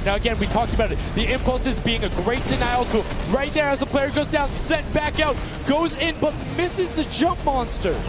Now again, we talked about it. The impulses being a great denial tool. Right there as the player goes down, sent back out, goes in, but misses the jump monster.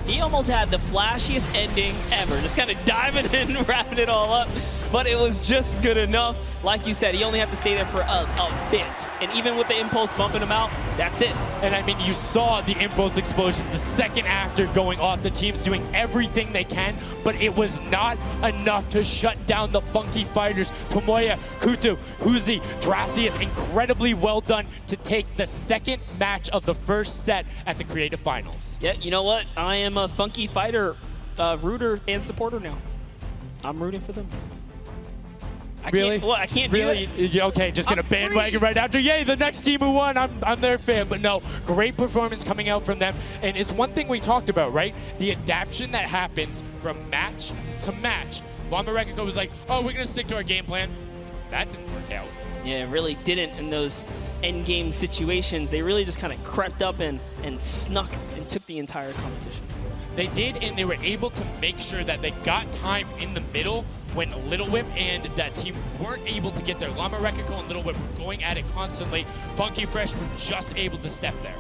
He almost had the flashiest ending ever, just kind of diving in and wrapping it all up, but it was just good enough. Like you said, he only had to stay there for a bit, and even with the impulse bumping him out, that's it. And I mean, you saw the impulse explosion the second after going off. The team's doing everything they can, but it was not enough to shut down the Funky Fighters. Tomoya, Kutu, Huzi, Dracius, incredibly well done to take the second match of the first set at the Creative Finals. Yeah, you know what? I am a Funky Fighter rooter and supporter now. I'm rooting for them. Really? I can't really? do it. Okay, just gonna bandwagon right after. Yay, the next team who won, I'm their fan. But no, great performance coming out from them. And it's one thing we talked about, right? The adaptation that happens from match to match. Llama Rekiko was like, oh, we're gonna stick to our game plan. That didn't work out. Yeah, it really didn't in those end game situations. They really just kind of crept up and snuck and took the entire competition. They did, and they were able to make sure that they got time in the middle when Little Whip and that team weren't able to get there. Llama Rekiko and Little Whip were going at it constantly. Funky Fresh were just able to step there.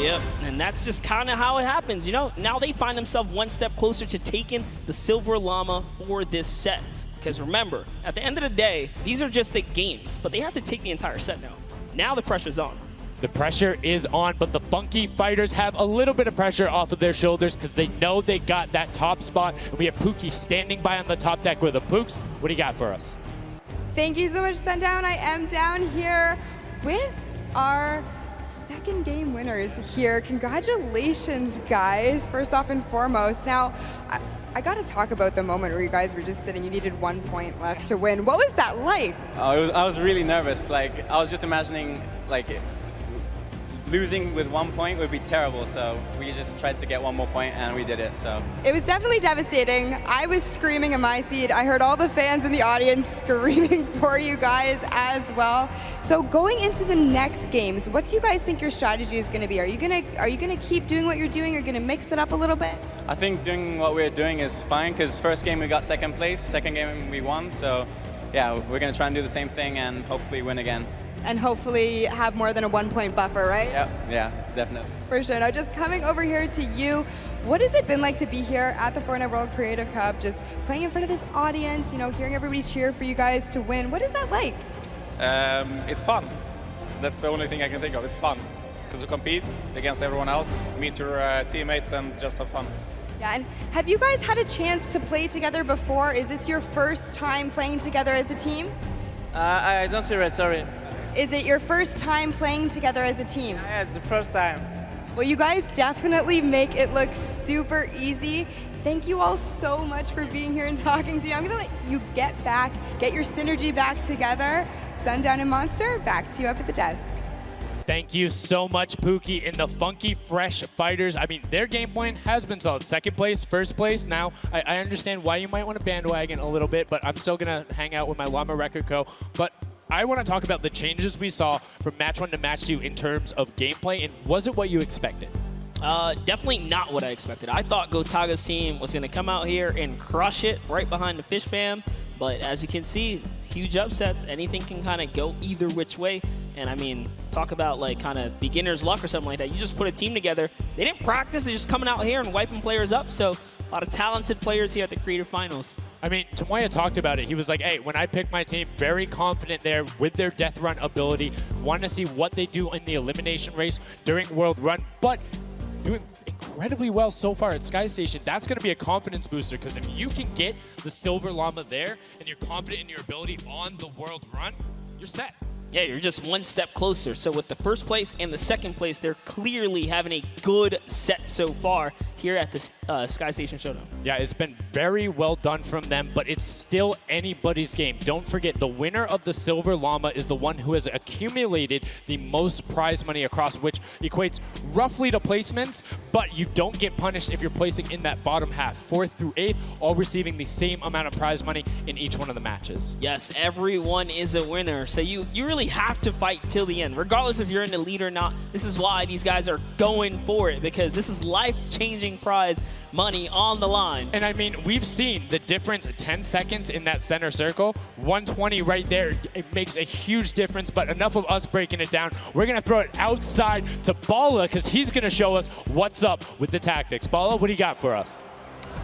Yep, and that's just kind of how it happens, you know? Now they find themselves one step closer to taking the Silver Llama for this set. Because remember, at the end of the day, these are just the games, but they have to take the entire set now. Now the pressure's on. The pressure is on, but the Funky Fighters have a little bit of pressure off of their shoulders because they know they got that top spot. And we have Pookie standing by on the top deck with the Pooks. What do you got for us? Thank you so much, Sundown. I am down here with our second game winners here. Congratulations, guys, first off and foremost. Now, I got to talk about the moment where you guys were just sitting. You needed 1 point left to win. What was that like? I was really nervous. Like, I was just imagining, like, losing with 1 point would be terrible, so we just tried to get one more point and we did it. So it was definitely devastating. I was screaming in my seat. I heard all the fans in the audience screaming for you guys as well. So going into the next games, what do you guys think your strategy is going to be? Are you gonna keep doing what you're doing? Or are you gonna mix it up a little bit? I think doing what we're doing is fine because first game we got second place, second game we won. So yeah, we're gonna try and do the same thing and hopefully win again. And hopefully have more than a 1 point buffer, right? Yep, yeah, definitely. For sure. Now, just coming over here to you, what has it been like to be here at the Fortnite World Creative Cup, just playing in front of this audience, you know, hearing everybody cheer for you guys to win? What is that like? It's fun. That's the only thing I can think of. It's fun to compete against everyone else, meet your teammates, and just have fun. Yeah, and have you guys had a chance to play together before? Is this your first time playing together as a team? I don't hear it, sorry. Is it your first time playing together as a team? Yeah, it's the first time. Well, you guys definitely make it look super easy. Thank you all so much for being here and talking to me. I'm gonna let you get your synergy back together. Sundown and Monster, back to you up at the desk. Thank you so much, Pookie, and the Funky Fresh Fighters. I mean, their game plan has been solid. Second place, first place. Now, I understand why you might want to bandwagon a little bit, but I'm still gonna hang out with my Llama Rekiko. But I want to talk about the changes we saw from match 1 to match 2 in terms of gameplay, and was it what you expected? Definitely not what I expected. I thought Gotaga's team was going to come out here and crush it right behind the Fish Fam, but as you can see, huge upsets. Anything can kind of go either which way, and I mean, talk about like kind of beginner's luck or something like that. You just put a team together. They didn't practice. They're just coming out here and wiping players up, so a lot of talented players here at the Creative Finals. I mean, Tomoya talked about it. He was like, hey, when I picked my team, very confident there with their Death Run ability. Want to see what they do in the elimination race during World Run, but doing incredibly well so far at Sky Station. That's going to be a confidence booster because if you can get the Silver Llama there and you're confident in your ability on the World Run, you're set. Yeah, you're just one step closer. So with the first place and the second place, they're clearly having a good set so far here at the Sky Station Showdown. Yeah, it's been very well done from them, but it's still anybody's game. Don't forget, the winner of the Silver Llama is the one who has accumulated the most prize money across, which equates roughly to placements, but you don't get punished if you're placing in that bottom half. 4th through 8th, all receiving the same amount of prize money in each one of the matches. Yes, everyone is a winner. So you really really have to fight till the end. Regardless if you're in the lead or not, this is why these guys are going for it, because this is life-changing prize money on the line. And I mean, we've seen the difference 10 seconds in that center circle. 120 right there. It makes a huge difference, but enough of us breaking it down. We're going to throw it outside to Bala because he's going to show us what's up with the tactics. Bala, what do you got for us?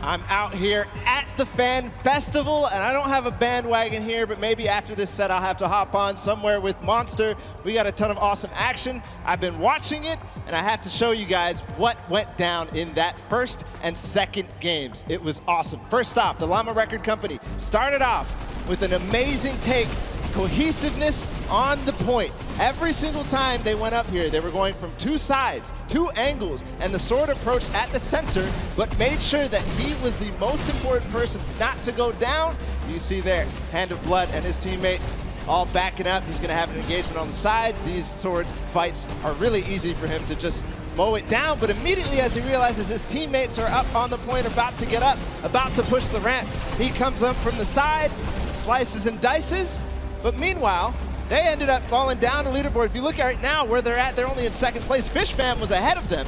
I'm out here at the Fan Festival, and I don't have a bandwagon here, but maybe after this set I'll have to hop on somewhere with Monster. We got a ton of awesome action. I've been watching it, and I have to show you guys what went down in that first and second games. It was awesome. First off, the Llama Record Company started off with an amazing take, cohesiveness on the point. Every single time they went up here, they were going from two sides, two angles, and the sword approached at the center, but made sure that he was the most important person not to go down. You see there, Hand of Blood and his teammates all backing up. He's going to have an engagement on the side. These sword fights are really easy for him to just mow it down, but immediately as he realizes his teammates are up on the point, about to get up, about to push the ramps, he comes up from the side, slices and dices. But meanwhile, they ended up falling down the leaderboard. If you look at right now where they're at, they're only in second place. Fishfam was ahead of them.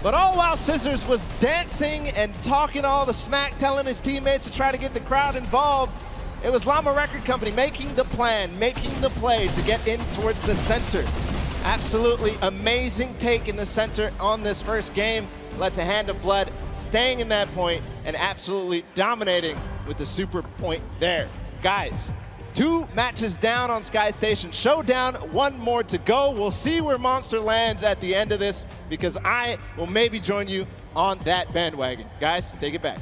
But all while Scissors was dancing and talking all the smack, telling his teammates to try to get the crowd involved, it was Llama Record Company making the plan, making the play to get in towards the center. Absolutely amazing take in the center on this first game. Led to Hand of Blood staying in that point and absolutely dominating with the super point there. Guys, 2 matches down on Sky Station Showdown, 1 more to go. We'll see where Monster lands at the end of this, because I will maybe join you on that bandwagon. Guys, take it back.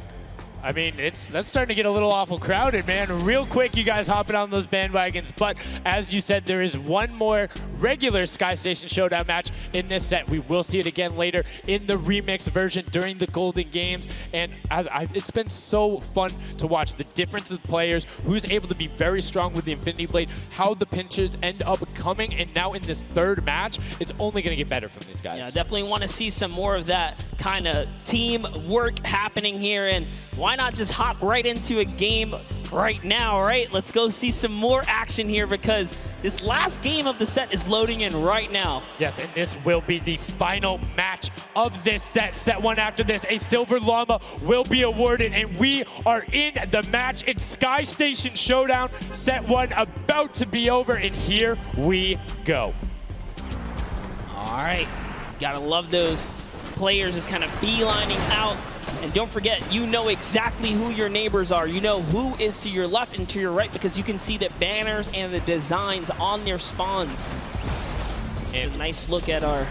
I mean, that's starting to get a little awful crowded, man. Real quick, you guys hopping on those bandwagons. But as you said, there is 1 more regular Sky Station Showdown match in this set. We will see it again later in the remix version during the Golden Games. And it's been so fun to watch the difference of players, who's able to be very strong with the Infinity Blade, how the pinches end up coming. And now in this 3rd match, it's only going to get better from these guys. Yeah, definitely want to see some more of that kind of team work happening here. And why not just hop right into a game right now, right? Let's go see some more action here, because this last game of the set is loading in right now. Yes, and this will be the final match of this set. Set 1 after this, a Silver Llama will be awarded, and we are in the match. It's Sky Station Showdown. Set 1 about to be over, and here we go. All right, gotta love those players just kind of beelining out. And don't forget, you know exactly who your neighbors are. You know who is to your left and to your right, because you can see the banners and the designs on their spawns. It's a nice look at our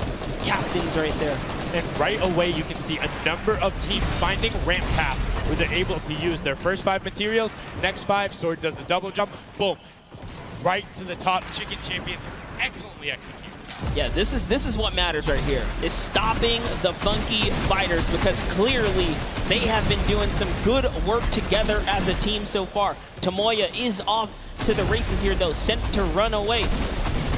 captains right there. And right away, you can see a number of teams finding ramp paths where they're able to use their first 5 materials. Next 5, Sword does a double jump. Boom. Right to the top. Chicken Champions excellently executed. Yeah, this is what matters right here, is stopping the Funky Fighters, because clearly they have been doing some good work together as a team so far. Tomoya is off to the races here, though, sent to run away.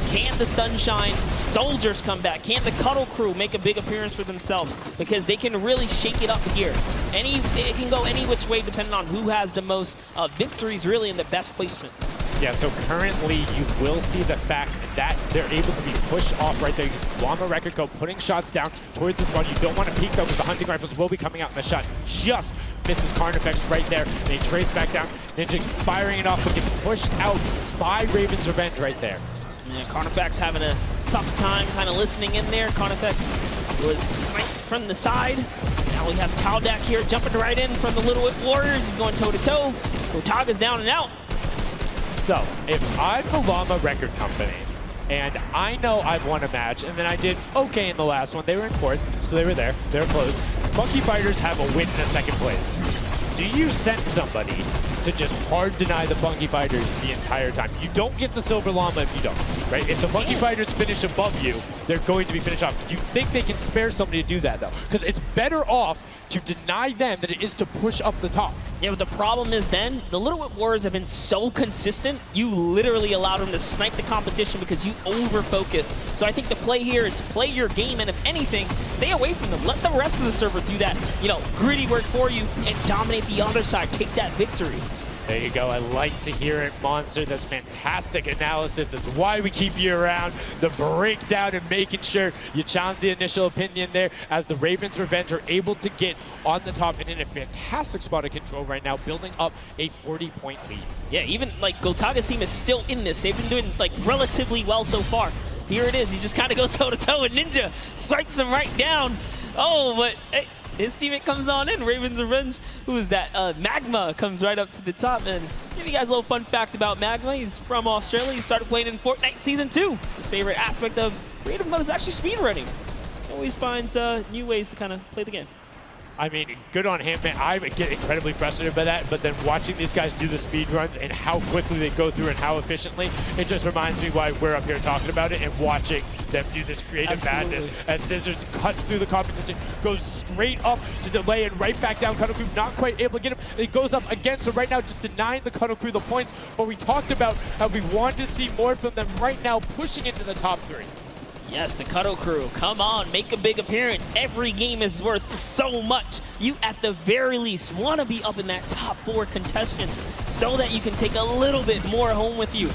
Can the Sunshine Soldiers come back? Can the Cuddle Crew make a big appearance for themselves? Because they can really shake it up here. It can go any which way depending on who has the most victories, really, in the best placement. Yeah, so currently you will see the fact that they're able to be pushed off right there. Llama Record Co. putting shots down towards the spawn. You don't want to peek though, because the hunting rifles will be coming out, and the shot just misses Carnifex right there. And he trades back down. Ninja firing it off, but gets pushed out by Raven's Revenge right there. Yeah, Carnifex having a tough time kind of listening in there. Carnifex was sniped from the side. Now we have Taldak here jumping right in from the Little Whip Warriors. He's going toe-to-toe. Otaga's down and out. So, if I'm the Llama Record Company, and I know I've won a match, and then I did okay in the last one, they were in 4th, so they were there, they were close. Funky Fighters have a win in a 2nd place. Do you send somebody to just hard deny the Funky Fighters the entire time? You don't get the Silver Llama if you don't, right? If the Funky Fighters finish above you, they're going to be finished off. Do you think they can spare somebody to do that, though? Because it's better off to deny them than it is to push up the top. Yeah, but the problem is then, the Little Whip Warriors have been so consistent, you literally allowed them to snipe the competition because you over-focus. So I think the play here is play your game, and if anything, stay away from them. Let the rest of the server do that, gritty work for you and dominate the other side. Take that victory. There you go. I like to hear it, Monster. That's fantastic analysis. That's why we keep you around. The breakdown and making sure you challenge the initial opinion there as the Ravens Revenge are able to get on the top and in a fantastic spot of control right now, building up a 40-point lead. Yeah, even like Gotaga's team is still in this. They've been doing like relatively well so far. Here it is. He just kind of goes toe-to-toe with Ninja. Strikes him right down. Oh, but hey, his teammate comes on in. Ravens Revenge. Who is that? Magma comes right up to the top. And give you guys a little fun fact about Magma. He's from Australia. He started playing in Fortnite Season 2. His favorite aspect of creative mode is actually speedrunning. Always finds new ways to kind of play the game. I mean, good on him, man. I get incredibly frustrated by that, but then watching these guys do the speed runs and how quickly they go through and how efficiently, it just reminds me why we're up here talking about it and watching them do this creative madness as Scissors cuts through the competition, goes straight up to delay and right back down. Cuddle Crew not quite able to get him. It goes up again, so right now just denying the Cuddle Crew the points, but we talked about how we want to see more from them right now, pushing into the top 3. Yes, the Cuddle Crew, come on, make a big appearance. Every game is worth so much. You, at the very least, want to be up in that top 4 contention so that you can take a little bit more home with you.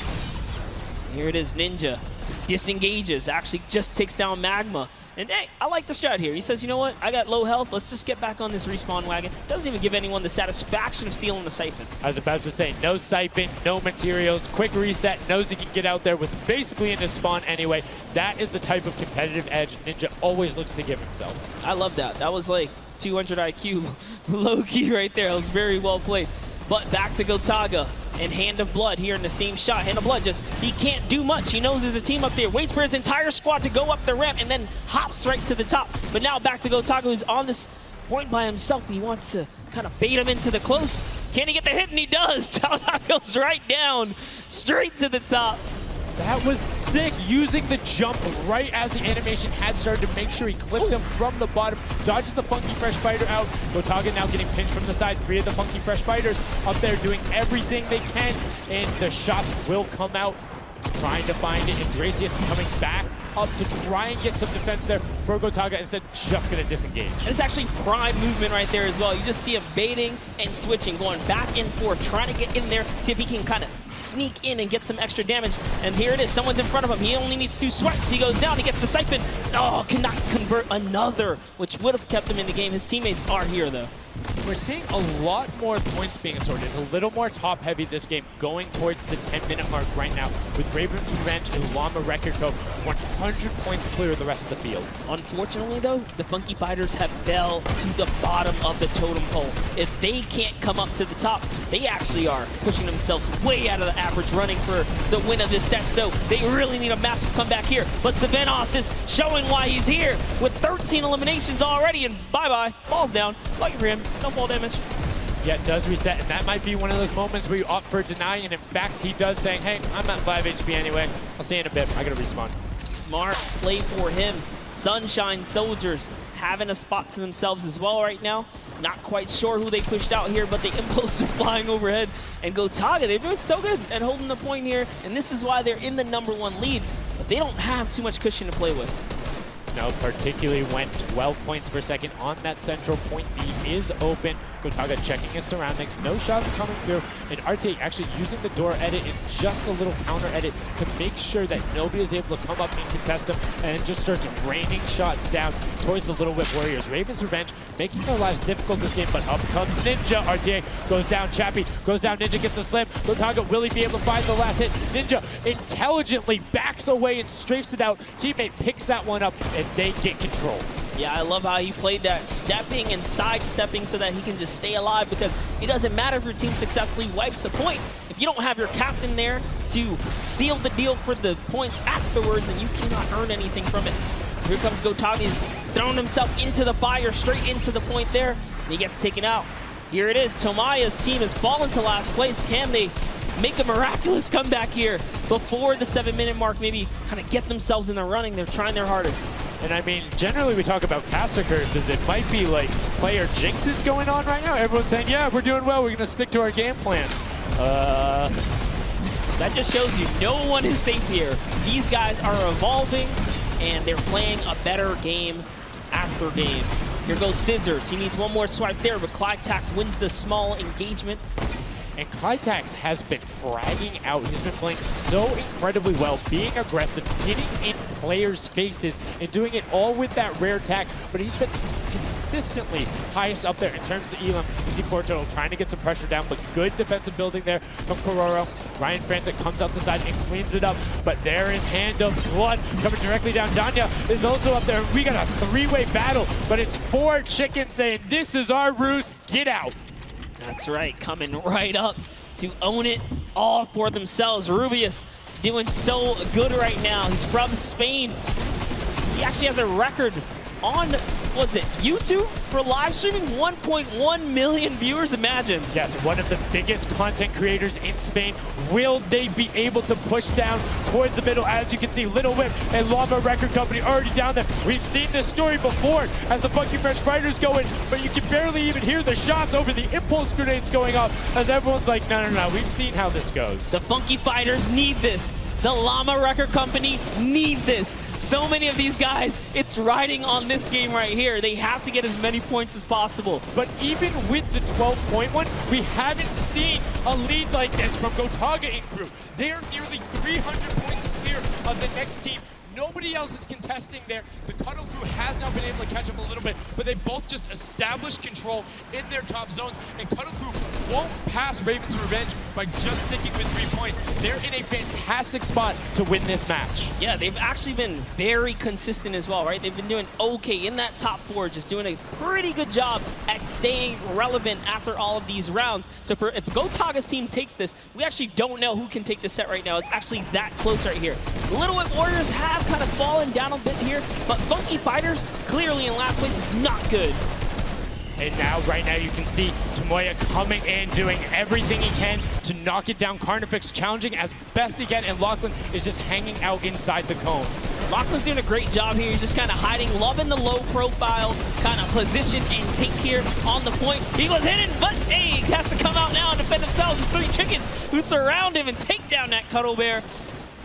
Here it is, Ninja. Disengages, actually just takes down Magma. And hey, I like the strat here. He says, you know what, I got low health, let's just get back on this respawn wagon. Doesn't even give anyone the satisfaction of stealing the siphon. I was about to say, no siphon, no materials, quick reset, knows he can get out there, was basically in his spawn anyway. That is the type of competitive edge Ninja always looks to give himself. I love that. That was like 200 IQ low-key right there. It was very well played. But back to Gotaga and Hand of Blood here in the same shot. Hand of Blood just, he can't do much. He knows there's a team up there, waits for his entire squad to go up the ramp and then hops right to the top. But now back to Gotaga, who's on this point by himself. He wants to kind of bait him into the close. Can he get the hit? And he does. Talon goes right down, straight to the top. That was sick, using the jump right as the animation had started to make sure he clipped him from the bottom, dodges the Funky Fresh Fighter out. Gotaga now getting pinched from the side. 3 of the Funky Fresh Fighters up there doing everything they can, and the shots will come out. Trying to find it, and Dracius is coming back up to try and get some defense there for Gotaga, instead just going to disengage. And it's actually prime movement right there as well. You just see him baiting and switching, going back and forth, trying to get in there, see if he can kind of sneak in and get some extra damage. And here it is, someone's in front of him. He only needs 2 swipes. He goes down, he gets the siphon. Oh, cannot convert another, which would have kept him in the game. His teammates are here though. We're seeing a lot more points being assorted. It's a little more top-heavy this game, going towards the 10-minute mark right now, with Ravens Revenge and Llama Record Co. 100 points clear of the rest of the field. Unfortunately, though, the Funky Fighters have fell to the bottom of the totem pole. If they can't come up to the top, they actually are pushing themselves way out of the average, running for the win of this set. So they really need a massive comeback here. But Savenos is showing why he's here with 13 eliminations already, and bye-bye, falls down. Lucky for him. No fall damage. Yeah, it does reset, and that might be one of those moments where you opt for denying, and in fact, he does saying, hey, I'm at 5 HP anyway. I'll see you in a bit. I gotta respawn. Smart play for him. Sunshine Soldiers having a spot to themselves as well right now. Not quite sure who they pushed out here, but the impulse are flying overhead. And Gotaga, they're doing so good at holding the point here, and this is why they're in the #1 lead, but they don't have too much cushion to play with. No, particularly when 12 points per second on that central point. B is open. Gotaga checking his surroundings. No shots coming through. And RTA actually using the door edit and just a little counter edit to make sure that nobody is able to come up and contest him, and just starts raining shots down towards the Little Whip Warriors. Ravens Revenge making their lives difficult this game, but up comes Ninja. RTA goes down. Chappie goes down. Ninja gets a slam. Gotaga, will he be able to find the last hit? Ninja intelligently backs away and strafes it out. Teammate picks that one up, and they get control. Yeah, I love how he played that, stepping and sidestepping so that he can just stay alive, because it doesn't matter if your team successfully wipes a point. If you don't have your captain there to seal the deal for the points afterwards, then you cannot earn anything from it. Here comes Gotaga. He's throwing himself into the fire, straight into the point there, and he gets taken out. Here it is. Tomaya's team has fallen to last place. Can they make a miraculous comeback here before the 7-minute mark? Maybe kind of get themselves in the running. They're trying their hardest. And I mean, generally we talk about caster curses. It might be like player jinxes going on right now. Everyone's saying, yeah, we're doing well. We're going to stick to our game plan. That just shows you no one is safe here. These guys are evolving, and they're playing a better game after game. Here goes Scissors. He needs one more swipe there, but Clyde Tax wins the small engagement. And Clitax has been fragging out. He's been playing so incredibly well, being aggressive, getting in players' faces, and doing it all with that rare attack. But he's been consistently highest up there in terms of the elim. You see Fortnite trying to get some pressure down, but good defensive building there from Kororo. Ryan Frantic comes out the side and cleans it up, but there is Hand of Blood coming directly down. Danya is also up there. We got a three-way battle, but it's 4 chickens saying, this is our roost, get out. That's right, coming right up to own it all for themselves. Rubius doing so good right now. He's from Spain. He actually has a record on, was it YouTube for live streaming? 1.1 million viewers, imagine. Yes, one of the biggest content creators in Spain. Will they be able to push down towards the middle? As you can see, Little Whip and Llama Record Company already down there. We've seen this story before as the Funky Fresh Fighters go in, but you can barely even hear the shots over the impulse grenades going off as everyone's like, no, we've seen how this goes. The Funky Fighters need this. The Llama Record Company need this. So many of these guys, it's riding on this game right here. They have to get as many points as possible. But even with the 12-point one, we haven't seen a lead like this from Gotaga and crew. They are nearly 300 points clear of the next team. Nobody else is contesting there. The Cuddle crew has now been able to catch up a little bit, but they both just established control in their top zones, and Cuddle crew won't pass Raven's Revenge by just sticking with 3 points. They're in a fantastic spot to win this match. Yeah, they've actually been very consistent as well, right? They've been doing okay in that top 4, just doing a pretty good job at staying relevant after all of these rounds. So if Gotaga's team takes this, we actually don't know who can take the set right now. It's actually that close right here. Little Whip Warriors have kind of fallen down a bit here, but Funky Fighters clearly in last place is not good. And now, right now, you can see Tomoya coming in, doing everything he can to knock it down. Carnifex challenging as best he can, and Lachlan is just hanging out inside the cone. Lachlan's doing a great job here. He's just kind of hiding, loving the low profile kind of position and take here on the point. He was hidden, but hey, he has to come out now and defend themselves. It's 3 chickens who surround him and take down that Cuddle Bear.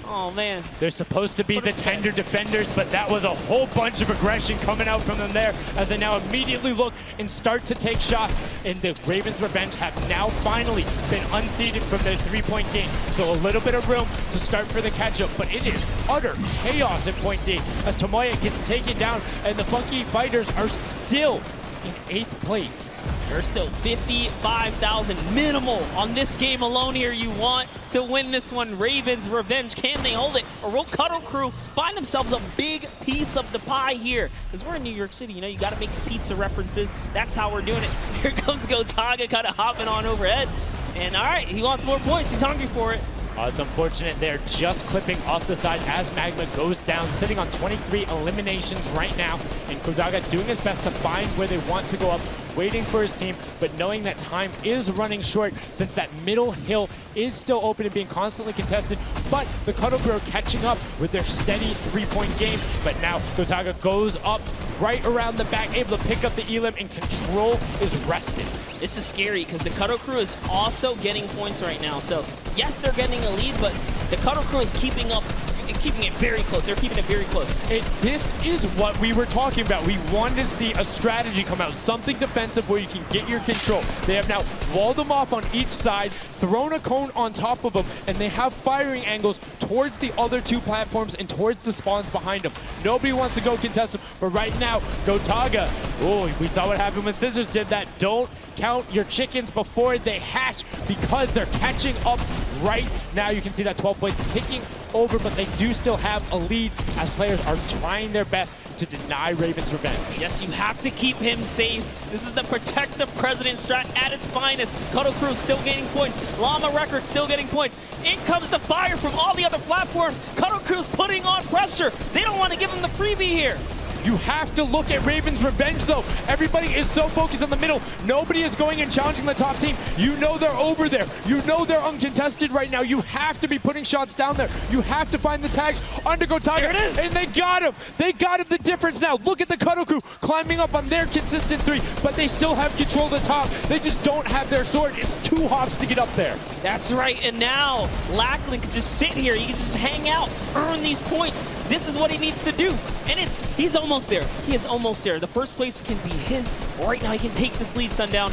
Oh, man. They're supposed to be the tender defenders, but that was a whole bunch of aggression coming out from them there as they now immediately look and start to take shots. And the Ravens Revenge have now finally been unseated from their 3-point game. So a little bit of room to start for the catch-up, but it is utter chaos in point D as Tomoya gets taken down, and the Funky Fighters are still in 8th place. There's still 55,000 minimal on this game alone here. You want to win this one. Ravens Revenge, can they hold it? Or will Cuddle Crew find themselves a big piece of the pie here? Because we're in New York City, you know, you got to make pizza references. That's how we're doing it. Here comes Gotaga kind of hopping on overhead. And all right, he wants more points. He's hungry for it. It's unfortunate they're just clipping off the side as Magma goes down, sitting on 23 eliminations right now. And Kodaga doing his best to find where they want to go up, waiting for his team, but knowing that time is running short since that middle hill is still open and being constantly contested. But the Cuddle Crew are catching up with their steady 3-point game. But now Kodaga goes up right around the back, able to pick up the elim, and control is rested. This is scary because the Cuddle Crew is also getting points right now. So yes, they're getting a lead, but the Cuddle Crew is keeping it very close. They're keeping it very close. This is what we were talking about. We wanted to see a strategy come out, something defensive where you can get your control. They have now walled them off on each side, thrown a cone on top of them, and they have firing angles towards the other 2 platforms and towards the spawns behind them. Nobody wants to go contest them, but right now, Gotaga, oh, we saw what happened when Scissors did that. Don't count your chickens before they hatch because they're catching up right now. You can see that 12 points ticking over, but they do still have a lead as players are trying their best to deny Raven's Revenge. Yes, you have to keep him safe. This is the protect the president strat at its finest. Cuddle Crew still gaining points. Llama Record still getting points. In comes the fire from all the other platforms. Cuddle Crew's putting on pressure. They don't want to give him the freebie here. You have to look at Raven's Revenge, though. Everybody is so focused on the middle. Nobody is going and challenging the top team. You know they're over there. You know they're uncontested right now. You have to be putting shots down there. You have to find the tags under Gotaga. There it is. And they got him. They got him the difference now. Look at the Cuddle Crew climbing up on their consistent 3, but they still have control of the top. They just don't have their sword. It's 2 hops to get up there. That's right, and now Lachlan can just sit here. He can just hang out, earn these points. This is what he needs to do, and he's almost there. He is almost there. The first place can be his. Right now, he can take this lead, Sundown.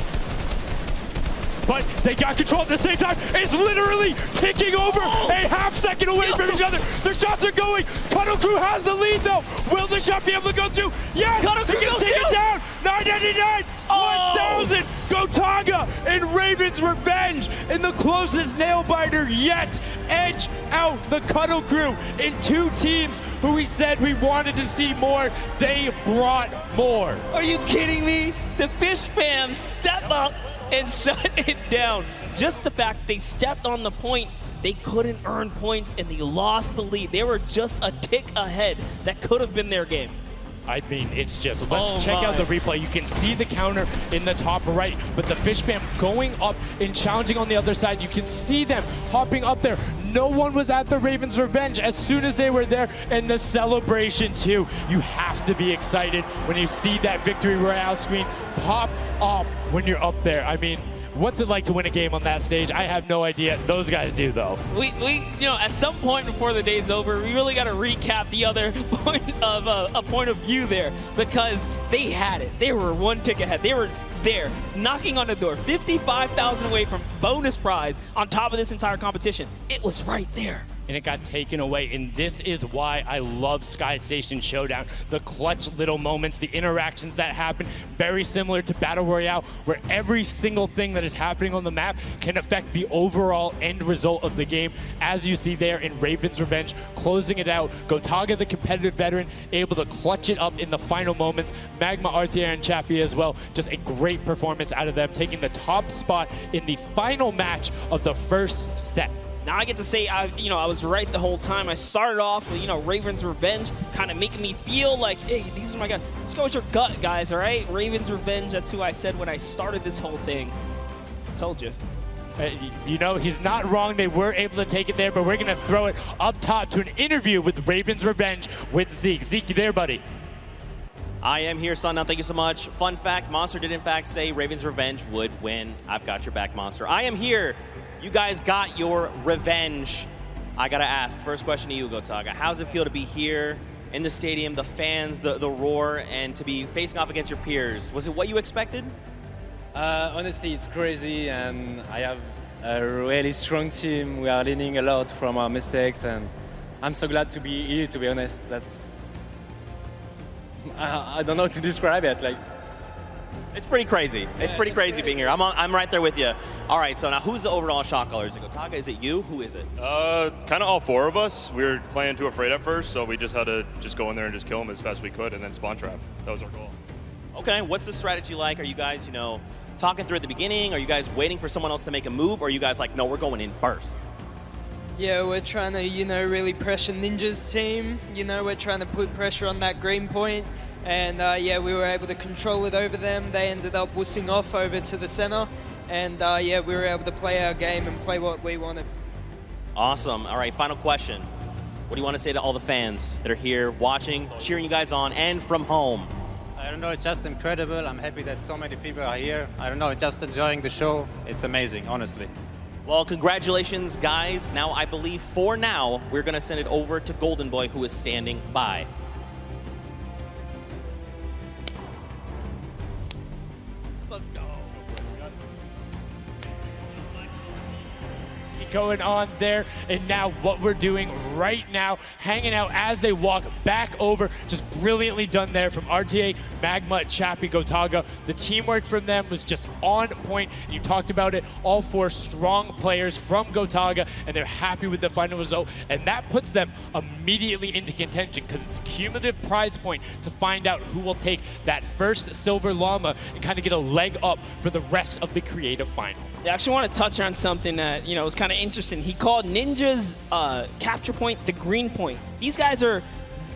but they got control at the same time. It's literally ticking over a half second away from each other. The shots are going. Cuddle Crew has the lead though. Will the shot be able to go through? Yes! Cuddle Crew They're gonna goes take it through. down. 999, 1,000. Gotaga and Ravens Revenge in the closest nail biter yet. Edge out the Cuddle Crew in two teams who we said we wanted to see more. They brought more. Are you kidding me? The Fish fam step up and shut it down. Just the fact they stepped on the point, they couldn't earn points and they lost the lead. They were just a tick ahead. That could have been their game. I mean, it's just, let's check out the replay. You can see the counter in the top right, but the Fish fam going up and challenging on the other side. You can see them hopping up there. No one was at the Ravens Revenge as soon as they were there, and the celebration too. You have to be excited when you see that victory royale screen pop up when you're up there. I mean, what's it like to win a game on that stage? I have no idea. Those guys do, though. We you know, at some point before the day's over, we really got to recap the other point of a point of view there, because they had it. They were one tick ahead. They were there, knocking on the door, 55,000 away from bonus prize on top of this entire competition. It was right there. And it got taken away, and this is why I love Sky Station Showdown. The clutch little moments, the interactions that happen, very similar to Battle Royale, where every single thing that is happening on the map can affect the overall end result of the game, as you see there in Raven's Revenge, closing it out. Gotaga, the competitive veteran, able to clutch it up in the final moments. Magma, Arthier, and Chappie as well. Just a great performance out of them, taking the top spot in the final match of the first set. Now I get to say, I was right the whole time. I started off with, Ravens Revenge, kind of making me feel like, hey, these are my guys. Let's go with your gut, guys, all right? Ravens Revenge, that's who I said when I started this whole thing. I told you. He's not wrong. They were able to take it there, but we're going to throw it up top to an interview with Ravens Revenge with Zeke. Zeke, you there, buddy? I am here, Sundown. Thank you so much. Fun fact, Monster did in fact say Ravens Revenge would win. I've got your back, Monster. I am here. You guys got your revenge. I gotta ask, first question to you, Gotaga. How does it feel to be here in the stadium, the fans, the roar, and to be facing off against your peers? Was it what you expected? Honestly, it's crazy, and I have a really strong team. We are learning a lot from our mistakes, and I'm so glad to be here, to be honest. I don't know how to describe it. It's pretty crazy. It's pretty crazy being here. I'm right there with you. All right, so now who's the overall shot caller? Is it Gotaga? Is it you? Who is it? Kind of all four of us. We were playing too afraid at first, so we just had to just go in there and just kill them as fast as we could and then spawn trap. That was our goal. Okay, what's the strategy like? Are you guys, talking through at the beginning? Are you guys waiting for someone else to make a move? Or are you guys like, no, we're going in first? Yeah, we're trying to, really pressure Ninja's team. We're trying to put pressure on that green point. And we were able to control it over them. They ended up wussing off over to the center. And we were able to play our game and play what we wanted. Awesome. All right, final question. What do you want to say to all the fans that are here watching, cheering you guys on, and from home? I don't know, it's just incredible. I'm happy that so many people are here. I don't know, just enjoying the show. It's amazing, honestly. Well, congratulations, guys. Now, I believe for now, we're going to send it over to Golden Boy, who is standing by. Let's go. Going on there, and now what we're doing right now, hanging out as they walk back over, just brilliantly done there from RTA, Magma, Chappie, Gotaga. The teamwork from them was just on point. You talked about it, all four strong players from Gotaga, and they're happy with the final result, and that puts them immediately into contention because it's cumulative prize point to find out who will take that first silver llama and kind of get a leg up for the rest of the creative final. I actually want to touch on something that, was kind of interesting. He called Ninja's capture point the green point. These guys are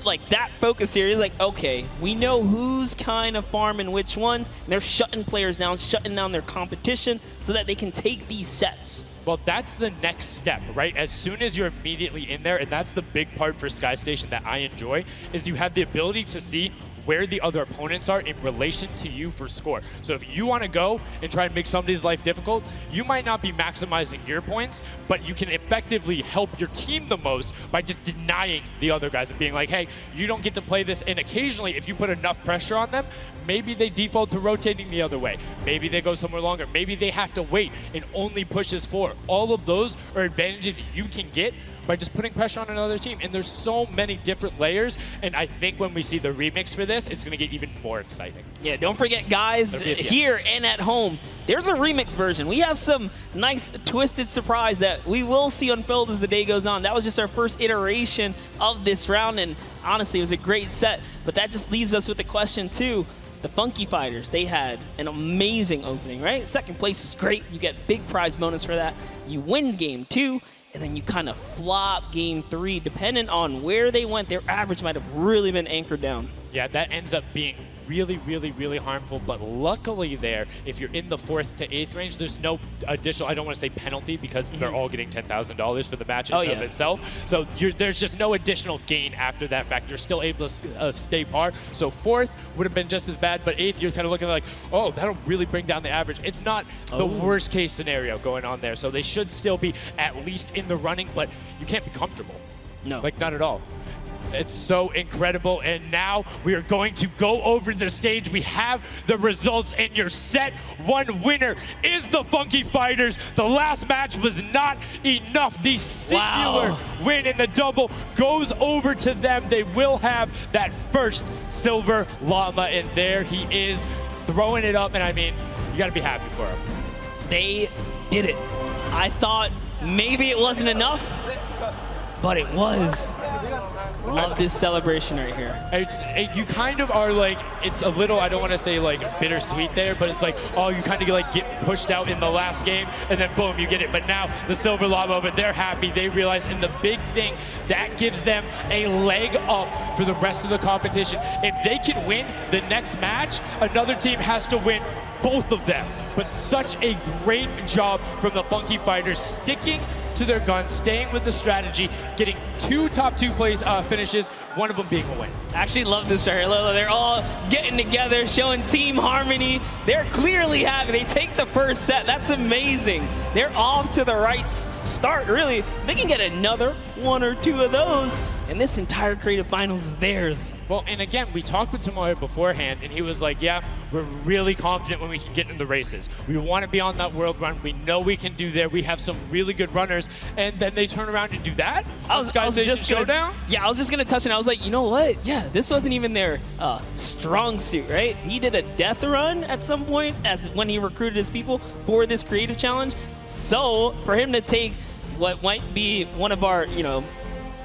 like that focused here. He's like, okay, we know who's kind of farming which ones, and they're shutting players down, shutting down their competition so that they can take these sets. Well, that's the next step, right? As soon as you're immediately in there, and that's the big part for Sky Station that I enjoy, is you have the ability to see where the other opponents are in relation to you for score. So if you want to go and try and make somebody's life difficult, you might not be maximizing your points, but you can effectively help your team the most by just denying the other guys and being like, hey, you don't get to play this. And occasionally, if you put enough pressure on them, maybe they default to rotating the other way. Maybe they go somewhere longer. Maybe they have to wait and only pushes forward. All of those are advantages you can get by just putting pressure on another team. And there's so many different layers, and I think when we see the remix for this, it's going to get even more exciting. Yeah, don't forget, guys, here and at home, there's a remix version. We have some nice twisted surprise that we will see unfold as the day goes on. That was just our first iteration of this round, and honestly, it was a great set. But that just leaves us with the question, too. The Funky Fighters, they had an amazing opening, right? Second place is great. You get big prize bonus for that. You win game 2, and then you kind of flop game 3. Depending on where they went, their average might have really been anchored down. Yeah, that ends up being really, really, really harmful. But luckily there, if you're in the 4th to 8th range, there's no additional, I don't want to say penalty, because they're all getting $10,000 for the match in of itself. So there's just no additional gain after that fact. You're still able to stay par. So 4th would have been just as bad, but 8th, you're kind of looking like, oh, that'll really bring down the average. It's not the worst case scenario going on there. So they should still be at least in the running, but you can't be comfortable. No. Like, not at all. It's so incredible, and now we are going to go over the stage. We have the results, and your set 1 winner is the Funky Fighters. The last match was not enough. The singular win in the double goes over to them. They will have that first silver llama, and there he is throwing it up, and I mean, you got to be happy for him. They did it. I thought maybe it wasn't enough, but it was. Love this celebration right here. You kind of are like, it's a little, I don't want to say like bittersweet there, but it's like, oh, you kind of like get pushed out in the last game, and then boom, you get it. But now the silver llama, but they're happy. They realize, and the big thing, that gives them a leg up for the rest of the competition. If they can win the next match, another team has to win both of them. But such a great job from the Funky Fighters, sticking to their guns, staying with the strategy, getting 2 top 2 finishes, one of them being a win. I actually love this right here. They're all getting together, showing team harmony. They're clearly happy. They take the first set. That's amazing. They're off to the right start, really. They can get another 1 or 2 of those, and this entire creative finals is theirs. Well, and again, we talked with Tomoya beforehand, and he was like, yeah, we're really confident when we can get in the races. We want to be on that world run. We know we can do there. We have some really good runners, and then they turn around and do that? I was just Showdown? Yeah, I was just going to touch on it. I was like, you know what? Yeah, this wasn't even their strong suit, right? He did a death run at some point as when he recruited his people for this creative challenge. So for him to take what might be one of our,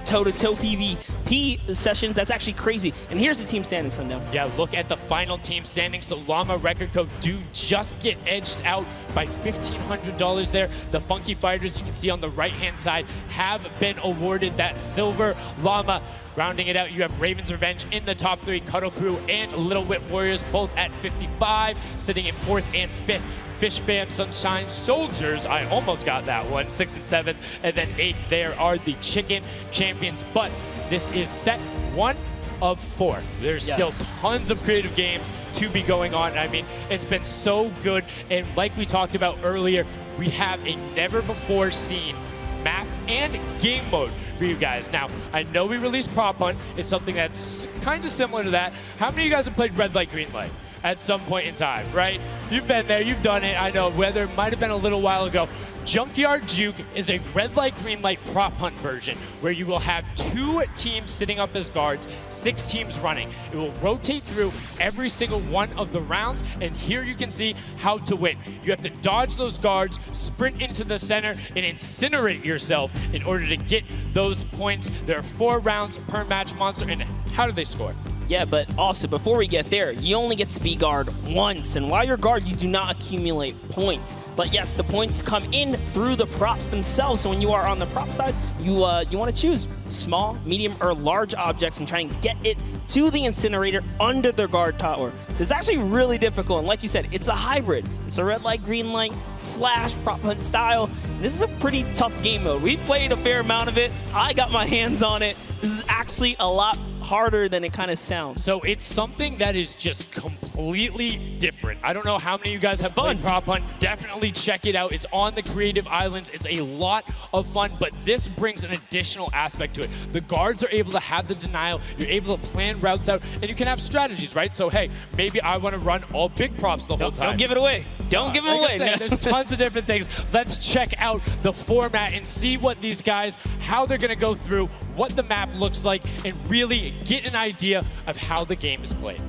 toe-to-toe PvP sessions, that's actually crazy. And here's the team standings, Sundown. Yeah, look at the final team standings. So Llama Record Code do just get edged out by $1,500 there. The Funky Fighters, you can see on the right-hand side, have been awarded that silver llama. Rounding it out, you have Raven's Revenge in the top 3, Cuddle Crew and Little Whip Warriors both at 55, sitting in 4th and 5th. Fish Fam, Sunshine Soldiers, I almost got that one, 6th and 7th, and then 8th there are the Chicken Champions. But this is set 1 of 4. There's still tons of creative games to be going on. I mean, it's been so good, and like we talked about earlier, we have a never-before-seen map and game mode for you guys. Now, I know we released Prop Hunt. It's something that's kind of similar to that. How many of you guys have played Red Light, Green Light at some point in time, right? You've been there, you've done it. I know, whether it might have been a little while ago. Junkyard Juke is a red light, green light prop hunt version where you will have 2 teams sitting up as guards, 6 teams running. It will rotate through every single one of the rounds, and here you can see how to win. You have to dodge those guards, sprint into the center, and incinerate yourself in order to get those points. There are 4 rounds per match, Monster, and how do they score? Yeah, but also, before we get there, you only get to be guard once. And while you're guard, you do not accumulate points. But yes, the points come in through the props themselves. So when you are on the prop side, you want to choose small, medium, or large objects and try and get it to the incinerator under the guard tower. So it's actually really difficult. And like you said, it's a hybrid. It's a red light, green light / prop hunt style. And this is a pretty tough game mode. We've played a fair amount of it. I got my hands on it. This is actually a lot harder than it kind of sounds. So it's something that is just completely different. I don't know how many of you guys have played Prop Hunt. Definitely check it out. It's on the Creative Islands. It's a lot of fun, but this brings an additional aspect to it. The guards are able to have the denial. You're able to plan routes out, and you can have strategies, right? So, hey, maybe I want to run all big props the whole time. Don't give it away. Don't give it away. There's tons of different things. Let's check out the format and see what these guys, how they're going to go through, what the map looks like, and really get an idea of how the game is played.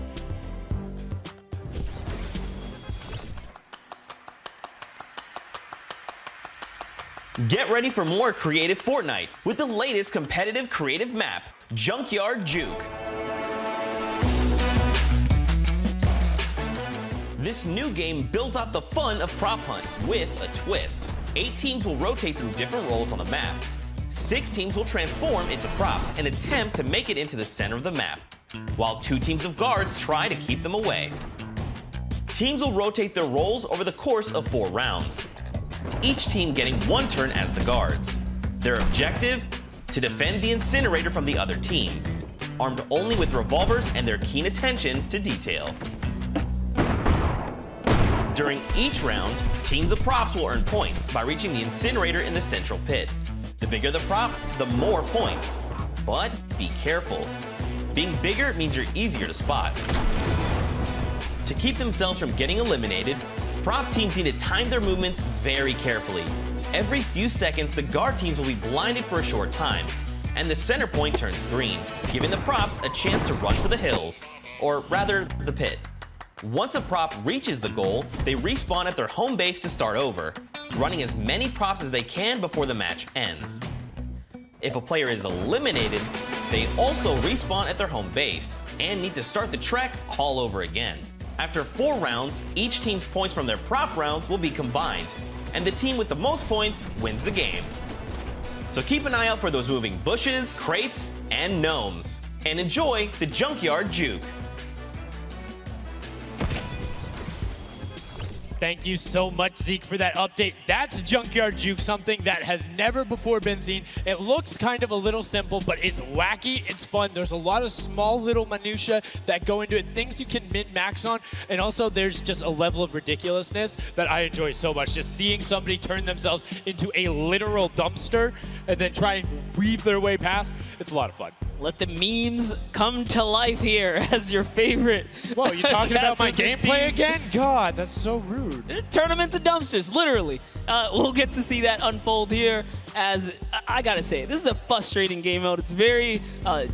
Get ready for more creative Fortnite with the latest competitive creative map, Junkyard Juke. This new game builds off the fun of Prop Hunt with a twist. 8 teams will rotate through different roles on the map. 6 teams will transform into props and attempt to make it into the center of the map, while 2 teams of guards try to keep them away. Teams will rotate their roles over the course of 4 rounds, each team getting 1 turn as the guards. Their objective? To defend the incinerator from the other teams, armed only with revolvers and their keen attention to detail. During each round, teams of props will earn points by reaching the incinerator in the central pit. The bigger the prop, the more points. But be careful. Being bigger means you're easier to spot. To keep themselves from getting eliminated, prop teams need to time their movements very carefully. Every few seconds, the guard teams will be blinded for a short time, and the center point turns green, giving the props a chance to run for the hills, or rather, the pit. Once a prop reaches the goal, they respawn at their home base to start over, running as many props as they can before the match ends. If a player is eliminated, they also respawn at their home base and need to start the trek all over again. After 4 rounds, each team's points from their prop rounds will be combined, and the team with the most points wins the game. So keep an eye out for those moving bushes, crates, and gnomes, and enjoy the Junkyard Juke. Thank you so much, Zeke, for that update. That's Junkyard Juke, something that has never before been seen. It looks kind of a little simple, but it's wacky, it's fun. There's a lot of small little minutia that go into it, things you can min-max on, and also there's just a level of ridiculousness that I enjoy so much. Just seeing somebody turn themselves into a literal dumpster and then try and weave their way past, it's a lot of fun. Let the memes come to life here as your favorite. Whoa, you talking about my gameplay again? God, that's so rude. Turn them into dumpsters, literally. We'll get to see that unfold here as, I gotta say, this is a frustrating game mode. It's very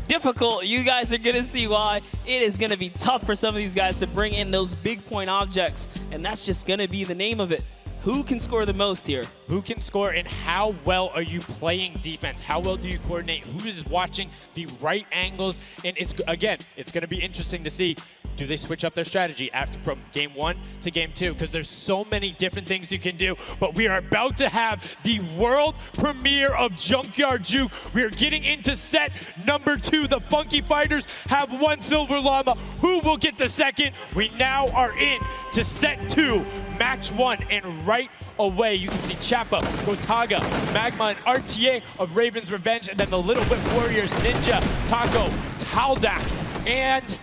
difficult. You guys are gonna see why. It is gonna be tough for some of these guys to bring in those big point objects, and that's just gonna be the name of it. Who can score the most here? Who can score, and how well are you playing defense? How well do you coordinate? Who is watching the right angles? And it's going to be interesting to see, do they switch up their strategy from game 1 to game 2? Because there's so many different things you can do. But we are about to have the world premiere of Junkyard Juke. We are getting into set number 2. The Funky Fighters have 1 silver llama. Who will get the second? We now are in to set 2. Match 1, and right away you can see Chappa, Gotaga, Magma, and RTA of Raven's Revenge, and then the Little Whip Warriors, Ninja, Taco, Taldak, and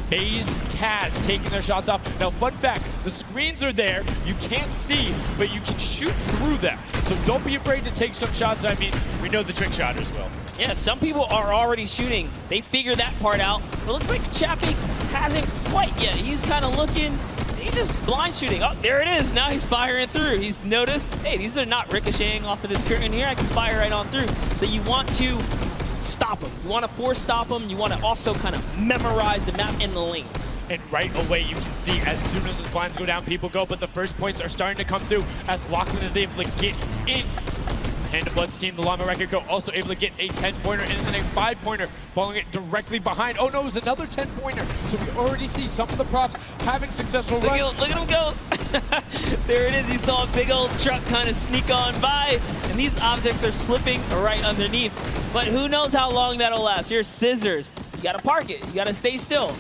FaZe Kaz taking their shots off. Now, fun fact, the screens are there, you can't see, but you can shoot through them. So don't be afraid to take some shots. I mean, we know the trick shotters will. Yeah, some people are already shooting. They figured that part out. It looks like Chappie hasn't quite yet. He's kind of looking. He's just blind shooting. Oh, there it is. Now he's firing through. He's noticed, hey, these are not ricocheting off of this curtain here. I can fire right on through. So you want to stop him. You want to force stop him. You want to also kind of memorize the map and the lanes. And right away you can see as soon as the blinds go down, people go, but the first points are starting to come through as Lachlan is able to get in. Hand of Blood's team, the Llama Record Co. also able to get a 10-pointer and then a 5-pointer, following it directly behind. Oh no, it was another 10-pointer. So we already see some of the props having successful runs. Look at him go. There it is. You saw a big old truck kind of sneak on by, and these objects are slipping right underneath. But who knows how long that'll last. Here's Scissors. You gotta park it. You gotta stay still.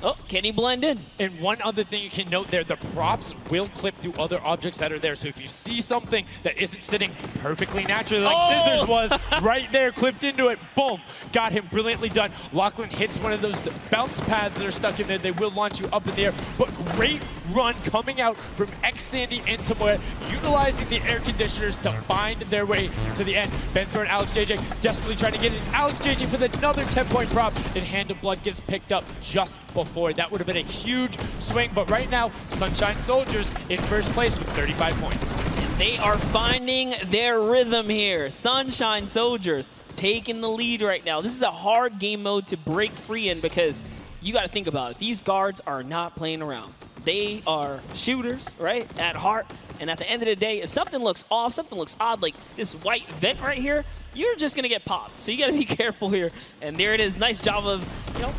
Oh, can he blend in? And one other thing you can note there, the props will clip through other objects that are there. So if you see something that isn't sitting perfectly naturally, like Scissors was, right there, clipped into it, boom, got him, brilliantly done. Lachlan hits one of those bounce pads that are stuck in there. They will launch you up in the air, but great run coming out from X-Sandy and Tomoya, utilizing the air conditioners to find their way to the end. Bensor and Alex JJ desperately trying to get it. Alex JJ with another 10-point prop, and Hand of Blood gets picked up just before. That would have been a huge swing, but right now, Sunshine Soldiers in first place with 35 points. And they are finding their rhythm here. Sunshine Soldiers taking the lead right now. This is a hard game mode to break free in because you got to think about it. These guards are not playing around. They are shooters, right, at heart. And at the end of the day, if something looks off, something looks odd, like this white vent right here, you're just going to get popped. So you got to be careful here. And there it is. Nice job of,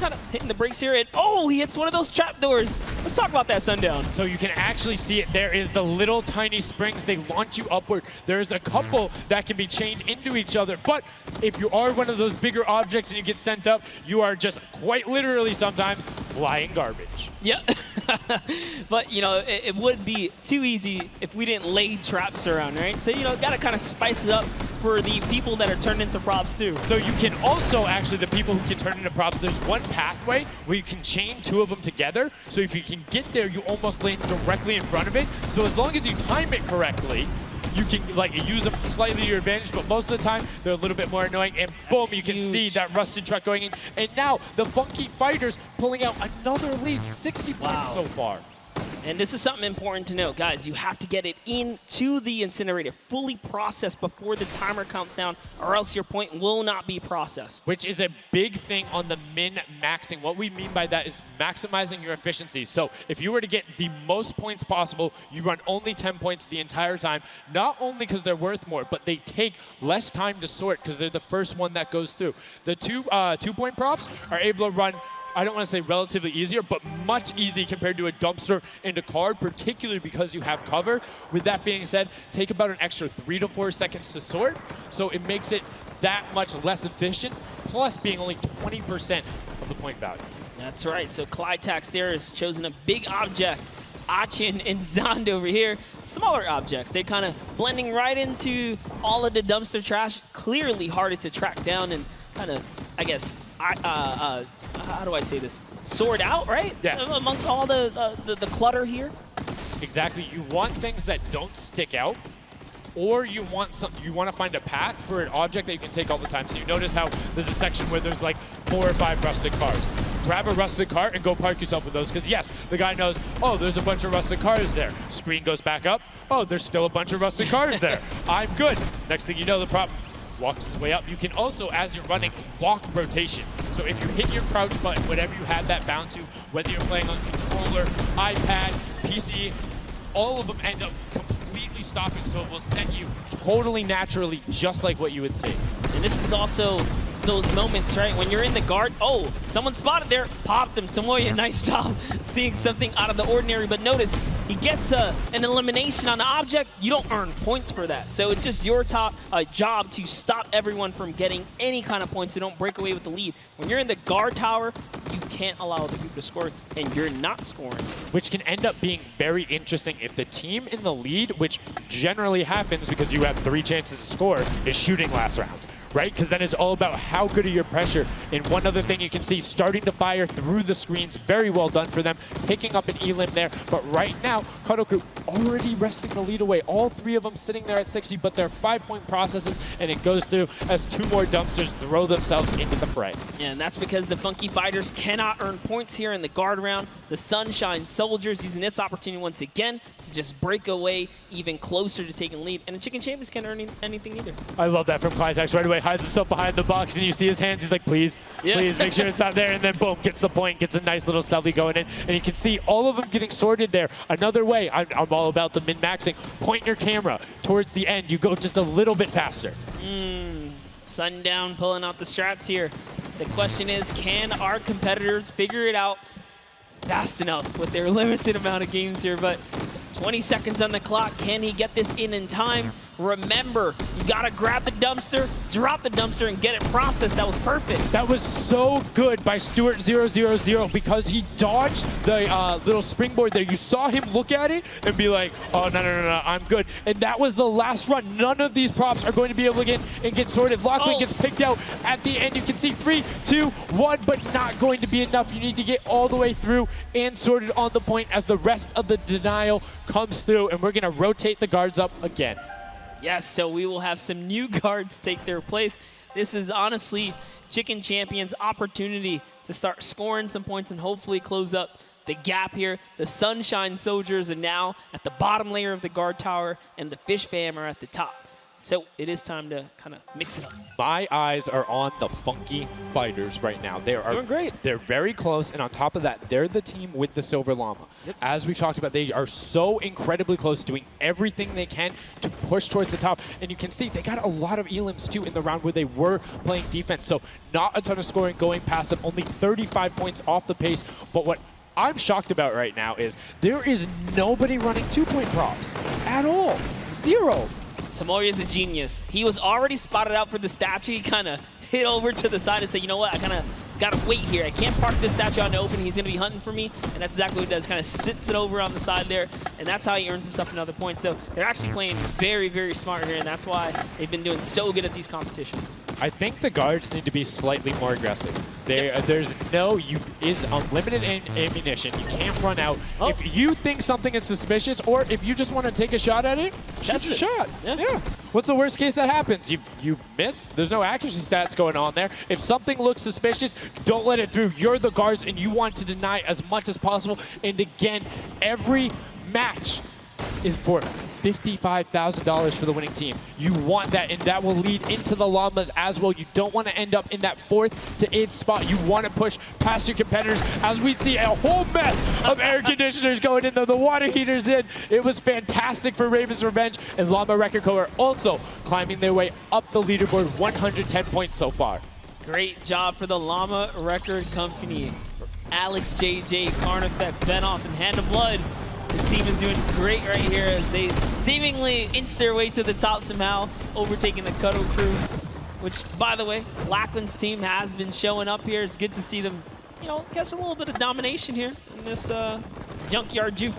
kind of hitting the brakes here. And, oh, he hits one of those trapdoors. Let's talk about that, Sundown. So you can actually see it. There is the little tiny springs. They launch you upward. There's a couple that can be chained into each other. But if you are one of those bigger objects and you get sent up, you are just quite literally sometimes flying garbage. Yeah. But, it would be too easy if we didn't lay traps around, right? So, got to kind of spice it up for the people that are turned into props too. So you can also, actually, the people who can turn into props, there's one pathway where you can chain two of them together. So if you can get there, you almost land directly in front of it. So as long as you time it correctly, you can use them slightly to your advantage, but most of the time they're a little bit more annoying. And boom, you can see that rusted truck going in. And now the Funky Fighters pulling out another lead, 60 points so far. And this is something important to note, guys. You have to get it into the incinerator, fully processed before the timer counts down, or else your point will not be processed. Which is a big thing on the min-maxing. What we mean by that is maximizing your efficiency. So if you were to get the most points possible, you run only 10 points the entire time, not only because they're worth more, but they take less time to sort because they're the first one that goes through. The two-point props are able to run, I don't want to say relatively easier, but much easier compared to a dumpster and a card, particularly because you have cover. With that being said, take about an extra 3 to 4 seconds to sort, so it makes it that much less efficient, plus being only 20% of the point value. That's right, so Clytax there has chosen a big object. Achin and Zond over here, smaller objects. They're kind of blending right into all of the dumpster trash, clearly harder to track down and kind of, I guess, how do I say this? Sort out, right? Yeah. Amongst all the clutter here. Exactly. You want things that don't stick out, or you want to find a path for an object that you can take all the time. So you notice how there's a section where there's like 4 or 5 rusted cars. Grab a rusted car and go park yourself with those, because yes, the guy knows, oh, there's a bunch of rusted cars there. Screen goes back up. Oh, there's still a bunch of rusted cars there. I'm good. Next thing you know, the prop walks his way up. You can also, as you're running, block rotation. So if you hit your crouch button, whatever you have that bound to, whether you're playing on controller, iPad, PC, all of them end up completely stopping, so it will send you totally naturally, just like what you would see. And this is also those moments, right? When you're in the guard, oh, someone spotted there, popped him. Tomoya, nice job seeing something out of the ordinary, but notice he gets an elimination on the object. You don't earn points for that. So it's just your job to stop everyone from getting any kind of points so don't break away with the lead. When you're in the guard tower, you can't allow other people to score, and you're not scoring. Which can end up being very interesting if the team in the lead, which generally happens because you have 3 chances to score, is shooting last round. Right? Because then it's all about how good are your pressure. And one other thing you can see, starting to fire through the screens, very well done for them, picking up an elim there. But right now, Kadoku already wresting the lead away. All 3 of them sitting there at 60, but they're 5-point processes, and it goes through as 2 more dumpsters throw themselves into the fray. Yeah, and that's because the Funky Fighters cannot earn points here in the guard round. The Sunshine Soldiers using this opportunity once again to just break away even closer to taking lead. And the Chicken Champions can't earn anything either. I love that from Clytax right away. Hides himself behind the box, and you see his hands. He's like, please, please make sure it's not there. And then boom, gets the point, gets a nice little selfie going in. And you can see all of them getting sorted there. Another way, I'm all about the min-maxing. Point your camera towards the end. You go just a little bit faster. Sundown pulling out the strats here. The question is, can our competitors figure it out fast enough with their limited amount of games here? But 20 seconds on the clock. Can he get this in time? Remember, you gotta grab the dumpster, drop the dumpster, and get it processed. That was perfect. That was so good by Stuart000 because he dodged the little springboard there. You saw him look at it and be like, oh, no, I'm good. And that was the last run. None of these props are going to be able to get sorted. Lachlan gets picked out at the end. You can see 3, 2, 1, but not going to be enough. You need to get all the way through and sorted on the point as the rest of the denial comes through, and we're going to rotate the guards up again. Yes, so we will have some new guards take their place. This is honestly Chicken Champion's opportunity to start scoring some points and hopefully close up the gap here. The Sunshine Soldiers are now at the bottom layer of the guard tower, and the Fish Fam are at the top. So it is time to kind of mix it up. My eyes are on the Funky Fighters right now. They are doing great. They're very close, and on top of that, they're the team with the Silver Llama. Yep. As we've talked about, they are so incredibly close, doing everything they can to push towards the top. And you can see they got a lot of elims too in the round where they were playing defense. So not a ton of scoring going past them, only 35 points off the pace. But what I'm shocked about right now is there is nobody running 2-point props at all. 0. Tamoria's a genius. He was already spotted out for the statue. He kind of hit over to the side and said, you know what, I kind of got to wait here. I can't park this statue on the open. He's going to be hunting for me. And that's exactly what he does. Kind of sits it over on the side there. And that's how he earns himself another point. So they're actually playing very, very smart here. And that's why they've been doing so good at these competitions. I think the guards need to be slightly more aggressive. There's is unlimited ammunition. You can't run out. Oh. If you think something is suspicious, or if you just want to take a shot at it, shoot your shot. Yeah. What's the worst case that happens? You miss. There's no accuracy stats going on there. If something looks suspicious, don't let it through. You're the guards, and you want to deny as much as possible. And again, every match is for $55,000 for the winning team. You want that, and that will lead into the Llamas as well. You don't want to end up in that 4th to 8th spot. You want to push past your competitors as we see a whole mess of air conditioners going in, the water heaters in. It was fantastic for Raven's Revenge, and Llama Record Co. are also climbing their way up the leaderboard, 110 points so far. Great job for the Llama Record Company. Alex, JJ, Carnifex, Venos, and Hand of Blood. This team is doing great right here as they seemingly inch their way to the top somehow, overtaking the Cuddle Crew, which, by the way, Lachlan's team has been showing up here. It's good to see them, catch a little bit of domination here in this junkyard juke.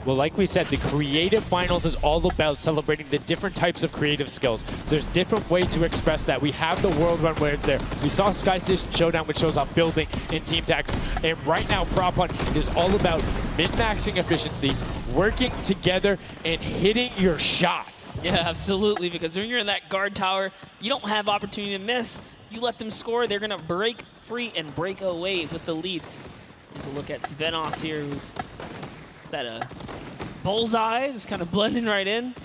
Well, like we said, the creative finals is all about celebrating the different types of creative skills. There's different ways to express that. We have the World Run where it's there. We saw Sky Station Showdown, which shows off building and team tactics. And right now, Prop Hunt is all about min-maxing efficiency, working together, and hitting your shots. Yeah, absolutely, because when you're in that guard tower, you don't have opportunity to miss. You let them score, they're going to break free and break away with the lead. Here's a look at Svenos here, who's that bullseye, just kind of blending right in.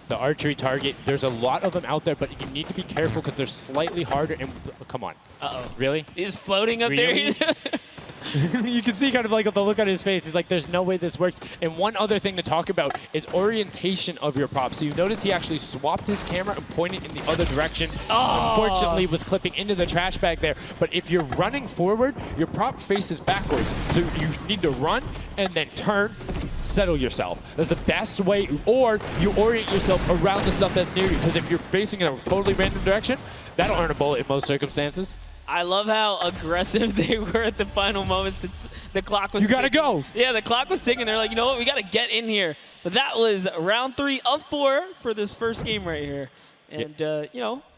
The archery target, there's a lot of them out there, but you need to be careful because they're slightly harder. And come on. Uh-oh. Really? He's floating up Really? there. You can see kind of like the look on his face. He's like, there's no way this works. And one other thing to talk about is orientation of your prop. So you notice he actually swapped his camera and pointed in the other direction. Unfortunately, was clipping into the trash bag there. But if you're running forward, your prop faces backwards. So you need to run and then turn, settle yourself. That's the best way. Or you orient yourself around the stuff that's near you. Because if you're facing in a totally random direction, that'll earn a bullet in most circumstances. I love how aggressive they were at the final moments. The clock was You gotta go. Yeah, the clock was ticking. They're like, you know what, we gotta get in here. But that was round 3 of 4 for this first game right here. And,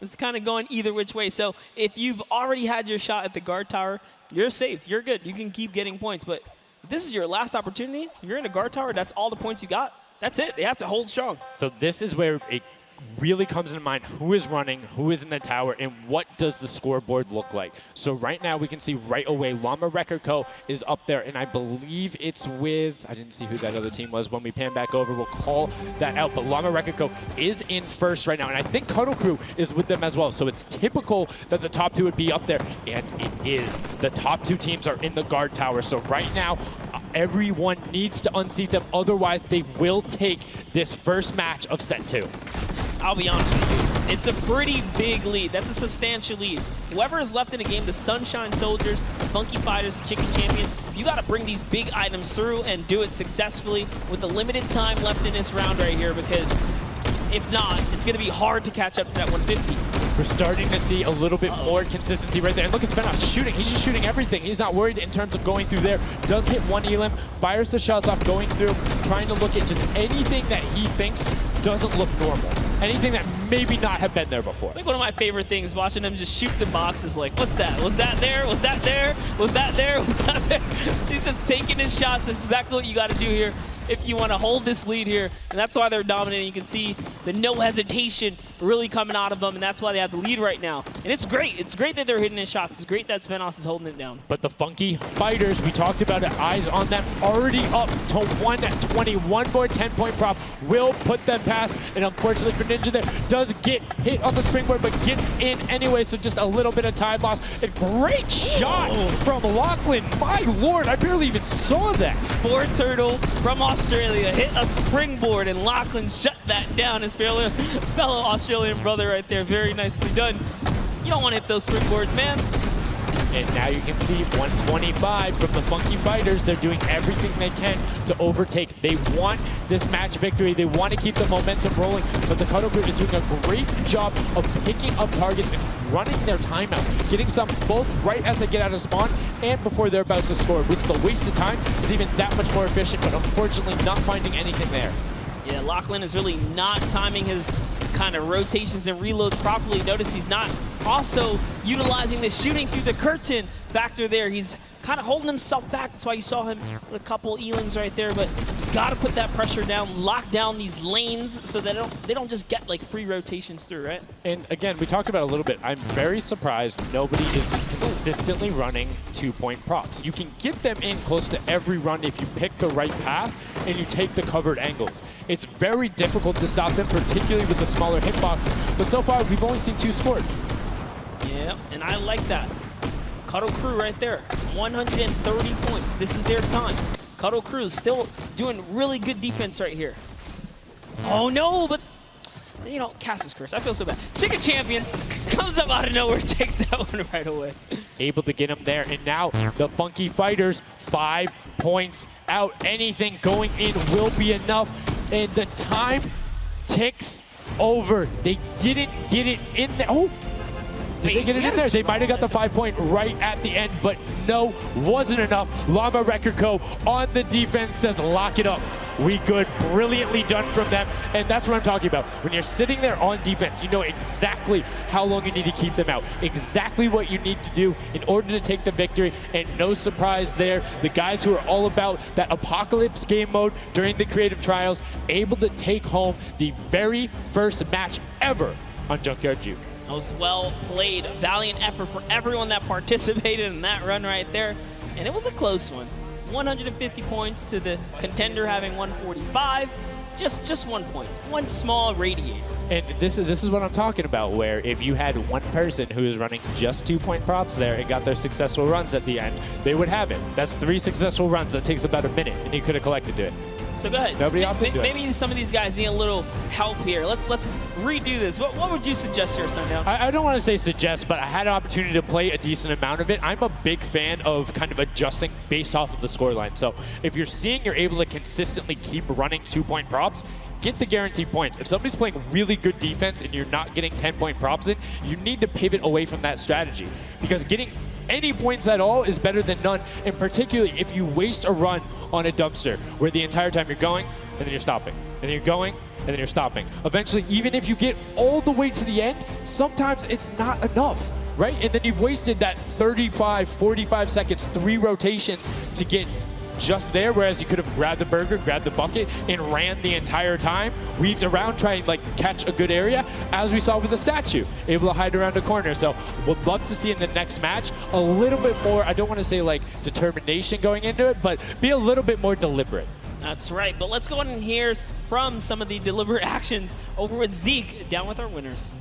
it's kind of going either which way. So if you've already had your shot at the guard tower, you're safe. You're good. You can keep getting points. But if this is your last opportunity, if you're in a guard tower, that's all the points you got. That's it. They have to hold strong. So this is where it really comes into mind who is running, who is in the tower, and what does the scoreboard look like. So right now we can see right away Llama Record Co. is up there, and I believe it's with, I didn't see who that other team was. When we pan back over, we'll call that out. But Llama Record Co. is in first right now, and I think Cuddle Crew is with them as well. So it's typical that the top 2 would be up there, and it is. The top 2 teams are in the guard tower. So right now, everyone needs to unseat them. Otherwise, they will take this first match of set 2. I'll be honest with you, it's a pretty big lead. That's a substantial lead. Whoever is left in the game, the Sunshine Soldiers, the Funky Fighters, the Chicken Champions, you got to bring these big items through and do it successfully with the limited time left in this round right here, because if not, it's going to be hard to catch up to that 150. We're starting to see a little bit more consistency right there. And look at Svenos just shooting. He's just shooting everything. He's not worried in terms of going through there. Does hit one elim, fires the shots off, going through, trying to look at just anything that he thinks doesn't look normal. Anything that maybe not have been there before. It's like one of my favorite things, watching him just shoot the boxes like, what's that? Was that there? Was that there? Was that there? Was that there? He's just taking his shots. That's exactly what you got to do here if you want to hold this lead here. And that's why they're dominating. You can see the no hesitation really coming out of them, and that's why they have the lead right now. And it's great. It's great that they're hitting his shots. It's great that Svenos is holding it down. But the Funky Fighters, we talked about it, eyes on them, already up to 120. One more 10-point prop will put them past. And unfortunately for Ninja there, does get hit on the springboard, but gets in anyway, so just a little bit of time loss. A great shot from Lachlan. My lord, I barely even saw that. Sport Turtle from Australia hit a springboard, and Lachlan shut that down. His fellow Australian brother right there. Very nicely done. You don't want to hit those springboards, man. And now you can see 125 from the Funky Fighters. They're doing everything they can to overtake. They want this match victory. They want to keep the momentum rolling. But the Cuddle Crew is doing a great job of picking up targets and running their timeout, getting some both right as they get out of spawn and before they're about to score, which the waste of time is even that much more efficient, but unfortunately not finding anything there. Yeah, Lachlan is really not timing his kind of rotations and reloads properly. Notice he's not also utilizing the shooting through the curtain factor there. He's kind of holding himself back. That's why you saw him with a couple Elings right there, but got to put that pressure down, lock down these lanes so that they don't just get like free rotations through, right? And again, we talked about it a little bit. I'm very surprised nobody is just consistently running 2-point props. You can get them in close to every run if you pick the right path and you take the covered angles. It's very difficult to stop them, particularly with the smaller hitbox, but so far we've only seen 2 scored. Yeah, and I like that. Cuddle Crew right there, 130 points. This is their time. Cuddle Crew still doing really good defense right here. Oh no, but you know, Cass's curse. I feel so bad. Chicken Champion comes up out of nowhere, takes that one right away. Able to get him there, and now the Funky Fighters 5 points out. Anything going in will be enough, and the time ticks over. They didn't get it in there. Oh! Did they get it in there? They might have got the 5-point right at the end, but no, wasn't enough. Llama Record Co. on the defense says, lock it up. We good. Brilliantly done from them. And that's what I'm talking about. When you're sitting there on defense, you know exactly how long you need to keep them out. Exactly what you need to do in order to take the victory. And no surprise there, the guys who are all about that apocalypse game mode during the creative trials, able to take home the very first match ever on Junkyard Juke. That was well played. Valiant effort for everyone that participated in that run right there. And it was a close one. 150 points to the contender having 145. Just 1 point. One small radiator. And this is what I'm talking about, where if you had one person who is running just 2-point props there and got their successful runs at the end, they would have it. That's 3 successful runs. That takes about a minute, and you could have collected it. So go ahead. Nobody opted to do it. Maybe some of these guys need a little help here. Let's redo this. What would you suggest here, Sundown? I don't want to say suggest, but I had an opportunity to play a decent amount of it. I'm a big fan of kind of adjusting based off of the scoreline. So if you're seeing you're able to consistently keep running 2-point props, get the guaranteed points. If somebody's playing really good defense and you're not getting 10-point props in, you need to pivot away from that strategy, because getting any points at all is better than none, and particularly if you waste a run on a dumpster where the entire time you're going and then you're stopping, and then you're going and then you're stopping. Eventually, even if you get all the way to the end, sometimes it's not enough, right? And then you've wasted that 35, 45 seconds, 3 rotations to get just there, whereas you could have grabbed the burger, grabbed the bucket, and ran the entire time, weaved around, trying to like catch a good area, as we saw with the statue, able to hide around a corner. So would love to see in the next match a little bit more, I don't want to say like determination going into it, but be a little bit more deliberate. That's right, but let's go on and hear from some of the deliberate actions over with Zeke, down with our winners.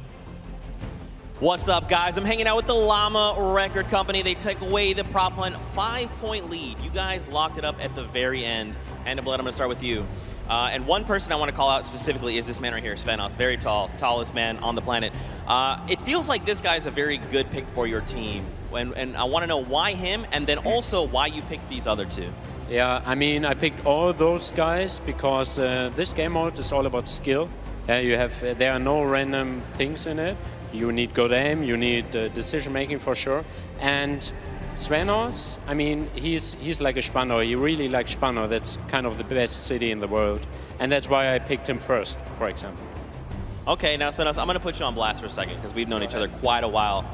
What's up, guys? I'm hanging out with the Llama Record Company. They took away the prop hunt 5-point lead. You guys locked it up at the very end. And Blood, I'm going to start with you. And one person I want to call out specifically is this man right here, Svenos. Very tall, tallest man on the planet. It feels like this guy's a very good pick for your team. And I want to know why him, and then also why you picked these other 2. Yeah, I mean, I picked all those guys because this game mode is all about skill. There are no random things in it. You need good aim, you need decision making for sure. And Svenos, I mean, he's like a Spandau. He really likes Spandau. That's kind of the best city in the world. And that's why I picked him first, for example. Okay, now Svenos, I'm going to put you on blast for a second because we've known each other quite a while.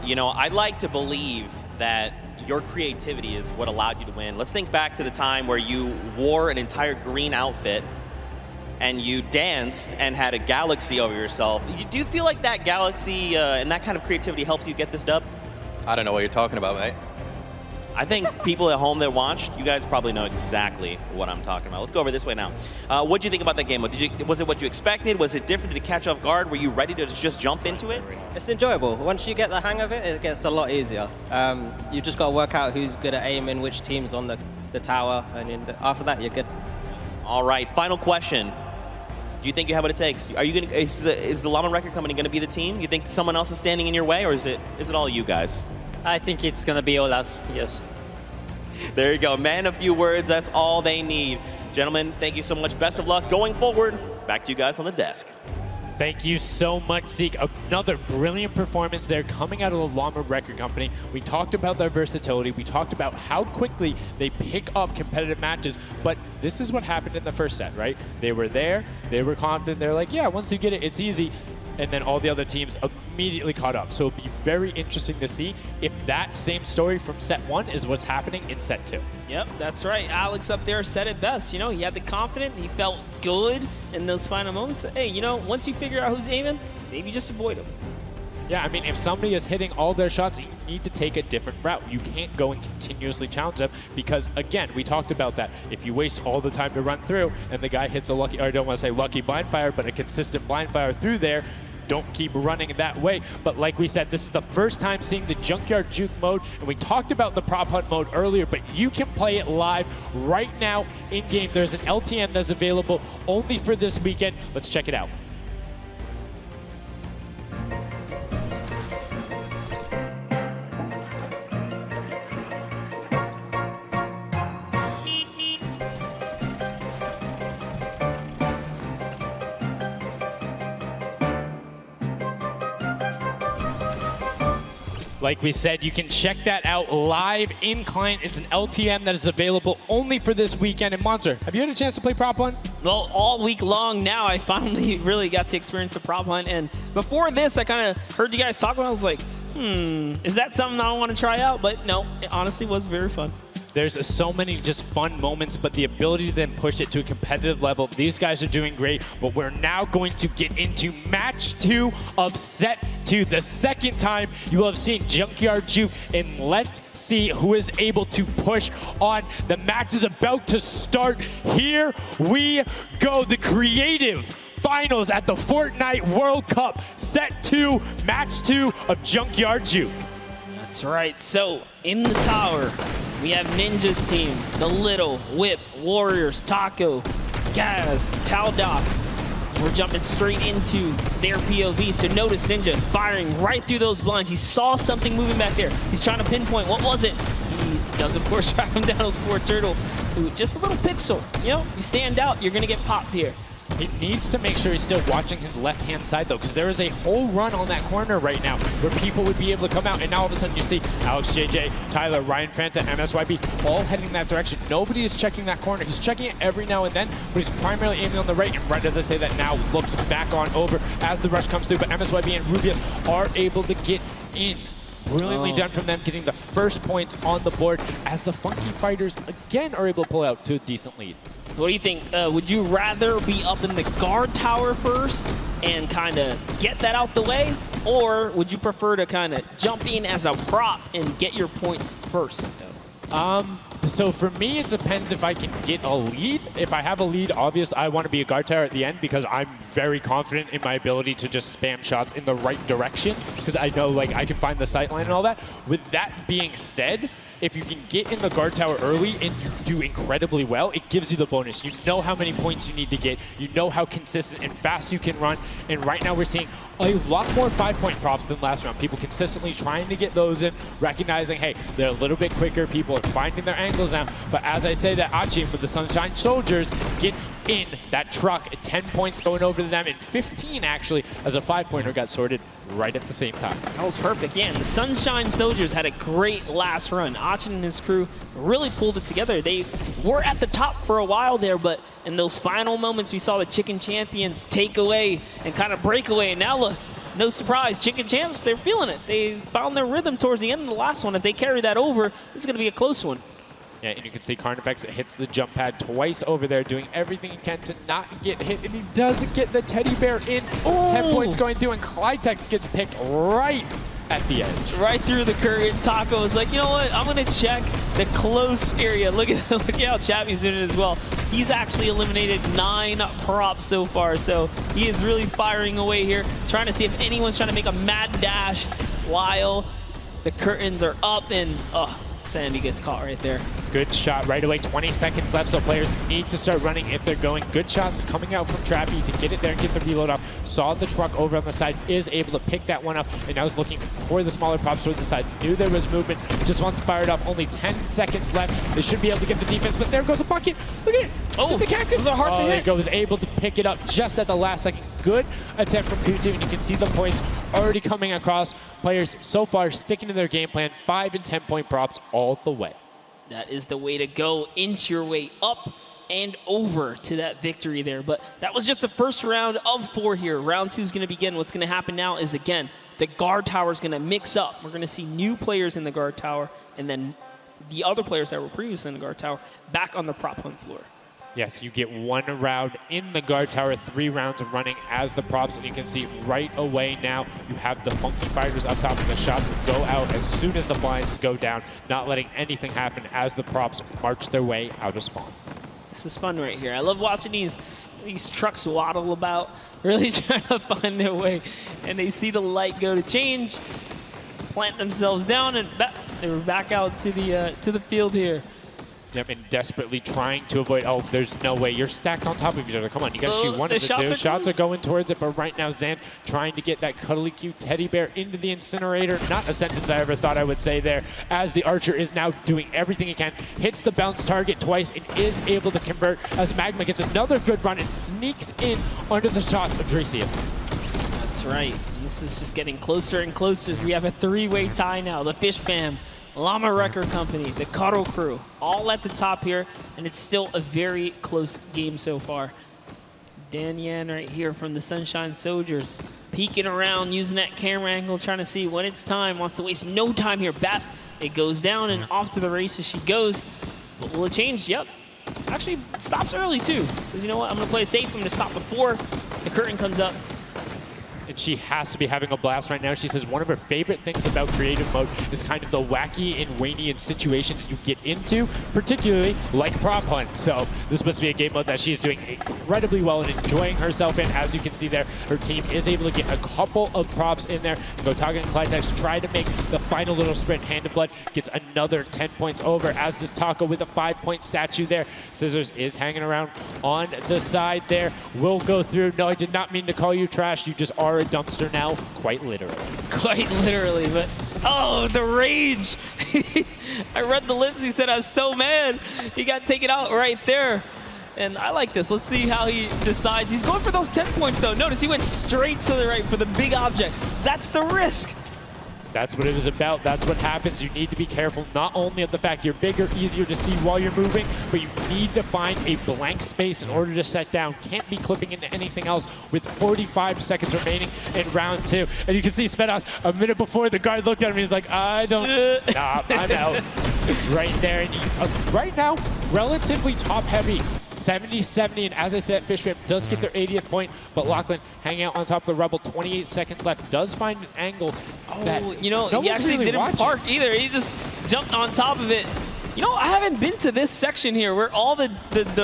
You know, I'd like to believe that your creativity is what allowed you to win. Let's think back to the time where you wore an entire green outfit and you danced and had a galaxy over yourself. Do you feel like that galaxy and that kind of creativity helped you get this dub? I don't know what you're talking about, mate. I think people at home that watched, you guys probably know exactly what I'm talking about. Let's go over this way now. What did you think about that game? Was it what you expected? Was it different? Did it catch off guard? Were you ready to just jump into it? It's enjoyable. Once you get the hang of it, it gets a lot easier. You just got to work out who's good at aiming, which team's on the tower, and after that, you're good. All right, final question. Do you think you have what it takes? Are you gonna? Is the Llama Record Company going to be the team? You think someone else is standing in your way, or is it all you guys? I think it's going to be all us, yes. There you go, man. A few words. That's all they need. Gentlemen, thank you so much. Best of luck going forward. Back to you guys on the desk. Thank you so much, Zeke. Another brilliant performance there coming out of the Llama Record Company. We talked about their versatility. We talked about how quickly they pick up competitive matches. But this is what happened in the first set, right? They were there. They were confident. They're like, yeah, once you get it, it's easy. And then all the other teams immediately caught up. So it'll be very interesting to see if that same story from set 1 is what's happening in set 2. Yep, that's right. Alex up there said it best. You know, he had the confidence. He felt good in those final moments. Hey, you know, once you figure out who's aiming, maybe just avoid him. Yeah, I mean, if somebody is hitting all their shots, you need to take a different route. You can't go and continuously challenge them because, again, we talked about that. If you waste all the time to run through and the guy hits a lucky, or I don't want to say lucky blind fire, but a consistent blind fire through there, don't keep running that way. But like we said, this is the first time seeing the Junkyard Juke mode, and we talked about the prop hunt mode earlier, but you can play it live right now in-game. There's an LTM that's available only for this weekend. Let's check it out. Like we said, you can check that out live in client. It's an LTM that is available only for this weekend. And Monster, have you had a chance to play Prop Hunt? Well, all week long now, I finally really got to experience the Prop Hunt. And before this, I kind of heard you guys talk about it. I was like, is that something I want to try out? But no, it honestly was very fun. There's so many just fun moments, but the ability to then push it to a competitive level, these guys are doing great, but we're now going to get into match 2 of set 2. The second time you will have seen Junkyard Juke, and let's see who is able to push on. The match is about to start. Here we go, the creative finals at the Fortnite World Cup, set 2, match 2 of Junkyard Juke. That's right, so in the tower, we have Ninja's team, the Little, Whip, Warriors, Taco, Gaz, Taldoff. We're jumping straight into their POV. So notice Ninja firing right through those blinds. He saw something moving back there. He's trying to pinpoint. What was it? He does, of course, track him down with Sport Turtle. Ooh, just a little pixel. You know, you stand out, you're going to get popped here. He needs to make sure he's still watching his left-hand side, though, because there is a whole run on that corner right now where people would be able to come out, and now all of a sudden you see Alex JJ, Tyler, Ryan Fanta, MSYB all heading that direction. Nobody is checking that corner. He's checking it every now and then, but he's primarily aiming on the right, and right as I say that now looks back on over as the rush comes through, but MSYB and Rubius are able to get in. Brilliantly done from them, getting the first points on the board as the Funky Fighters again are able to pull out to a decent lead. What do you think? Would you rather be up in the guard tower first and kind of get that out the way? Or would you prefer to kind of jump in as a prop and get your points first? So for me, it depends if I can get a lead. If I have a lead, obviously I want to be a guard tower at the end because I'm very confident in my ability to just spam shots in the right direction because I know like I can find the sight line and all that. With that being said, if you can get in the guard tower early and you do incredibly well, it gives you the bonus. You know how many points you need to get. You know how consistent and fast you can run. And right now we're seeing a lot more 5-point props than last round. People consistently trying to get those in, recognizing, hey, they're a little bit quicker. People are finding their angles now. But as I say, that Achim with the Sunshine Soldiers gets in that truck. 10 points going over to them, and 15 actually, as a 5-pointer got sorted right at the same time. That was perfect, yeah. And the Sunshine Soldiers had a great last run. Achin and his crew really pulled it together. They were at the top for a while there, but in those final moments, we saw the Chicken Champions take away and kind of break away. And now look, no surprise, Chicken Champs, they're feeling it. They found their rhythm towards the end of the last one. If they carry that over, this is going to be a close one. Yeah, and you can see Carnifex hits the jump pad twice over there, doing everything he can to not get hit, and he does get the teddy bear in. 10 points going through, and Clytex gets picked right at the edge. Right through the curtain. Taco is like, you know what? I'm going to check the close area. Look at how Chappie's doing it as well. He's actually eliminated 9 props so far, so he is really firing away here, trying to see if anyone's trying to make a mad dash while the curtains are up, and Sandy gets caught right there. Good shot right away. 20 seconds left, so players need to start running if they're going. Good shots coming out from Trappy to get it there and get the reload off. Saw the truck over on the side, is able to pick that one up, and now is looking for the smaller props towards the side. Knew there was movement, just wants to fire it off. Only 10 seconds left. They should be able to get the defense, but there goes a bucket. Look at it. Oh, the cactus. Those are hard to hit. Was able to pick it up just at the last second. Good attempt from Kutu, and you can see the points already coming across. Players so far sticking to their game plan. 5 and 10-point props all the way. That is the way to go. Inch your way up and over to that victory there. But that was just the first round of 4 here. Round 2 is going to begin. What's going to happen now is, again, the guard tower is going to mix up. We're going to see new players in the guard tower, and then the other players that were previously in the guard tower back on the prop hunt floor. Yes, you get 1 round in the guard tower, 3 rounds of running as the props, and you can see right away now you have the Funky Fighters up top, and the shots go out as soon as the blinds go down, not letting anything happen as the props march their way out of spawn. This is fun right here. I love watching these trucks waddle about, really trying to find their way, and they see the light go to change, plant themselves down, and they were back out to the field here. Yep, and desperately trying to avoid, oh, there's no way. You're stacked on top of each other. Come on, you got to shoot one of the two. Shots are going towards it, but right now Zan trying to get that cuddly cute teddy bear into the incinerator. Not a sentence I ever thought I would say there, as the Archer is now doing everything he can. Hits the bounce target twice and is able to convert as Magma gets another good run and sneaks in under the shots of Dresius. That's right. This is just getting closer and closer as we have a 3-way tie now. The Fish Fam, Llama Record Company, the Cuddle Crew, all at the top here, and it's still a very close game so far. Dan Yan right here from the Sunshine Soldiers, peeking around, using that camera angle, trying to see when it's time, wants to waste no time here. Bat, it goes down and off to the races she goes. But will it change? Yep. Actually, stops early too. Because you know what, I'm going to play it safe. I'm going to stop before the curtain comes up. And she has to be having a blast right now. She says one of her favorite things about creative mode is kind of the wacky and Waynian situations you get into, particularly like prop hunt. So this must be a game mode that she's doing incredibly well and enjoying herself in. As you can see there, her team is able to get a couple of props in there. Gotaga and Clytex try to make the final little sprint. Hand of Blood gets another 10 points over, as does Taco with a 5-point statue there. Scissors is hanging around on the side there. Will go through. No, I did not mean to call you trash. You just are a dumpster now, quite literally. Quite literally, but oh, the rage. I read the lips. He said, I was so mad. He got taken out right there. And I like this. Let's see how he decides. He's going for those 10 points, though. Notice he went straight to the right for the big objects. That's the risk. That's what it was about. That's what happens. You need to be careful not only of the fact you're bigger, easier to see while you're moving, but you need to find a blank space in order to set down. Can't be clipping into anything else with 45 seconds remaining in round 2. And you can see Svetos a minute before the guard looked at him. He's like, I don't, nah, I'm out. Right there. And right now, relatively top heavy. 70-70, and as I said, Fish Fam does get their 80th point, but Lachlan hanging out on top of the Rebel, 28 seconds left, does find an angle that you know, he actually didn't park either. He just jumped on top of it. You know, I haven't been to this section here where all the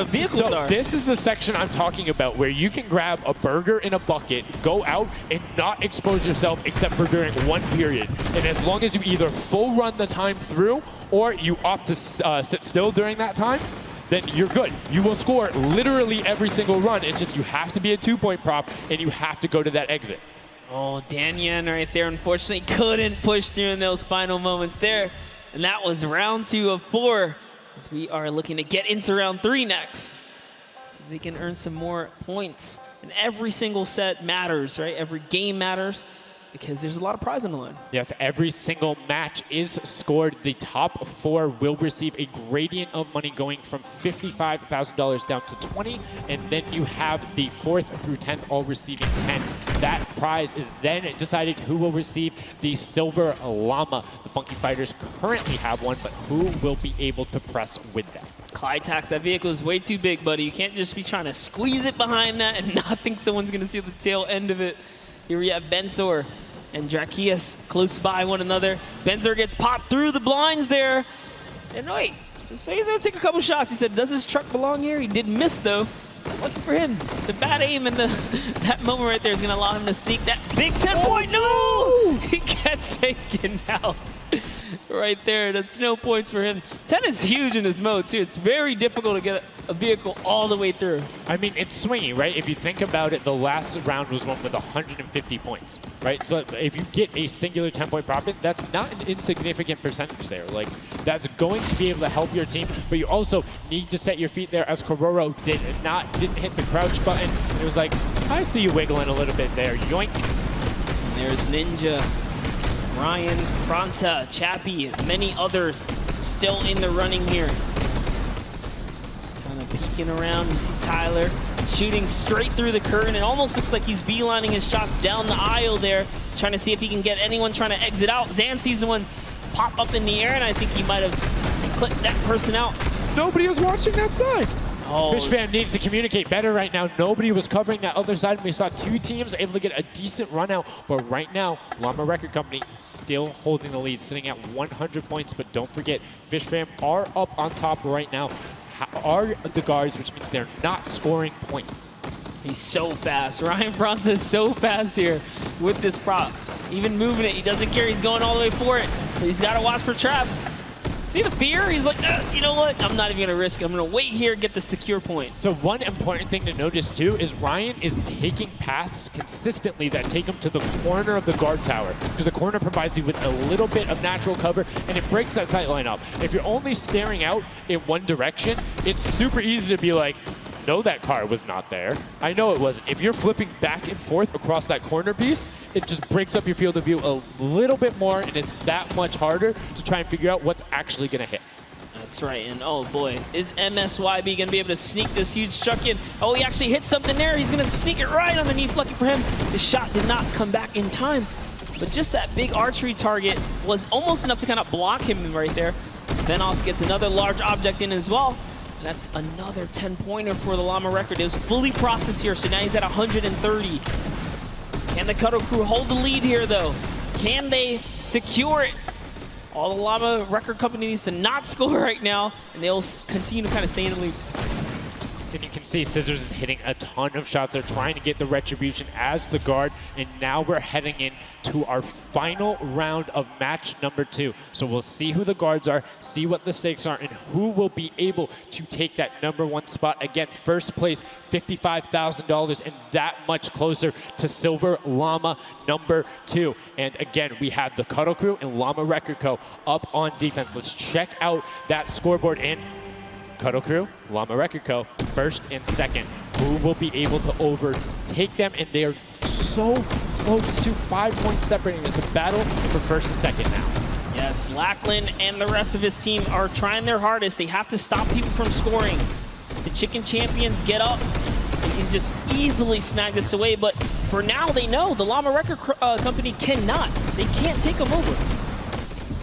vehicles So are. this is the section I'm talking about where you can grab a burger in a bucket, go out, and not expose yourself except for during one period. And as long as you either full run the time through or you opt to sit still during that time, then you're good. You will score literally every single run. It's just you have to be a 2-point prop and you have to go to that exit. Oh, Dan Yen right there, unfortunately, couldn't push through in those final moments there. And that was round 2 of 4, as we are looking to get into round 3 next. So they can earn some more points. And every single set matters, right? Every game matters, because there's a lot of prize on the line. Yes, every single match is scored. The top 4 will receive a gradient of money going from $55,000 down to 20, and then you have the 4th through 10th all receiving 10. That prize is then decided who will receive the Silver Llama. The Funky Fighters currently have one, but who will be able to press with them? Clyde Tax, that vehicle is way too big, buddy. You can't just be trying to squeeze it behind that and not think someone's going to see the tail end of it. Here we have Bensor and Drakias close by one another. Bensor gets popped through the blinds there. And wait, so he's going to take a couple shots. He said, does his truck belong here? He did miss, though. Lucky for him. The bad aim and that moment right there is going to allow him to sneak that big 10-point. No! He gets taken out. Right there, that's no points for him. 10 is huge in this mode, too. It's very difficult to get a vehicle all the way through. I mean, it's swingy, right? If you think about it, the last round was one with 150 points, right? So if you get a singular 10-point profit, that's not an insignificant percentage there. Like, that's going to be able to help your team, but you also need to set your feet there, as Kororo didn't hit the crouch button. It was like, I see you wiggling a little bit there. Yoink. And there's Ninja, Ryan, Fronta, Chappie, many others still in the running here. Just kind of peeking around. You see Tyler shooting straight through the curtain. It almost looks like he's beelining his shots down the aisle there, trying to see if he can get anyone trying to exit out. Zan sees one pop up in the air, and I think he might have clipped that person out. Nobody was watching that side. Oh, Fish Fam needs to communicate better right now. Nobody was covering that other side, and we saw 2 teams able to get a decent run out. But right now, Llama Record Company still holding the lead, sitting at 100 points. But don't forget, Fish Fam are up on top right now, are the guards, which means they're not scoring points. He's so fast. Ryan Fronta is so fast here with this prop. Even moving it, he doesn't care. He's going all the way for it. But he's got to watch for traps. See the fear? He's like, you know what? I'm not even going to risk it. I'm going to wait here and get the secure point. So one important thing to notice, too, is Ryan is taking paths consistently that take him to the corner of the guard tower, because the corner provides you with a little bit of natural cover, and it breaks that sight line up. If you're only staring out in one direction, it's super easy to be like, no, that car was not there. I know it wasn't. If you're flipping back and forth across that corner piece, it just breaks up your field of view a little bit more, and it's that much harder to try and figure out what's actually going to hit. That's right, and oh boy, is MSYB going to be able to sneak this huge chuck in? Oh, he actually hit something there. He's going to sneak it right underneath. Lucky for him, the shot did not come back in time. But just that big archery target was almost enough to kind of block him right there. Venos gets another large object in as well. That's another 10-pointer for the Llama Record. It was fully processed here, so now he's at 130. Can the Cuddle Crew hold the lead here, though? Can they secure it? All the Llama Record Company needs to not score right now, and they'll continue to kind of stay in the lead. And you can see Scissors is hitting a ton of shots. They're trying to get the retribution as the guard, and now we're heading in to our final round of match number 2. So we'll see who the guards are, see what the stakes are, and who will be able to take that #1 spot. Again, first place, $55,000, and that much closer to Silver Llama #2. And again, we have the Cuddle Crew and Llama Record Co. up on defense. Let's check out that scoreboard. And Cuddle Crew, Llama Record Co., first and second. Who will be able to overtake them? And they are so close to 5 points separating. It's a battle for first and second now. Yes, Lackland and the rest of his team are trying their hardest. They have to stop people from scoring. The Chicken Champions get up. They can just easily snag this away, but for now they know the Llama Record Company cannot. They can't take them over.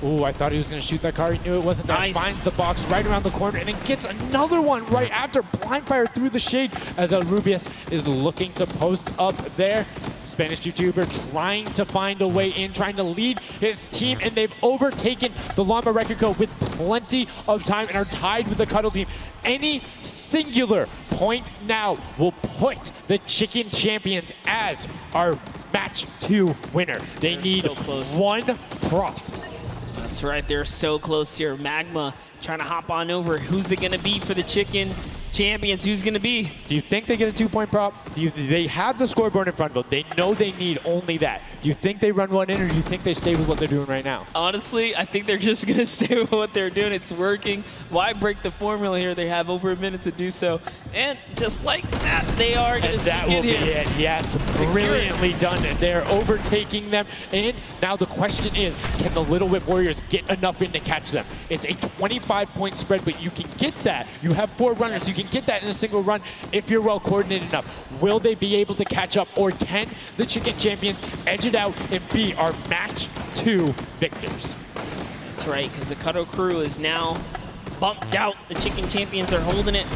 Ooh, I thought he was going to shoot that car. He knew it wasn't. Nice. That finds the box right around the corner and then gets another one right after. Blind fire through the shade as El Rubius is looking to post up there. Spanish YouTuber trying to find a way in, trying to lead his team, and they've overtaken the Llama Record Code with plenty of time and are tied with the Cuddle team. Any singular point now will put the Chicken Champions as our match 2 winner. They need one prop. That's right, they're so close here. Magma trying to hop on over. Who's it gonna be for the Chicken Champions? Who's gonna be? Do you think they get a 2-point prop? They have the scoreboard in front of them. They know they need only that. Do you think they run one in, or do you think they stay with what they're doing right now? Honestly, I think they're just gonna stay with what they're doing. It's working. Why break the formula here? They have over a minute to do so. And just like that, they are gonna And that will be it. Yes, brilliantly done. And they're overtaking them. And now the question is, can the Little Whip Warriors get enough in to catch them? It's a 25-point spread, but you can get that. You have 4 runners. You can get that in a single run if you're well coordinated enough. Will they be able to catch up, or can the Chicken Champions edge it out and be our match 2 victors? That's right, because the Cuddle crew is now bumped out. The Chicken Champions are holding it.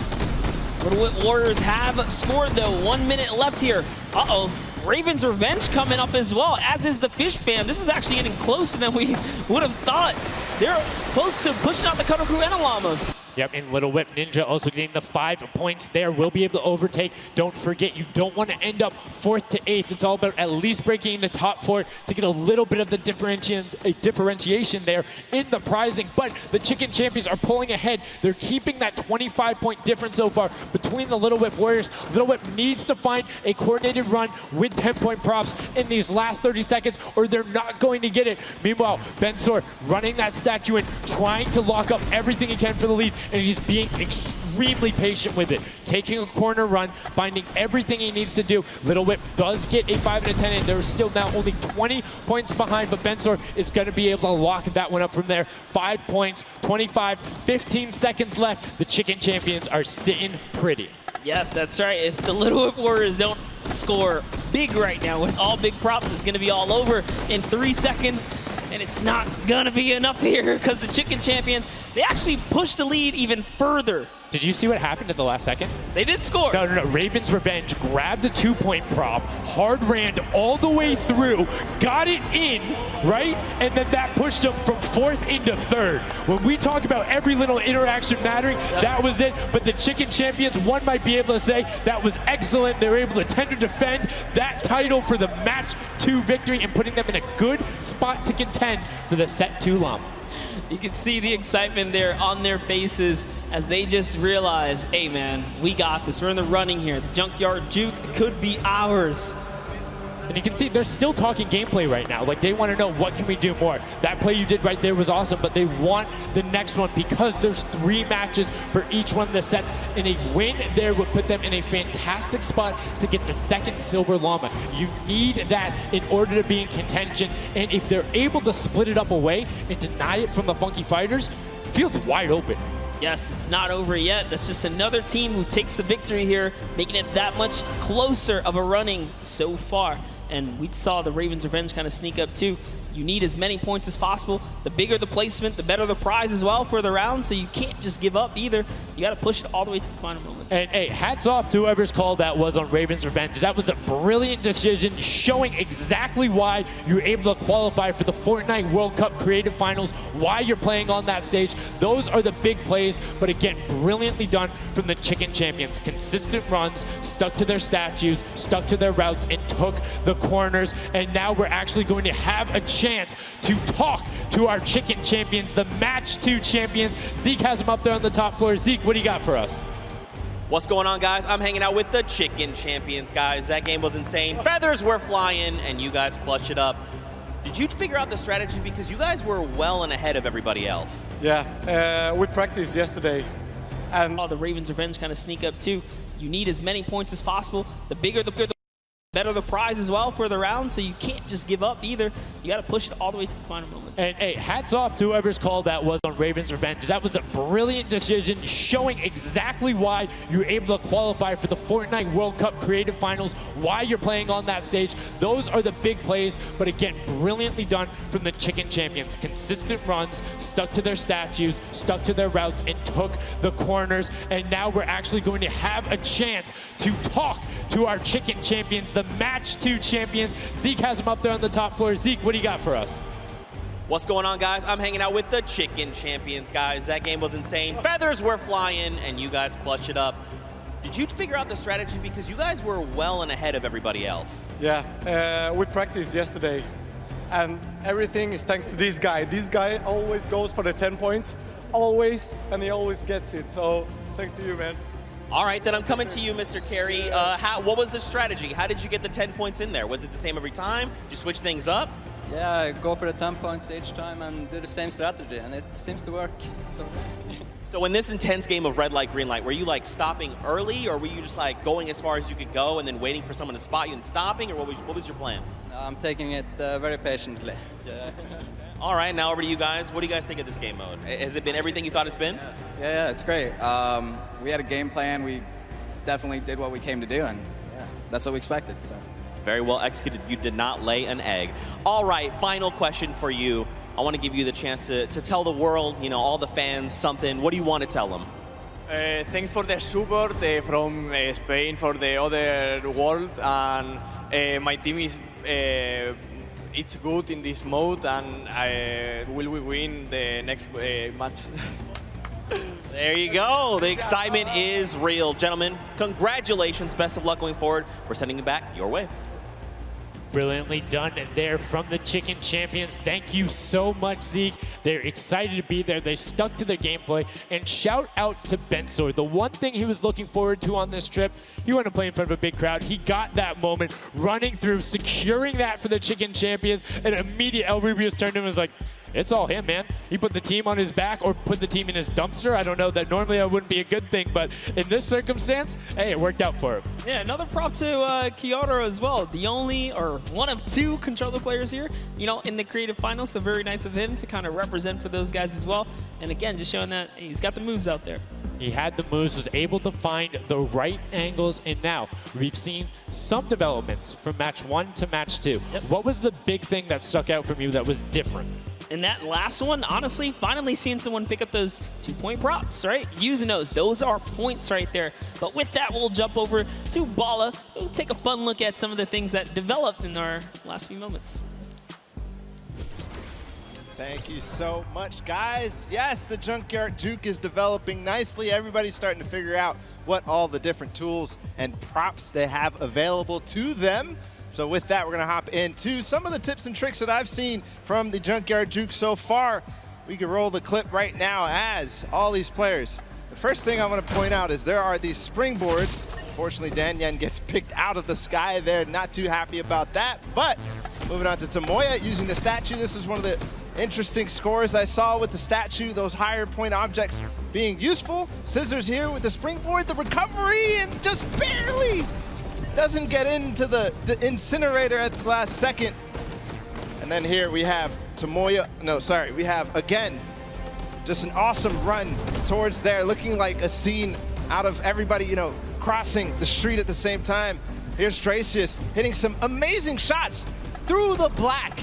Little Whip Warriors have scored, though. 1 minute left here. Uh-oh. Raven's Revenge coming up as well, as is the Fish Fam. This is actually getting closer than we would have thought. They're close to pushing out the Cuddle crew and the Llamas. Yep, and Little Whip Ninja also getting the 5 points there. Will be able to overtake. Don't forget, you don't want to end up 4th to 8th. It's all about at least breaking into top 4 to get a little bit of the differentiation there in the prizing. But the Chicken Champions are pulling ahead. They're keeping that 25-point difference so far between the Little Whip Warriors. Little Whip needs to find a coordinated run with 10-point props in these last 30 seconds, or they're not going to get it. Meanwhile, Bensor running that statue in, trying to lock up everything he can for the lead, and he's being extremely patient with it. Taking a corner run, finding everything he needs to do. Little Whip does get a 5 and a 10, and they're still now only 20 points behind, but Bensor is going to be able to lock that one up from there. 5 points, 25, 15 seconds left. The Chicken Champions are sitting pretty. Yes, that's right. If the Little Whip Warriors don't score big right now with all big props, it's going to be all over in 3 seconds. And it's not going to be enough here, because the Chicken Champions, they actually pushed the lead even further. Did you see what happened at the last second? They did score. No. Raven's Revenge grabbed a 2-point prop, hard ran all the way through, got it in, right? And then that pushed them from 4th into 3rd. When we talk about every little interaction mattering, that was it. But the Chicken Champions, one might be able to say that was excellent. They were able to tender defend that title for the match 2 victory and putting them in a good spot to contend for the set 2 Llama. You can see the excitement there on their faces as they just realize, hey man, we got this. We're in the running here. The Junkyard Juke could be ours. And you can see they're still talking gameplay right now. Like, they want to know, what can we do more? That play you did right there was awesome, but they want the next one because there's 3 matches for each one of the sets. And a win there would put them in a fantastic spot to get the 2nd Silver Llama. You need that in order to be in contention. And if they're able to split it up away and deny it from the Funky Fighters, the field's wide open. Yes, it's not over yet. That's just another team who takes the victory here, making it that much closer of a running so far. And we saw the Ravens Revenge kind of sneak up too. You need as many points as possible. The bigger the placement, the better the prize as well for the round, so you can't just give up either. You got to push it all the way to the final moment. And hey, hats off to whoever's call that was on Ravens Revenge. That was a brilliant decision, showing exactly why you're able to qualify for the Fortnite World Cup Creative Finals, why you're playing on that stage. Those are the big plays, but again, brilliantly done from the Chicken Champions. Consistent runs, stuck to their statues, stuck to their routes, and took the corners. And now we're actually going to have a chance to talk to our Chicken Champions, the match 2 champions. Zeke has them up there on the top floor. Zeke, what do you got for us? What's going on, guys? I'm hanging out with the Chicken Champions, guys. That game was insane. Feathers were flying, and you guys clutched it up. Did you figure out the strategy? Because you guys were well and ahead of everybody else. Yeah, we practiced yesterday. And the Ravens Revenge kind of sneak up too. You need as many points as possible. The bigger the better the prize as well for the round, so you can't just give up either. You got to push it all the way to the final moment. And hey, hats off to whoever's call that was on Ravens Revenge. That was a brilliant decision, showing exactly why you're able to qualify for the Fortnite World Cup Creative Finals, why you're playing on that stage. Those are the big plays, but again, brilliantly done from the Chicken Champions. Consistent runs, stuck to their statues, stuck to their routes, and took the corners. And now we're actually going to have a chance to talk to our Chicken Champions, the Match 2 champions. Zeke has them up there on the top floor. Zeke, what do you got for us? What's going on, guys? I'm hanging out with the Chicken Champions, guys. That game was insane. Feathers were flying, and you guys clutched it up. Did you figure out the strategy? Because you guys were well and ahead of everybody else. Yeah, we practiced yesterday, and everything is thanks to this guy. This guy always goes for the 10 points, always, and he always gets it. So thanks to you, man. All right, then I'm coming to you, Mr. Carey. What was the strategy? How did you get the 10 points in there? Was it the same every time? Did you switch things up? Yeah, go for the 10 points each time and do the same strategy, and it seems to work. So in this intense game of red light, green light, were you like stopping early, or were you just like going as far as you could go and then waiting for someone to spot you and stopping, or what was your plan? I'm taking it very patiently. Yeah. All right, now over to you guys. What do you guys think of this game mode? Has it been everything you thought it's been? Yeah, it's great. We had a game plan. We definitely did what we came to do, and yeah, that's what we expected. So. Very well executed. You did not lay an egg. All right, final question for you. I want to give you the chance to tell the world, you know, all the fans something. What do you want to tell them? Thanks for the support from Spain for the other world, and my team is it's good in this mode, and will we win the next match? There you go. The excitement is real. Gentlemen, congratulations. Best of luck going forward. We're sending it back your way. Brilliantly done there from the Chicken Champions. Thank you so much, Zeke. They're excited to be there. They stuck to their gameplay. And shout out to Bensor. The one thing he was looking forward to on this trip, he wanted to play in front of a big crowd. He got that moment, running through, securing that for the Chicken Champions. And immediate El Rubius turned to him and was like, it's all him, man. He put the team on his back or put the team in his dumpster. I don't know, that normally that wouldn't be a good thing, but in this circumstance, hey, it worked out for him. Yeah, another prop to Kyoto as well. The only, or one of two controller players here, you know, in the creative finals, so very nice of him to kind of represent for those guys as well. And again, just showing that he's got the moves out there. He had the moves, was able to find the right angles, and now we've seen some developments from match 1 to match 2. Yep. What was the big thing that stuck out from you that was different? In that last one, honestly, finally seeing someone pick up those 2-point props, right? Using those are points right there. But with that, we'll jump over to Bala. We'll take a fun look at some of the things that developed in our last few moments. Thank you so much, guys. Yes, the Junkyard Juke is developing nicely. Everybody's starting to figure out what all the different tools and props they have available to them. So with that, we're going to hop into some of the tips and tricks that I've seen from the Junkyard Juke so far. We can roll the clip right now as all these players. The first thing I want to point out is there are these springboards. Unfortunately, Danyan gets picked out of the sky there. Not too happy about that. But moving on to Tomoya using the statue. This is one of the interesting scores I saw with the statue, those higher point objects being useful. Scissors here with the springboard, the recovery, and just barely doesn't get into the incinerator at the last second. And then here we have we have again just an awesome run towards there, looking like a scene out of everybody, you know, crossing the street at the same time. Here's Dracius hitting some amazing shots through the black.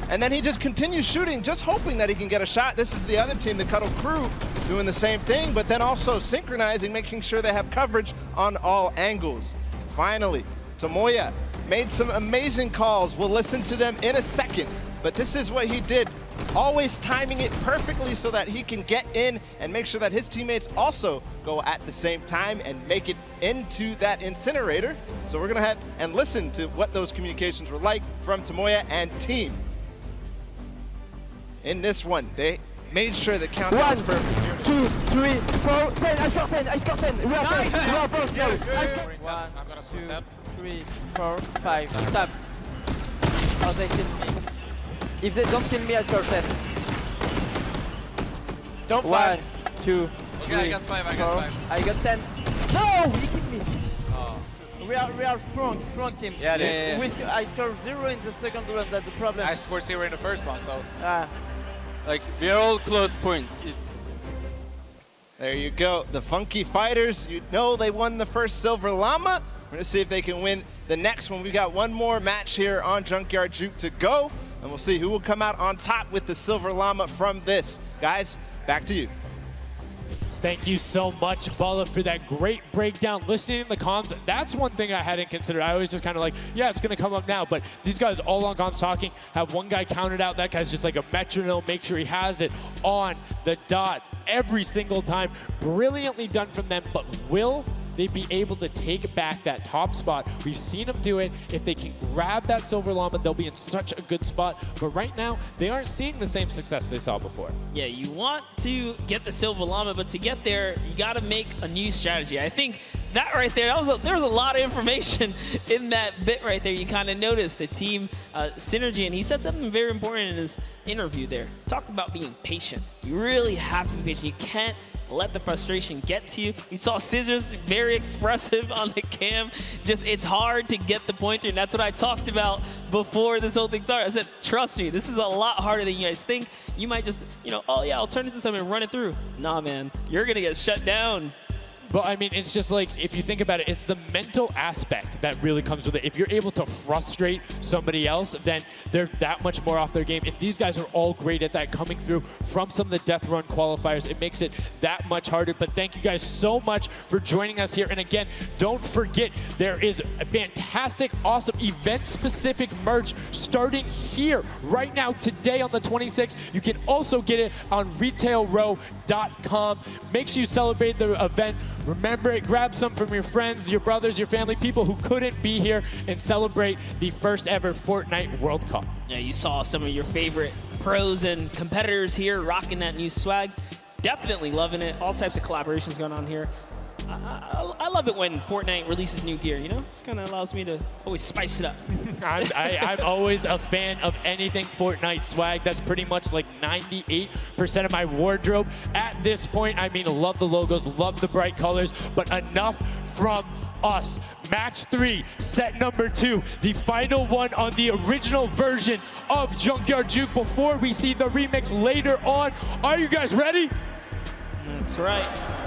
And then he just continues shooting, just hoping that he can get a shot. This is the other team, the Cuddle Crew, doing the same thing, but then also synchronizing, making sure they have coverage on all angles. Finally, Tomoya made some amazing calls. We'll listen to them in a second, but this is what he did, always timing it perfectly so that he can get in and make sure that his teammates also go at the same time and make it into that incinerator. So we're gonna head and listen to what those communications were like from Tomoya and team. In this one, they made sure the countdown was perfect. 2, 3, 4, 10. I scored 10. I scored 10. We are both. We are both. Yeah, 1, 2, 3, 4, 5. Stop. Oh, they kill me. If they don't kill me, I score 10. Don't 1, 2, 3, I got 5. I got 4. 5. I got 10. No, he killed me. Oh. We are strong team. Yeah. I scored 0 in the second round. That's the problem. I scored 0 in the first one, so. Like, we are all close points. There you go. The Funky Fighters, you know they won the first Silver Llama. We're going to see if they can win the next one. We've got one more match here on Junkyard Juke to go, and we'll see who will come out on top with the Silver Llama from this. Guys, back to you. Thank you so much, Bala, for that great breakdown. Listening to the comms, that's one thing I hadn't considered. I always just kind of like, yeah, it's going to come up now. But these guys all on comms talking, have one guy counted out. That guy's just like a metronome, make sure he has it on the dot every single time. Brilliantly done from them, but will they be able to take back that top spot? We've seen them do it. If they can grab that silver llama, they'll be in such a good spot. But right now, they aren't seeing the same success they saw before. Yeah, you want to get the silver llama, but to get there, you got to make a new strategy. I think that right there, there was a lot of information in that bit right there. You kind of noticed the team synergy, and he said something very important in his interview there. Talked about being patient. You really have to be patient. You can't let the frustration get to you. You saw Scissors very expressive on the cam. Just, it's hard to get the pointer, and that's what I talked about before this whole thing started. I said, trust me, this is a lot harder than you guys think. You might just, you know, oh yeah, I'll turn it into something and run it through. Nah, man, you're gonna get shut down. But I mean, it's just like, if you think about it, it's the mental aspect that really comes with it. If you're able to frustrate somebody else, then they're that much more off their game. And these guys are all great at that, coming through from some of the death run qualifiers. It makes it that much harder. But thank you guys so much for joining us here. And again, don't forget, there is a fantastic, awesome event-specific merch starting here right now today on the 26th. You can also get it on retailrow.com. Make sure you celebrate the event. Remember it, grab some from your friends, your brothers, your family, people who couldn't be here, and celebrate the first ever Fortnite World Cup. Yeah, you saw some of your favorite pros and competitors here rocking that new swag. Definitely loving it. All types of collaborations going on here. I love it when Fortnite releases new gear, you know? This kind of allows me to always spice it up. I'm always a fan of anything Fortnite swag. That's pretty much like 98% of my wardrobe at this point. I mean, love the logos, love the bright colors, but enough from us. Match 3, set number 2, the final one on the original version of Junkyard Juke before we see the remix later on. Are you guys ready? That's right.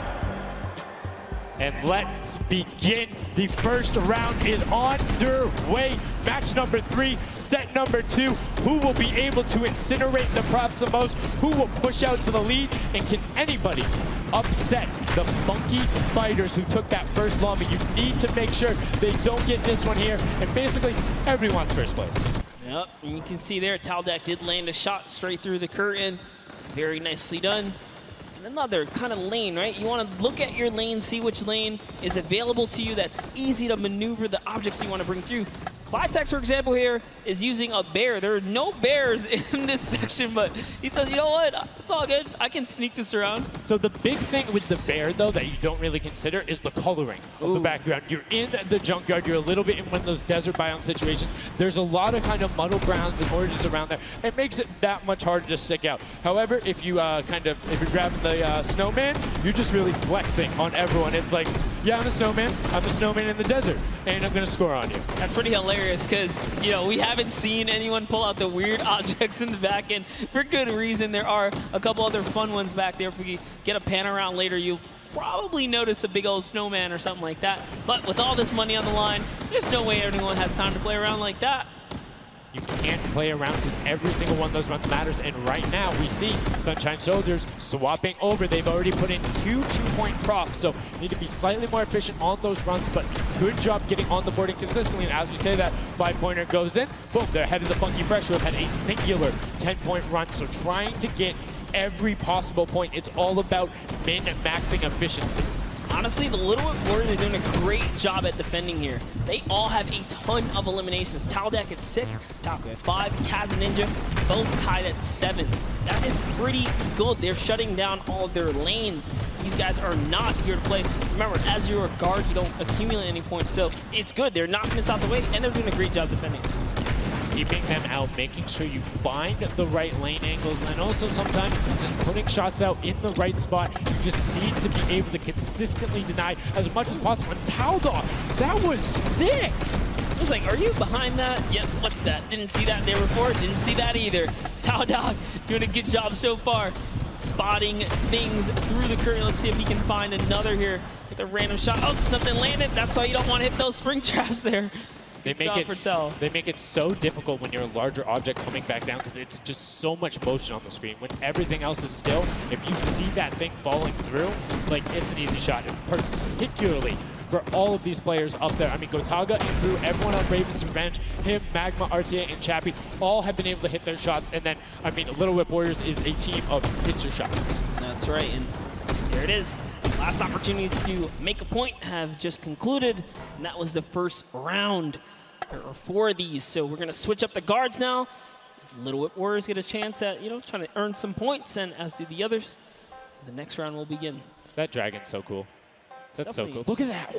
And let's begin. The first round is underway. Match number 3, set number 2. Who will be able to incinerate the props the most? Who will push out to the lead? And can anybody upset the Funky Fighters who took that first llama? You need to make sure they don't get this one here. And basically, everyone's first place. Yep, and you can see there, Taldeck did land a shot straight through the curtain. Very nicely done. Another kind of lane, right? You want to look at your lane, see which lane is available to you that's easy to maneuver the objects you want to bring through. Clytex, for example, here is using a bear. There are no bears in this section, but he says, you know what? It's all good. I can sneak this around. So the big thing with the bear, though, that you don't really consider is the coloring of the background. You're in the junkyard. You're a little bit in one of those desert biome situations. There's a lot of kind of muddle browns and oranges around there. It makes it that much harder to stick out. However, if you if you're grabbing the snowman, you're just really flexing on everyone. It's like, yeah, I'm a snowman. I'm a snowman in the desert, and I'm going to score on you. That's pretty hilarious because, you know, we haven't seen anyone pull out the weird objects in the back end for good reason. There are a couple other fun ones back there. If we get a pan around later, you'll probably notice a big old snowman or something like that. But with all this money on the line, there's no way anyone has time to play around like that. You can't play around because every single one of those runs matters. And right now, we see Sunshine Soldiers swapping over. They've already put in 2 2-point props, so need to be slightly more efficient on those runs, but good job getting on the board consistently. And as we say that, 5-pointer goes in, boom, they're ahead of the Funky Fresh, who have had a singular 10-point run. So trying to get every possible point. It's all about min-maxing efficiency. Honestly, the Little Warriors are doing a great job at defending here. They all have a ton of eliminations. Taldeck at 6, Taco at 5, Kaz and Ninja both tied at 7. That is pretty good. They're shutting down all of their lanes. These guys are not here to play. Remember, as you're a guard, you don't accumulate any points, so it's good. They're knocking this out the way, and they're doing a great job defending. Keeping them out, making sure you find the right lane angles, and also sometimes just putting shots out in the right spot. You just need to be able to consistently deny as much as possible. And Taldog, that was sick! I was like, are you behind that? Yep, what's that? Didn't see that there before, didn't see that either. Taldeck doing a good job so far, spotting things through the curtain. Let's see if he can find another here with a random shot. Oh, something landed. That's why you don't want to hit those spring traps there. They make it so difficult when you're a larger object coming back down because it's just so much motion on the screen. When everything else is still, if you see that thing falling through, like it's an easy shot. And particularly for all of these players up there. I mean, Gotaga and Crew, everyone on Raven's Revenge, him, Magma, RTA, and Chappie, all have been able to hit their shots. And then, I mean, Little Whip Warriors is a team of hit your shots. That's right, and there it is. Last opportunities to make a point have just concluded, and that was the first round. There are 4 of these, so we're gonna switch up the guards now. Little Whip Warriors get a chance at, trying to earn some points, and as do the others. The next round will begin. That dragon's so cool. That's so cool. Look at that.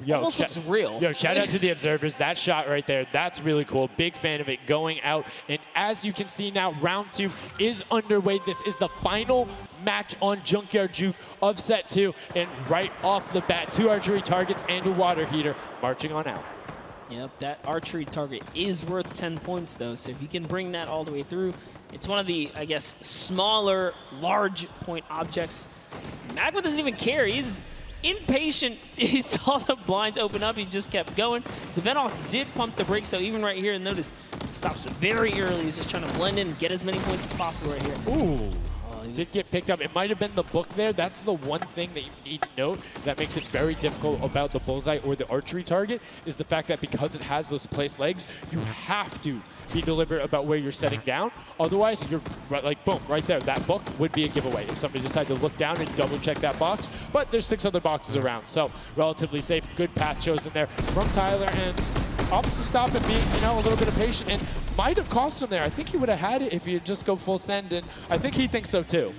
Yo, almost looks real. Yo, shout out to the observers. That shot right there, that's really cool. Big fan of it going out. And as you can see now, round 2 is underway. This is the final match on Junkyard Juke of set 2. And right off the bat, 2 archery targets and a water heater marching on out. Yep, that archery target is worth 10 points, though. So if you can bring that all the way through, it's one of the, I guess, smaller, large point objects. Magma doesn't even care. He's impatient. He saw the blinds open up. He just kept going. Svenoff did pump the brakes, though. Even right here, notice stops very early. He's just trying to blend in and get as many points as possible right here. Ooh. Did get picked up. It might have been the book there. That's the one thing that you need to note that makes it very difficult about the bullseye or the archery target is the fact that because it has those placed legs, you have to be deliberate about where you're setting down. Otherwise, you're right, like, boom, right there. That book would be a giveaway if somebody decided to look down and double check that box. But there's 6 other boxes around, so relatively safe. Good path chosen there from Tyler, and opts to stop and being, a little bit of patient, and might have cost him there. I think he would have had it if he had just go full send, and I think he thinks so too.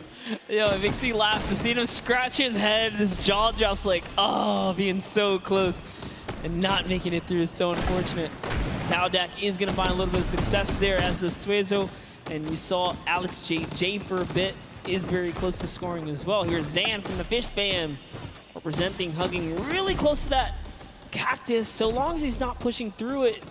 Yo, it makes me laugh to see him scratch his head, his jaw drops like, oh, being so close and not making it through is so unfortunate. Taudak is going to find a little bit of success there as the Suezo, and you saw Alex J for a bit is very close to scoring as well. Here's Zan from the Fish Fam representing, hugging really close to that cactus. So long as he's not pushing through it,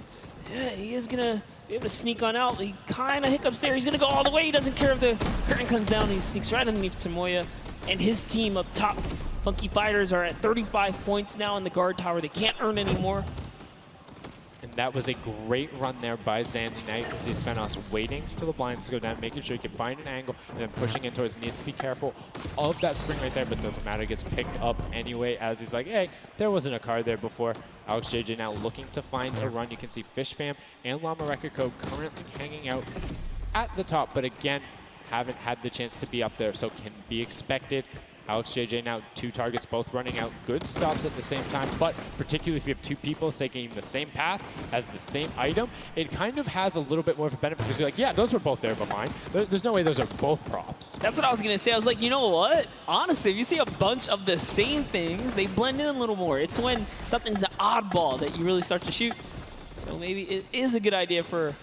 yeah, he is going to be able to sneak on out. He kind of hiccups there. He's going to go all the way. He doesn't care if the curtain comes down. He sneaks right underneath Tamoya and his team up top. Funky Fighters are at 35 points now in the guard tower. They can't earn any more. And that was a great run there by Zandy Knight. You see Svenos waiting for the blinds to go down, making sure he can find an angle, and then pushing in towards. Needs to be careful of that spring right there, but doesn't matter. Gets picked up anyway as he's like, hey, there wasn't a card there before. Alex JJ now looking to find a run. You can see Fish Fam and Llama Record Code currently hanging out at the top, but again, haven't had the chance to be up there, so can be expected. Alex JJ now 2 targets, both running out. Good stops at the same time, but particularly if you have 2 people taking the same path as the same item, it kind of has a little bit more of a benefit because you're like, yeah, those were both there behind. There's no way those are both props. That's what I was going to say. I was like, you know what? Honestly, if you see a bunch of the same things, they blend in a little more. It's when something's an oddball that you really start to shoot. So maybe it is a good idea to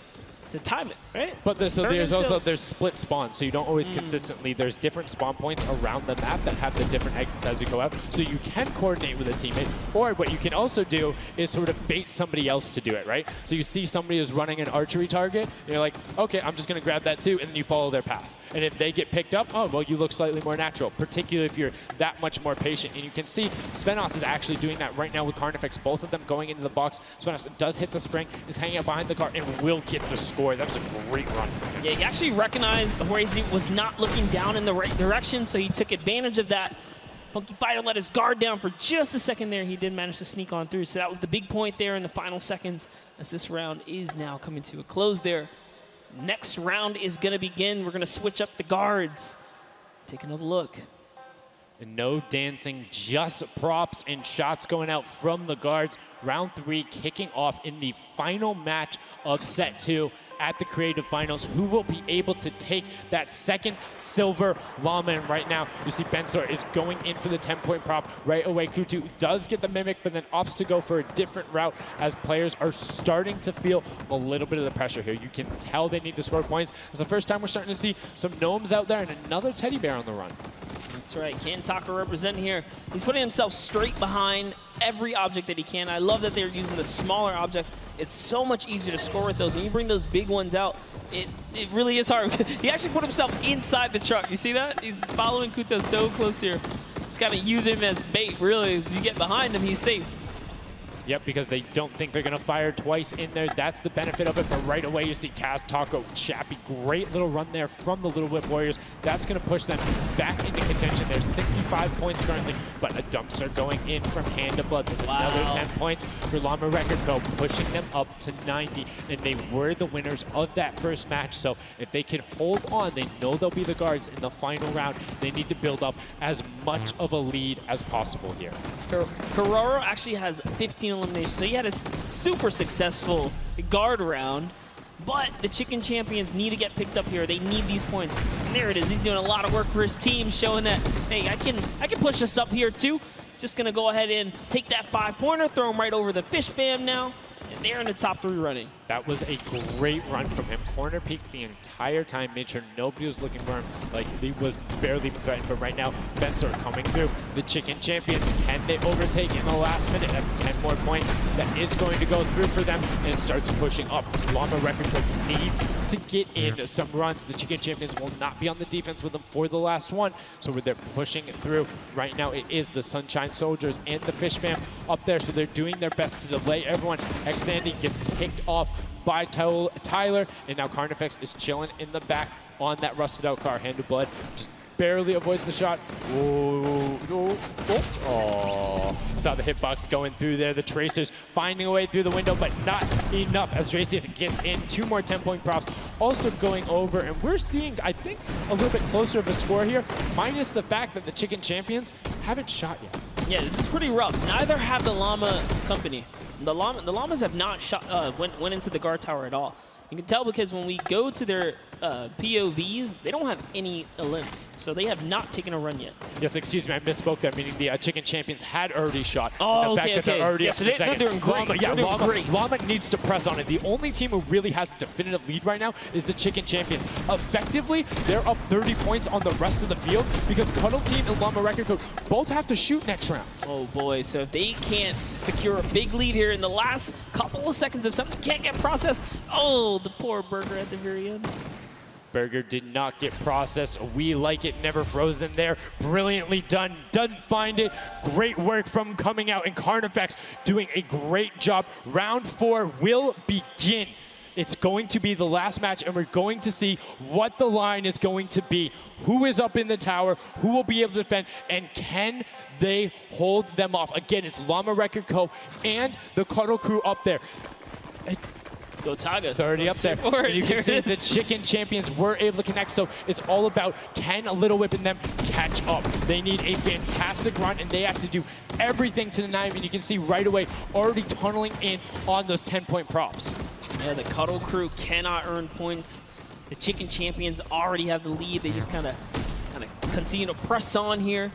time it, right? But there's split spawns, so you don't always consistently. There's different spawn points around the map that have the different exits as you go out, so you can coordinate with a teammate. Or what you can also do is sort of bait somebody else to do it, right? So you see somebody is running an archery target, and you're like, okay, I'm just going to grab that too, and then you follow their path. And if they get picked up, oh, well, you look slightly more natural, particularly if you're that much more patient. And you can see Svenos is actually doing that right now with Carnifex, both of them going into the box. Svenos does hit the spring, is hanging out behind the car, and will get the score. That was a great run. Yeah, he actually recognized where he was not looking down in the right direction, so he took advantage of that. Funky Fighter let his guard down for just a second there. He did manage to sneak on through, so that was the big point there in the final seconds as this round is now coming to a close there. Next round is going to begin. We're going to switch up the guards. Take another look. And no dancing, just props and shots going out from the guards. Round 3 kicking off in the final match of set 2 at the Creative Finals. Who will be able to take that second silver llama? And right now, you see Bensor is going in for the 10-point prop right away. Kutu does get the Mimic, but then opts to go for a different route as players are starting to feel a little bit of the pressure here. You can tell they need to score points. It's the first time we're starting to see some gnomes out there and another teddy bear on the run. That's right, Kantaka representing here. He's putting himself straight behind every object that he can. I love that they're using the smaller objects. It's so much easier to score with those. When you bring those big ones out, it really is hard. He actually put himself inside the truck. You see that? He's following Kuta so close here. Just got to use him as bait, really. As you get behind him, he's safe. Yep, because they don't think they're going to fire twice in there. That's the benefit of it. But right away, you see Kaz, Taco, Chappie. Great little run there from the Little Whip Warriors. That's going to push them back into contention. There's 65 points currently, but a dumpster going in from Hand to Blood. There's another 10 points for Llama Record Co., pushing them up to 90. And they were the winners of that first match. So if they can hold on, they know they'll be the guards in the final round. They need to build up as much of a lead as possible here. Carraro actually has 15 eliminations, so he had a super successful guard round. But the Chicken Champions need to get picked up here. They need these points. And there it is. He's doing a lot of work for his team, showing that, hey, I can push this up here too. Just gonna go ahead and take that 5-pointer, throw him right over the Fish Fam now. And they're in the top 3 running. That was a great run from him. Corner peeked the entire time, made sure nobody was looking for him. Like, he was barely threatened, but right now, Fencer coming through. The Chicken Champions, can they overtake in the last minute? That's 10 more points. That is going to go through for them, and it starts pushing up. Llama Record Co. needs to get in some runs. The Chicken Champions will not be on the defense with them for the last one, so they're pushing it through. Right now, it is the Sunshine Soldiers and the Fish Fam up there, so they're doing their best to delay everyone. Sandy gets picked off by Tyler, and now Carnifex is chilling in the back on that rusted out car. Hand of Blood just barely avoids the shot. Oh, saw the hitbox going through there. The Tracers finding a way through the window, but not enough as Tracius gets in. 2 more 10-point props also going over, and we're seeing, I think, a little bit closer of a score here, minus the fact that the Chicken Champions haven't shot yet. Yeah, this is pretty rough. Neither have the Llama Company. The Llamas have not shot, went into the guard tower at all. You can tell because when we go to their POVs, they don't have any elims, so they have not taken a run yet. Yes, excuse me, I misspoke there, meaning the Chicken Champions had already shot. Oh, the fact that they're already yeah, up so to they're doing great. Llama needs to press on it. The only team who really has a definitive lead right now is the Chicken Champions. Effectively, they're up 30 points on the rest of the field because Cuddle Team and Llama Record Co. both have to shoot next round. Oh boy, so if they can't secure a big lead here in the last couple of seconds, if something can't get processed, oh, the poor Burger at the very end. Burger did not get processed. We like it, never frozen there. Brilliantly done, doesn't find it. Great work from coming out, and Carnifex doing a great job. Round 4 will begin. It's going to be the last match, and we're going to see what the line is going to be. Who is up in the tower, who will be able to defend, and can they hold them off? Again, it's Llama Record Co. and the Cuddle Crew up there. Go Taga. It's already up there. And you can see the Chicken Champions were able to connect, so it's all about can Little Whip and them catch up. They need a fantastic run, and they have to do everything to deny them, and you can see right away already tunneling in on those 10-point props. Yeah, the Cuddle Crew cannot earn points. The Chicken Champions already have the lead. They just kind of continue to press on here.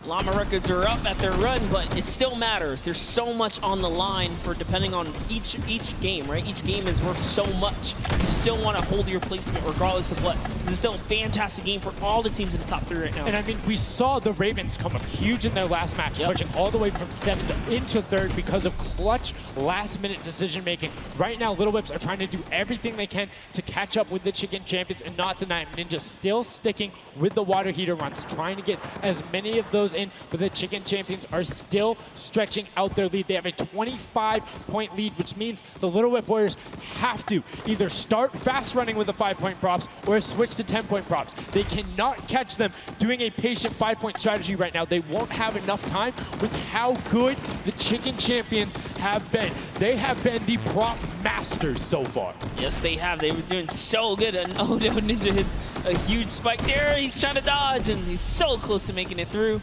Llama Records are up at their run, but it still matters. There's so much on the line for depending on each game, right? Each game is worth so much. You still want to hold your placement regardless of what. This is still a fantastic game for all the teams in the top 3 right now. And I mean, we saw the Ravens come up huge in their last match, pushing all the way from 7th into 3rd because of clutch last-minute decision-making. Right now, Little Whips are trying to do everything they can to catch up with the Chicken Champions and not deny them. Ninja still sticking with the water heater runs, trying to get as many of those in, but the Chicken Champions are still stretching out their lead. They have a 25-point lead, which means the Little Whip Warriors have to either start fast running with the 5-point props or switch to 10-point props. They cannot catch them doing a patient 5-point strategy right now. They won't have enough time with how good the Chicken Champions have been. They have been the prop masters so far. Yes, they have. They were doing so good, and oh no, Ninja hits a huge spike there. He's trying to dodge, and he's so close to making it through.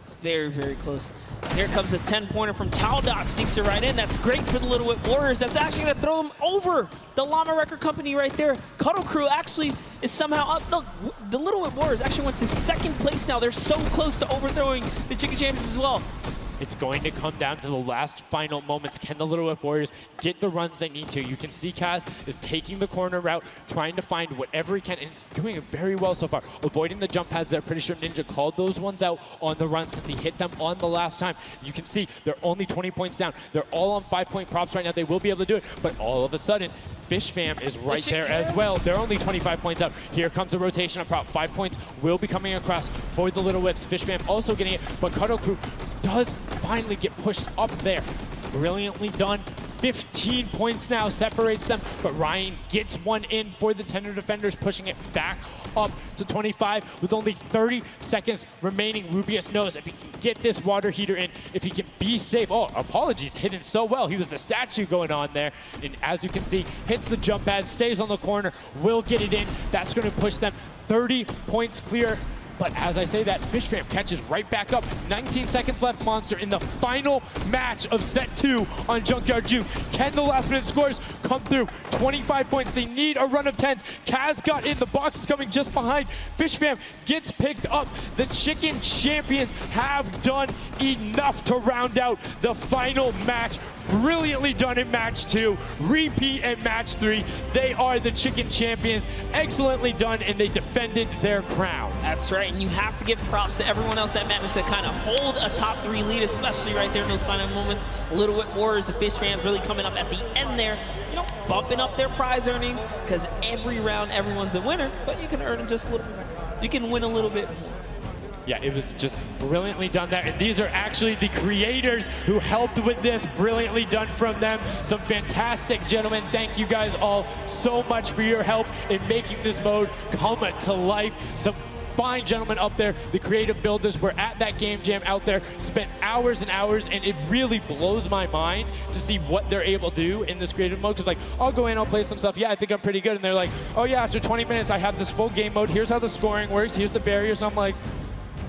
It's very, very close. Here comes a 10-pointer from Taldoc, sneaks it right in. That's great for the Little Whip Warriors. That's actually going to throw them over the Llama Record Company right there. Cuddle Crew actually is somehow up. Look, the Little Whip Warriors actually went to 2nd place now. They're so close to overthrowing the Chicken Champions as well. It's going to come down to the last final moments. Can the Little Whip Warriors get the runs they need to? You can see Kaz is taking the corner route, trying to find whatever he can, and he's doing it very well so far. Avoiding the jump pads there. Pretty sure Ninja called those ones out on the run since he hit them on the last time. You can see they're only 20 points down. They're all on 5-point props right now. They will be able to do it, but all of a sudden, Fish Fam is right there as well. They're only 25 points out. Here comes a rotation of prop. 5 points will be coming across for the Little Whips. Fish Fam also getting it, but Cuddle Crew does finally get pushed up there. Brilliantly done. 15 points now separates them, but Ryan gets one in for the Tender Defenders, pushing it back up to 25 with only 30 seconds remaining. Rubius knows if he can get this water heater in, if he can be safe. Oh, apologies, hidden so well. He was the statue going on there. And as you can see, hits the jump pad, stays on the corner, will get it in. That's going to push them 30 points clear. But as I say that, Fishfam catches right back up. 19 seconds left, Monster, in the final match of set 2 on Junkyard Juke. Can the last minute scores come through? 25 points. They need a run of 10s. Kaz got in. The box is coming just behind. Fishfam gets picked up. The Chicken Champions have done enough to round out the final match. Brilliantly done in match 2. Repeat in match 3. They are the Chicken Champions. Excellently done, and they defended their crown. That's right, and you have to give props to everyone else that managed to kind of hold a top 3 lead, especially right there in those final moments. Little Whip Warriors, the Fish fans really coming up at the end there, you know, bumping up their prize earnings, because every round everyone's a winner, but you can earn just a little bit more. You can win a little bit more. Yeah, it was just brilliantly done there. And these are actually the creators who helped with this. Brilliantly done from them. Some fantastic gentlemen. Thank you guys all so much for your help in making this mode come to life. Some fine gentlemen up there, the creative builders, were at that game jam out there, spent hours and hours, and it really blows my mind to see what they're able to do in this creative mode. Because like, I'll go in, I'll play some stuff, yeah, I think I'm pretty good, and they're like, oh yeah, after 20 minutes I have this full game mode, here's how the scoring works, here's the barriers. I'm like,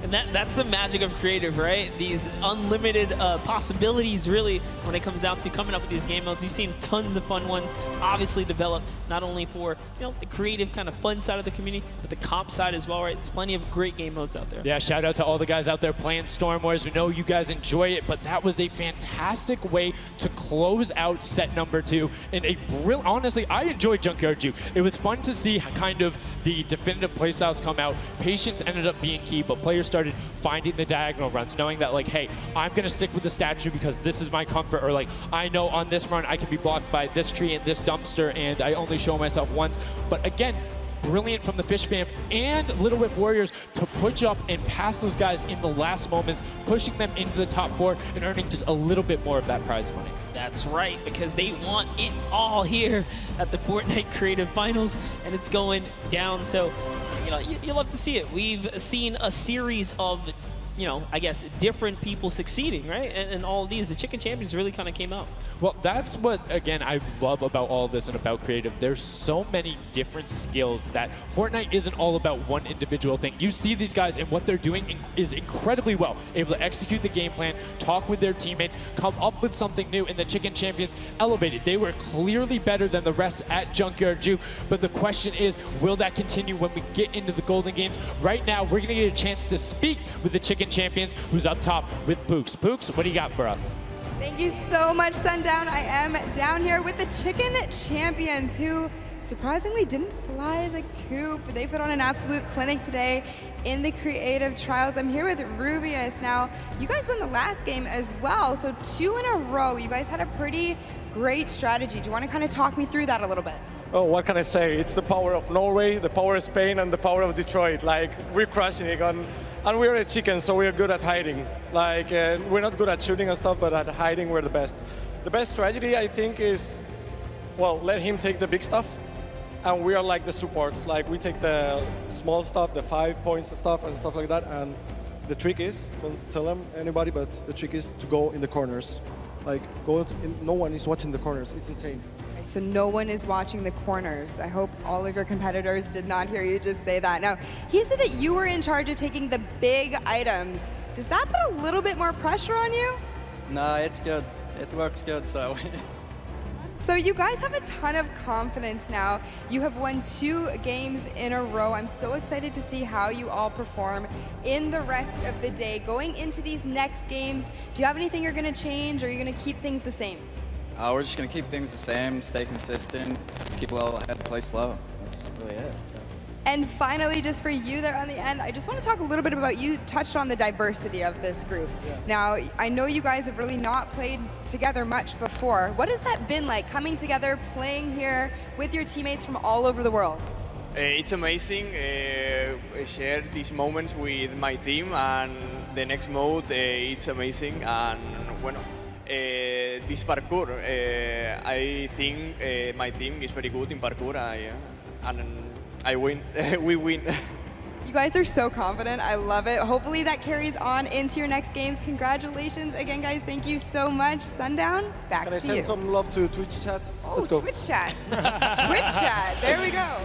and that's the magic of creative, right? These unlimited possibilities, really, when it comes down to coming up with these game modes. We've seen tons of fun ones obviously develop, not only for, you know, the creative kind of fun side of the community, but the comp side as well, right? There's plenty of great game modes out there. Yeah, shout out to all the guys out there playing Storm Wars. We know you guys enjoy it, but that was a fantastic way to close out set number 2. And a brilliant, honestly, I enjoyed Junkyard Juke. It was fun to see kind of the definitive playstyles come out. Patience ended up being key, but players started finding the diagonal runs, knowing that like, hey, I'm gonna stick with the statue because this is my comfort, or like, I know on this run I can be blocked by this tree and this dumpster and I only show myself once. But again, brilliant from the Fish fam and Little Whip Warriors to push up and pass those guys in the last moments, pushing them into the top 4 and earning just a little bit more of that prize money. That's right, because they want it all here at the Fortnite Creative Finals, and it's going down. So, you know, you love to see it. We've seen a series of, you know, I guess different people succeeding, right? And all of these, the Chicken Champions really kind of came out. Well, that's what, again, I love about all of this and about creative. There's so many different skills that Fortnite isn't all about one individual thing. You see these guys and what they're doing is incredibly well, able to execute the game plan, talk with their teammates, come up with something new, and the Chicken Champions elevated. They were clearly better than the rest at Junkyard Juke, but the question is, will that continue when we get into the Golden Games? Right now, we're gonna get a chance to speak with the Chicken Champions, who's up top with Pooks. Pooks, what do you got for us? Thank you so much, Sundown. I am down here with the Chicken Champions, who surprisingly didn't fly the coop. They put on an absolute clinic today in the creative trials. I'm here with Rubius. Now, you guys won the last game as well, so 2 in a row. You guys had a pretty great strategy. Do you want to kind of talk me through that a little bit? Oh, what can I say? It's the power of Norway, the power of Spain, and the power of Detroit. Like, we're crushing it, and we're a chicken, so we're good at hiding. Like, we're not good at shooting and stuff, but at hiding, we're the best. The best strategy, I think, is, well, let him take the big stuff, and we are like the supports. Like, we take the small stuff, the 5 points and stuff like that, and the trick is, don't tell them anybody, but the trick is to go in the corners. Like, no one is watching the corners. It's insane. So no one is watching the corners. I hope all of your competitors did not hear you just say that. Now, he said that you were in charge of taking the big items. Does that put a little bit more pressure on you? No, it's good. It works good, so. So you guys have a ton of confidence now. You have won 2 games in a row. I'm so excited to see how you all perform in the rest of the day. Going into these next games, do you have anything you're gonna change, or are you gonna keep things the same? We're just going to keep things the same, stay consistent, keep a level head, play slow. That's really it. So. And finally, just for you there on the end, I just want to talk a little bit about, you touched on the diversity of this group. Yeah. Now, I know you guys have really not played together much before. What has that been like, coming together, playing here with your teammates from all over the world? It's amazing. Share these moments with my team, and the next mode, it's amazing. And bueno, this parkour. I think my team is very good in parkour, and I win. We win. You guys are so confident. I love it. Hopefully that carries on into your next games. Congratulations again, guys. Thank you so much. Sundown, back Can I to send you. some love to Twitch chat? Oh, Let's go. Twitch chat. Twitch chat. There we go.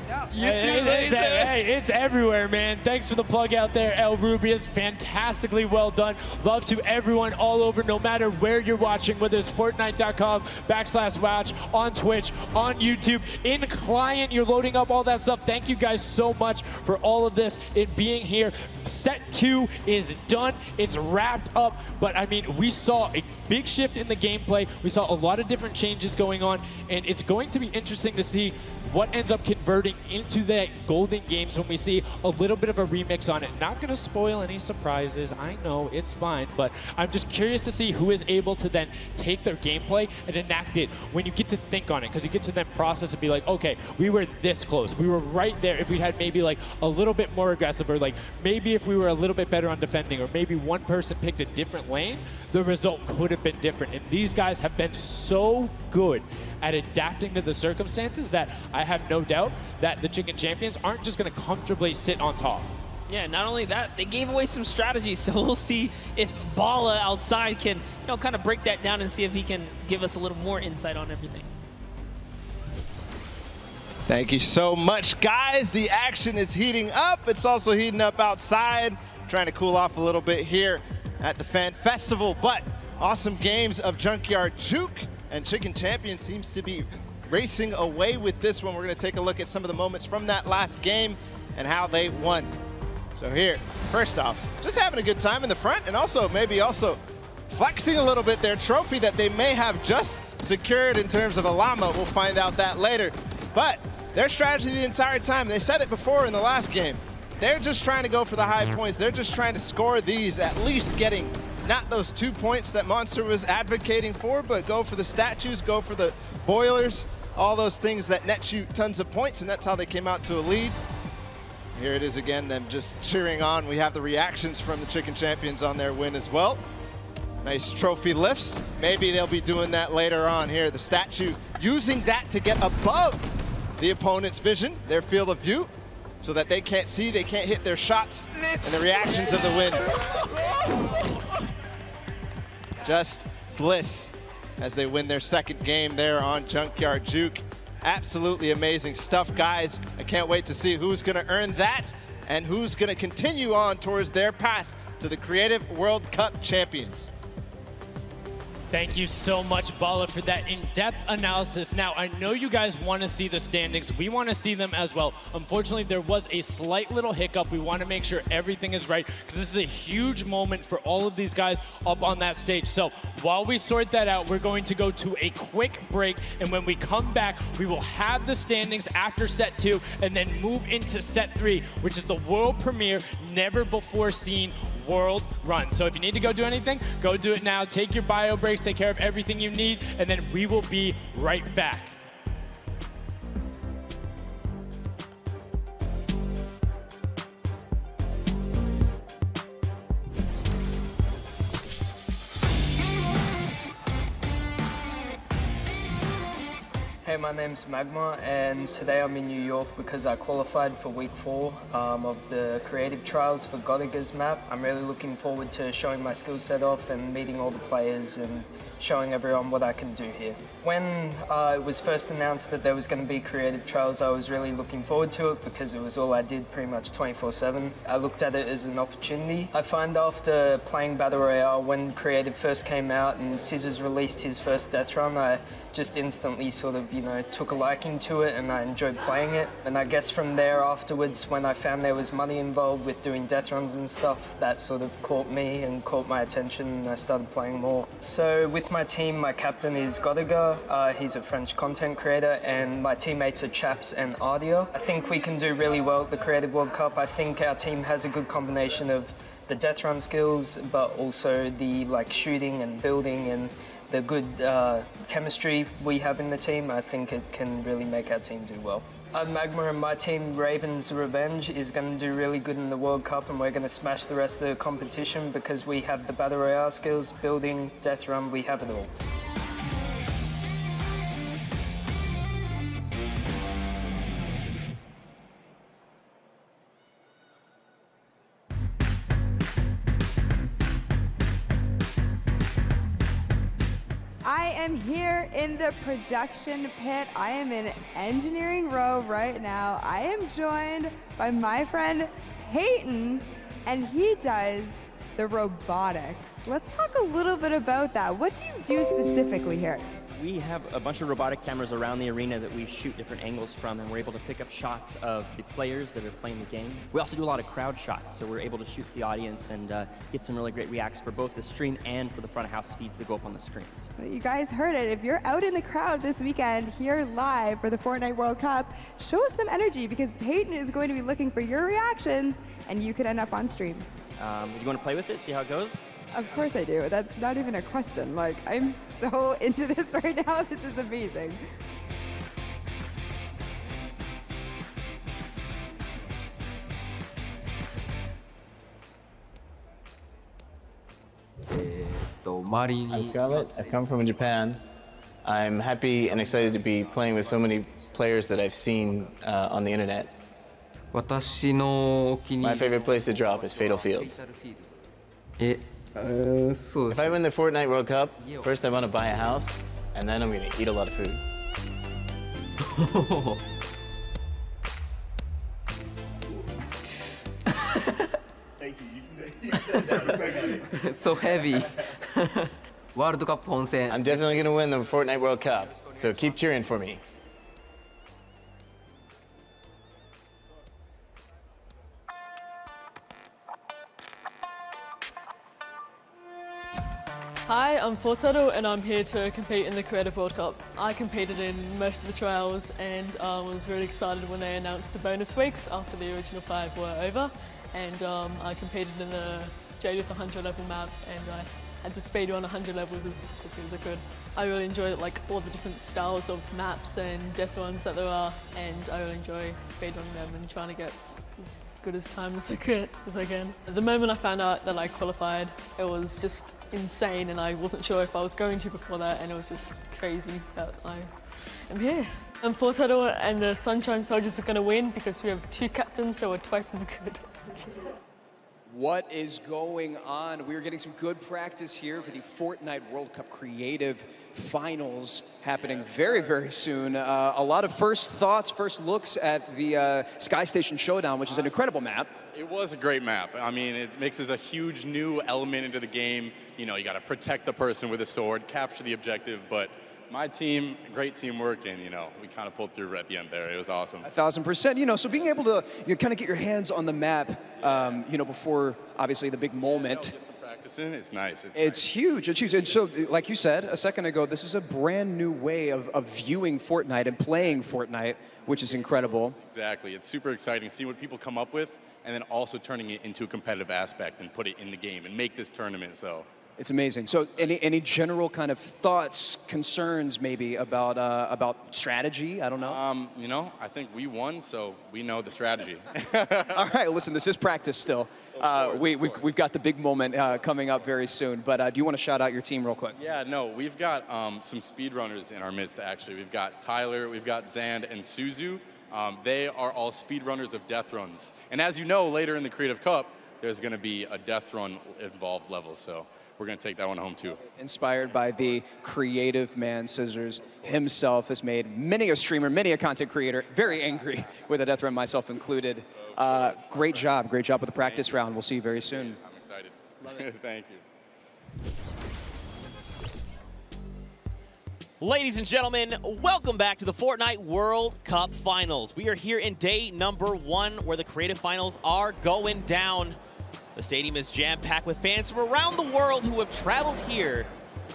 No. It's everywhere, man. Thanks for the plug out there, El Rubius. Fantastically well done. Love to everyone all over, no matter where you're watching, whether it's Fortnite.com/watch, on Twitch, on YouTube, in client, you're loading up all that stuff. Thank you guys so much for all of this and being here. Set 2 is done. It's wrapped up. But I mean, we saw a big shift in the gameplay. We saw a lot of different changes going on, and it's going to be interesting to see what ends up converting into that golden games when we see a little bit of a remix on it. Not going to spoil any surprises. I know, it's fine, but I'm just curious to see who is able to then take their gameplay and enact it when you get to think on it, because you get to then process and be like, okay, we were this close. We were right there. If we had maybe like a little bit more aggressive, or like maybe if we were a little bit better on defending, or maybe one person picked a different lane, the result could have been different. And these guys have been so good at adapting to the circumstances that I have no doubt that the Chicken Champions aren't just going to comfortably sit on top. Yeah, not only that, they gave away some strategies, so we'll see if Bala outside can, kind of break that down and see if he can give us a little more insight on everything. Thank you so much, guys. The action is heating up. It's also heating up outside. Trying to cool off a little bit here at the Fan Festival, but awesome games of Junkyard Juke, and Chicken Champion seems to be racing away with this one. We're going to take a look at some of the moments from that last game and how they won. So here, first off, just having a good time in the front, and also maybe also flexing a little bit their trophy that they may have just secured in terms of a llama. We'll find out that later. But their strategy the entire time, they said it before in the last game, they're just trying to go for the high points. They're just trying to score these, at least getting not those 2 points that Monster was advocating for, but go for the statues, go for the boilers, all those things that net you tons of points, and that's how they came out to a lead. Here it is again, them just cheering on. We have the reactions from the Chicken Champions on their win as well. Nice trophy lifts. Maybe they'll be doing that later on here. The statue using that to get above the opponent's vision, their field of view, so that they can't see, they can't hit their shots, and the reactions of the win. Just bliss as they win their second game there on Junkyard Juke. Absolutely amazing stuff, guys. I can't wait to see who's going to earn that and who's going to continue on towards their path to the Creative World Cup champions. Thank you so much, Bala, for that in-depth analysis. Now, I know you guys want to see the standings. We want to see them as well. Unfortunately, there was a slight little hiccup. We want to make sure everything is right, because this is a huge moment for all of these guys up on that stage. So while we sort that out, we're going to go to a quick break, and when we come back, we will have the standings after set 2 and then move into set 3, which is the world premiere, never before seen world run. So if you need to go do anything, go do it now. Take your bio breaks, take care of everything you need, and then we will be right back. Hey, my name's Magma, and today I'm in New York because I qualified for week 4 of the creative trials for Godiga's map. I'm really looking forward to showing my skill set off and meeting all the players and showing everyone what I can do here. When it was first announced that there was going to be creative trials, I was really looking forward to it because it was all I did pretty much 24/7. I looked at it as an opportunity. I find after playing Battle Royale, when creative first came out and Scissors released his first death run, I just instantly sort of, took a liking to it and I enjoyed playing it. And I guess from there afterwards, when I found there was money involved with doing death runs and stuff, that sort of caught me and caught my attention and I started playing more. So with my team, my captain is Godiga. He's a French content creator, and my teammates are Chaps and Ardia. I think we can do really well at the Creative World Cup. I think our team has a good combination of the death run skills, but also the shooting and building and the good chemistry we have in the team. I think it can really make our team do well. I'm Magma, and my team, Ravens Revenge, is going to do really good in the World Cup, and we're going to smash the rest of the competition because we have the Battle Royale skills, building, death run, we have it all. I am here in the production pit. I am in engineering row right now. I am joined by my friend Peyton, and he does the robotics. Let's talk a little bit about that. What do you do specifically here? We have a bunch of robotic cameras around the arena that we shoot different angles from, and we're able to pick up shots of the players that are playing the game. We also do a lot of crowd shots, so we're able to shoot the audience and get some really great reacts for both the stream and for the front of house feeds that go up on the screens. You guys heard it. If you're out in the crowd this weekend here live for the Fortnite World Cup, show us some energy because Peyton is going to be looking for your reactions and you could end up on stream. You want to play with it, see how it goes? Of course I do. That's not even a question. Like, I'm so into this right now. This is amazing. I'm Scarlett. I've come from Japan. I'm happy and excited to be playing with so many players that I've seen on the internet. My favorite place to drop is Fatal Fields. If I win the Fortnite World Cup, first I want to buy a house, and then I'm going to eat a lot of food. It's so heavy. World Cup Ponsen. I'm definitely going to win the Fortnite World Cup, so keep cheering for me. Hi, I'm Fortnite and I'm here to compete in the Creative World Cup. I competed in most of the trials and was really excited when they announced the bonus weeks after the original 5 were over. And I competed in the Jadith 100 level map and I had to speedrun 100 levels as quickly as I could. I really enjoyed like all the different styles of maps and death runs that there are, and I really enjoy speedrunning them and trying to get as good as time as I can. The moment I found out that I qualified, it was just insane and I wasn't sure if I was going to before that, and it was just crazy that I am here. And Fortnite and the Sunshine Soldiers are going to win because we have 2 captains, so we're twice as good. What is going on? We're getting some good practice here for the Fortnite World Cup Creative Finals happening very, very soon. A lot of first thoughts, first looks at the Sky Station Showdown, which is an incredible map. It was a great map. I mean, it mixes a huge new element into the game. You know, you got to protect the person with a sword, capture the objective, but my team, great teamwork, and we kind of pulled through at the end there. It was awesome. 1,000%. So being able to kind of get your hands on the map, before obviously the big moment. Practicing, it's nice. It's huge. It's huge. And so, like you said a second ago, this is a brand new way of viewing Fortnite and playing Fortnite, which is incredible. Exactly. It's super exciting. See what people come up with, and then also turning it into a competitive aspect and put it in the game and make this tournament. So. It's amazing. So any general kind of thoughts, concerns maybe about strategy? I don't know. I think we won, so we know the strategy. All right, listen, this is practice still. We've got the big moment coming up very soon, but do you want to shout out your team real quick? Yeah, no, we've got some speedrunners in our midst, actually. We've got Tyler, we've got Zand, and Suzu. They are all speedrunners of death runs. And as you know, later in the Creative Cup, there's going to be a death run involved level, so we're going to take that one home too. Inspired by the creative man, Scissors himself has made many a streamer, many a content creator very angry with a death run, myself included. Great job with the practice round. We'll see you very soon. I'm excited. Thank you. Ladies and gentlemen, welcome back to the Fortnite World Cup Finals. We are here in day number 1 where the creative finals are going down. The stadium is jam-packed with fans from around the world who have traveled here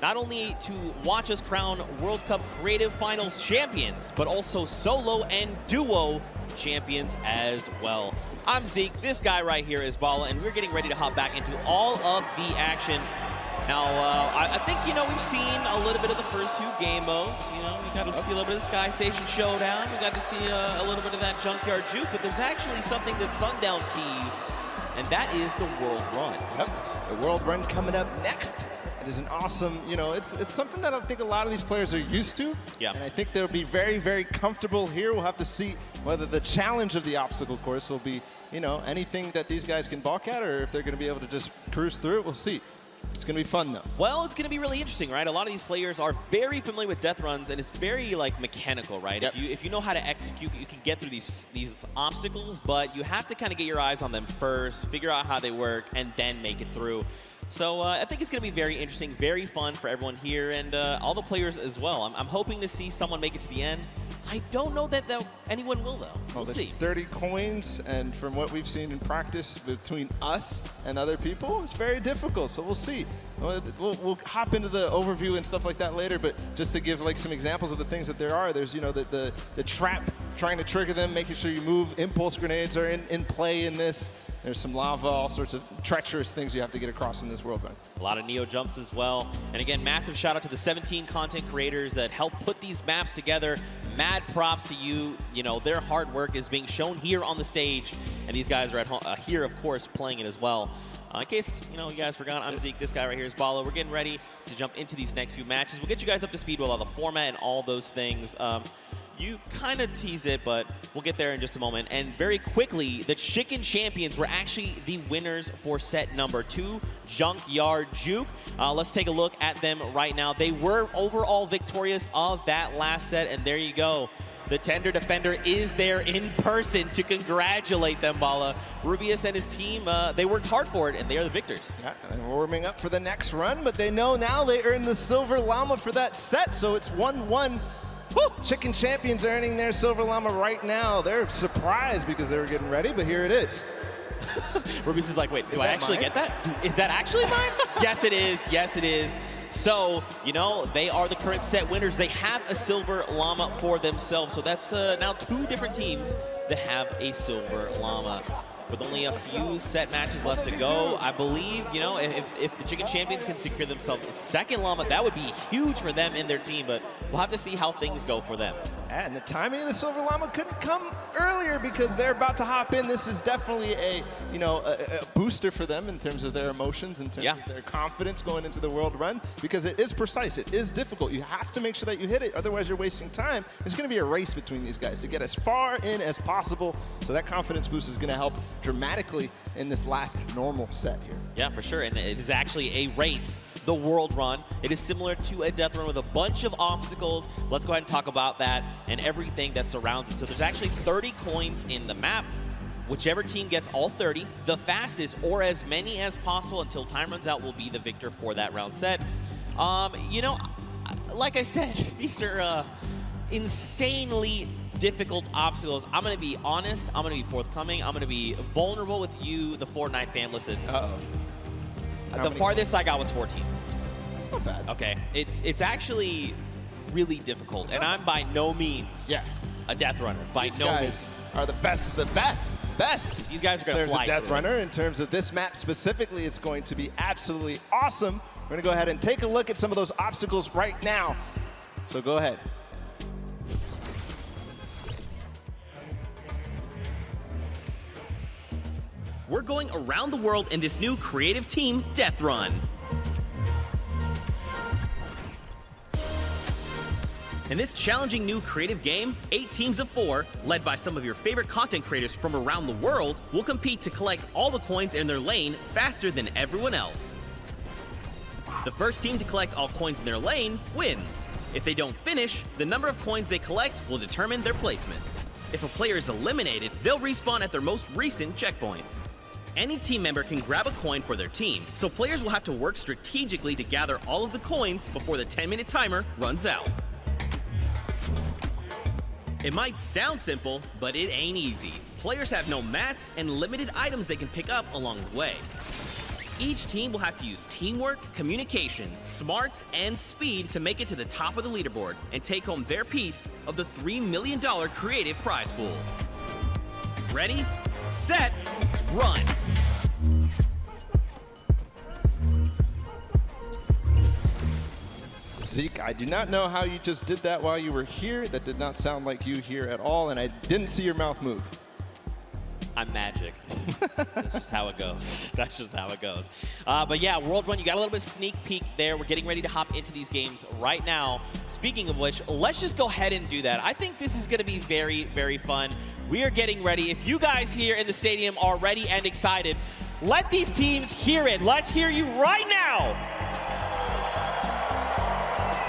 not only to watch us crown World Cup Creative Finals champions, but also solo and duo champions as well. I'm Zeke, this guy right here is Bala, and we're getting ready to hop back into all of the action. Now, I think, we've seen a little bit of the first 2 game modes. We got to see a little bit of the Sky Station Showdown. We got to see a little bit of that Junkyard Juke, but there's actually something that Sundown teased, and that is the World Run. Yep. The World Run coming up next. It is an awesome, it's something that I think a lot of these players are used to. Yeah. And I think they'll be very, very comfortable here. We'll have to see whether the challenge of the obstacle course will be, anything that these guys can balk at, or if they're going to be able to just cruise through it. We'll see. It's going to be fun, though. Well, it's going to be really interesting, right? A lot of these players are very familiar with death runs, and it's very, mechanical, right? Yep. If you know how to execute, you can get through these obstacles, but you have to kind of get your eyes on them first, figure out how they work, and then make it through. So I think it's going to be very interesting, very fun for everyone here, and all the players as well. I'm hoping to see someone make it to the end. I don't know that anyone will, though. We'll see. 30 coins, and from what we've seen in practice between us and other people, it's very difficult, so we'll see. We'll hop into the overview and stuff like that later, but just to give some examples of the things that there are, there's the trap, trying to trigger them, making sure you move. Impulse grenades are in play in this. There's some lava, all sorts of treacherous things you have to get across in this World Run. A lot of Neo jumps as well. And again, massive shout out to the 17 content creators that helped put these maps together. Mad props to you. Their hard work is being shown here on the stage. And these guys are at home, here, of course, playing it as well. In case, you guys forgot, I'm Zeke. This guy right here is Balo. We're getting ready to jump into these next few matches. We'll get you guys up to speed with all the format and all those things. You kind of tease it, but we'll get there in just a moment. And very quickly, the Chicken Champions were actually the winners for set number 2, Junkyard Juke. Let's take a look at them right now. They were overall victorious of that last set, and there you go. The Tender Defender is there in person to congratulate them, Bala. Rubius and his team, they worked hard for it, and they are the victors. Yeah, and warming up for the next run, but they know now they earned the Silver Llama for that set, so it's 1-1. Woo! Chicken Champions earning their Silver Llama right now. They're surprised because they were getting ready, but here it is. Rubius is like, wait, do I actually get that? Is that actually mine? Yes, it is. Yes, it is. So, they are the current set winners. They have a Silver Llama for themselves. So that's now 2 different teams that have a Silver Llama. With only a few set matches left to go, I believe, if the Chicken Champions can secure themselves a second Llama, that would be huge for them and their team, but we'll have to see how things go for them. And the timing of the Silver Llama couldn't come earlier because they're about to hop in. This is definitely a booster for them in terms of their emotions, in terms of their confidence going into the World Run, because it is precise, it is difficult. You have to make sure that you hit it, otherwise you're wasting time. It's going to be a race between these guys to get as far in as possible, so that confidence boost is going to help dramatically in this last normal set here. Yeah, for sure, and it is actually a race, the World Run. It is similar to a death run with a bunch of obstacles. Let's go ahead and talk about that and everything that surrounds it. So there's actually 30 coins in the map. Whichever team gets all 30, the fastest or as many as possible until time runs out will be the victor for that round set. Like I said, these are insanely difficult obstacles. I'm going to be honest. I'm going to be forthcoming. I'm going to be vulnerable with you, the Fortnite fam. Listen. The farthest I got was 14. That's not bad. Okay. It's actually really difficult, and I'm by no means a death runner. By no means. Are the best of the best. These guys are going to fly. In terms of death runner, in terms of this map specifically, it's going to be absolutely awesome. We're going to go ahead and take a look at some of those obstacles right now. So go ahead. We're going around the world in this new creative team, Death Run. In this challenging new creative game, 8 teams of 4, led by some of your favorite content creators from around the world, will compete to collect all the coins in their lane faster than everyone else. The first team to collect all coins in their lane wins. If they don't finish, the number of coins they collect will determine their placement. If a player is eliminated, they'll respawn at their most recent checkpoint. Any team member can grab a coin for their team, so players will have to work strategically to gather all of the coins before the 10-minute timer runs out. It might sound simple, but it ain't easy. Players have no mats and limited items they can pick up along the way. Each team will have to use teamwork, communication, smarts, and speed to make it to the top of the leaderboard and take home their piece of the $3 million creative prize pool. Ready, set, run! Zeke, I do not know how you just did that while you were here. That did not sound like you here at all, and I didn't see your mouth move. I'm magic. That's just how it goes. That's just how it goes. But yeah, World Run, you got a little bit of sneak peek there. We're getting ready to hop into these games right now. Speaking of which, let's just go ahead and do that. I think this is going to be very, very fun. We are getting ready. If you guys here in the stadium are ready and excited, let these teams hear it. Let's hear you right now.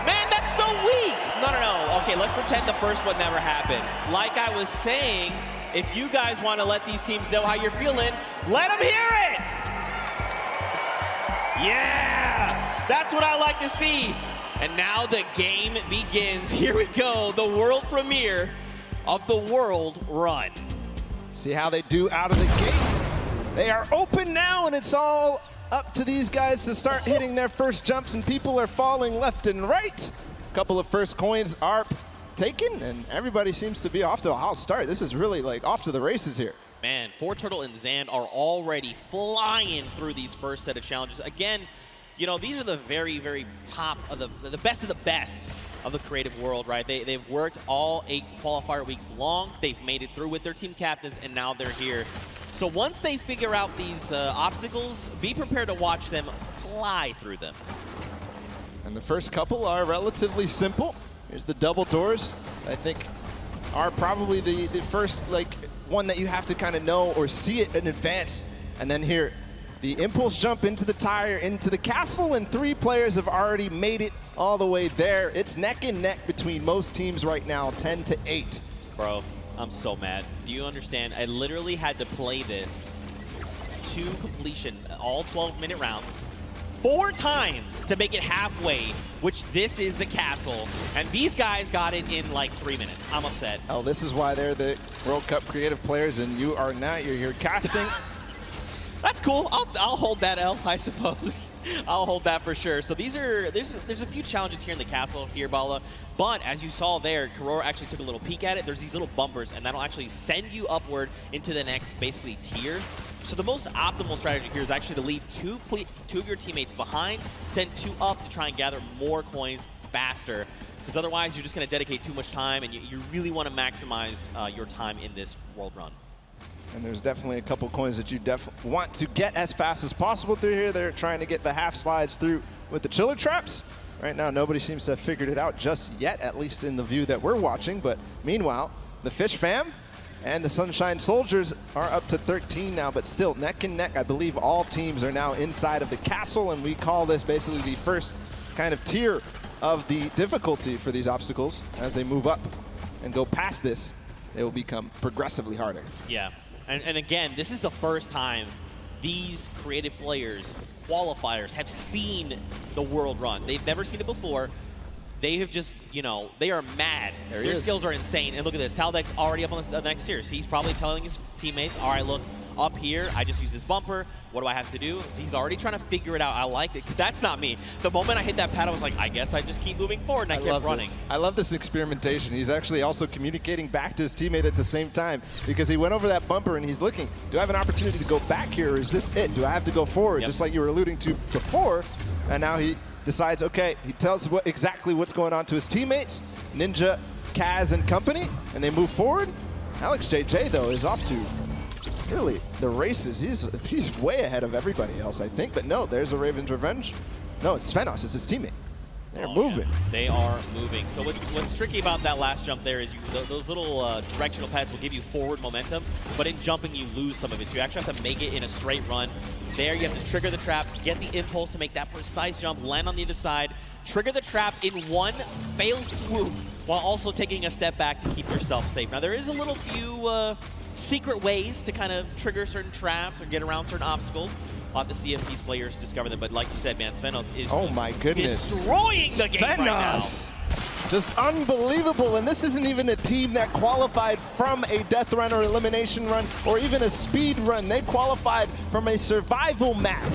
Man, that's so weak. No. Okay, let's pretend the first one never happened. Like I was saying, if you guys want to let these teams know how you're feeling, let them hear it! Yeah! That's what I like to see. And now the game begins. Here we go, the world premiere of the World Run. See how they do out of the gates. They are open now, and it's all up to these guys to start hitting their first jumps, and people are falling left and right. A couple of first coins are taken, and everybody seems to be off to a hot start. This is really like off to the races here. Man, Forturtle and Zand are already flying through these first set of challenges. Again, you know, these are the very, very top of the best of the best of the creative world, right? They've worked all 8 qualifier weeks long. They've made it through with their team captains, and now they're here. So once they figure out these obstacles, be prepared to watch them fly through them. And the first couple are relatively simple. Here's the double doors. I think are probably the first one that you have to kind of know or see it in advance. And then here, the impulse jump into the tire, into the castle, and 3 players have already made it all the way there. It's neck and neck between most teams right now, 10-8. Bro, I'm so mad. Do you understand? I literally had to play this to completion, all 12-minute rounds, 4 times to make it halfway, which this is the castle. And these guys got it in like 3 minutes. I'm upset. Oh, this is why they're the World Cup creative players, and you are not. You're here casting. That's cool. I'll hold that L, I suppose. I'll hold that for sure. So there's a few challenges here in the castle here, Bala. But as you saw there, Karora actually took a little peek at it. There's these little bumpers, and that'll actually send you upward into the next, basically, tier. So the most optimal strategy here is actually to leave two of your teammates behind, send 2 up to try and gather more coins faster. Because otherwise, you're just going to dedicate too much time, and you really want to maximize your time in this World Run. And there's definitely a couple coins that you definitely want to get as fast as possible through here. They're trying to get the half slides through with the chiller traps. Right now, nobody seems to have figured it out just yet, at least in the view that we're watching. But meanwhile, the Fish Fam and the Sunshine Soldiers are up to 13 now, but still neck and neck. I believe all teams are now inside of the castle, and we call this basically the first kind of tier of the difficulty for these obstacles. As they move up and go past this, they will become progressively harder. Yeah. And again, this is the first time these creative players, qualifiers, have seen the World Run. They've never seen it before. They have just, you know, they are mad. Their skills are insane. And look at this. Taldeck's already up on the next tier. So he's probably telling his teammates, all right, look, up here, I just used this bumper. What do I have to do? So he's already trying to figure it out. I like it. That's not me. The moment I hit that pad, I was like, I guess I just keep moving forward, and I kept running. I love this experimentation. He's actually also communicating back to his teammate at the same time, because he went over that bumper and he's looking, do I have an opportunity to go back here, or is this it? Do I have to go forward? Just like you were alluding to before. And now he decides, okay, he tells exactly what's going on to his teammates, Ninja, Kaz, and company, and they move forward. Alex JJ, though, is off to really the races. He's way ahead of everybody else, I think. But no, there's a Raven's Revenge. No, it's Svenos. It's his teammate. They're moving. Yeah. They are moving. So what's tricky about that last jump there is those little directional pads will give you forward momentum, but in jumping you lose some of it. So you actually have to make it in a straight run. There you have to trigger the trap, get the impulse to make that precise jump, land on the other side, trigger the trap in one fail swoop, while also taking a step back to keep yourself safe. Now there is a little few secret ways to kind of trigger certain traps or get around certain obstacles. We'll have to see if these players discover them. But like you said, man, Svenos is destroying the game right now. Just unbelievable. And this isn't even a team that qualified from a death run or elimination run or even a speed run. They qualified from a survival map.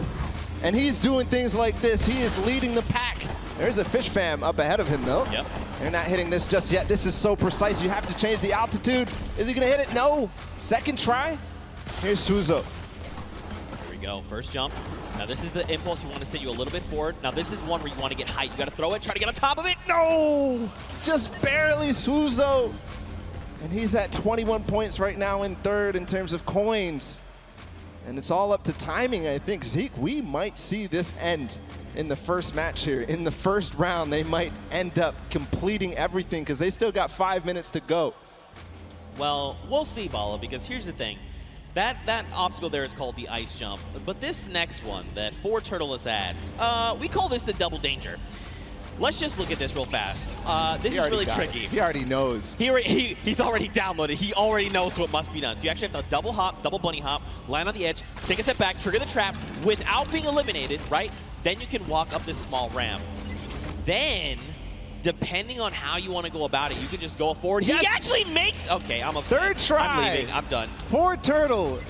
And he's doing things like this. He is leading the pack. There's a Fish Fam up ahead of him, though. Yep. They're not hitting this just yet. This is so precise. You have to change the altitude. Is he going to hit it? No. Second try. Here's Suzo. Here we we go. First jump. Now this is the impulse. You want to send you a little bit forward. Now this is one where you want to get height. You got to throw it, try to get on top of it. No! Just barely, Suzo. And he's at 21 points right now in third in terms of coins. And it's all up to timing, I think. Zeke, we might see this end in the first match here. In the first round, they might end up completing everything because they still got 5 minutes to go. Well, we'll see, Bala, because here's the thing. That obstacle there is called the ice jump. But this next one that Fortnite adds, we call this the double danger. Let's just look at this real fast. This is really tricky. He already knows. He's already downloaded. He already knows what must be done. So you actually have to double hop, double bunny hop, land on the edge, take a step back, trigger the trap without being eliminated, right? Then you can walk up this small ramp. Then, depending on how you want to go about it, you can just go forward. Yes! He actually makes... Okay, I'm upset. Third try. I'm leaving. I'm done. Fortnite.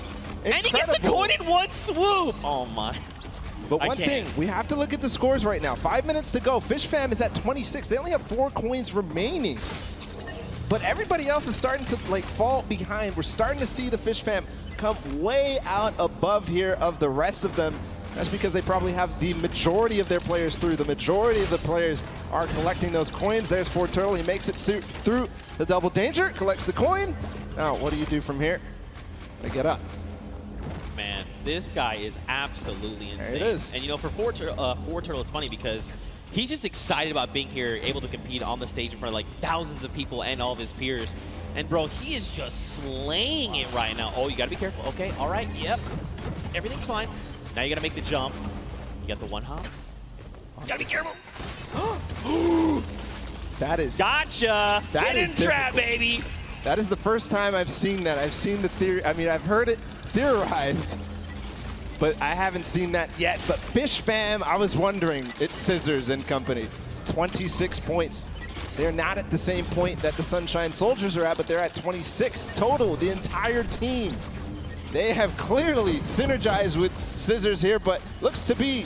And he gets the coin in one swoop. Oh, my. But one thing, we have to look at the scores right now. 5 minutes to go. Fish Fam is at 26. They only have 4 coins remaining. But everybody else is starting to fall behind. We're starting to see the Fish Fam come way out above here of the rest of them. That's because they probably have the majority of their players through. The majority of the players are collecting those coins. There's Fortnite. He makes it through the double danger, collects the coin. Now, what do you do from here? They get up. Man, this guy is absolutely insane. There it is. And you know, for Fortnite, it's funny because he's just excited about being here, able to compete on the stage in front of thousands of people and all of his peers. And bro, he is just slaying it right now. Oh, you gotta be careful. Okay, all right, yep. Everything's fine. Now you gotta make the jump. You got the one hop. You gotta be careful. That is... Gotcha! That Get is in trap, baby! That is the first time I've seen that. I've seen the theory. I mean, I've heard it theorized, but I haven't seen that yet. But Fish Fam, I was wondering, it's Scissors and company. 26 points. They're not at the same point that the Sunshine Soldiers are at, but they're at 26 total, the entire team. They have clearly synergized with Scissors here, but looks to be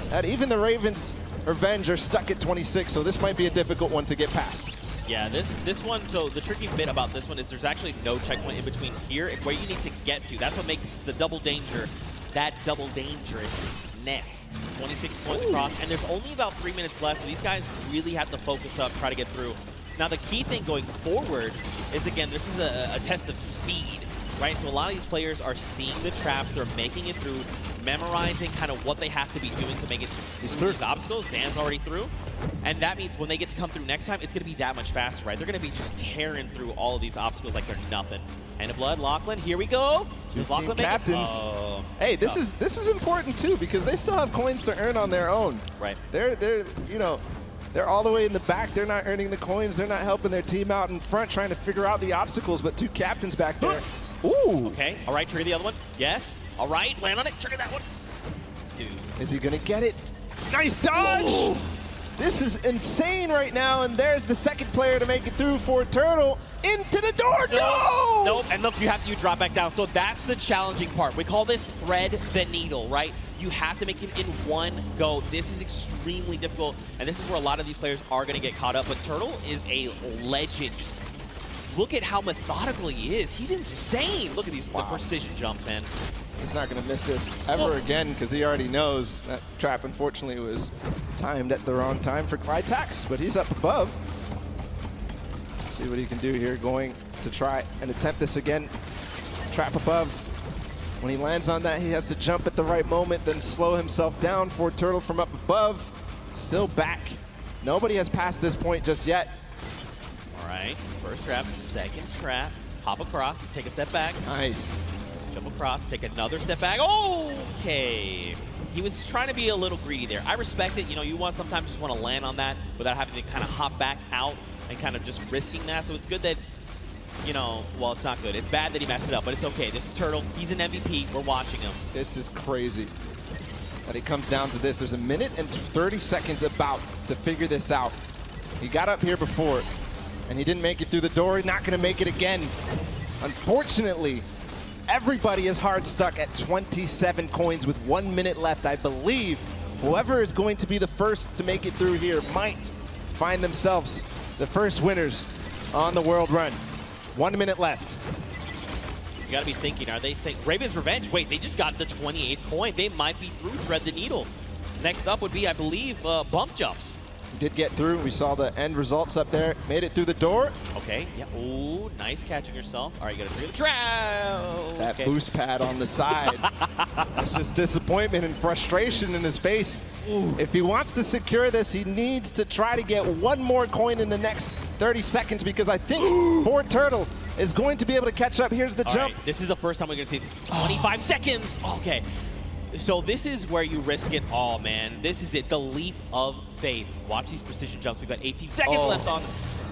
that even the Ravens Revenge are stuck at 26, so this might be a difficult one to get past. Yeah, this one, so the tricky bit about this one is there's actually no checkpoint in between here and where you need to get to. That's what makes the double danger that double dangerousness. 26 points across, and there's only about 3 minutes left, so these guys really have to focus up, try to get through. Now, the key thing going forward is, again, this is a test of speed, right? So a lot of these players are seeing the traps, they're making it through, memorizing kind of what they have to be doing to make it through these obstacles. Zan's already through. And that means when they get to come through next time, it's going to be that much faster, right? They're going to be just tearing through all of these obstacles like they're nothing. Hand of Blood, Lachlan, here we go. Two team captains. Hey, this is important too because they still have coins to earn on their own. Right. They're all the way in the back. They're not earning the coins. They're not helping their team out in front, trying to figure out the obstacles. But two captains back there. Ooh. Okay. All right. Trigger the other one. Yes. All right. Land on it. Trigger that one. Dude. Is he gonna get it? Nice dodge. Ooh. This is insane right now, and there's the second player to make it through for Turtle. Into the door, no! Nope, and look, you drop back down. So that's the challenging part. We call this thread the needle, right? You have to make it in one go. This is extremely difficult, and this is where a lot of these players are gonna get caught up, but Turtle is a legend. Look at how methodical he is. He's insane. Look at these the precision jumps, man. He's not going to miss this ever again because he already knows that trap, unfortunately, was timed at the wrong time for Clytax, but he's up above. Let's see what he can do here, going to try and attempt this again. Trap above. When he lands on that, he has to jump at the right moment, then slow himself down for Turtle from up above. Still back. Nobody has passed this point just yet. All right, first trap, second trap. Hop across, take a step back. Nice. Jump across, take another step back. Okay. He was trying to be a little greedy there. I respect it. You know, you sometimes just want to land on that without having to kind of hop back out and kind of just risking that. So it's good that, you know, well, it's not good. It's bad that he messed it up, but it's okay. This is Turtle. He's an MVP. We're watching him. This is crazy that it comes down to this. There's a minute and 30 seconds about to figure this out. He got up here before, and he didn't make it through the door. He's not going to make it again. Unfortunately, everybody is hard stuck at 27 coins with 1 minute left. I believe whoever is going to be the first to make it through here might find themselves the first winners on the world run. 1 minute left. got to be thinking, are they saying Raven's Revenge? Wait, they just got the 28th coin. They might be through Thread the Needle. Next up would be, I believe, bump jumps. Did get through. We saw the end results up there. Made it through the door. Okay, yeah. Ooh, nice catching yourself. All right, you got to clear the trail. That Okay. boost pad on the side. It's just disappointment and frustration in his face. If he wants to secure this, he needs to try to get one more coin in the next 30 seconds because I think Ford Turtle is going to be able to catch up. Here's the All jump. right, this is the first time we're going to see this. 25 seconds. Okay. So this is where you risk it all, man. This is it, the leap of faith. Watch these precision jumps. We've got 18 seconds left on.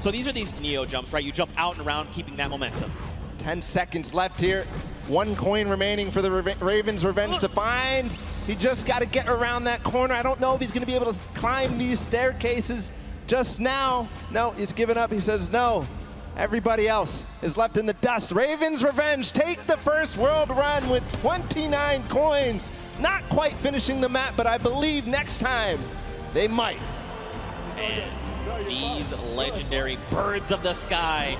So these are these Neo jumps, right? You jump out and around, keeping that momentum. 10 seconds left here. One coin remaining for the Ravens Revenge to find. He just got to get around that corner. I don't know if he's going to be able to climb these staircases just now. No, he's given up. He says no. Everybody else is left in the dust. Ravens Revenge take the first world run with 29 coins. Not quite finishing the map, but I believe next time they might. And these legendary birds of the sky,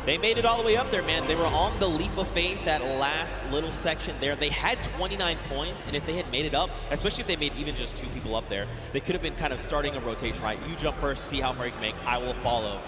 they made it all the way up there, man. They were on the leap of faith, that last little section there. They had 29 coins, and if they had made it up, especially if they made even just 2 people up there, they could have been kind of starting a rotation, right? You jump first, see how far you can make, I will follow.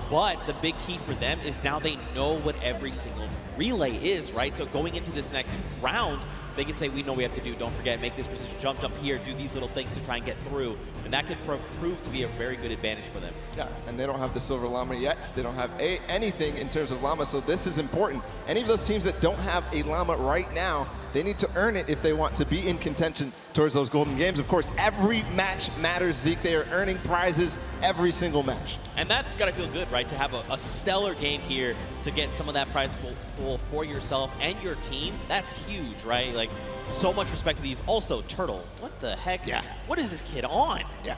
But the big key for them is now they know what every single relay is, right? So going into this next round, they can say, we know we have to do, don't forget, make this precision jump here, do these little things to try and get through. And that could prove to be a very good advantage for them. Yeah, and they don't have the Silver Llama yet. They don't have anything in terms of Llama, so this is important. Any of those teams that don't have a Llama right now, they need to earn it if they want to be in contention towards those golden games. Of course, every match matters, Zeke. They are earning prizes every single match. And that's got to feel good, right? To have a stellar game here to get some of that prize pool for yourself and your team. That's huge, right? Like, so much respect to these. Also, Turtle, what the heck? Yeah. What is this kid on? Yeah.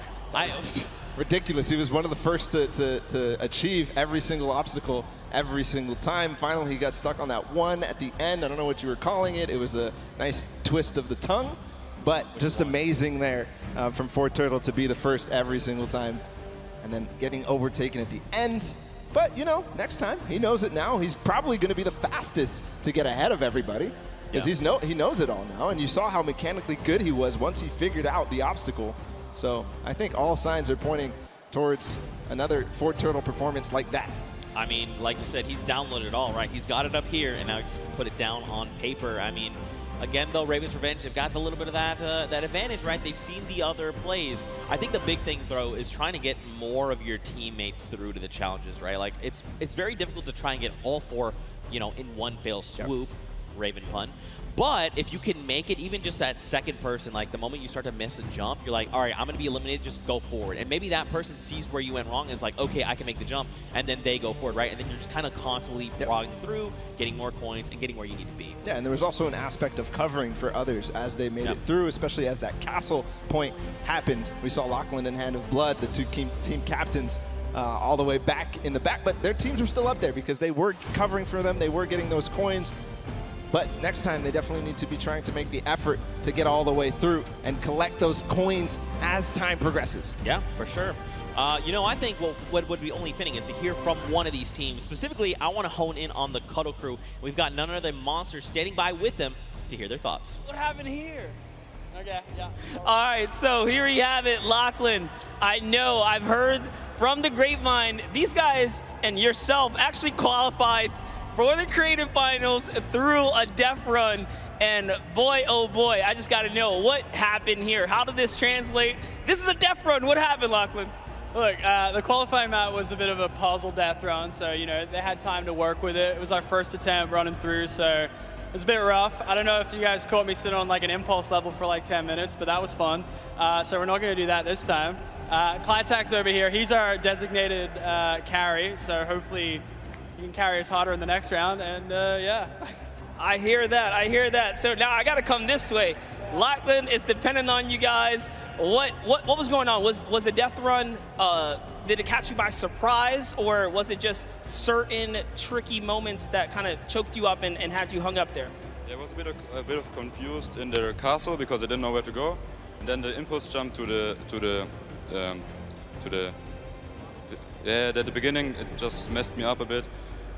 Ridiculous. He was one of the first to achieve every single obstacle every single time. Finally, he got stuck on that one at the end. I don't know what you were calling it. It was a nice twist of the tongue, but just amazing there from Ford Turtle to be the first every single time and then getting overtaken at the end. But, you know, next time, he knows it now. He's probably going to be the fastest to get ahead of everybody because he knows it all now. And you saw how mechanically good he was once he figured out the obstacle. So I think all signs are pointing towards another Ford Turtle performance like that. I mean, like you said, he's downloaded it all, right? He's got it up here, and now just put it down on paper. I mean, again, though, Ravens Revenge have got a little bit of that advantage, right? They've seen the other plays. I think the big thing, though, is trying to get more of your teammates through to the challenges, right? Like, it's very difficult to try and get all 4, you know, in one fell swoop. Yep. Raven pun. But if you can make it even just that second person, like the moment you start to miss a jump, you're like, all right, I'm going to be eliminated, just go forward. And maybe that person sees where you went wrong and is like, okay, I can make the jump, and then they go forward, right? And then you're just kind of constantly logging through, getting more coins, and getting where you need to be. Yeah, and there was also an aspect of covering for others as they made it through, especially as that castle point happened. We saw Lachlan and Hand of Blood, the 2 team captains, all the way back in the back, but their teams were still up there because they were covering for them, they were getting those coins. But next time, they definitely need to be trying to make the effort to get all the way through and collect those coins as time progresses. Yeah, for sure. You know, I think what would be only fitting is to hear from one of these teams. Specifically, I want to hone in on the Cuddle Crew. We've got none other than Monster standing by with them to hear their thoughts. What happened here? Okay, yeah. All right, so here we have it, Lachlan. I know, I've heard from the grapevine, these guys and yourself actually qualified for the creative finals through a death run, and boy, oh boy, I just gotta know what happened here. How did this translate? This is a death run. What happened, Lachlan? Look, the qualifying map was a bit of a puzzle death run, so you know they had time to work with it. It was our first attempt running through, so it was a bit rough. I don't know if you guys caught me sitting on like an impulse level for like 10 minutes, but that was fun. So we're not gonna do that this time. Clytak's over here. He's our designated carry, so hopefully he can carry us harder in the next round, and yeah. I hear that. So now I gotta come this way. Lachlan is dependent on you guys. What was going on? Was the death run, did it catch you by surprise, or was it just certain tricky moments that kind of choked you up and had you hung up there? Yeah, I was a bit of confused in the castle because I didn't know where to go, and then the impulse jump at the beginning, it just messed me up a bit.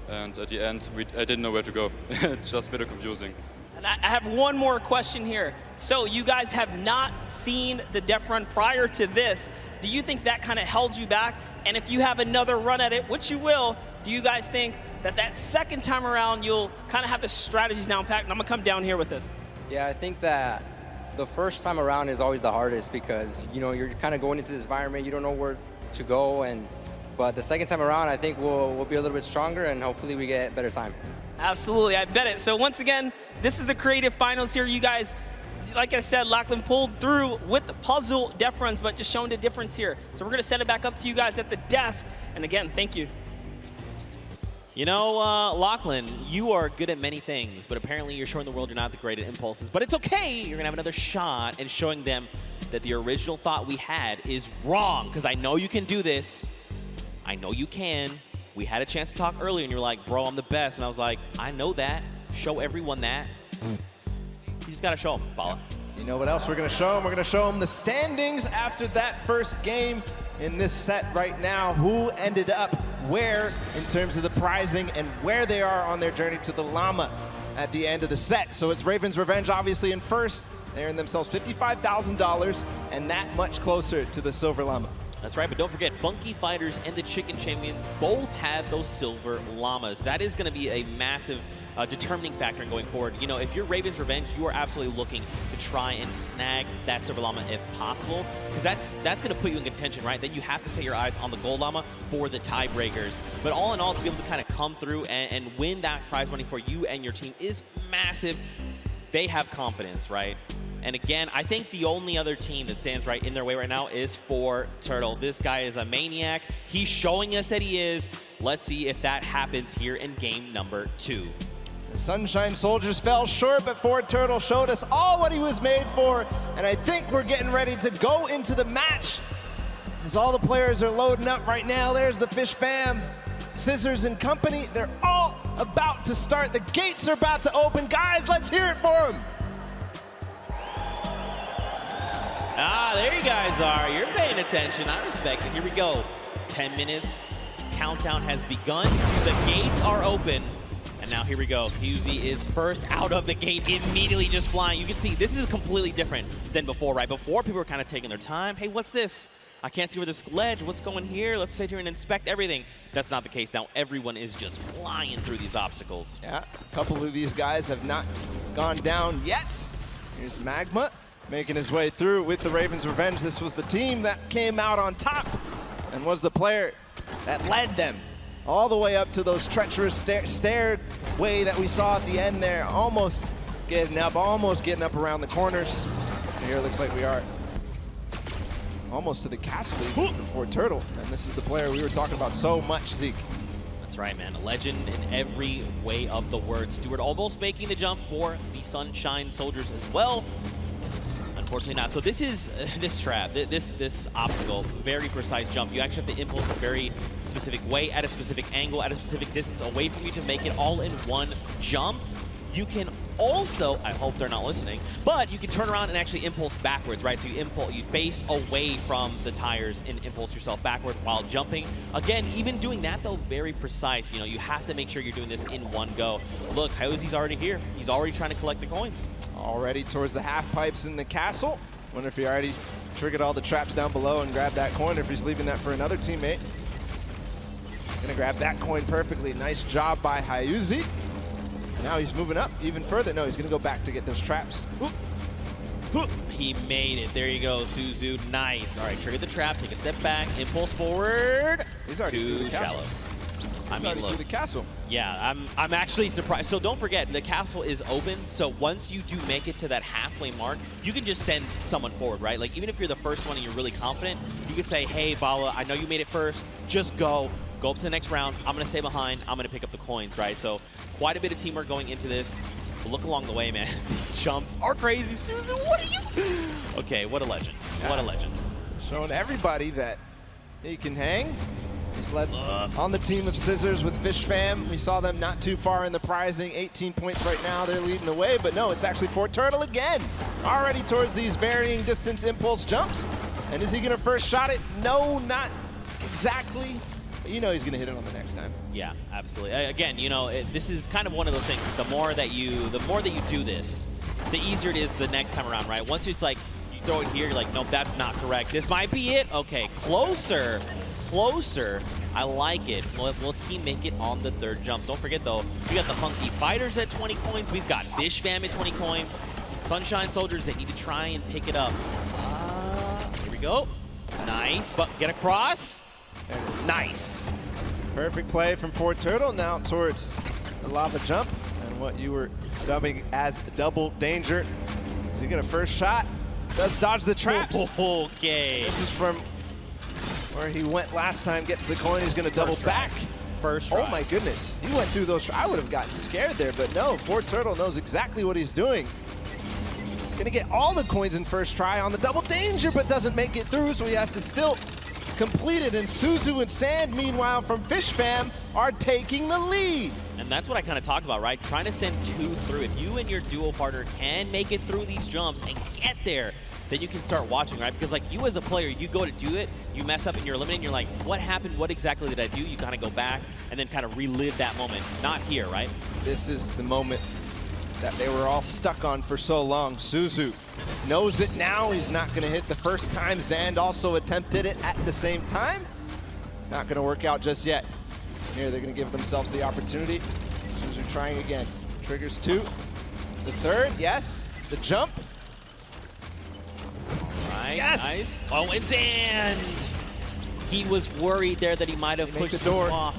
and at the end, I didn't know where to go. It's just a bit confusing. And I have one more question here. So you guys have not seen the def run prior to this. Do you think that kind of held you back? And if you have another run at it, which you will, do you guys think that that second time around you'll kind of have the strategies down packed? And I'm gonna come down here with this. Yeah, I think that the first time around is always the hardest because, you know, you're kind of going into this environment, you don't know where to go, but the second time around, I think we'll be a little bit stronger and hopefully we get better time. Absolutely, I bet it. So once again, this is the creative finals here. You guys, like I said, Lachlan pulled through with the puzzle def runs, but just showing the difference here. So we're gonna set it back up to you guys at the desk. And again, thank you. You know, Lachlan, you are good at many things, but apparently you're showing the world you're not the great at impulses. But it's okay, you're gonna have another shot and showing them that the original thought we had is wrong, because I know you can do this. I know you can. We had a chance to talk earlier, and you were like, bro, I'm the best. And I was like, I know that. Show everyone that. You just got to show them, Bala. You know what else we're going to show them? We're going to show them the standings after that first game in this set right now. Who ended up where in terms of the prizing and where they are on their journey to the llama at the end of the set. So it's Raven's Revenge, obviously, in first. They earned themselves $55,000 and that much closer to the silver llama. That's right, but don't forget, Funky Fighters and the Chicken Champions both have those silver llamas. That is going to be a massive determining factor in going forward. You know, if you're Raven's Revenge, you are absolutely looking to try and snag that silver llama if possible, because that's going to put you in contention, right? Then you have to set your eyes on the gold llama for the tiebreakers. But all in all, to be able to kind of come through and win that prize money for you and your team is massive. They have confidence, right? And again, I think the only other team that stands right in their way right now is Fortturtle. This guy is a maniac. He's showing us that he is. Let's see if that happens here in game number 2. The Sunshine Soldiers fell short, but Fortturtle showed us all what he was made for. And I think we're getting ready to go into the match. As all the players are loading up right now, there's the Fish Fam, Scissors and company. They're all about to start. The gates are about to open. Guys, let's hear it for them. Ah, there you guys are. You're paying attention. I respect it. Here we go. 10 minutes. Countdown has begun. The gates are open. And now here we go. Husey is first out of the gate, immediately just flying. You can see this is completely different than before, right? Before, people were kind of taking their time. Hey, what's this? I can't see where this ledge, what's going here? Let's sit here and inspect everything. That's not the case now. Everyone is just flying through these obstacles. Yeah, a couple of these guys have not gone down yet. Here's Magma making his way through with the Raven's Revenge. This was the team that came out on top and was the player that led them all the way up to those treacherous stairway that we saw at the end there. Almost getting up around the corners. And here it looks like we are almost to the castle for Fortturtle. And this is the player we were talking about so much, Zeke. That's right, man. A legend in every way of the word. Stewart almost making the jump for the Sunshine Soldiers as well. Unfortunately not. So this is this trap, this obstacle, very precise jump. You actually have to impulse a very specific way, at a specific angle, at a specific distance away from you to make it all in one jump. You can also, I hope they're not listening, but you can turn around and actually impulse backwards, right? So you face away from the tires and impulse yourself backward while jumping. Again, even doing that though, very precise. You know, you have to make sure you're doing this in one go. Look, Hosey's already here. He's already trying to collect the coins. Already towards the half pipes in the castle. Wonder if he already triggered all the traps down below and grabbed that coin, or if he's leaving that for another teammate. Gonna grab that coin perfectly. Nice job by Hyuzi. Now he's moving up even further. No, he's gonna go back to get those traps. He made it. There you go, Suzu. Nice. All right, trigger the trap, take a step back, impulse forward. He's already through the castle. Shallow. I mean, look. Through the castle. Yeah, I'm actually surprised. So don't forget, the castle is open. So once you do make it to that halfway mark, you can just send someone forward, right? Like even if you're the first one and you're really confident, you could say, hey, Bala, I know you made it first. Just go up to the next round. I'm going to stay behind. I'm going to pick up the coins, right? So quite a bit of teamwork going into this. But look along the way, man. These jumps are crazy. Susan, what are you? Okay, what a legend. Yeah. What a legend. Showing everybody that he can hang. He's led on the team of Scissors with Fish Fam. We saw them not too far in the prizing. 18 points right now. They're leading the way, but no, it's actually Fortturtle again. Already towards these varying distance impulse jumps. And is he going to first shot it? No, not exactly. you know he's going to hit it on the next time. Yeah, absolutely. Again, you know, this is kind of one of those things. The more that you do this, the easier it is the next time around, right? Once it's like you throw it here, you're like, nope, that's not correct. This might be it. Okay, closer. I like it. Will he make it on the third jump? Don't forget, though, we got the Funky Fighters at 20 coins. We've got Fish Fam at 20 coins. Sunshine Soldiers, they need to try and pick it up. Here we go. Nice, but get across. There it is. Nice. Perfect play from Fort Turtle now towards the lava jump and what you were dubbing as double danger. Does he get a first shot? Does dodge the traps. Okay. This is from where he went last time, gets the coin, he's gonna double back. First try. Oh my goodness, he went through those. I would have gotten scared there, but no, Fort Turtle knows exactly what he's doing. Gonna get all the coins in first try on the double danger, but doesn't make it through, so he has to still complete it. And Suzu and Sand, meanwhile, from Fish Fam, are taking the lead. And that's what I kind of talked about, right? Trying to send 2 through. If you and your duo partner can make it through these jumps and get there, then you can start watching, right? Because like you as a player, you go to do it, you mess up and you're eliminating, you're like, what happened? What exactly did I do? You kind of go back and then kind of relive that moment. Not here, right? This is the moment that they were all stuck on for so long. Suzu knows it now. He's not going to hit the first time. Zand also attempted it at the same time. Not going to work out just yet. Here, they're going to give themselves the opportunity. Suzu trying again. Triggers 2. The third, yes. The jump. Right, yes! Nice. Oh, and Zand! He was worried there that he might have pushed the door off.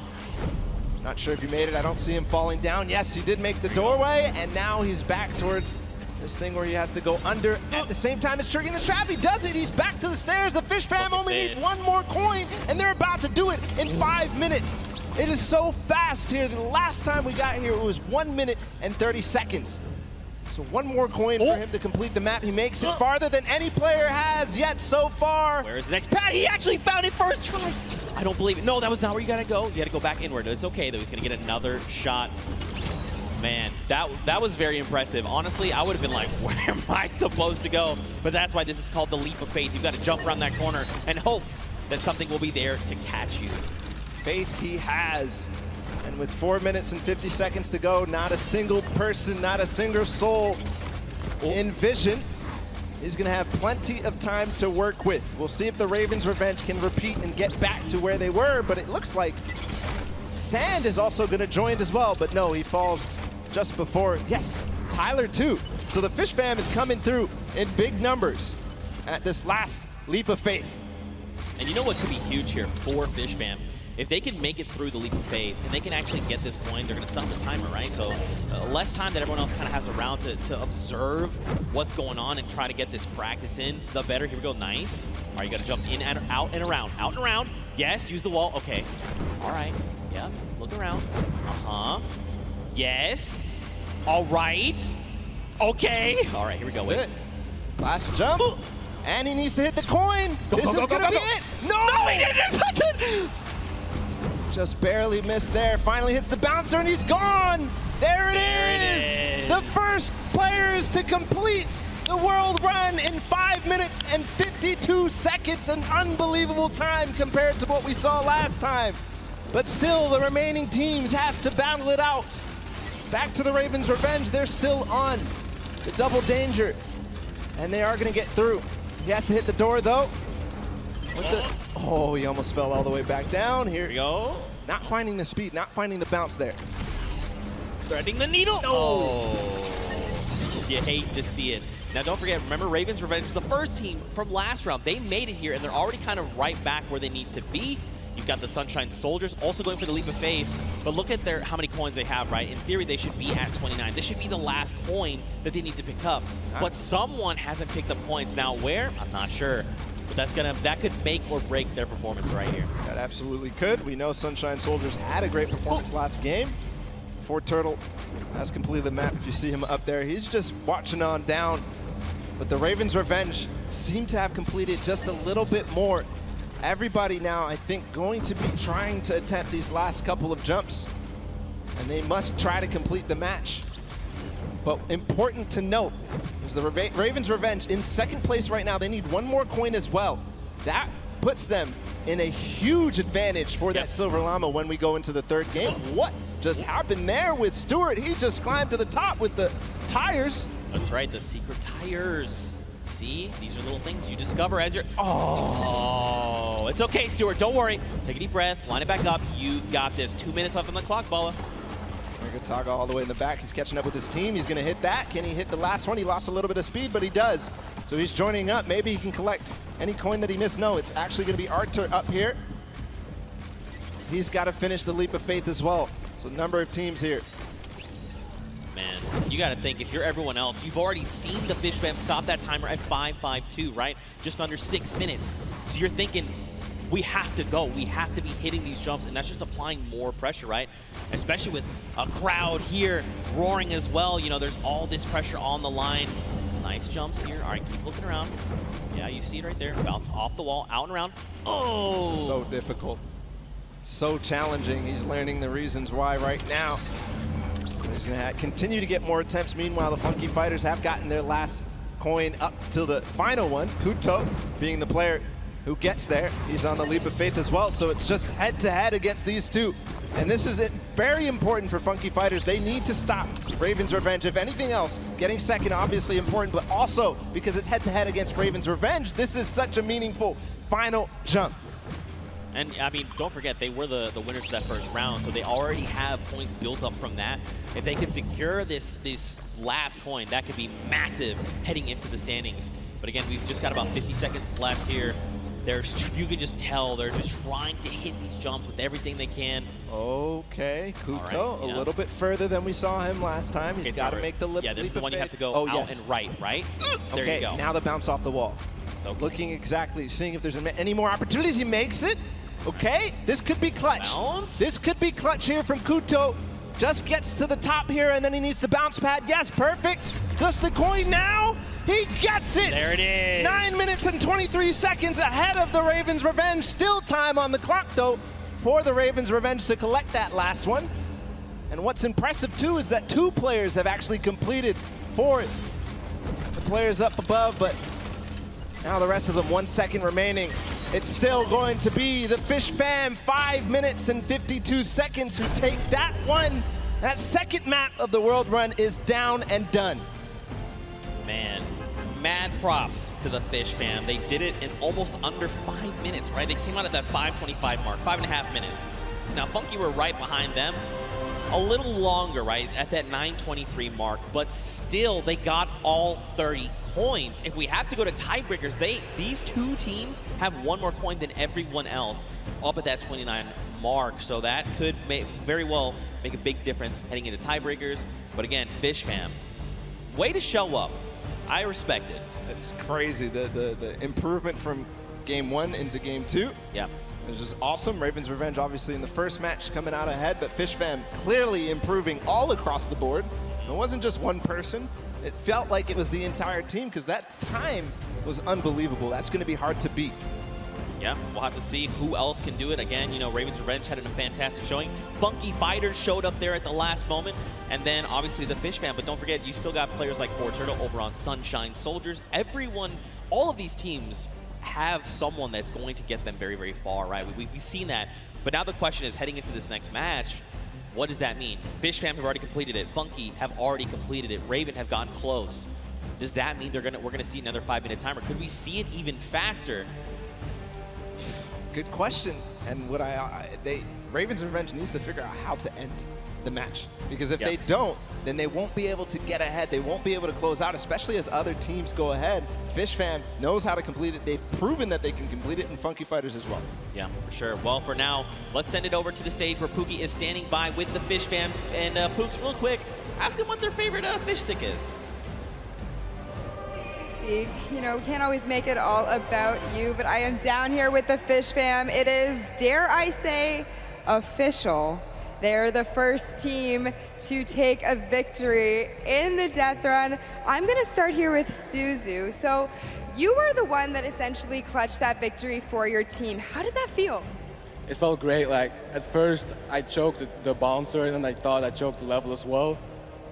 Not sure if you made it. I don't see him falling down. Yes, he did make the doorway, and now he's back towards this thing where he has to go under at the same time as triggering the trap. He does it. He's back to the stairs. The Fish Fam only need 1 more coin, and they're about to do it in 5 minutes. It is so fast here. The last time we got here, it was 1 minute and 30 seconds. So 1 more coin for him to complete the map. He makes it farther than any player has yet so far. Where's the next pad? He actually found it first try. I don't believe it. No, that was not where you gotta go. You gotta go back inward. It's okay though. He's gonna get another shot. Man, that was very impressive. Honestly, I would have been like, where am I supposed to go? But that's why this is called the leap of faith. You've got to jump around that corner and hope that something will be there to catch you. Faith he has. And with 4 minutes and 50 seconds to go, not a single person, not a single soul in vision. He's going to have plenty of time to work with. We'll see if the Ravens Revenge can repeat and get back to where they were, but it looks like Sand is also going to join as well, but no, he falls just before. Yes, Tyler too. So the Fish Fam is coming through in big numbers at this last leap of faith. And you know what could be huge here for Fish Fam? If they can make it through the leap of faith and they can actually get this coin, they're going to stop the timer, right? So less time that everyone else kind of has around to observe what's going on and try to get this practice in, the better. Here we go. Nice. All right, you got to jump in and out and around. Out and around. Yes, use the wall. Okay. All right. Yep. Look around. Uh-huh. Yes. All right. Okay. All right, here we go. This is it. Last jump. Ooh. And he needs to hit the coin. This is going to be it. No, he didn't touch it. Just barely missed there. Finally hits the bouncer and he's gone. There it is. The first players to complete the world run in 5 minutes and 52 seconds. An unbelievable time compared to what we saw last time. But still, the remaining teams have to battle it out. Back to the Ravens Revenge. They're still on the double danger. And they are going to get through. He has to hit the door, though. Oh, he almost fell all the way back down. Here we go. Not finding the speed, not finding the bounce there. Threading the needle. Oh, you hate to see it. Now, don't forget, remember, Ravens Revenge was the first team from last round. They made it here, and they're already kind of right back where they need to be. You've got the Sunshine Soldiers also going for the leap of faith, but look at how many coins they have, right? In theory, they should be at 29. This should be the last coin that they need to pick up. But someone hasn't picked up coins. Now, where? I'm not sure. But that could make or break their performance right here. That absolutely could. We know Sunshine Soldiers had a great performance last game. Fort Turtle has completed the map. If you see him up there, he's just watching on down. But the Ravens Revenge seem to have completed just a little bit more. Everybody now, I think, going to be trying to attempt these last couple of jumps. And they must try to complete the match. But important to note is the Ravens Revenge in second place right now. They need 1 more coin as well. That puts them in a huge advantage for that Silver Llama when we go into the third game. What just happened there with Stewart? He just climbed to the top with the tires. That's right, the secret tires. See, these are little things you discover as you're... Oh, it's okay, Stewart, don't worry. Take a deep breath, line it back up. You got this. 2 minutes left on the clock, Bala. Taga all the way in the back. He's catching up with his team. He's going to hit that. Can he hit the last one? He lost a little bit of speed, but he does. So he's joining up. Maybe he can collect any coin that he missed. No, it's actually going to be Artur up here. He's got to finish the leap of faith as well. So number of teams here. Man, you got to think, if you're everyone else, you've already seen the Fish Fam stop that timer at 5:52, right? Just under 6 minutes. So you're thinking, we have to go. We have to be hitting these jumps, and that's just applying more pressure, right? Especially with a crowd here roaring as well. You know, there's all this pressure on the line. Nice jumps here. All right, keep looking around. Yeah, you see it right there. Bounce off the wall, out and around. Oh! So difficult. So challenging. He's learning the reasons why right now. He's going to continue to get more attempts. Meanwhile, the Funky Fighters have gotten their last coin up to the final one. Kuto being the player who gets there. He's on the leap of faith as well, so it's just head-to-head against these two. And this is very important for Funky Fighters. They need to stop Raven's Revenge. If anything else, getting second obviously important, but also because it's head-to-head against Raven's Revenge, this is such a meaningful final jump. And, I mean, don't forget, they were the winners of that first round, so they already have points built up from that. If they can secure this last coin, that could be massive heading into the standings. But again, we've just got about 50 seconds left here. You can just tell they're just trying to hit these jumps with everything they can. Okay, Kuto, right, a little bit further than we saw him last time. He's got to make the leap of faith. Yeah, this is the one you have to go out and right? There okay, you go. Now the bounce off the wall. Okay. Looking exactly, seeing if there's any more opportunities. He makes it. Okay, this could be clutch. Bounce. This could be clutch here from Kuto. Just gets to the top here, and then he needs the bounce pad. Yes, perfect. Just the coin now. He gets it. There it is. 9 minutes and 23 seconds ahead of the Ravens Revenge. Still time on the clock, though, for the Ravens Revenge to collect that last one. And what's impressive, too, is that 2 players have actually completed 4. The players up above, but now the rest of them, 1 second remaining. It's still going to be the Fish Fam, 5 minutes and 52 seconds, who take that one. That second map of the World Run is down and done. Man, mad props to the Fish Fam. They did it in almost under 5 minutes, right? They came out at that 5:25 mark, 5.5 minutes. Now, Funky were right behind them. A little longer, right, at that 9:23 mark, but still, they got all 30 coins. If we have to go to tiebreakers, these 2 teams have 1 more coin than everyone else up at that 29 mark, so that could very well make a big difference heading into tiebreakers. But again, Fish Fam, way to show up. I respect it. It's crazy, the improvement from game 1 into game 2. Yeah. It's just awesome. Ravens Revenge obviously in the first match coming out ahead, but Fish Fam clearly improving all across the board. It wasn't just one person. It felt like it was the entire team because that time was unbelievable. That's going to be hard to beat. Yeah, we'll have to see who else can do it. Again, you know, Ravens Revenge had a fantastic showing. Funky Fighters showed up there at the last moment. And then, obviously, the Fish Fam. But don't forget, you still got players like Fortnite over on Sunshine Soldiers. Everyone, all of these teams have someone that's going to get them very, very far, right? We've seen that. But now the question is, heading into this next match, what does that mean? Fish Fam have already completed it. Funky have already completed it. Raven have gotten close. Does that mean we're gonna see another 5-minute timer? Could we see it even faster? Good question. And what Ravens Revenge needs to figure out how to end the match. Because if they don't, then they won't be able to get ahead. They won't be able to close out, especially as other teams go ahead. Fish Fam knows how to complete it. They've proven that they can complete it, and Funky Fighters as well. Yeah, for sure. Well, for now, let's send it over to the stage where Pookie is standing by with the Fish Fam. And Pooks, real quick, ask them what their favorite fish stick is. You know, can't always make it all about you, but I am down here with the Fish Fam. It is, dare I say, official. They're the first team to take a victory in the death run. I'm gonna start here with Suzu. So you were the one that essentially clutched that victory for your team. How did that feel? It felt great. Like, at first I choked the bouncer and then I thought I choked the level as well.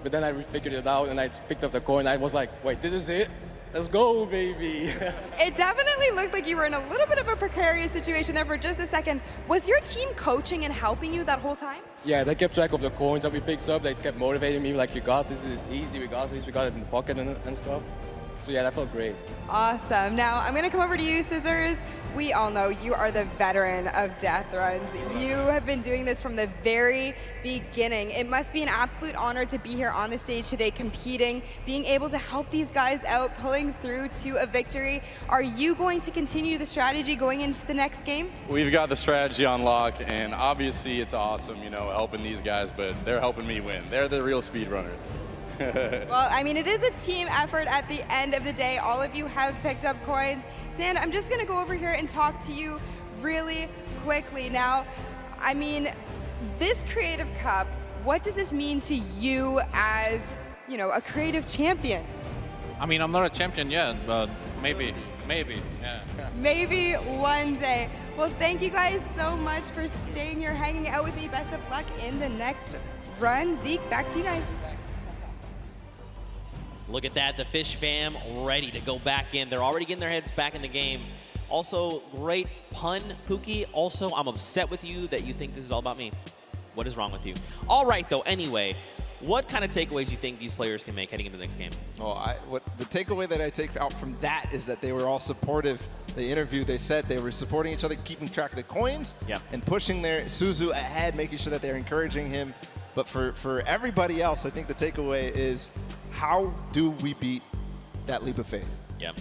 But then I figured it out and I picked up the coin. I was like, wait, this is it? let's go, baby. It definitely looked like you were in a little bit of a precarious situation there for just a second. Was your team coaching and helping you that whole time? Yeah, they kept track of the coins that we picked up. They kept motivating me, like, you got this, this is easy, we got this, we got it in the pocket and stuff. So yeah, that felt great. Awesome. Now I'm gonna come over to you, Scissors. We all know you are the veteran of death runs. You have been doing this from the very beginning. It must be an absolute honor to be here on the stage today competing, being able to help these guys out, pulling through to a victory. Are you going to continue the strategy going into the next game? We've got the strategy on lock, and obviously it's awesome, you know, helping these guys, but they're helping me win. They're the real speedrunners. Well, I mean, it is a team effort at the end of the day. All of you have picked up coins. Sand, I'm just gonna go over here and talk to you really quickly. Now, I mean, this Creative Cup, what does this mean to you as, you know, a creative champion? I mean, I'm not a champion yet, but maybe, yeah. Maybe one day. Well, thank you guys so much for staying here, hanging out with me. Best of luck in the next run. Zeke, back to you guys. Look at that, the Fish fam ready to go back in. They're already getting their heads back in the game. Also, great pun, Pookie. Also, I'm upset with you that you think this is all about me. What is wrong with you? All right, though, anyway, what kind of takeaways do you think these players can make heading into the next game? Well, the takeaway that I take out from that is that they were all supportive. The interview, they said they were supporting each other, keeping track of the coins, and pushing their Suzu ahead, making sure that they're encouraging him. But for everybody else, I think the takeaway is, how do we beat that leap of faith? Yeah.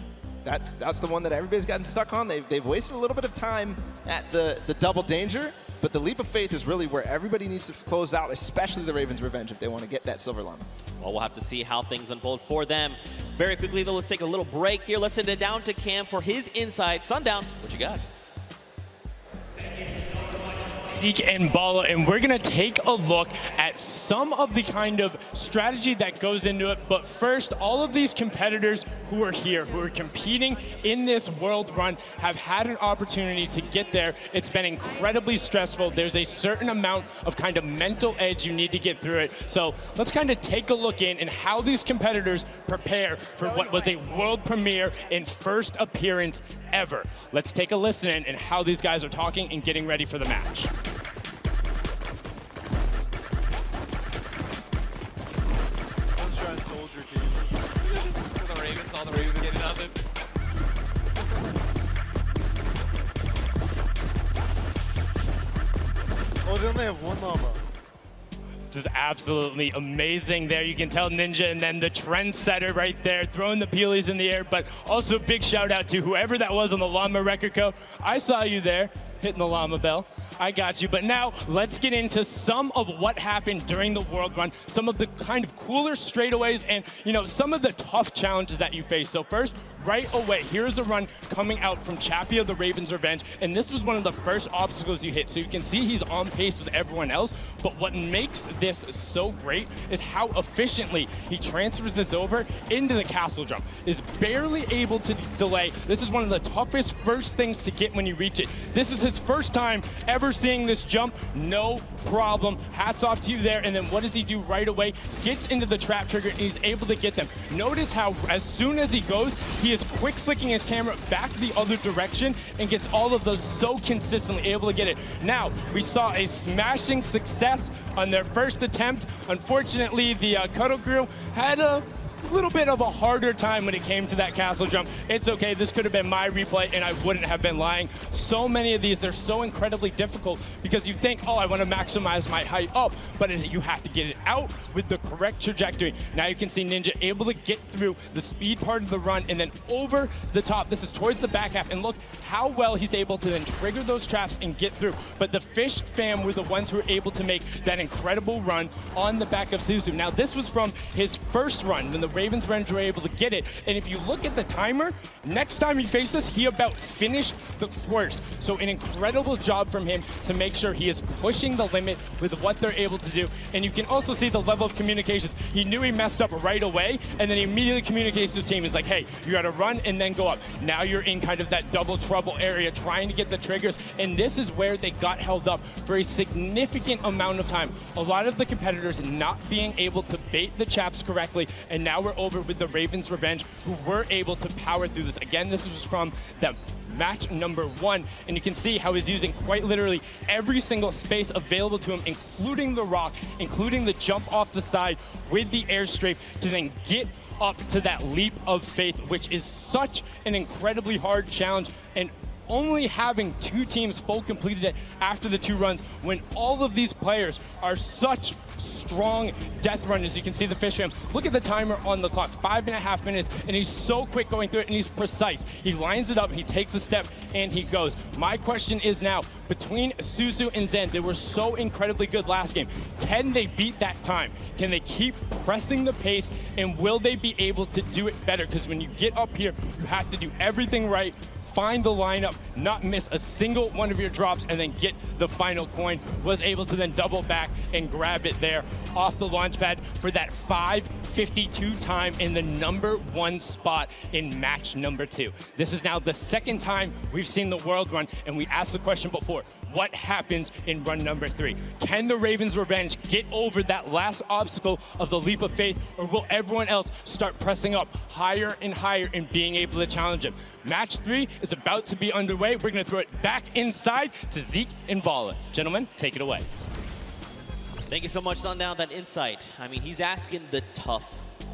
That's the one that everybody's gotten stuck on. They've wasted a little bit of time at the double danger, but the leap of faith is really where everybody needs to close out, especially the Ravens' Revenge, if they want to get that silver llama. Well, we'll have to see how things unfold for them. Very quickly, though, let's take a little break here. Let's send it down to Cam for his insight. Sundown, what you got? And Bala, and we're gonna take a look at some of the kind of strategy that goes into it. But first, all of these competitors who are here, who are competing in this world run, have had an opportunity to get there. It's been incredibly stressful. There's a certain amount of kind of mental edge you need to get through it. So let's kind of take a look in and how these competitors prepare for what was a world premiere and first appearance ever. Let's take a listen in and how these guys are talking and getting ready for the match. All the Ravens getting nothing. Oh, they only have one llama. Just absolutely amazing there. You can tell Ninja and then the trendsetter right there throwing the peelies in the air, but also big shout out to whoever that was on the llama record co. I saw you there hitting the llama bell. I got you. But now let's get into some of what happened during the World Run, some of the kind of cooler straightaways and, you know, some of the tough challenges that you face. So first, right away, here's a run coming out from Chappie of the Ravens' Revenge, and this was one of the first obstacles you hit. So you can see he's on pace with everyone else, but what makes this so great is how efficiently he transfers this over into the castle jump. Is barely able to delay. This is one of the toughest first things to get when you reach it. This is his first time ever seeing this jump, no problem. Hats off to you there. And then what does he do right away? Gets into the trap trigger and he's able to get them. Notice how as soon as he goes, he is quick flicking his camera back the other direction and gets all of those so consistently able to get it. Now, we saw a smashing success on their first attempt. Unfortunately, the Cuddle Crew had a little bit of a harder time when it came to that castle jump. It's okay, this could have been my replay and I wouldn't have been lying. So many of these, they're so incredibly difficult because you think, oh, I want to maximize my height up, but you have to get it out with the correct trajectory. Now you can see Ninja able to get through the speed part of the run and then over the top. This is towards the back half, and look how well he's able to then trigger those traps and get through. But the Fish fam were the ones who were able to make that incredible run on the back of Suzu. Now this was from his first run when the Ravens Revenge were able to get it. And if you look at the timer, next time he faces this, he about finished the course. So an incredible job from him to make sure he is pushing the limit with what they're able to do. And you can also see the level of communications. He knew he messed up right away, and then he immediately communicates to his team. It's like, hey, you got to run and then go up. Now you're in kind of that double trouble area trying to get the triggers. And this is where they got held up for a significant amount of time. A lot of the competitors not being able to bait the chaps correctly. And now power over with the Ravens Revenge, who were able to power through this. Again, this was from the match number 1, and you can see how he's using quite literally every single space available to him, including the rock, including the jump off the side with the air strafe to then get up to that leap of faith, which is such an incredibly hard challenge. And only having 2 teams full completed it after the 2 runs, when all of these players are such strong death runners. You can see the Fish Fam. Look at the timer on the clock, 5.5 minutes, and he's so quick going through it, and he's precise. He lines it up, he takes a step, and he goes. My question is now, between Suzu and Zen, they were so incredibly good last game. Can they beat that time? Can they keep pressing the pace, and will they be able to do it better? Because when you get up here, you have to do everything right, find the lineup, not miss a single one of your drops, and then get the final coin. Was able to then double back and grab it there off the launch pad for that 5:52 time in the number 1 spot in match number 2. This is now the 2nd time we've seen the world run, and we asked the question before, what happens in run number 3? Can the Ravens Revenge get over that last obstacle of the leap of faith, or will everyone else start pressing up higher and higher and being able to challenge him? Match 3 is about to be underway. We're going to throw it back inside to Zeke and Vala. Gentlemen, take it away. Thank you so much, Sundown, that insight. I mean, he's asking the tough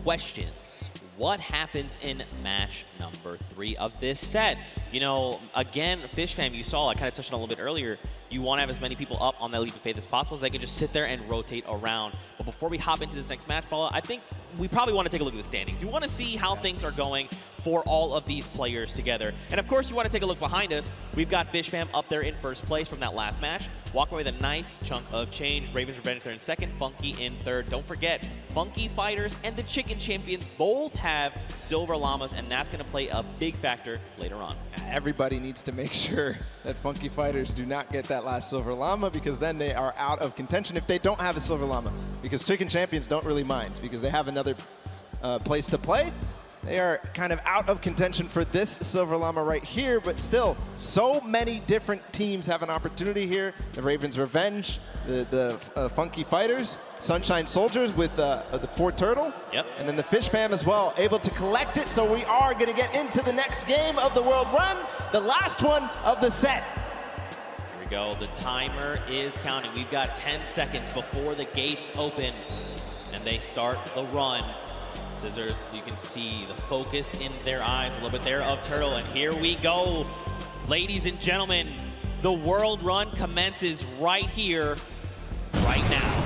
questions. What happens in match number 3 of this set? You know, again, Fish Fam, you saw, I kind of touched on a little bit earlier, you want to have as many people up on that leap of faith as possible so they can just sit there and rotate around. But before we hop into this next match, Bala, I think we probably want to take a look at the standings. We want to see how things are going for all of these players together. And of course, you want to take a look behind us. We've got Fish Fam up there in first place from that last match, walking away with a nice chunk of change. Ravens Revenge there in 2nd, Funky in 3rd. Don't forget, Funky Fighters and the Chicken Champions both have silver llamas, and that's going to play a big factor later on. Everybody needs to make sure that Funky Fighters do not get that last silver llama, because then they are out of contention if they don't have a silver llama, because Chicken Champions don't really mind because they have another place to play. They are kind of out of contention for this silver llama right here, but still, so many different teams have an opportunity here. The Ravens Revenge, the Funky Fighters, Sunshine Soldiers with the Fort Turtle, and then the Fish Fam as well, able to collect it. So we are going to get into the next game of the World Run, the last one of the set. Here we go. The timer is counting. We've got 10 seconds before the gates open, and they start the run. Scissors, you can see the focus in their eyes a little bit there of Turtle, and here we go. Ladies and gentlemen, the World Run commences right here, right now.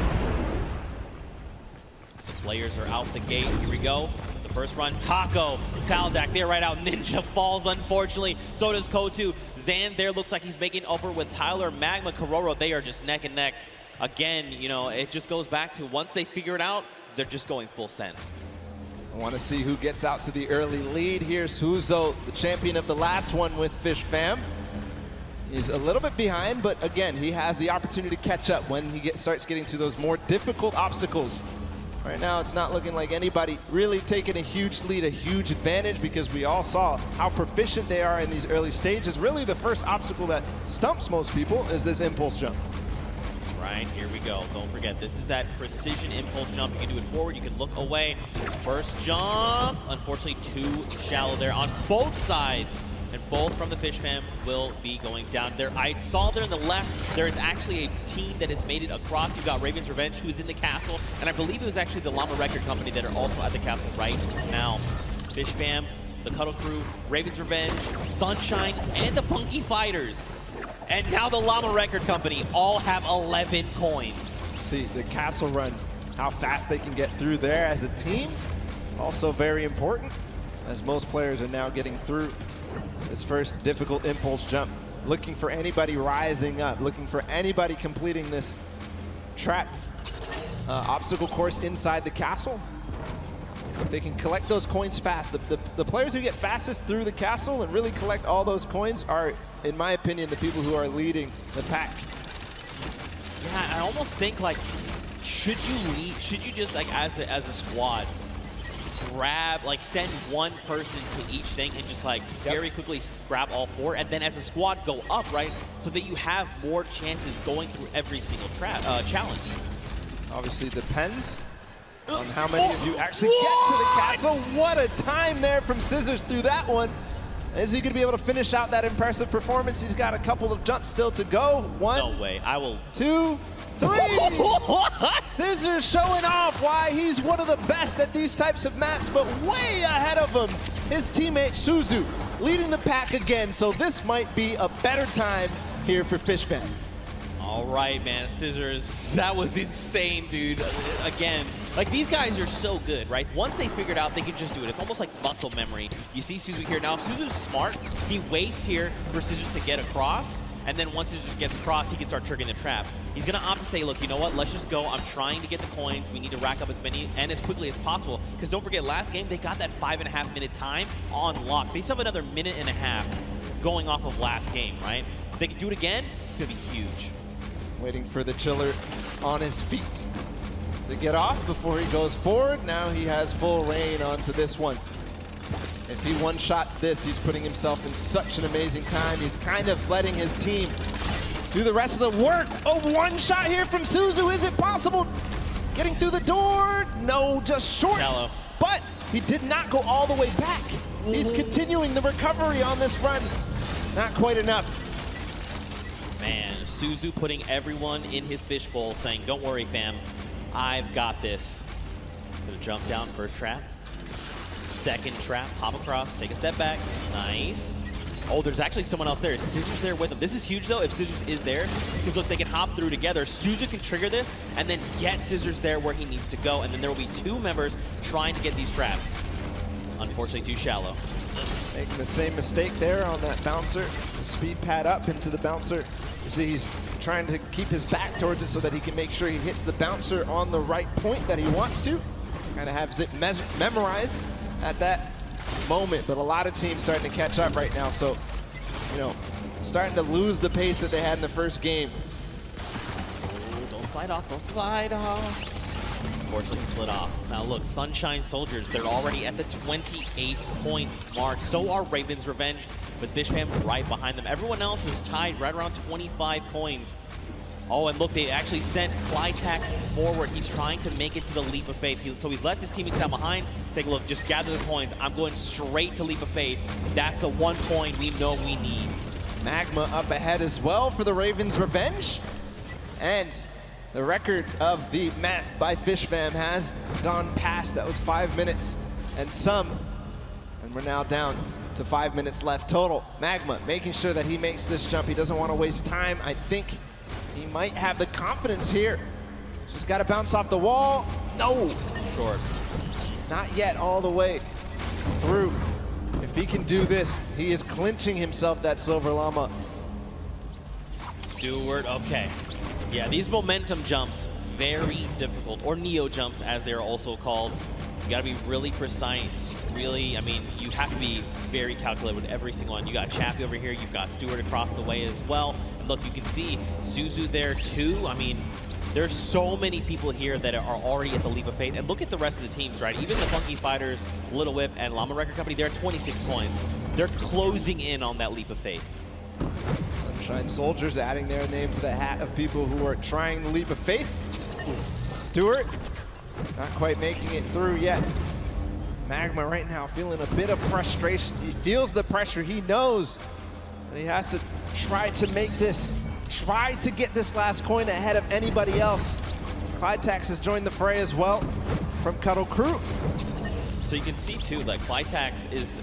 Players are out the gate. Here we go. The first run, Taco, Taldak, they're right out. Ninja falls, unfortunately. So does Kotu. Zan there looks like he's making over with Tyler. Magma, Kororo, they are just neck and neck. Again, you know, it just goes back to once they figure it out, they're just going full send. I want to see who gets out to the early lead here. Suzo, the champion of the last one with Fish Fam. He's a little bit behind, but again, he has the opportunity to catch up when he starts getting to those more difficult obstacles. Right now, it's not looking like anybody really taking a huge lead, a huge advantage, because we all saw how proficient they are in these early stages. Really, the first obstacle that stumps most people is this impulse jump. Right, here we go. Don't forget, this is that precision impulse jump. You can do it forward, you can look away. First jump, unfortunately too shallow there on both sides. And both from the Fish Fam will be going down there. I saw there on the left, there is actually a team that has made it across. You've got Ravens Revenge, who's in the castle. And I believe it was actually the Llama Record Company that are also at the castle right now. Fish Fam, the Cuddle Crew, Ravens Revenge, Sunshine, and the Funky Fighters. And now the Llama Record Company all have 11 coins. See the castle run, how fast they can get through there as a team. Also very important, as most players are now getting through this first difficult impulse jump. Looking for anybody rising up, looking for anybody completing this trap obstacle course inside the castle. If they can collect those coins fast, the players who get fastest through the castle and really collect all those coins are, in my opinion, the people who are leading the pack. Yeah, I almost think like, should you just like as a squad, grab, like send one person to each thing and just like very quickly grab all 4, and then as a squad go up, right? So that you have more chances going through every single challenge. Obviously depends on how many of you actually get to the castle. What a time there from Scissors through that one. Is he going to be able to finish out that impressive performance? He's got a couple of jumps still to go. One. No way. I will. 2, 3. Scissors showing off why he's one of the best at these types of maps, but way ahead of him, his teammate Suzu, leading the pack again. So this might be a better time here for Fishfan. All right, man, Scissors, that was insane, dude. Again, like these guys are so good, right? Once they figured out they can just do it, it's almost like muscle memory. You see Suzu here now. Suzu's smart. He waits here for Scissors to get across, and then once Scissors gets across, he can start triggering the trap. He's gonna opt to say, look, you know what? Let's just go. I'm trying to get the coins. We need to rack up as many and as quickly as possible. Because don't forget, last game they got that 5.5-minute time on lock. They still have another 1.5 minutes going off of last game, right? If they can do it again, it's gonna be huge. Waiting for the chiller on his feet to get off before he goes forward. Now he has full reign onto this one. If he one-shots this, he's putting himself in such an amazing time. He's kind of letting his team do the rest of the work. Oh, one shot here from Suzu. Is it possible? Getting through the door? No, just short. Shallow. But he did not go all the way back. He's continuing the recovery on this run. Not quite enough. Man, Suzu putting everyone in his fishbowl, saying, don't worry, fam, I've got this. Gonna jump down, first trap. Second trap, hop across, take a step back. Nice. Oh, there's actually someone else there. Is Scissors there with him? This is huge, though, if Scissors is there, because look, they can hop through together. Suzu can trigger this, and then get Scissors there where he needs to go, and then there will be 2 members trying to get these traps. Unfortunately, too shallow. Making the same mistake there on that bouncer. Speed pad up into the bouncer. You see he's trying to keep his back towards it so that he can make sure he hits the bouncer on the right point that he wants to. Kind of has it memorized at that moment, but a lot of teams starting to catch up right now. So, you know, starting to lose the pace that they had in the first game. Oh, don't slide off, don't slide off. Unfortunately, he slid off. Now look, Sunshine Soldiers, they're already at the 28-point mark. So are Raven's Revenge, with Fishfam right behind them. Everyone else is tied right around 25 coins. Oh, and look, they actually sent Flytax forward. He's trying to make it to the Leap of Faith. So he's left his teammates down behind, saying, look, just gather the coins. I'm going straight to Leap of Faith. That's the 1 point we know we need. Magma up ahead as well for the Raven's Revenge. And the record of the map by Fishfam has gone past. That was 5 minutes and some. And we're now down to 5 minutes left total. Magma making sure that he makes this jump. He doesn't want to waste time. I think he might have the confidence here. Just got to bounce off the wall. No. Short. Not yet all the way through. If he can do this, he is clinching himself that Silver Llama. Stewart, okay. Yeah, these momentum jumps, very difficult, or neo jumps as they're also called. You gotta be really precise, really, I mean, you have to be very calculated with every single one. You got Chappie over here, you've got Stewart across the way as well. And look, you can see Suzu there too. I mean, there's so many people here that are already at the Leap of Faith. And look at the rest of the teams, right? Even the Funky Fighters, Little Whip, and Llama Record Company, they're at 26 coins. They're closing in on that Leap of Faith. Sunshine Soldiers adding their name to the hat of people who are trying the Leap of Faith. Stewart, not quite making it through yet. Magma right now feeling a bit of frustration. He feels the pressure. He knows that he has to try to make this, try to get this last coin ahead of anybody else. Clytax has joined the fray as well from Cuddle Crew. So you can see too, like Flytax is,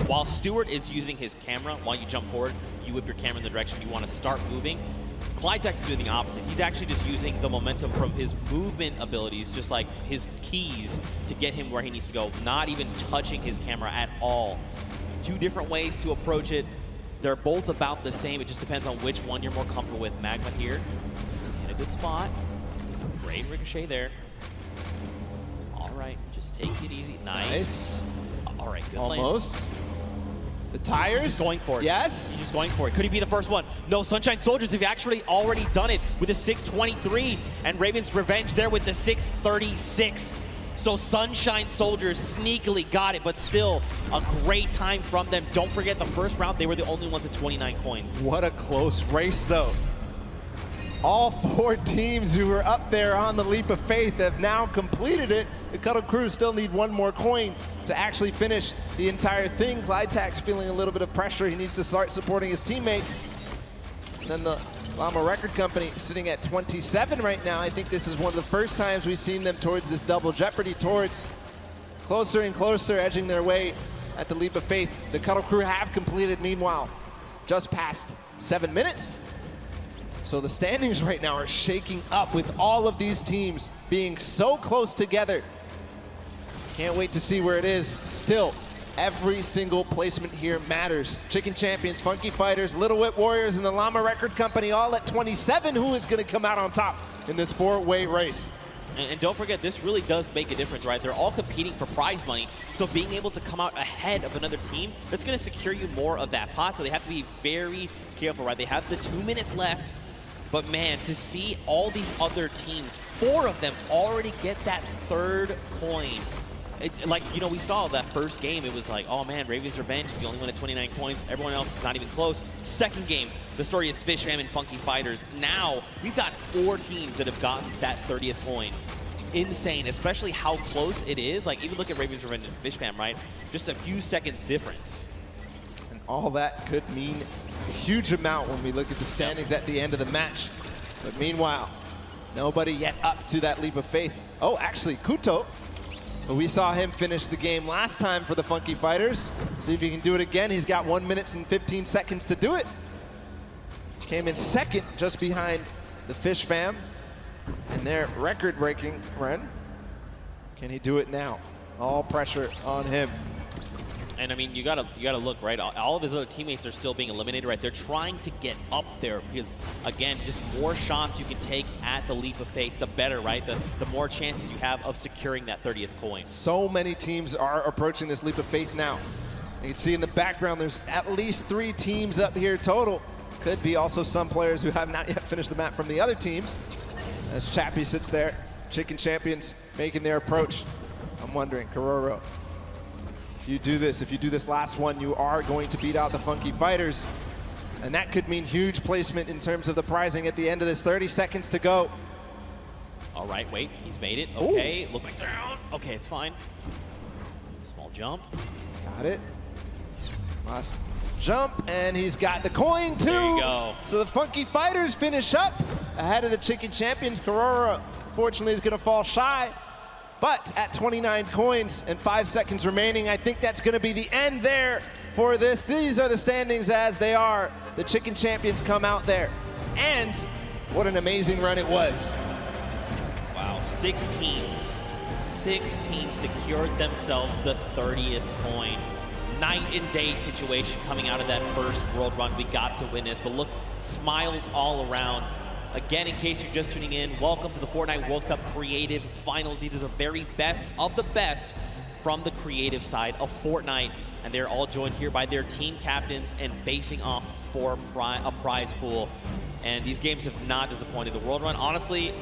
while Stewart is using his camera, while you jump forward, you whip your camera in the direction you want to start moving. Clytax is doing the opposite. He's actually just using the momentum from his movement abilities, just like his keys, to get him where he needs to go, not even touching his camera at all. 2 different ways to approach it. They're both about the same. It just depends on which one you're more comfortable with. Magma here, he's in a good spot. Great ricochet there. All right, just take it easy. Nice. All right, good lane. Almost. The tires. He's going for it. Yes. He's just going for it. Could he be the first one? No, Sunshine Soldiers have actually already done it with a 6:23, and Raven's Revenge there with the 6:36. So Sunshine Soldiers sneakily got it, but still a great time from them. Don't forget the first round, they were the only ones at 29 coins. What a close race, though. All 4 teams who were up there on the leap of faith have now completed it. The Cuddle Crew still need one more coin to actually finish the entire thing. Clyde's feeling a little bit of pressure. He needs to start supporting his teammates. And then the Llama Record Company sitting at 27 right now. I think this is one of the first times we've seen them towards this double jeopardy, towards closer and closer, edging their way at the leap of faith. The Cuddle Crew have completed, meanwhile, just past 7 minutes. So the standings right now are shaking up with all of these teams being so close together. Can't wait to see where it is. Still, every single placement here matters. Chicken Champions, Funky Fighters, Little Whip Warriors, and the Llama Record Company all at 27. Who is going to come out on top in this 4-way race? And don't forget, this really does make a difference, right? They're all competing for prize money, so being able to come out ahead of another team, that's going to secure you more of that pot, so they have to be very careful, right? They have the 2 minutes left, but man, to see all these other teams, 4 of them already get that 3rd coin. Like, you know, we saw that first game, it was like, oh man, Raven's Revenge, the only one at 29 coins, everyone else is not even close. Second game, the story is Fish Fam and Funky Fighters. Now, we've got 4 teams that have gotten that 30th coin. Insane, especially how close it is. Like, even look at Raven's Revenge and Fish Fam, right? Just a few seconds difference. And all that could mean a huge amount when we look at the standings at the end of the match. But meanwhile, nobody yet up to that leap of faith. Oh, actually, Kuto. But we saw him finish the game last time for the Funky Fighters. See if he can do it again. He's got 1 minute and 15 seconds to do it. Came in second, just behind the Fish Fam in their record-breaking run. Can he do it now? All pressure on him. And I mean, you gotta look, right? All of his other teammates are still being eliminated, right? They're trying to get up there because, again, just more shots you can take at the leap of faith, the better, right? The more chances you have of securing that 30th coin. So many teams are approaching this leap of faith now. You can see in the background, there's at least 3 teams up here total. Could be also some players who have not yet finished the map from the other teams. As Chappie sits there, Chicken Champions making their approach. I'm wondering, Kororo, if you do this last one, you are going to beat out the Funky Fighters. And that could mean huge placement in terms of the prizing at the end of this. 30 seconds to go. All right, wait, he's made it. Okay, look like down. Okay, it's fine. Small jump. Got it. Last jump, and he's got the coin too. There you go. So the Funky Fighters finish up ahead of the Chicken Champions. Kororo, fortunately, is going to fall shy. But at 29 coins and 5 seconds remaining, I think that's going to be the end there for this. These are the standings as they are. The Chicken Champions come out there. And what an amazing run it was. Wow, 6 teams secured themselves the 30th coin. Night and day situation coming out of that first world run we got to witness. But look, smiles all around. Again, in case you're just tuning in, welcome to the Fortnite World Cup Creative Finals. These are the very best of the best from the creative side of Fortnite. And they're all joined here by their team captains and facing off for a prize pool. And these games have not disappointed. The World Run, honestly,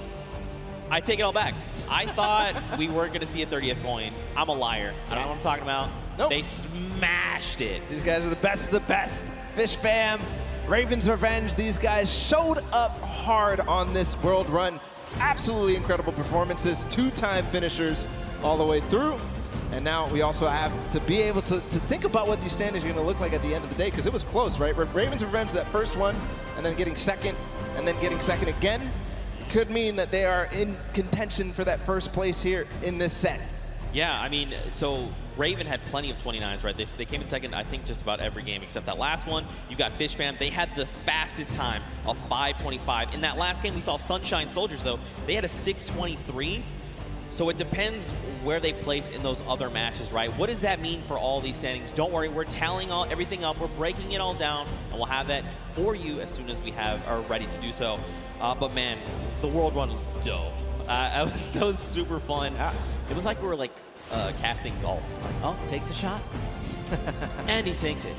I take it all back. I thought we weren't going to see a 30th coin. I'm a liar. I don't know what I'm talking about. Nope. They smashed it. These guys are the best of the best. Fish Fam, Raven's Revenge, these guys showed up hard on this world run. Absolutely incredible performances, 2-time finishers all the way through. And now we also have to be able to think about what these standings are going to look like at the end of the day, because it was close, right? Raven's Revenge, that first one, and then getting second, and then getting second again, could mean that they are in contention for that first place here in this set. Yeah, I mean, so Raven had plenty of 29s, right? They came in second, I think, just about every game except that last one. You got Fish Fam. They had the fastest time of 5:25. In that last game, we saw Sunshine Soldiers, though. They had a 6:23. So it depends where they place in those other matches, right? What does that mean for all these standings? Don't worry, we're tallying everything up. We're breaking it all down, and we'll have that for you as soon as we are ready to do so. But man, the World Run was dope. That was super fun. It was like we were like casting golf. Like, oh, takes a shot, and he sinks it.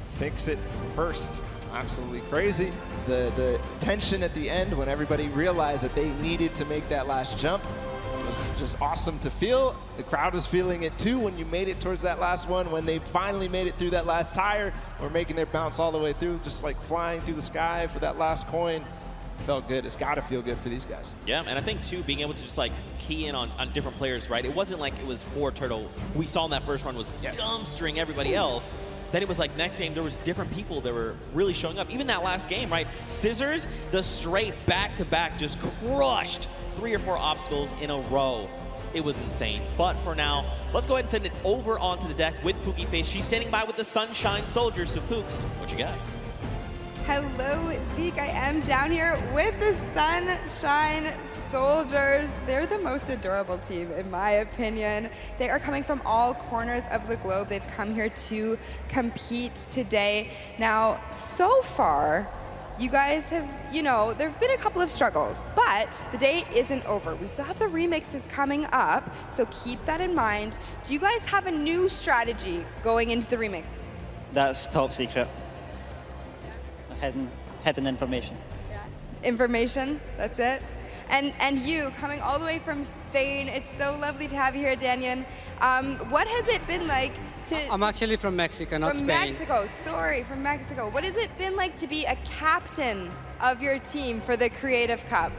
Sinks it first. Absolutely crazy. The tension at the end when everybody realized that they needed to make that last jump was just awesome to feel. The crowd was feeling it too when you made it towards that last one, when they finally made it through that last tire or making their bounce all the way through, just like flying through the sky for that last coin. felt good. It's got to feel good for these guys. Yeah, and I think, too, being able to just, like, key in on different players, right? It wasn't like it was 4 Turtle. We saw in that first run was dumpstering everybody else. Then it was like next game, there was different people that were really showing up. Even that last game, right? Scissors, the straight back-to-back just crushed 3 or 4 obstacles in a row. It was insane. But for now, let's go ahead and send it over onto the deck with Pookie Face. She's standing by with the Sunshine Soldiers. So Pooks, what you got? Hello, Zeke. I am down here with the Sunshine Soldiers. They're the most adorable team, in my opinion. They are coming from all corners of the globe. They've come here to compete today. Now, so far, you guys have, there have been a couple of struggles, but the day isn't over. We still have the remixes coming up, so keep that in mind. Do you guys have a new strategy going into the remixes? That's top secret. Hidden information. Yeah. Information, that's it. And you, coming all the way from Spain, it's so lovely to have you here, Daniel. What has it been like to... I'm actually from Mexico, not Spain. From Mexico, sorry, from Mexico. What has it been like to be a captain of your team for the Creative Cup?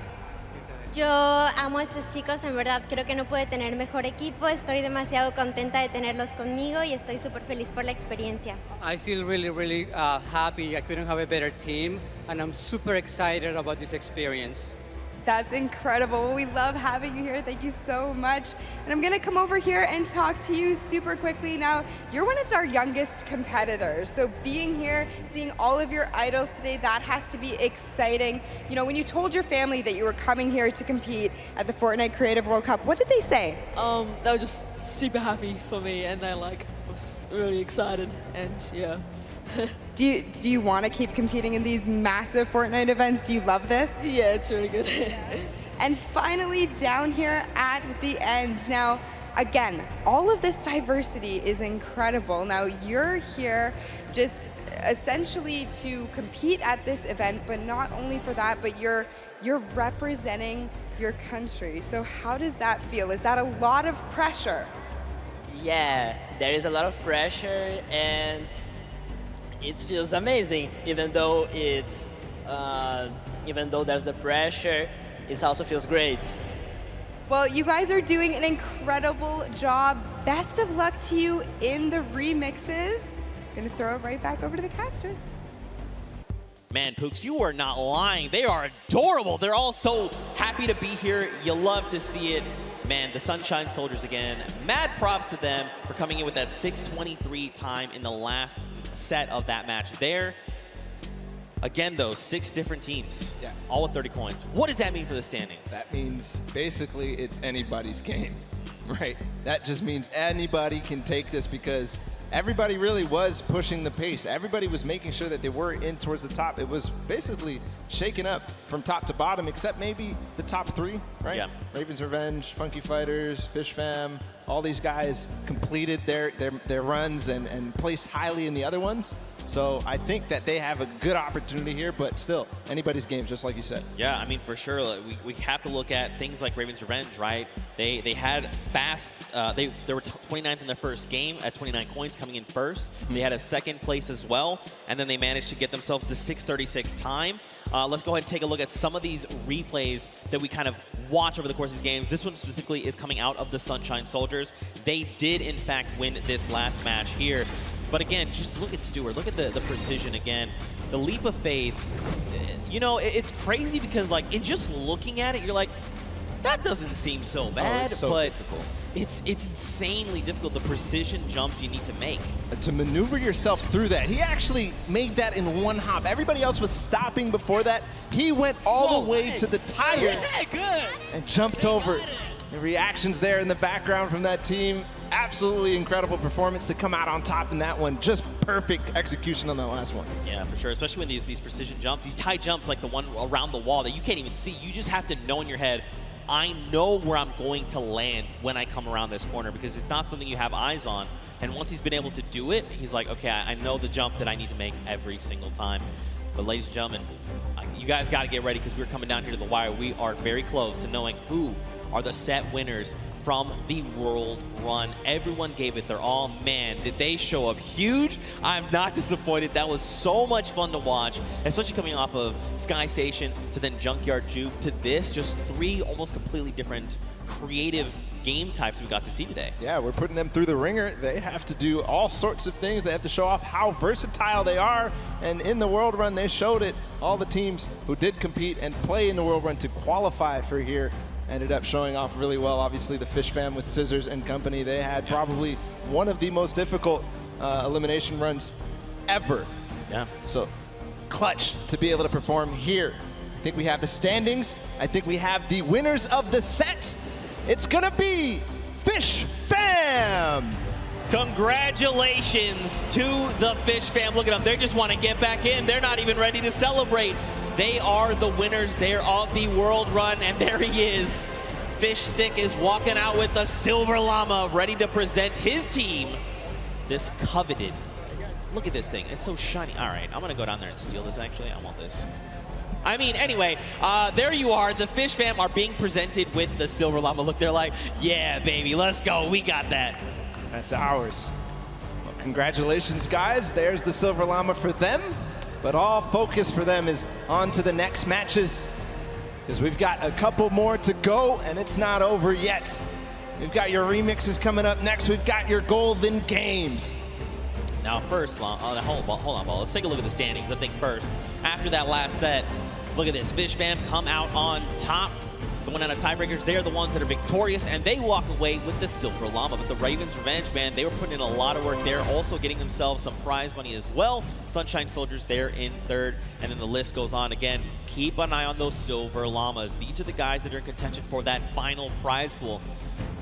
Yo amo a estos chicos, en verdad creo que no puede tener mejor equipo, estoy demasiado contenta de tenerlos conmigo y estoy súper feliz por la experiencia. I feel really happy. I couldn't have a better team, and I'm super excited about this experience. That's incredible. We love having you here. Thank you so much. And I'm going to come over here and talk to you super quickly. Now, you're one of our youngest competitors. So being here, seeing all of your idols today, that has to be exciting. When you told your family that you were coming here to compete at the Fortnite Creative World Cup, what did they say? They were just super happy for me, and they was really excited, and yeah. Do you want to keep competing in these massive Fortnite events? Do you love this? Yeah, it's really good. And finally, down here at the end. Now, again, all of this diversity is incredible. Now, you're here just essentially to compete at this event, but not only for that, but you're representing your country. So how does that feel? Is that a lot of pressure? Yeah, there is a lot of pressure, and it feels amazing. Even though there's the pressure, it also feels great. Well, you guys are doing an incredible job. Best of luck to you in the remixes. Gonna throw it right back over to the casters. Man, Pooks, you are not lying. They are adorable. They're all so happy to be here. You love to see it. Man, the Sunshine Soldiers again, mad props to them for coming in with that 6:23 time in the last set of that match there. Again, though, 6 different teams, all with 30 coins. What does that mean for the standings? That means basically it's anybody's game, right? That just means anybody can take this because everybody really was pushing the pace. Everybody was making sure that they were in towards the top. It was basically shaken up from top to bottom, except maybe the top 3, right? Yeah. Raven's Revenge, Funky Fighters, Fish Fam, all these guys completed their runs and placed highly in the other ones. So I think that they have a good opportunity here, but still, anybody's game, just like you said. Yeah, I mean, for sure. We have to look at things like Raven's Revenge, right? They had fast, they were 29th in their first game at 29 coins coming in first. They had a second place as well, and then they managed to get themselves to 6:36 time. Let's go ahead and take a look at some of these replays that we kind of watch over the course of these games. This one specifically is coming out of the Sunshine Soldiers. They did, in fact, win this last match here. But again, just look at Stewart. Look at the precision again. The leap of faith. It's crazy because, like, in just looking at it, you're like, that doesn't seem so bad. It's so but difficult. It's insanely difficult, the precision jumps you need to make. To maneuver yourself through that. He actually made that in one hop. Everybody else was stopping before that. He went all the way to the tire and jumped over it. The reactions there in the background from that team. Absolutely incredible performance to come out on top in that one. Just perfect execution on that last one. Yeah, for sure. Especially when these precision jumps, these tight jumps like the one around the wall that you can't even see. You just have to know in your head, I know where I'm going to land when I come around this corner, because it's not something you have eyes on. And once he's been able to do it, he's like, okay, I know the jump that I need to make every single time. But ladies and gentlemen, you guys got to get ready because we're coming down here to the wire. We are very close to knowing who are the set winners from the World Run. Everyone gave it their all. Man, did they show up huge. I'm not disappointed. That was so much fun to watch, especially coming off of Sky Station to then Junkyard Juke to this. Just 3 almost completely different creative game types we got to see today. Yeah, we're putting them through the ringer. They have to do all sorts of things. They have to show off how versatile they are. And in the World Run, they showed it. All the teams who did compete and play in the World Run to qualify for here ended up showing off really well. Obviously, the Fish Fam with Scissors and company, they had probably one of the most difficult elimination runs ever. Yeah. So clutch to be able to perform here. I think we have the standings. I think we have the winners of the set. It's gonna be Fish Fam! Congratulations to the Fish Fam. Look at them, they just want to get back in. They're not even ready to celebrate. They are the winners there of the World Run, and there he is. Fish Stick is walking out with the Silver Llama, ready to present his team this coveted. Look at this thing, it's so shiny. All right, I'm gonna go down there and steal this actually. I want this. I mean, anyway, there you are. The Fish Fam are being presented with the Silver Llama. Look, they're like, yeah, baby, let's go. We got that. That's ours. Well, congratulations, guys. There's the Silver Llama for them. But all focus for them is on to the next matches, because we've got a couple more to go, and it's not over yet. We've got your remixes coming up next. We've got your Golden Games. Now first, hold on, Ball. Let's take a look at the standings. I think first, after that last set, look at this. Fish Fam come out on top, going out of tiebreakers. They're the ones that are victorious, and they walk away with the Silver Llama. But the Ravens Revenge Band, they were putting in a lot of work there, also getting themselves some prize money as well. Sunshine Soldiers there in third, and then the list goes on. Again, keep an eye on those Silver Llamas. These are the guys that are in contention for that final prize pool.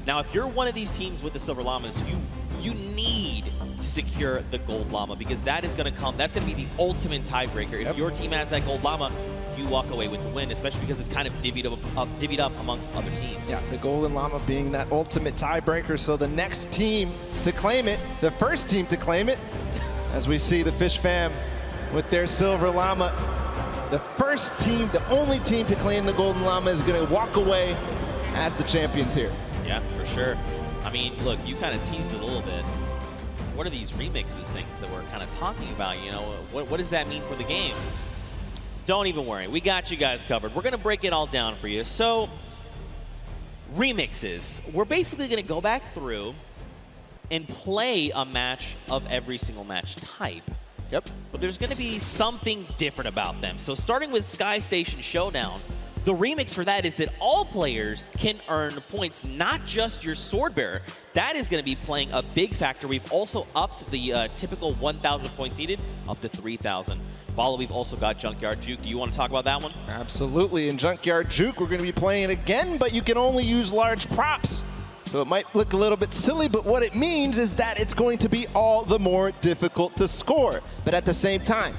Now, if you're one of these teams with the Silver Llamas, you need to secure the Gold Llama, because that is going to come. That's going to be the ultimate tiebreaker. If your team has that Gold Llama, you walk away with the win, especially because it's kind of divvied up amongst other teams. Yeah, the Golden Llama being that ultimate tiebreaker. So the next team to claim it, the first team to claim it, as we see the Fish Fam with their Silver Llama, the first team, the only team to claim the Golden Llama is going to walk away as the champions here. Yeah, for sure. I mean, look, you kind of teased it a little bit. What are these remixes things that we're kind of talking about? You know, what does that mean for the games? Don't even worry. We got you guys covered. We're going to break it all down for you. So, remixes. We're basically going to go back through and play a match of every single match type. Yep. But there's going to be something different about them. So, starting with Sky Station Showdown, the remix for that is that all players can earn points, not just your sword bearer. That is going to be playing a big factor. We've also upped the typical 1,000 points needed up to 3,000. Bala, we've also got Junkyard Juke. Do you want to talk about that one? Absolutely. In Junkyard Juke, we're going to be playing it again, but you can only use large props. So it might look a little bit silly, but what it means is that it's going to be all the more difficult to score. But at the same time,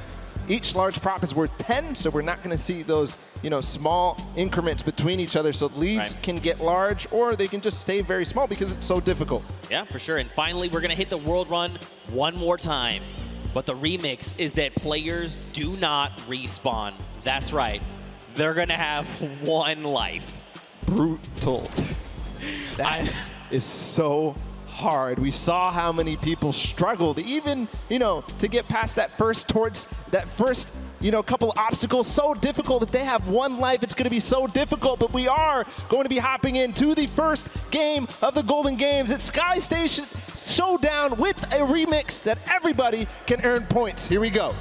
each large prop is worth 10, so we're not going to see those, small increments between each other. So leads can get large, or they can just stay very small because it's so difficult. Yeah, for sure. And finally, we're going to hit the World Run one more time. But the remix is that players do not respawn. That's right. They're going to have one life. Brutal. That is so hard. We saw how many people struggled, even, to get past that first couple obstacles. So difficult. If they have one life, it's going to be so difficult. But we are going to be hopping into the first game of the Golden Games. It's Sky Station Showdown with a remix that everybody can earn points. Here we go.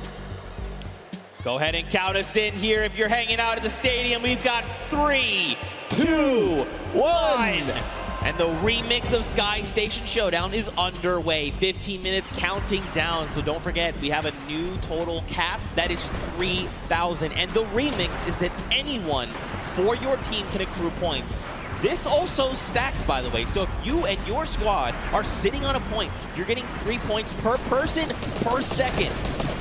Go ahead and count us in here. If you're hanging out at the stadium, we've got 3, 2, 1. And the remix of Sky Station Showdown is underway. 15 minutes counting down. So don't forget, we have a new total cap. That is 3,000. And the remix is that anyone for your team can accrue points. This also stacks, by the way. So if you and your squad are sitting on a point, you're getting 3 points per person per second.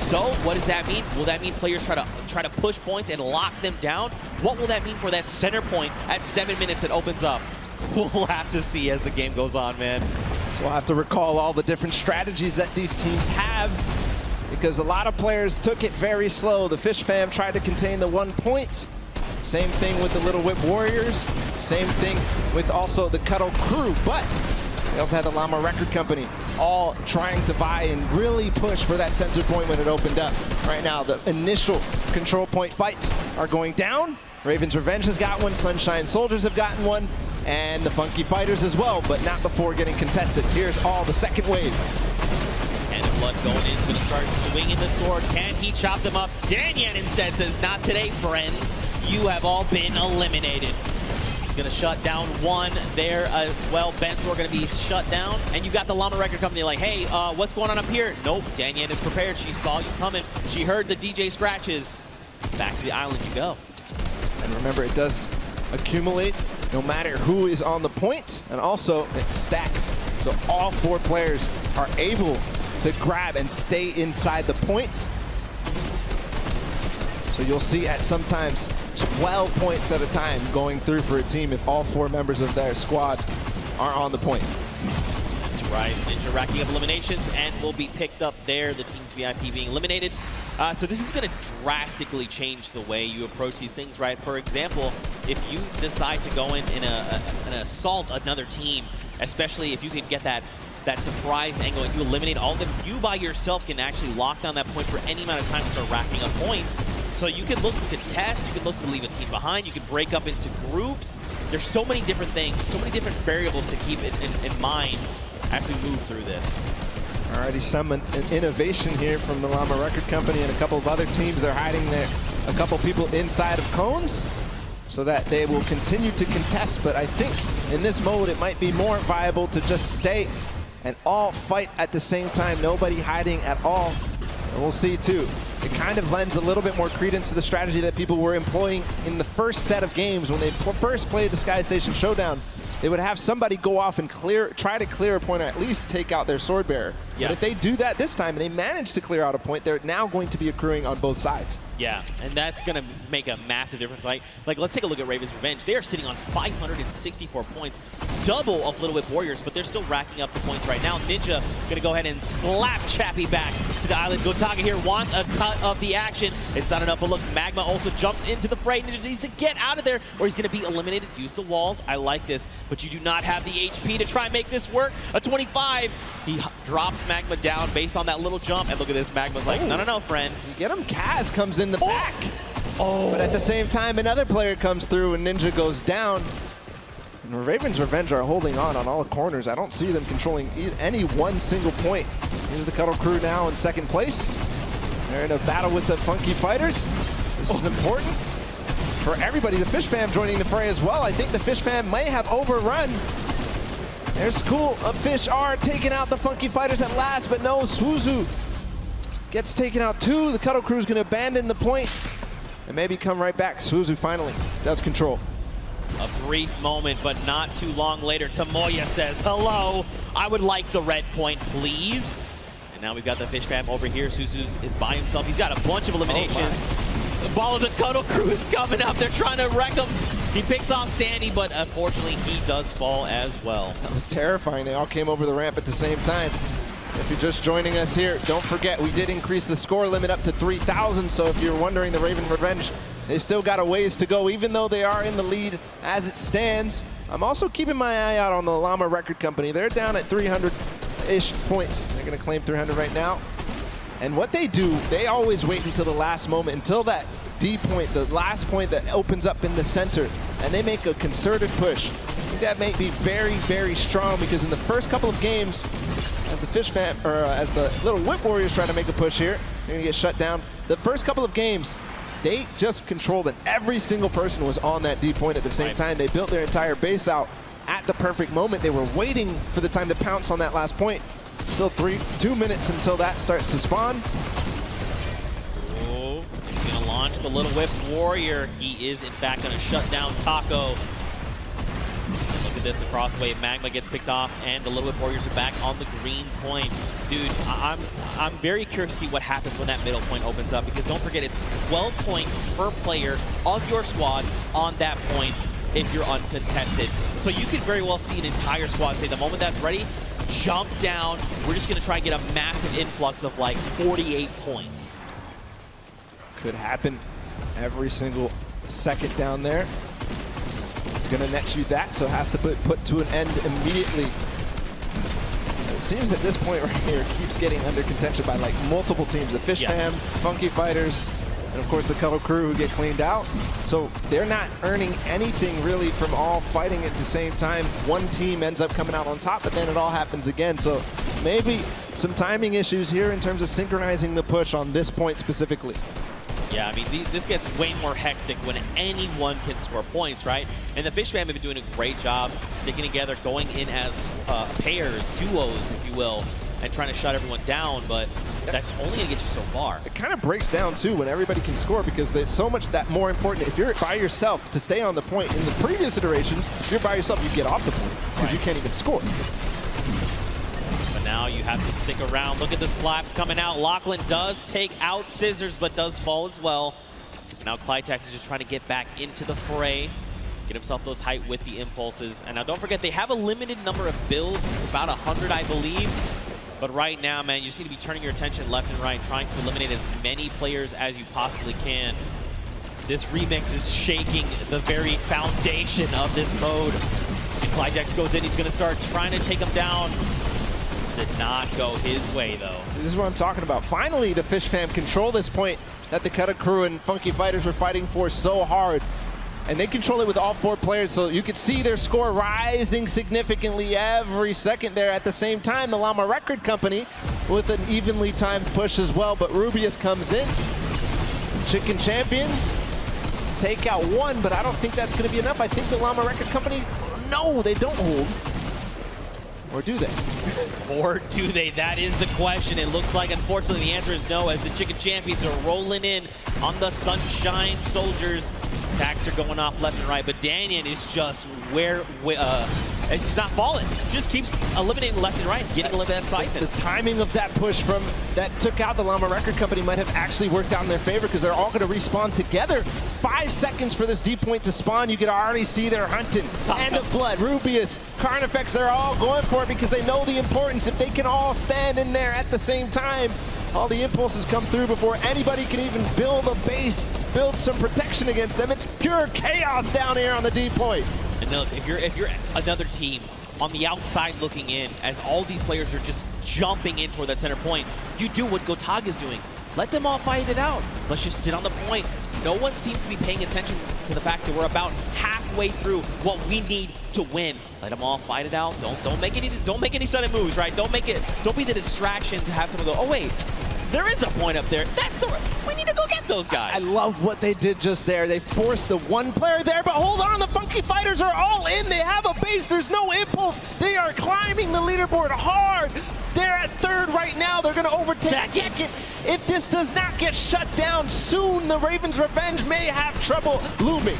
So what does that mean? Will that mean players try to push points and lock them down? What will that mean for that center point at 7 minutes that opens up? We'll have to see as the game goes on, man. So we'll have to recall all the different strategies that these teams have, because a lot of players took it very slow. The Fish Fam tried to contain the 1 point. Same thing with the Little Whip Warriors. Same thing with also the Cuddle Crew. But they also had the Llama Record Company, all trying to vie and really push for that center point when it opened up. Right now, the initial control point fights are going down. Raven's Revenge has got one, Sunshine Soldiers have gotten one, and the Funky Fighters as well, but not before getting contested. Here's all the second wave. And Blood going in, going to start swinging the sword. Can he chop them up? Danyan instead says, not today, friends. You have all been eliminated. He's going to shut down one there as well. Bensor going to be shut down. And you've got the Llama Record Company like, hey, what's going on up here? Nope, Danyan is prepared. She saw you coming. She heard the DJ scratches. Back to the island you go. And remember, it does accumulate no matter who is on the point, and also it stacks. So all 4 players are able to grab and stay inside the point. So you'll see at sometimes 12 points at a time going through for a team if all 4 members of their squad are on the point. That's right. Ninja racking up eliminations and will be picked up there. The team's VIP being eliminated. So this is going to drastically change the way you approach these things, right? For example, if you decide to go in and assault another team, especially if you can get that surprise angle and you eliminate all of them, you by yourself can actually lock down that point for any amount of time and start racking up points. So you can look to contest, you can look to leave a team behind, you can break up into groups. There's so many different things, so many different variables to keep in mind as we move through this. Alrighty, some innovation here from the Llama Record Company and a couple of other teams. They're hiding there, a couple people inside of cones so that they will continue to contest. But I think in this mode, it might be more viable to just stay and all fight at the same time. Nobody hiding at all. And we'll see too. It kind of lends a little bit more credence to the strategy that people were employing in the first set of games when they first played the Sky Station Showdown. They would have somebody go off and try to clear a point or at least take out their sword bearer. Yeah. But if they do that this time and they manage to clear out a point, they're now going to be accruing on both sides. Yeah, and that's going to make a massive difference. Like, let's take a look at Raven's Revenge. They are sitting on 564 points, double of Little Whip Warriors, but they're still racking up the points right now. Ninja going to go ahead and slap Chappie back to the island. Gotaga here wants a cut of the action. It's not enough, but look, Magma also jumps into the fray. Ninja needs to get out of there or he's going to be eliminated. Use the walls. I like this, but you do not have the HP to try and make this work. A 25. He drops Magma down based on that little jump, and look at this. Magma's like, no, friend. You get him. Kaz comes in the back. But at the same time, another player comes through and Ninja goes down. And Raven's Revenge are holding on all the corners. I don't see them controlling any one single point. Into the Cuddle Crew now in second place. They're in a battle with the Funky Fighters. This is important for everybody. The Fish Fam joining the fray as well. I think the Fish Fam may have overrun. There's School of Fish are taking out the Funky Fighters at last, but no, Suzu gets taken out too. The Cuddle Crew is going to abandon the point and maybe come right back. Suzu finally does control. A brief moment, but not too long later, Tomoya says, hello, I would like the red point, please. And now we've got the Fish Fam over here. Suzu's is by himself. He's got a bunch of eliminations. The ball of the Cuddle Crew is coming up. They're trying to wreck him. He picks off Sandy, but unfortunately, he does fall as well. That was terrifying. They all came over the ramp at the same time. If you're just joining us here, don't forget, we did increase the score limit up to 3,000. So if you're wondering, the Raven Revenge, they still got a ways to go, even though they are in the lead as it stands. I'm also keeping my eye out on the Llama Record Company. They're down at 300-ish points. They're going to claim 300 right now. And what they do, they always wait until the last moment, until that D point, the last point that opens up in the center, and they make a concerted push. I think that may be very, very strong because in the first couple of games, as the Fish Fam, or as the Little Whip Warriors try to make a push here, they're going to get shut down. The first couple of games, they just controlled it. Every single person was on that D point at the same time. They built their entire base out at the perfect moment. They were waiting for the time to pounce on that last point. Still 2 minutes until that starts to spawn. Oh, he's going to launch the Little Whip Warrior. He is, in fact, going to shut down Taco. Look at this across the way. Magma gets picked off, and the Little Whip Warriors are back on the green point. Dude, I'm very curious to see what happens when that middle point opens up, because don't forget, it's 12 points per player of your squad on that point if you're uncontested. So you could very well see an entire squad say the moment that's ready, jump down. We're just going to try and get a massive influx of like 48 points. Could happen every single second down there. It's going to net you that, so has to put to an end immediately. It seems at this point right here, keeps getting under contention by like multiple teams. The Fish Fam, Funky Fighters, and of course the Color Crew who get cleaned out. So they're not earning anything really from all fighting at the same time. One team ends up coming out on top, but then it all happens again. So maybe some timing issues here in terms of synchronizing the push on this point specifically. Yeah, I mean, this gets way more hectic when anyone can score points, right? And the Fish Fam have been doing a great job sticking together, going in as pairs, duos, if you will, and trying to shut everyone down, but that's only going to get you so far. It kind of breaks down, too, when everybody can score, because there's so much that more important. If you're by yourself to stay on the point, in the previous iterations, if you're by yourself, you get off the point, because you can't even score. Now you have to stick around. Look at the slaps coming out. Lachlan does take out Scissors, but does fall as well. Now Clytex is just trying to get back into the fray, get himself those height with the impulses. And now don't forget, they have a limited number of builds. It's about 100, I believe. But right now, man, you just need to be turning your attention left and right, trying to eliminate as many players as you possibly can. This remix is shaking the very foundation of this mode. And Clytex goes in, he's going to start trying to take him down. Did not go his way, though. So this is what I'm talking about. Finally, the Fish Fam control this point that the Cutter Crew and Funky Fighters were fighting for so hard. And they control it with all 4 players, so you could see their score rising significantly every second there. At the same time, the Llama Record Company with an evenly timed push as well, but Rubius comes in. Chicken Champions take out 1, but I don't think that's going to be enough. I think the Llama Record Company, no, they don't hold. Or do they? Or do they? That is the question. It looks like, unfortunately, the answer is no, as the Chicken Champions are rolling in on the Sunshine Soldiers. Attacks are going off left and right, but Danyan is just it's just not falling. Just keeps eliminating left and right, getting a little bit of that siphon. The timing of that push that took out the Llama Record Company might have actually worked out in their favor, because they're all going to respawn together. 5 seconds for this D point to spawn. You can already see they're hunting. End of Blood, Rubius, Carnifex, they're all going for it because they know the importance. If they can all stand in there at the same time, all the impulses come through before anybody can even build a base, build some protection against them. It's pure chaos down here on the D point. And look, if you're another team on the outside looking in, as all these players are just jumping in toward that center point, you do what Gotaga is doing. Let them all fight it out. Let's just sit on the point. No one seems to be paying attention to the fact that we're about halfway through what we need to win. Let them all fight it out. Don't make any sudden moves, right? Don't be the distraction to have someone go, oh wait, there is a point up there. We need to go get those guys. I love what they did just there. They forced the 1 player there, but hold on, the Funky Fighters are all in. They have a base. There's no impulse. They are climbing the leaderboard hard. They're at 3rd right now. They're going to overtake 2nd. If this does not get shut down soon, the Ravens' revenge may have trouble looming.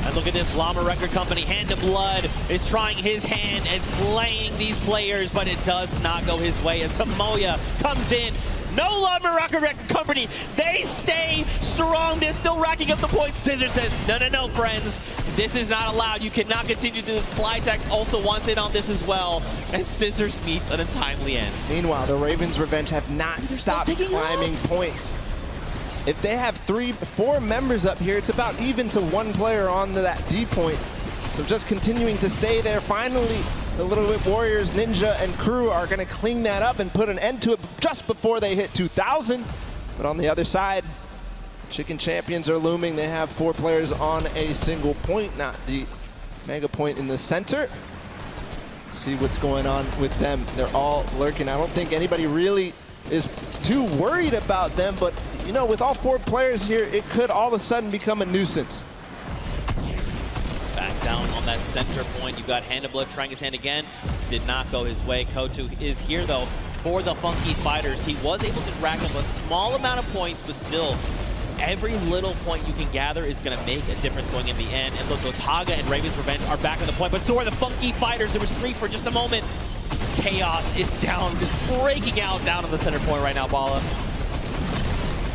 And look at this, Llama Record Company, Hand of Blood, is trying his hand and slaying these players, but it does not go his way as Tamoya comes in. No Llama Record Company, they stay strong. They're still racking up the points. Scissor says, no, friends. This is not allowed. You cannot continue to do this. Clytex also wants in on this as well. And Scissors meets an untimely end. Meanwhile, the Ravens' revenge have not stopped climbing points. If they have 4 members up here, it's about even to 1 player on that D point. So just continuing to stay there. Finally, the Little Whip Warriors, Ninja, and crew are going to clean that up and put an end to it just before they hit 2,000. But on the other side, Chicken Champions are looming. They have 4 players on a single point, not the mega point in the center. See what's going on with them. They're all lurking. I don't think anybody really is too worried about them, but you know, with all 4 players here, it could all of a sudden become a nuisance. Back down on that center point. You've got Hand of Blood trying his hand again. Did not go his way. Kotu is here, though, for the Funky Fighters. He was able to rack up a small amount of points, but still, every little point you can gather is going to make a difference going in the end. And look, Gotaga and Raven's Revenge are back on the point, but so are the Funky Fighters. There was 3 for just a moment. Chaos is down, just breaking out down on the center point right now, Bala.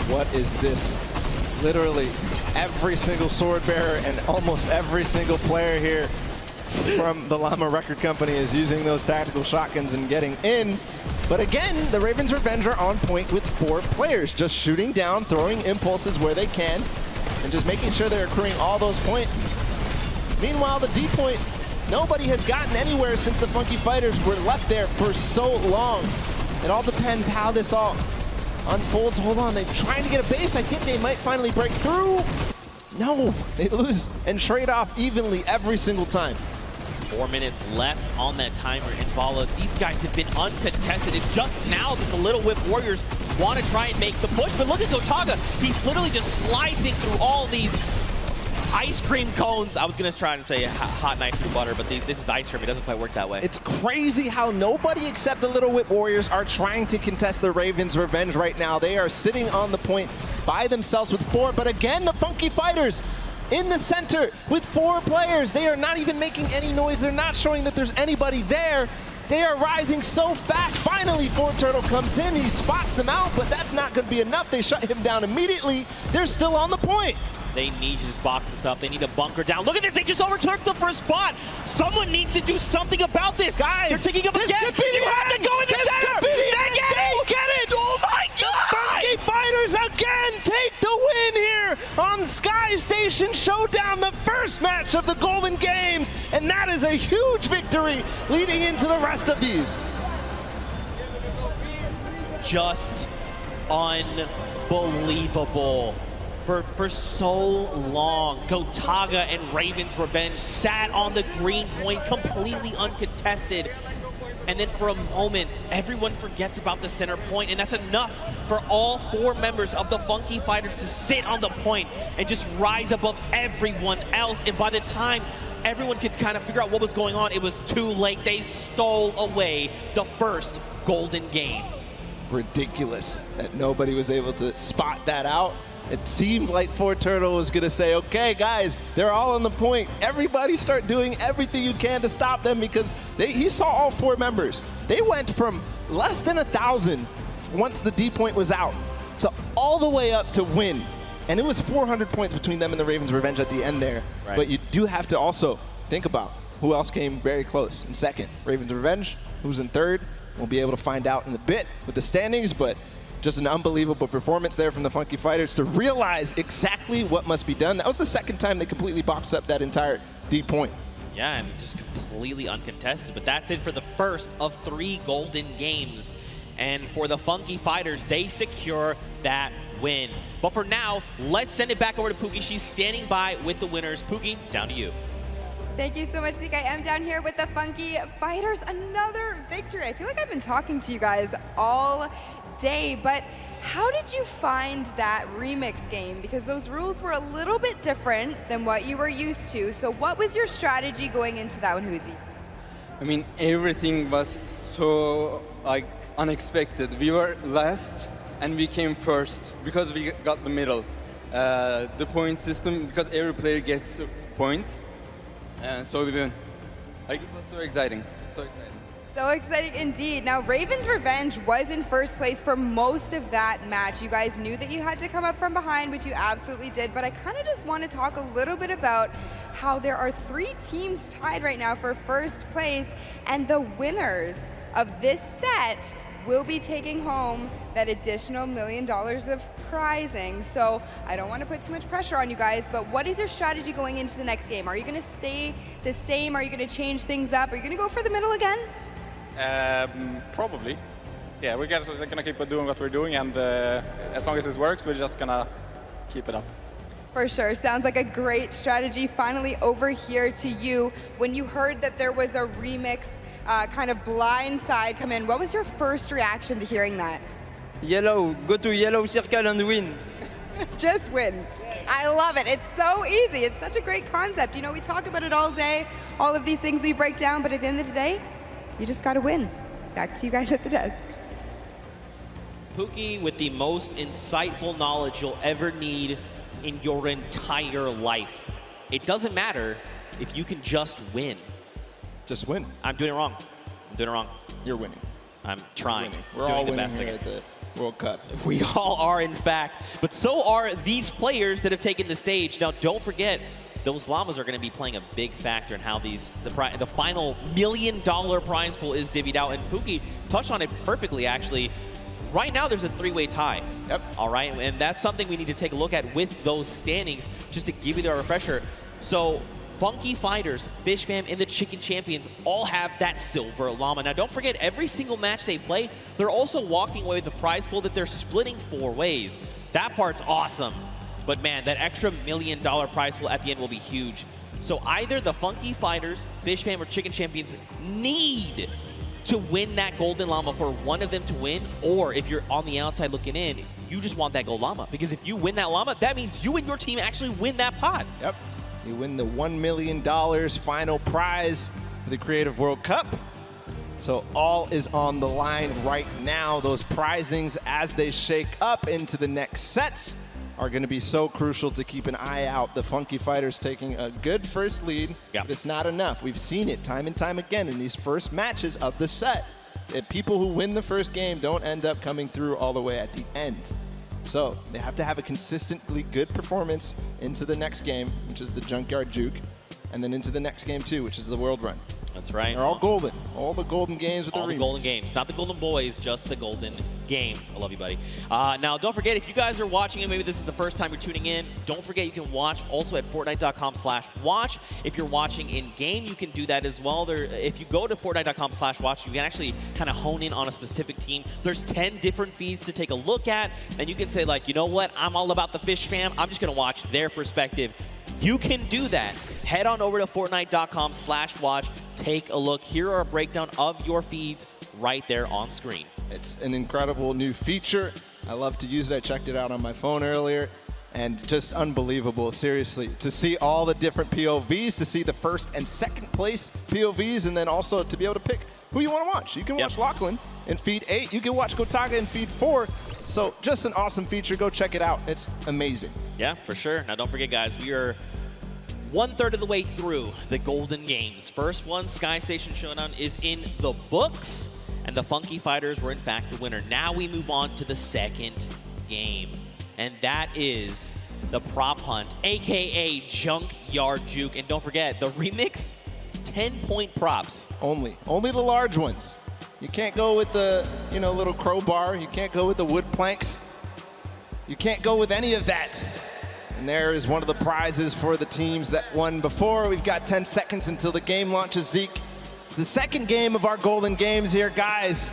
What is this? Literally every single sword bearer and almost every single player here from the Llama Record Company is using those tactical shotguns and getting in. But again, the Ravens' Revenge are on point with 4 players, just shooting down, throwing impulses where they can. and just making sure they're accruing all those points. Meanwhile, the D point, nobody has gotten anywhere since the Funky Fighters were left there for so long. It all depends how this all unfolds. Hold on, they're trying to get a base. I think they might finally break through. No, they lose and trade off evenly every single time. 4 minutes left on that timer, and Vala, these guys have been uncontested. It's just now that the Little Whip Warriors want to try and make the push, but look at Gotaga. He's literally just slicing through all these ice cream cones. I was going to try and say hot knife through butter, but this is ice cream. It doesn't quite work that way. It's crazy how nobody except the Little Whip Warriors are trying to contest the Ravens' revenge right now. They are sitting on the point by themselves with 4, but again, the Funky Fighters in the center with 4 players. They are not even making any noise. They're not showing that there's anybody there. They are rising so fast. Finally, Turtle comes in. He spots them out, but that's not going to be enough. They shut him down immediately. They're still on the point. They need to just box this up. They need to bunker down. Look at this. They just overtook the first spot. Someone needs to do something about this. Guys, they're taking up again. Could be you have to go in the center. They get it. Oh my God. Funky Fighters again take the win here on Sky Station Showdown, the first match of the Golden Games. And that is a huge victory leading into the rest of these. Just unbelievable. For so long, Gotaga and Raven's Revenge sat on the green point completely uncontested. And then for a moment, everyone forgets about the center point, and that's enough for all 4 members of the Funky Fighters to sit on the point and just rise above everyone else. And by the time everyone could kind of figure out what was going on, it was too late. They stole away the first golden game. Ridiculous that nobody was able to spot that out. It seemed like Turtle was going to say, okay, guys, they're all on the point. Everybody start doing everything you can to stop them, because he saw all 4 members. They went from less than 1,000 once the D point was out to all the way up to win. And it was 400 points between them and the Ravens' Revenge at the end there. Right. But you do have to also think about who else came very close in second. Ravens' Revenge, who's in third. We'll be able to find out in a bit with the standings, but just an unbelievable performance there from the Funky Fighters to realize exactly what must be done. That was the second time they completely boxed up that entire D point. Yeah, and just completely uncontested. But that's it for the first of 3 golden games. And for the Funky Fighters, they secure that win. But for now, let's send it back over to Pookie. She's standing by with the winners. Pookie, down to you. Thank you so much, Zeke. I am down here with the Funky Fighters. Another victory. I feel like I've been talking to you guys all day, but how did you find that remix game? Because those rules were a little bit different than what you were used to. So what was your strategy going into that one, Huzi? I mean, everything was so unexpected. We were last and we came first because we got the middle. The point system, because every player gets points, and so we win. It was so exciting. So exciting. So exciting indeed. Now, Raven's Revenge was in first place for most of that match. You guys knew that you had to come up from behind, which you absolutely did, but I kind of just want to talk a little bit about how there are 3 teams tied right now for first place, and the winners of this set will be taking home that additional $1 million of prizing. So I don't want to put too much pressure on you guys, but what is your strategy going into the next game? Are you going to stay the same? Are you going to change things up? Are you going to go for the middle again? Probably. Yeah, we're going to keep doing what we're doing, and as long as it works, we're just going to keep it up. For sure. Sounds like a great strategy. Finally, over here to you. When you heard that there was a remix kind of blind side come in, what was your first reaction to hearing that? Yellow. Go to yellow circle and win. Just win. I love it. It's so easy. It's such a great concept. You know, we talk about it all day, all of these things we break down, but at the end of the day, you just got to win. Back to you guys at the desk. Pookie with the most insightful knowledge you'll ever need in your entire life. It doesn't matter if you can just win. Just win. I'm doing it wrong. I'm doing it wrong. You're winning. I'm trying. We're all winning here at the World Cup. We all are, in fact. But so are these players that have taken the stage. Now, don't forget, those llamas are going to be playing a big factor in how the final $1 million prize pool is divvied out. And Pookie touched on it perfectly, actually. right now there's a 3-way tie. Yep. All right, and that's something we need to take a look at with those standings, just to give you the refresher. So Funky Fighters, Fish Fam, and the Chicken Champions all have that silver llama. Now, don't forget, every single match they play, they're also walking away with a prize pool that they're splitting 4 ways. That part's awesome. But man, that extra $1 million prize pool at the end will be huge. So either the Funky Fighters, Fish Fam, or Chicken Champions need to win that golden llama for one of them to win, or if you're on the outside looking in, you just want that gold llama. Because if you win that llama, that means you and your team actually win that pot. Yep. You win the $1 million final prize for the Creative World Cup. So all is on the line right now. Those prizings, as they shake up into the next sets, are going to be so crucial to keep an eye out. The Funky Fighters taking a good first lead, but it's not enough. We've seen it time and time again in these first matches of the set. That people who win the first game don't end up coming through all the way at the end. So they have to have a consistently good performance into the next game, which is the Junkyard Juke, and then into the next game too, which is the World Run. That's right. They're all golden. All the golden games with all the the golden games. Not the golden boys, just the golden games. I love you, buddy. Now, don't forget, if you guys are watching and maybe this is the first time you're tuning in, don't forget you can watch also at Fortnite.com/watch. If you're watching in-game, you can do that as well. If you go to Fortnite.com/watch, you can actually kind of hone in on a specific team. There's 10 different feeds to take a look at, and you can say, like, you know what? I'm all about the Fish Fam. I'm just going to watch their perspective. You can do that. Head on over to Fortnite.com/watch. Take a look. Here are a breakdown of your feeds right there on screen. It's an incredible new feature. I love to use it. I checked it out on my phone earlier, and just unbelievable, seriously. To see all the different POVs, to see the first and second place POVs, and then also to be able to pick who you want to watch. You can watch Lachlan in feed 8. You can watch Gotaga in feed 4. So just an awesome feature. Go check it out. It's amazing. Yeah, for sure. Now, don't forget, guys, we are 1/3 of the way through the Golden Games. First one, Sky Station Showdown, is in the books, and the Funky Fighters were, in fact, the winner. Now we move on to the second game, and that is the Prop Hunt, a.k.a. Junkyard Juke. And don't forget, the remix, 10-point props. Only the large ones. You can't go with the, little crowbar. You can't go with the wood planks. You can't go with any of that. And there is one of the prizes for the teams that won before. We've got 10 seconds until the game launches, Zeke. It's the second game of our Golden Games here, guys.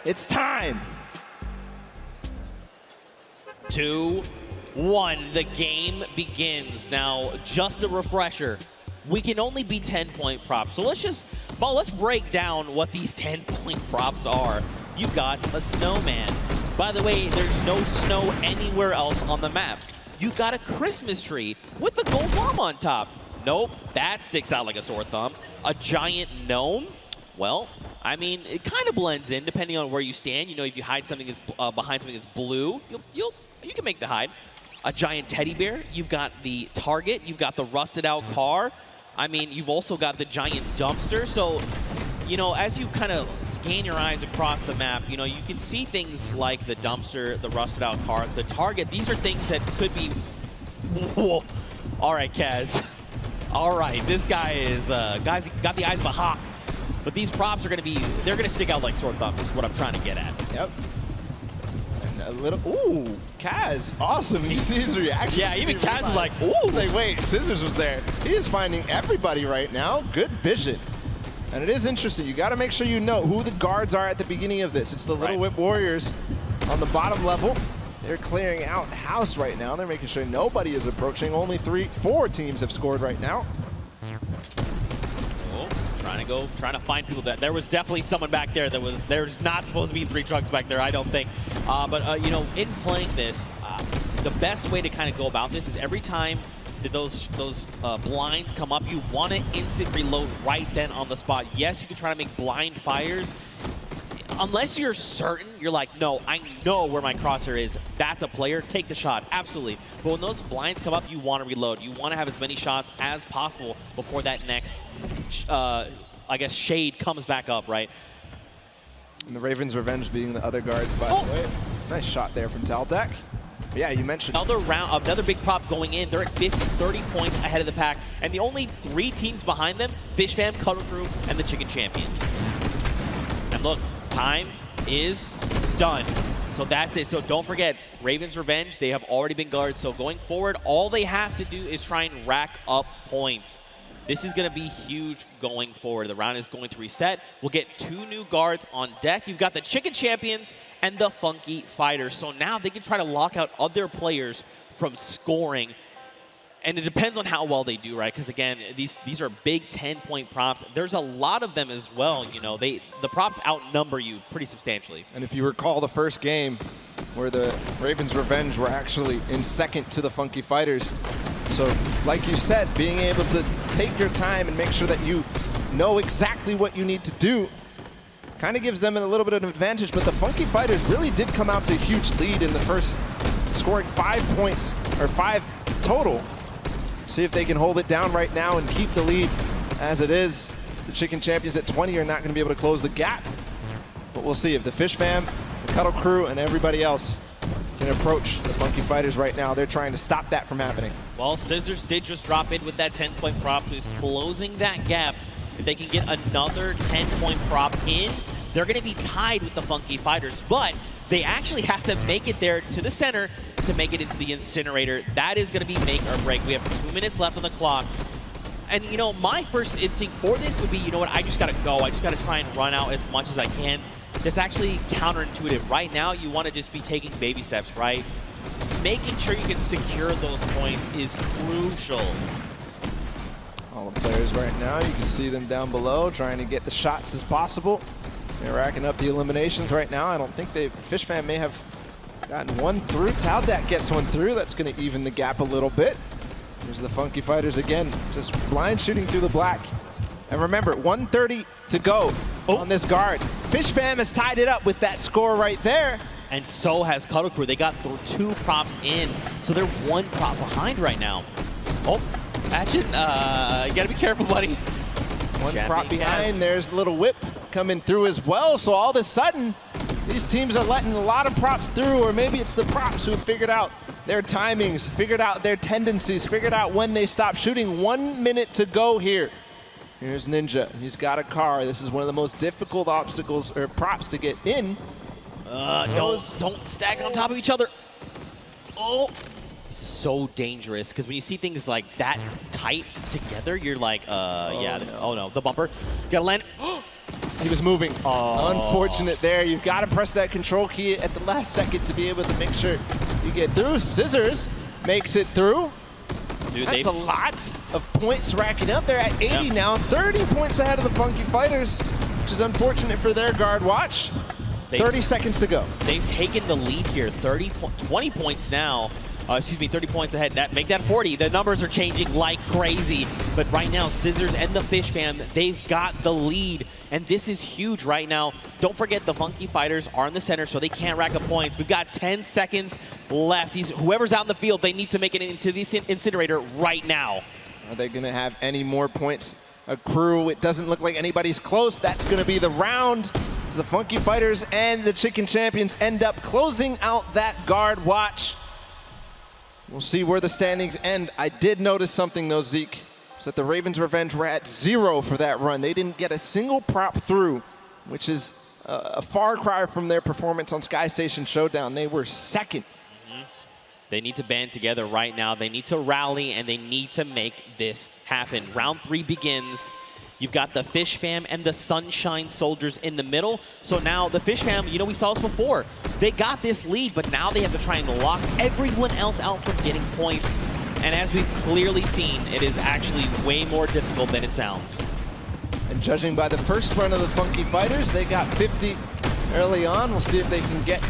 It's time. 2, 1, the game begins. Now, just a refresher, we can only be 10-point props. So let's break down what these 10-point props are. You've got a snowman. By the way, there's no snow anywhere else on the map. You've got a Christmas tree with a gold llama on top. Nope, that sticks out like a sore thumb. A giant gnome? Well, I mean, it kind of blends in depending on where you stand. If you hide something that's behind something that's blue, you can make the hide. A giant teddy bear. You've got the target. You've got the rusted out car. I mean, you've also got the giant dumpster. So, as you kind of scan your eyes across the map, you can see things like the dumpster, the rusted out car, the target. These are things that could be... Whoa. All right, Kaz. All right, this guy is... guy's got the eyes of a hawk. But these props are going to be... They're going to stick out like sore thumbs is what I'm trying to get at. Yep. And a little... Ooh, Kaz. Awesome. You see his reaction? Yeah, even Kaz is like, ooh. He's like, wait, Scissors was there. He is finding everybody right now. Good vision. And it is interesting. You got to make sure you know who the guards are at the beginning of this. It's the Little Whip Warriors on the bottom level. They're clearing out the house right now. They're making sure nobody is approaching. Only 4 teams have scored right now. Oh, trying to find people. There was definitely someone back there there's not supposed to be 3 trucks back there, I don't think. But in playing this, the best way to kind of go about this is every time that those blinds come up, you want to instant reload right then on the spot. Yes, you can try to make blind fires. Unless you're certain, you're like, no, I know where my crosshair is. That's a player. Take the shot. Absolutely. But when those blinds come up, you want to reload. You want to have as many shots as possible before that next, I guess, shade comes back up, right? And the Ravens' Revenge being the other guards, by the way. Nice shot there from Taltek. Yeah, you mentioned another big prop going in. They're at 30 points ahead of the pack, and the only 3 teams behind them: Fish Fam, Cutter Crew, and the Chicken Champions. And look, time is done. So that's it. So don't forget, Raven's Revenge, they have already been guards. So going forward, all they have to do is try and rack up points. This is going to be huge going forward. The round is going to reset. We'll get 2 new guards on deck. You've got the Chicken Champions and the Funky Fighters. So now they can try to lock out other players from scoring. And it depends on how well they do, right? Because again, these are big 10-point props. There's a lot of them as well. You know, the props outnumber you pretty substantially. And if you recall the first game where the Ravens Revenge were actually in second to the Funky Fighters. So like you said, being able to take your time and make sure that you know exactly what you need to do kind of gives them a little bit of an advantage. But the Funky Fighters really did come out to a huge lead in the first, scoring 5 points, or 5 total. See if they can hold it down right now and keep the lead as it is. The Chicken Champions at 20 are not going to be able to close the gap. But we'll see if the Fish Fam, the Cuddle Crew, and everybody else can approach the Funky Fighters right now. They're trying to stop that from happening. Well, Scissors did just drop in with that 10-point prop, who's closing that gap. If they can get another 10-point prop in, they're going to be tied with the Funky Fighters. But they actually have to make it there to the center to make it into the incinerator. That is going to be make or break. We have 2 minutes left on the clock. And, you know, my first instinct for this would be, you know what, I just got to go. I just got to try and run out as much as I can. That's actually counterintuitive. Right now, you want to just be taking baby steps, right? Just making sure you can secure those points is crucial. All the players right now, you can see them down below trying to get the shots as possible. They're racking up the eliminations right now. I don't think Fish Fam may have gotten one through. Taldat gets one through. That's going to even the gap a little bit. There's the Funky Fighters again, just blind shooting through the black. And remember, 1:30 to go on this guard. Fish Fam has tied it up with that score right there. And so has Cuddle Crew. They got 2 props in, so they're 1 prop behind right now. Oh, Action, you gotta be careful, buddy. One prop behind. There's a little whip coming through as well. So all of a sudden, these teams are letting a lot of props through, or maybe it's the props who have figured out their timings, figured out their tendencies, figured out when they stop shooting. 1 minute to go here. Here's Ninja. He's got a car. This is one of the most difficult obstacles or props to get in. Don't stack on top of each other. Oh, this is so dangerous because when you see things like that tight together, you're like, oh no, the bumper. Gotta land. He was moving. Unfortunate there. You've got to press that control key at the last second to be able to make sure you get through. Scissors makes it through. Dude, that's a lot of points racking up. They're at 80 now, 30 points ahead of the Funky Fighters, which is unfortunate for their guard watch. 30 seconds to go. They've taken the lead here, 20 points now. 30 points ahead. Make that 40. The numbers are changing like crazy. But right now, Scissors and the Fish Fam, they've got the lead. And this is huge right now. Don't forget the Funky Fighters are in the center, so they can't rack up points. We've got 10 seconds left. Whoever's out in the field, they need to make it into the incinerator right now. Are they going to have any more points accrue? It doesn't look like anybody's close. That's going to be the round. As the Funky Fighters and the Chicken Champions end up closing out that guard watch. We'll see where the standings end. I did notice something though, Zeke, is that the Ravens Revenge were at 0 for that run. They didn't get a single prop through, which is a far cry from their performance on Sky Station Showdown. They were second. They need to band together right now. They need to rally, and they need to make this happen. Round 3 begins. You've got the Fish Fam and the Sunshine Soldiers in the middle. So now the Fish Fam, you know, we saw this before. They got this lead, but now they have to try and lock everyone else out from getting points. And as we've clearly seen, it is actually way more difficult than it sounds. And judging by the first run of the Funky Fighters, they got 50 early on. We'll see if they can get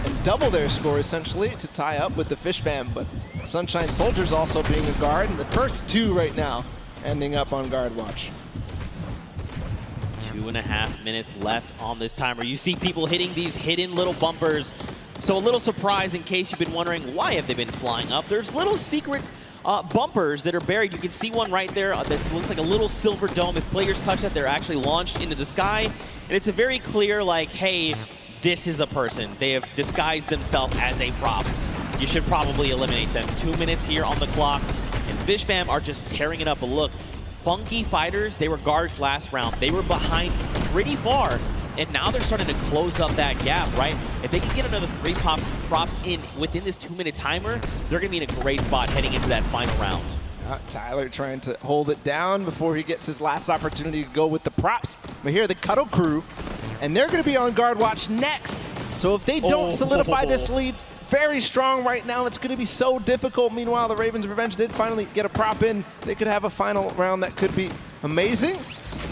and double their score, essentially, to tie up with the Fish Fam. But Sunshine Soldiers also being a guard, and the first 2 right now ending up on guard watch. 2.5 minutes left on this timer. You see people hitting these hidden little bumpers. So a little surprise in case you've been wondering why have they been flying up. There's little secret bumpers that are buried. You can see one right there that looks like a little silver dome. If players touch that, they're actually launched into the sky. And it's a very clear, like, hey, this is a person. They have disguised themselves as a prop. You should probably eliminate them. 2 minutes here on the clock. And Fish Fam are just tearing it up. But look, Funky Fighters, they were guards last round. They were behind pretty far. And now they're starting to close up that gap, right? If they can get another 3 props in within this 2-minute timer, they're going to be in a great spot heading into that final round. Tyler trying to hold it down before he gets his last opportunity to go with the props. But here, the Cuddle Crew, and they're going to be on guard watch next. So if they don't solidify this lead very strong right now, it's going to be so difficult. Meanwhile, the Ravens Revenge did finally get a prop in. They could have a final round that could be amazing.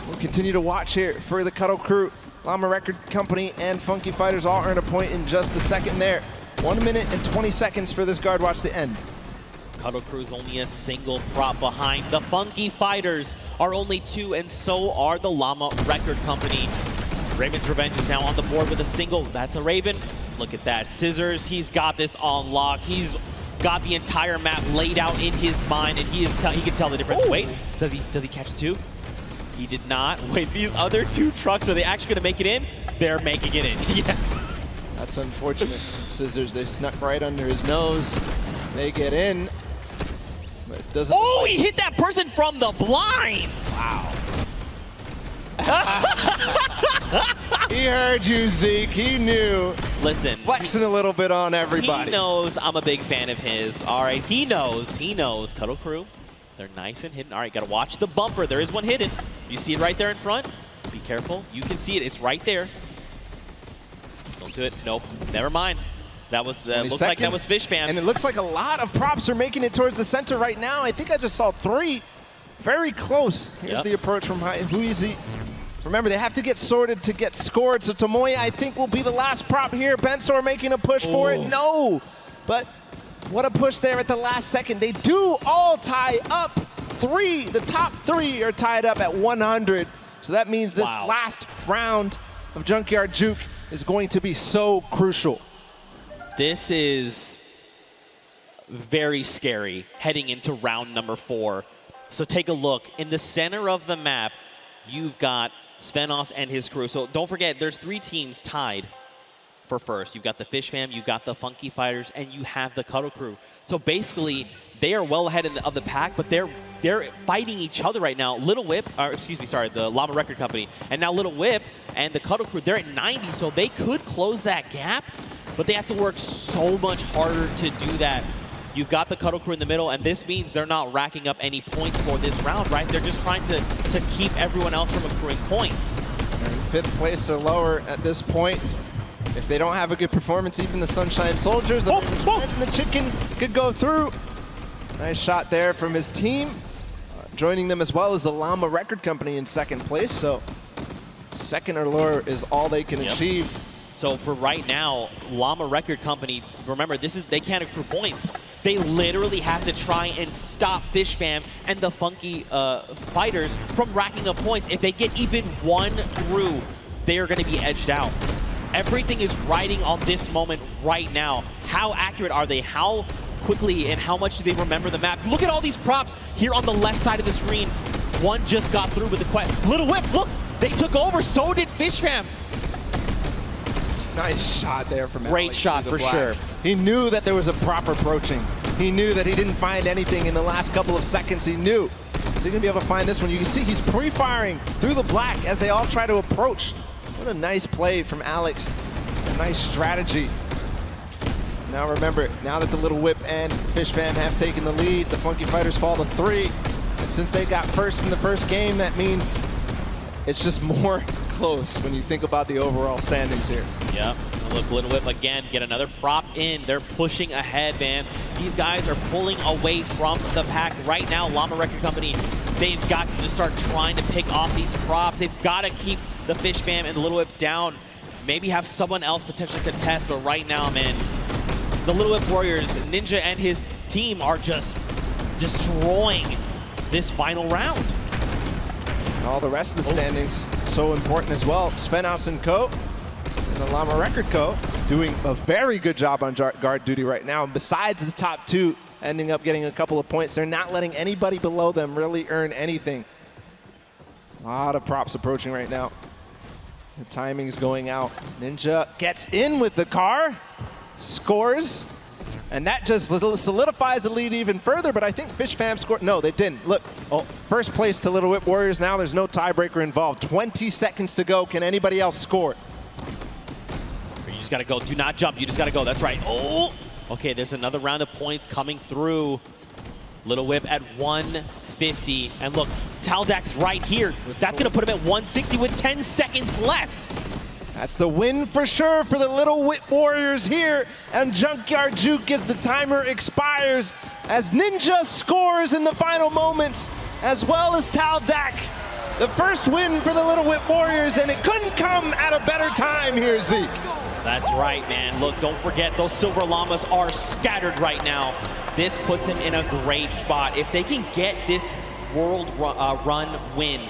We'll continue to watch here for the Cuddle Crew. Llama Record Company and Funky Fighters all earn a point in just a second there. 1 minute and 20 seconds for this guard watch to end. Cuddle Crew's only a single prop behind. The Funky Fighters are only 2, and so are the Llama Record Company. Raven's Revenge is now on the board with a single. That's a Raven. Look at that. Scissors, he's got this on lock. He's got the entire map laid out in his mind, and he can tell the difference. Ooh. Wait, does he catch 2? He did not. Wait, these other 2 trucks, are they actually going to make it in? They're making it in. Yeah. That's unfortunate. Scissors, they snuck right under his nose. They get in. But it doesn't. Oh, he hit that person from the blinds. Wow. He heard you, Zeke. He knew. Listen. Flexing a little bit on everybody. He knows I'm a big fan of his. All right, he knows. He knows. Cuddle Crew, they're nice and hidden. All right, got to watch the bumper. There is one hidden. You see it right there in front? Be careful. You can see it. It's right there. Don't do it. Nope. Never mind. That was looks like that was Fish Fam. And it looks like a lot of props are making it towards the center right now. I think I just saw 3. Very close. Here's the approach from Huizi. Remember, they have to get sorted to get scored. So Tomoya, I think, will be the last prop here. Bensor making a push for it. No. But what a push there at the last second. They do all tie up. 3. The top 3 are tied up at 100. So that means this last round of Junkyard Juke is going to be so crucial. This is very scary heading into round number 4. So take a look. In the center of the map, you've got Svenos and his crew. So don't forget, there's 3 teams tied for first. You've got the Fish Fam, you've got the Funky Fighters, and you have the Cuddle Crew. So basically, they are well ahead of the pack, but they're fighting each other right now. Little Whip, or excuse me, sorry, the Llama Record Company, and now Little Whip and the Cuddle Crew, they're at 90, so they could close that gap, but they have to work so much harder to do that. You've got the Cuddle Crew in the middle, and this means they're not racking up any points for this round, right? They're just trying to keep everyone else from accruing points. They're in 5th place or lower at this point. If they don't have a good performance, even the Sunshine Soldiers, the Chicken could go through. Nice shot there from his team. Joining them as well as the Llama Record Company in 2nd place. So 2nd or lower is all they can achieve. So for right now, Llama Record Company, remember, they can't accrue points. They literally have to try and stop Fish Fam and the Funky Fighters from racking up points. If they get even 1 through, they are going to be edged out. Everything is riding on this moment right now. How accurate are they? How quickly and how much do they remember the map? Look at all these props here on the left side of the screen. One just got through with the quest. Little Whip, look, they took over. So did Fish Fam. Nice shot there from Great Alex shot for sure. He knew that there was a prop approaching. He knew that he didn't find anything in the last couple of seconds. He knew. Is he going to be able to find this one? You can see he's pre-firing through the black as they all try to approach. What a nice play from Alex. A nice strategy. Now remember, now that the Little Whip and Fish Fam have taken the lead, the Funky Fighters fall to 3. And since they got first in the first game, that means it's just more close when you think about the overall standings here. Yeah, look, Little Whip again, get another prop in. They're pushing ahead, man. These guys are pulling away from the pack right now. Llama Record Company, they've got to just start trying to pick off these props. They've got to keep the Fish Fam and the Little Whip down. Maybe have someone else potentially contest, but right now, man, the Little Whip Warriors, Ninja and his team are just destroying this final round. And all the rest of the standings so important as well. Svenos and Co. and the Llama Record Co. doing a very good job on guard duty right now. And besides the top 2 ending up getting a couple of points, they're not letting anybody below them really earn anything. A lot of props approaching right now. The timing's going out. Ninja gets in with the car, scores. And that just solidifies the lead even further, but I think Fish Fam scored. No, they didn't. Look, first place to Little Whip Warriors now. There's no tiebreaker involved. 20 seconds to go. Can anybody else score? You just got to go. Do not jump. You just got to go. That's right. Oh! Okay, there's another round of points coming through. Little Whip at 150. And look, Taldak's right here. That's going to put him at 160 with 10 seconds left. That's the win for sure for the Little Whip Warriors here. And Junkyard Juke as the timer expires, as Ninja scores in the final moments, as well as Taldak. The first win for the Little Whip Warriors, and it couldn't come at a better time here, Zeke. That's right, man. Look, don't forget, those Silver Llamas are scattered right now. This puts them in a great spot. If they can get this World Run win,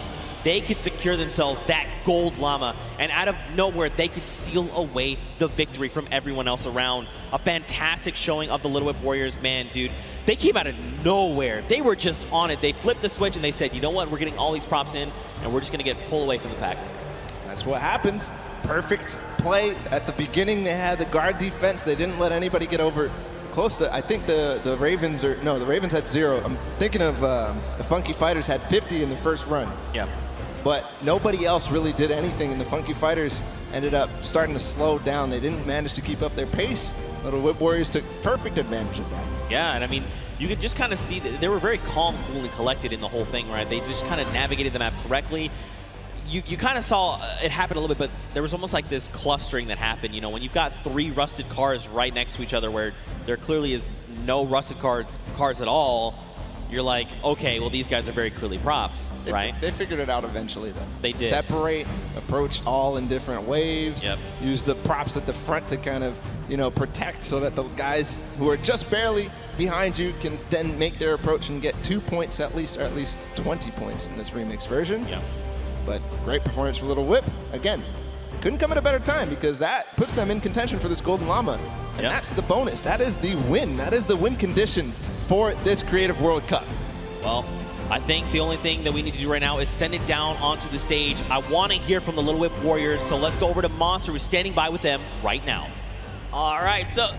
they could secure themselves that gold llama, and out of nowhere, they could steal away the victory from everyone else around. A fantastic showing of the Little Whip Warriors, man, dude. They came out of nowhere. They were just on it. They flipped the switch and they said, you know what, we're getting all these props in, and we're just gonna get pulled away from the pack. That's what happened. Perfect play. At the beginning, they had the guard defense. They didn't let anybody get over close to, I think the Ravens the Ravens had 0. I'm thinking of the Funky Fighters had 50 in the first run. Yeah. But nobody else really did anything, and the Funky Fighters ended up starting to slow down. They didn't manage to keep up their pace. Little Whip Warriors took perfect advantage of that. Yeah, and I mean, you could just kind of see that they were very calm, cool, and collected in the whole thing, right? They just kind of navigated the map correctly. You kind of saw it happen a little bit, but there was almost like this clustering that happened. You know, when you've got 3 rusted cars right next to each other where there clearly is no rusted cars at all, you're like, okay, well, these guys are very clearly props, right? They figured it out eventually, though. They did. Separate, approach all in different waves, use the props at the front to kind of, protect so that the guys who are just barely behind you can then make their approach and get 2 points at least, or at least 20 points in this remix version. Yeah. But great performance for Little Whip. Again, couldn't come at a better time because that puts them in contention for this Golden Llama. And that's the bonus. That is the win. That is the win condition for this Creative World Cup. Well, I think the only thing that we need to do right now is send it down onto the stage. I want to hear from the Little Whip Warriors, so let's go over to Monster, who's standing by with them right now. All right, so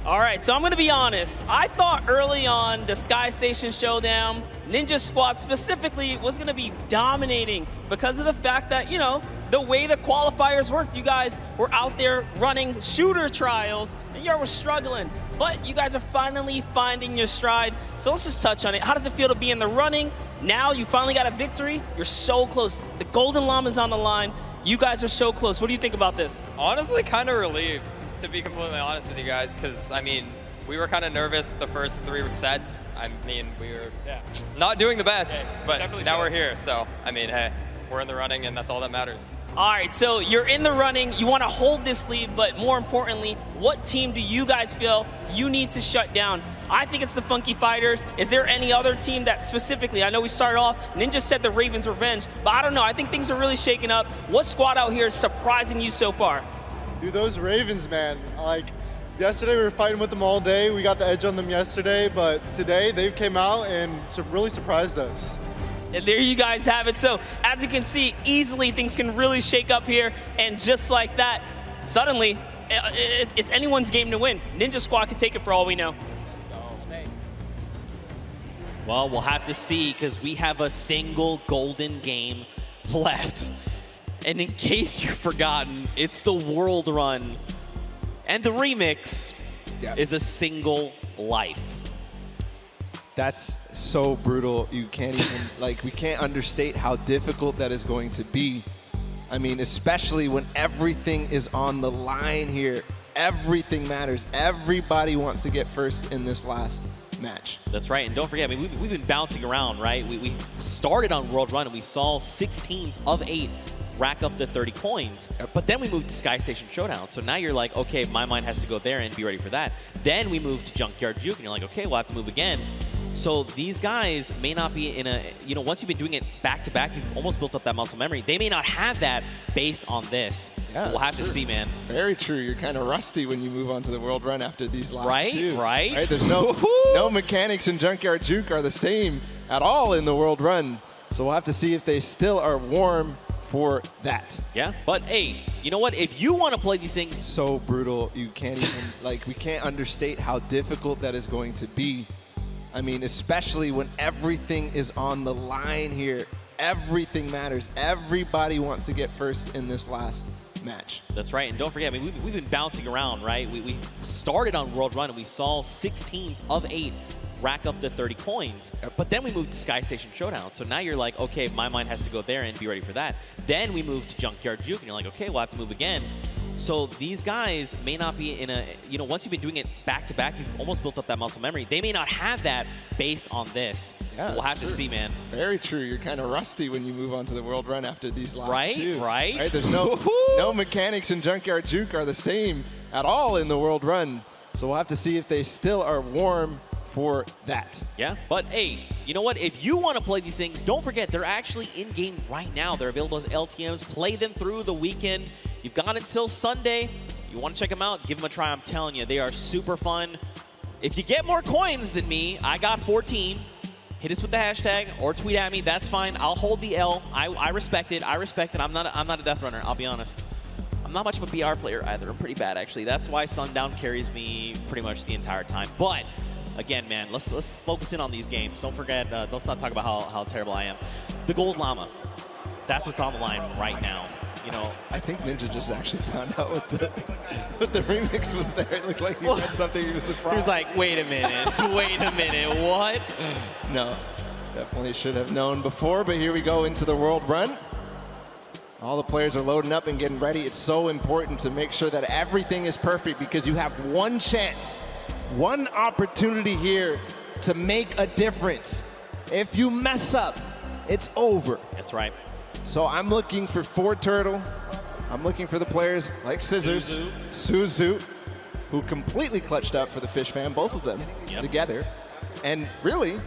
I'm going to be honest. I thought early on the Sky Station Showdown, Ninja Squad specifically, was going to be dominating because of the fact that, the way the qualifiers worked, you guys were out there running shooter trials, and you were struggling. But you guys are finally finding your stride. So let's just touch on it. How does it feel to be in the running? Now you finally got a victory. You're so close. The Golden Llama's on the line. You guys are so close. What do you think about this? Honestly, kind of relieved, to be completely honest with you guys, because, I mean, we were kind of nervous the first 3 sets. I mean, we were not doing the best, but now we're here. So, I mean, hey, we're in the running, and that's all that matters. All right, so you're in the running. You want to hold this lead, but more importantly, what team do you guys feel you need to shut down? I think it's the Funky Fighters. Is there any other team that specifically, I know we started off, Ninja said the Ravens Revenge, but I don't know. I think things are really shaking up. What squad out here is surprising you so far? Dude, those Ravens, man. Yesterday we were fighting with them all day. We got the edge on them yesterday, but today they came out and really surprised us. And there you guys have it. So as you can see, easily things can really shake up here. And just like that, suddenly it's anyone's game to win. Ninja Squad can take it for all we know. Well, we'll have to see because we have a single golden game left. And in case you've forgotten, it's the World Run. And the remix is a single life. That's so brutal. You can't even, we can't understate how difficult that is going to be. I mean, especially when everything is on the line here. Everything matters. Everybody wants to get first in this last match. That's right. And don't forget, I mean, we've been bouncing around, right? We started on World Run and we saw 6 teams of 8 rack up to 30 coins. But then we moved to Sky Station Showdown. So now you're like, okay, my mind has to go there and be ready for that. Then we moved to Junkyard Juke and you're like, okay, we'll have to move again. So these guys may not be in a, once you've been doing it back to back, you've almost built up that muscle memory. They may not have that based on this. Yeah, we'll have to see, man. Very true. You're kind of rusty when you move on to the World Run after these last right, two. Right? There's no mechanics in Junkyard Juke are the same at all in the World Run. So we'll have to see if they still are warm for that. Yeah, but hey, you know what? If you want to play these things, so brutal, you can't even, like, we can't understate how difficult that is going to be. I mean, especially when everything is on the line here. Everything matters. Everybody wants to get first in this last match. That's right, and don't forget, I mean, we've been bouncing around, right? We started on World Run, and we saw 6 teams of 8 rack up to 30 coins, but then we moved to Sky Station Showdown. So now you're like, okay, my mind has to go there and be ready for that. Then we moved to Junkyard Juke, and you're like, okay, we'll have to move again. So these guys may not be in a, you know, once you've been doing it back-to-back, you've almost built up that muscle memory. They may not have that based on this. Yeah, we'll have to see, man. Very true. You're kind of rusty when you move on to the World Run after these last Right, two. right. There's no mechanics in Junkyard Juke are the same at all in the World Run. So we'll have to see if they still are warm for that. Yeah, but hey, you know what? If you want to play these things, don't forget they're actually in-game right now. They're available as LTMs. Play them through the weekend. You've got until Sunday. You want to check them out, give them a try. I'm telling you, they are super fun. If you get more coins than me, I got 14. Hit us with the hashtag or tweet at me. That's fine. I'll hold the L. I respect it. I respect it. I'm not a death runner, I'll be honest. I'm not much of a BR player either. I'm pretty bad, actually. That's why Sundown carries me pretty much the entire time. But again, man, let's focus in on these games. Don't forget, let's not talk about how terrible I am. The Gold Llama. That's what's on the line right now. You know, I think Ninja just actually found out what the remix was there. It looked like he had something he was surprised. He was like, wait a minute, wait a minute, what? No, definitely should have known before, but here we go into the World Run. All the players are loading up and getting ready. It's so important to make sure that everything is perfect because you have one chance, one opportunity here to make a difference. If you mess up, it's over. That's right. So I'm looking for Turtle. I'm looking for the players like Scissors, Suzu, who completely clutched up for the Fish Fam, both of them together. And really,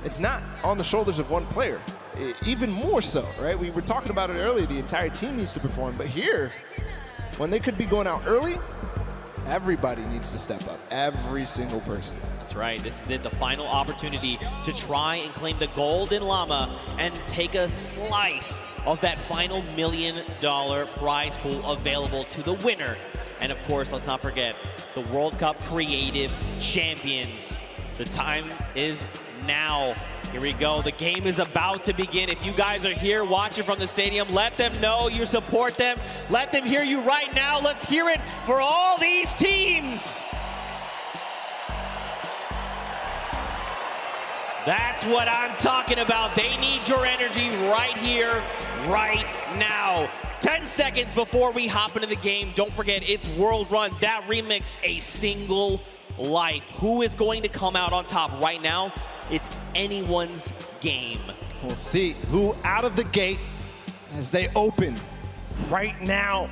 it's not on the shoulders of one player. Even more so, right? We were talking about it earlier. The entire team needs to perform. But here, when they could be going out early, everybody needs to step up. Every single person. That's right. This is it. The final opportunity to try and claim the Golden Llama and take a slice of that final $1 million prize pool available to the winner. And of course, let's not forget the World Cup Creative Champions. The time is now. Here we go. The game is about to begin. If you guys are here watching from the stadium, let them know you support them. Let them hear you right now. Let's hear it for all these teams. That's what I'm talking about. They need your energy right here, right now. 10 seconds before we hop into the game, don't forget, it's World Run. That remix, A Single Life. Who is going to come out on top right now? It's anyone's game. We'll see who out of the gate as they open right now.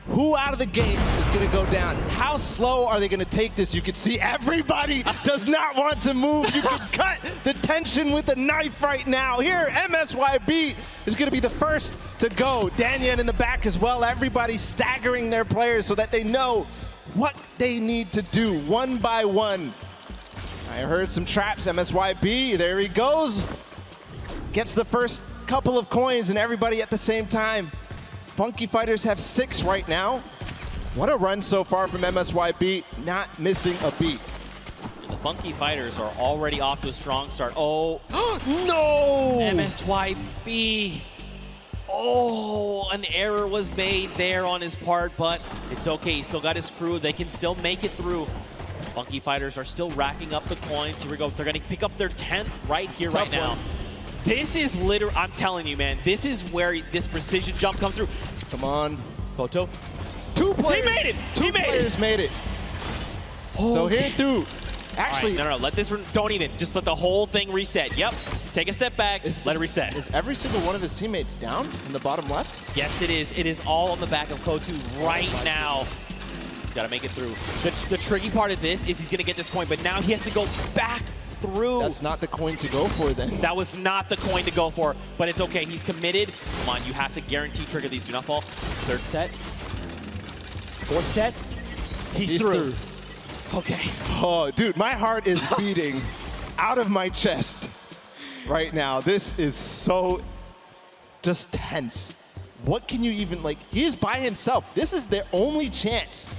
Who out of the gate is going to go down? How slow are they going to take this? You can see everybody does not want to move. You can cut the tension with a knife right now. Here, MSYB is going to be the first to go. Danyan in the back as well. Everybody staggering their players so that they know what they need to do one by one. I heard some traps. MSYB, there he goes. Gets the first couple of coins and everybody at the same time. Funky Fighters have 6 right now. What a run so far from MSYB, not missing a beat. And the Funky Fighters are already off to a strong start. Oh, no! MSYB. Oh, an error was made there on his part, but it's okay. He still got his crew. They can still make it through. Funky Fighters are still racking up the coins. Here we go. They're going to pick up their 10th right here, right now. This is literally, I'm telling you, man, this is where this precision jump comes through. Come on. Koto. 2 players. He made it. Two players made it. So here through. Actually, right, no, let this, don't even. Just let the whole thing reset. Yep. Take a step back. Let it reset. Is every single one of his teammates down in the bottom left? Yes, it is. It is all on the back of Kotu right now. He's got to make it through. The tricky part of this is he's going to get this coin, but now he has to go back through. That's not the coin to go for then. That was not the coin to go for, but it's okay. He's committed. Come on, you have to guarantee trigger these. Do not fall. 3rd set. 4th set. He's through. Okay. Oh, dude, my heart is beating out of my chest right now. This is so just tense. what can you even, like, he's by himself. This is their only chance.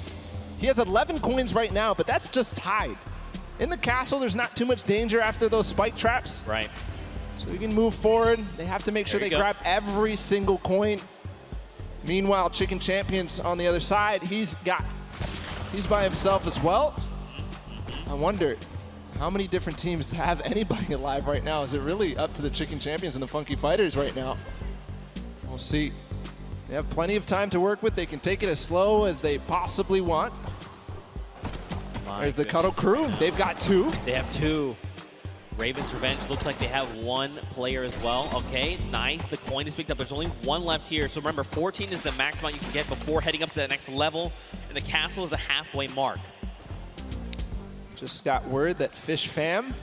He has 11 coins right now, but that's just tied. In the castle, there's not too much danger after those spike traps. Right. So we can move forward. They have to make sure they grab every single coin. Meanwhile, Chicken Champions on the other side, he's by himself as well. I wonder how many different teams have anybody alive right now. Is it really up to the Chicken Champions and the Funky Fighters right now? We'll see. They have plenty of time to work with. They can take it as slow as they possibly want. There's the Cuddle Crew. They've got 2. They have 2. Ravens Revenge looks like they have 1 player as well. Okay, nice. The coin is picked up. There's only 1 left here. So remember, 14 is the max amount you can get before heading up to that next level. And the castle is the halfway mark. Just got word that Fish Fam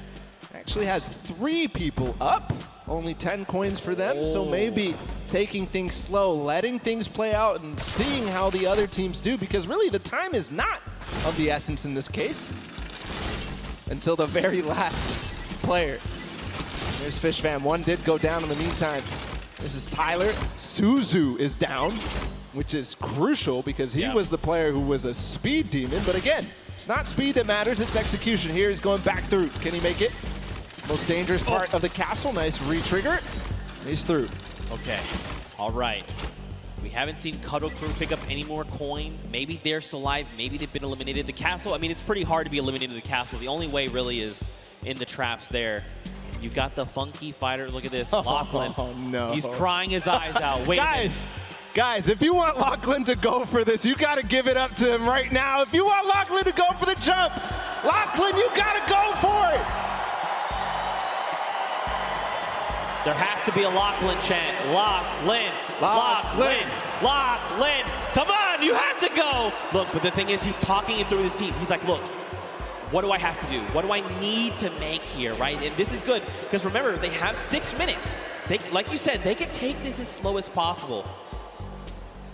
actually has 3 people up. Only 10 coins for them, so maybe taking things slow, letting things play out, and seeing how the other teams do, because really the time is not of the essence in this case until the very last player. There's Fish Fam. 1 did go down in the meantime. This is Tyler. Suzu is down, which is crucial because he was the player who was a speed demon, but again, it's not speed that matters, it's execution. Here he's going back through. Can he make it? Most dangerous part of the castle. Nice re-trigger. He's through. Okay. All right. We haven't seen Cuddle Crew pick up any more coins. Maybe they're still alive. Maybe they've been eliminated. The castle, I mean, it's pretty hard to be eliminated in the castle. The only way really is in the traps there. You've got the Funky Fighter. Look at this. Lachlan. Oh, no. He's crying his eyes out. Wait Guys, if you want Lachlan to go for this, you got to give it up to him right now. If you want Lachlan to go for the jump, Lachlan, you got to go for it. There has to be a Lachlan chant. Lachlan, Lachlan, Lachlan. Come on, you have to go. Look, but the thing is, he's talking it through his team. He's like, look, what do I have to do? What do I need to make here, right? And this is good, because remember, they have 6 minutes. They, like you said, they can take this as slow as possible.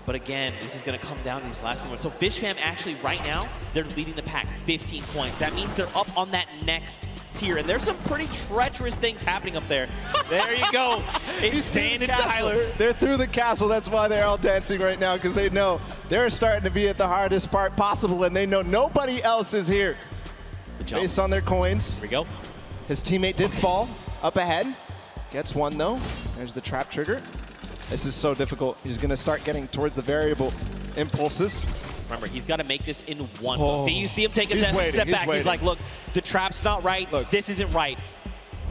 But again, this is going to come down to these last moments. So Fish Fam actually, right now, they're leading the pack, 15 coins. That means they're up on that next tier. And there's some pretty treacherous things happening up there. There you go. It's Sand and Tyler. They're through the castle. That's why they're all dancing right now, because they know they're starting to be at the hardest part possible, and they know nobody else is here. Based on their coins. Here we go. His teammate did fall up ahead. Gets 1, though. There's the trap trigger. This is so difficult. He's going to start getting towards the variable impulses. Remember, he's got to make this in 1. See, you see him take a step back. He's like, look, the trap's not right. Look, this isn't right.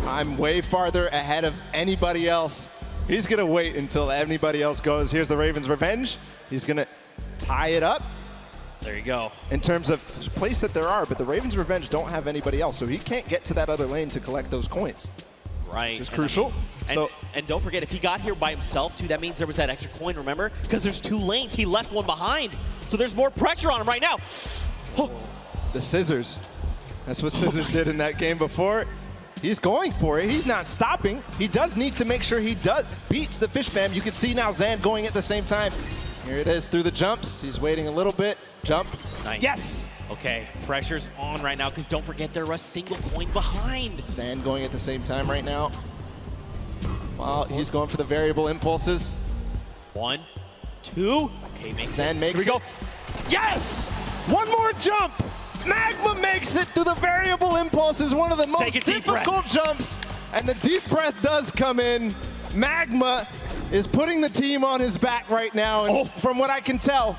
I'm way farther ahead of anybody else. He's going to wait until anybody else goes. Here's the Ravens Revenge. He's going to tie it up. There you go. In terms of place that there are, but the Ravens Revenge don't have anybody else, so he can't get to that other lane to collect those coins. Right. Which is crucial. And don't forget, if he got here by himself, too, that means there was that extra coin, remember? Because there's 2 lanes. He left 1 behind. So there's more pressure on him right now. The scissors. That's what Scissors did in that game before. He's going for it. He's not stopping. He does need to make sure he beats the Fish Fam. You can see now Zan going at the same time. Here it is through the jumps. He's waiting a little bit. Jump. Nice. Yes! Okay, pressure's on right now, because don't forget they're a single coin behind. Zan going at the same time right now. Well, he's going for the variable impulses. 1, 2. Okay, Zan makes Here we go. Yes! 1 more jump! Magma makes it through the variable impulses, one of the most difficult jumps. And the deep breath does come in. Magma is putting the team on his back right now. And from what I can tell,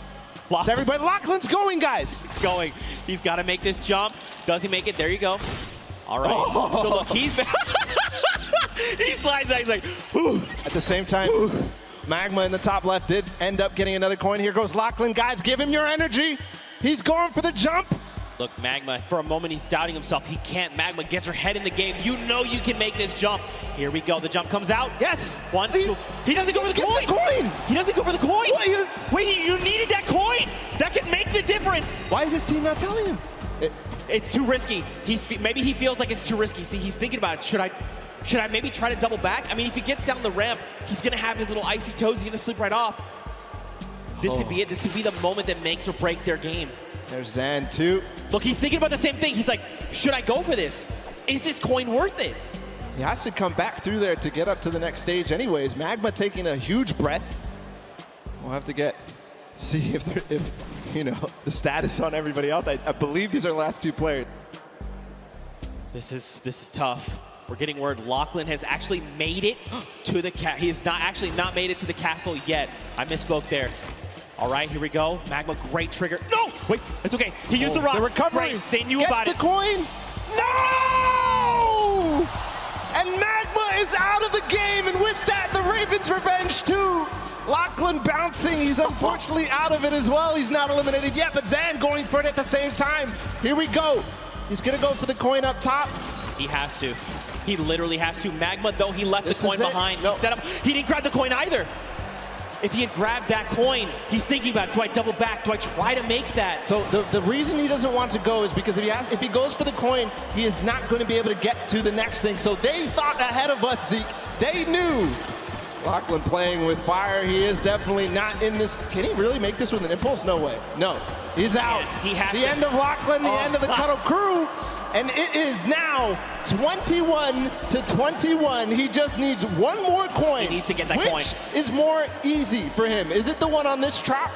everybody, Lachlan's going, guys. He's going. He's got to make this jump. Does he make it? There you go. All right. So look, he slides out. He's like, whew. At the same time, Magma in the top left did end up getting another coin. Here goes Lachlan. Guys, give him your energy. He's going for the jump. Look, Magma, for a moment, he's doubting himself. He can't. Magma, get your head in the game. You know you can make this jump. Here we go. The jump comes out. Yes. 1, 2. He doesn't go for the coin. He doesn't go for the coin. Wait, you needed that coin. That can make the difference. Why is his team not telling him? It's too risky. Maybe he feels like it's too risky. See, he's thinking about it. Should I maybe try to double back? I mean, if he gets down the ramp, he's going to have his little icy toes. He's going to slip right off. This could be it. This could be the moment that makes or break their game. There's Zan, too. Look, he's thinking about the same thing. He's like, should I go for this? Is this coin worth it? He has to come back through there to get up to the next stage anyways. Magma taking a huge breath. We'll have to see if you know, the status on everybody else. I believe these are the last two players. This is tough. We're getting word Lachlan has actually made it to the he has not made it to the castle yet. I misspoke there. All right, here we go. Magma, great trigger. No! Wait, it's okay. He used the rock. The recovery. Great. They knew Gets about the it. coin. No! And Magma is out of the game, and with that, the Ravens' revenge too. Lachlan bouncing. He's unfortunately out of it as well. He's not eliminated yet, but Zan going for it at the same time. Here we go. He's gonna go for the coin up top. He has to. He literally has to. Magma, though, he left the coin behind. No. He set up. He didn't grab the coin either. If he had grabbed that coin, he's thinking about, do I double back? Do I try to make that? So the reason he doesn't want to go is because if he goes for the coin, he is not going to be able to get to the next thing. So they thought ahead of us, Zeke. They knew. Lachlan playing with fire. He is definitely not in this. Can he really make this with an impulse? No way. No. He's out. He has the end of Lachlan, the end of the Cuddle crew. And it is now 21-21. He just needs one more coin. He needs to get that coin. Which is more easy for him? Is it the one on this trap?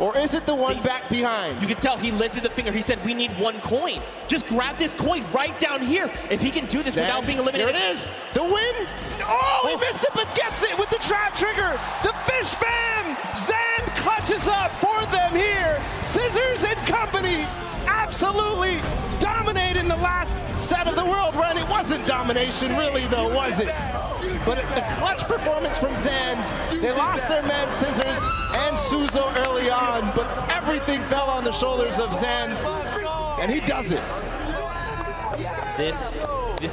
Or is it the one back behind? You can tell he lifted the finger. He said, we need one coin. Just grab this coin right down here. If he can do this without being eliminated. Here it is. The win. Oh, he missed it, but gets it with the trap trigger. The Fish Fam. Zan clutches up for them here. Scissors and company absolutely dominating the last set of the world run. It wasn't domination really though, was it? But a clutch performance from Zand. They lost their man Scissors and Suzo early on, but everything fell on the shoulders of Zand, and he does it. This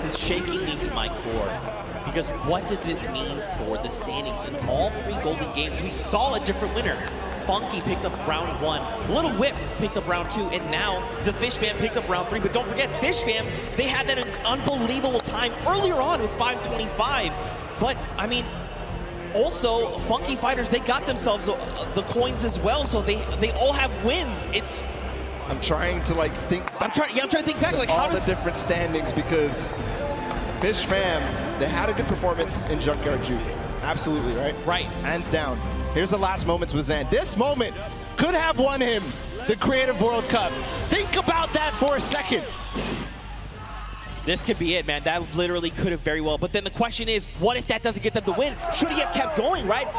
is shaking me to my core. Because what does this mean for the standings? In all three Golden Games, we saw a different winner. Funky picked up round 1, Little Whip picked up round 2, and now the Fish Fam picked up round 3. But don't forget, Fish Fam, they had that unbelievable time earlier on with 5:25. But, I mean, also, Funky Fighters, they got themselves the coins as well, so they all have wins. I'm trying to think. I'm trying to think back. Like, all how does the different standings, because Fish Fam, they had a good performance in Junkyard Juke. Absolutely, right? Right. Hands down. Here's the last moments with Zan. This moment could have won him the Creative World Cup. Think about that for a second. This could be it, man. That literally could have very well. But then the question is, what if that doesn't get them the win? Should he have kept going, right?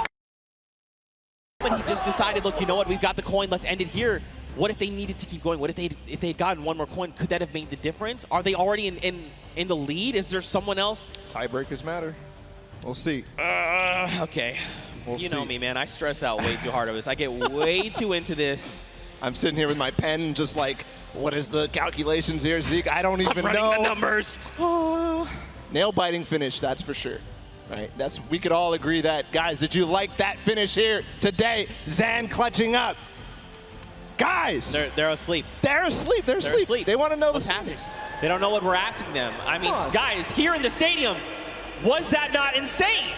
But he just decided, look, you know what? We've got the coin. Let's end it here. What if they needed to keep going? What if they had gotten one more coin? Could that have made the difference? Are they already in the lead? Is there someone else? Tiebreakers matter. We'll see. Okay. You know me, man. I stress out way too hard of this. I get way too into this. I'm sitting here with my pen, just like, what is the calculations here, Zeke? I don't even know. I'm running the numbers. Oh. Nail-biting finish, that's for sure. Right? We could all agree that. Guys, did you like that finish here today? Zan clutching up. Guys! They're asleep. They're asleep. They're asleep. They want to know what's happening. They don't know what we're asking them. I mean, guys, here in the stadium, was that not insane?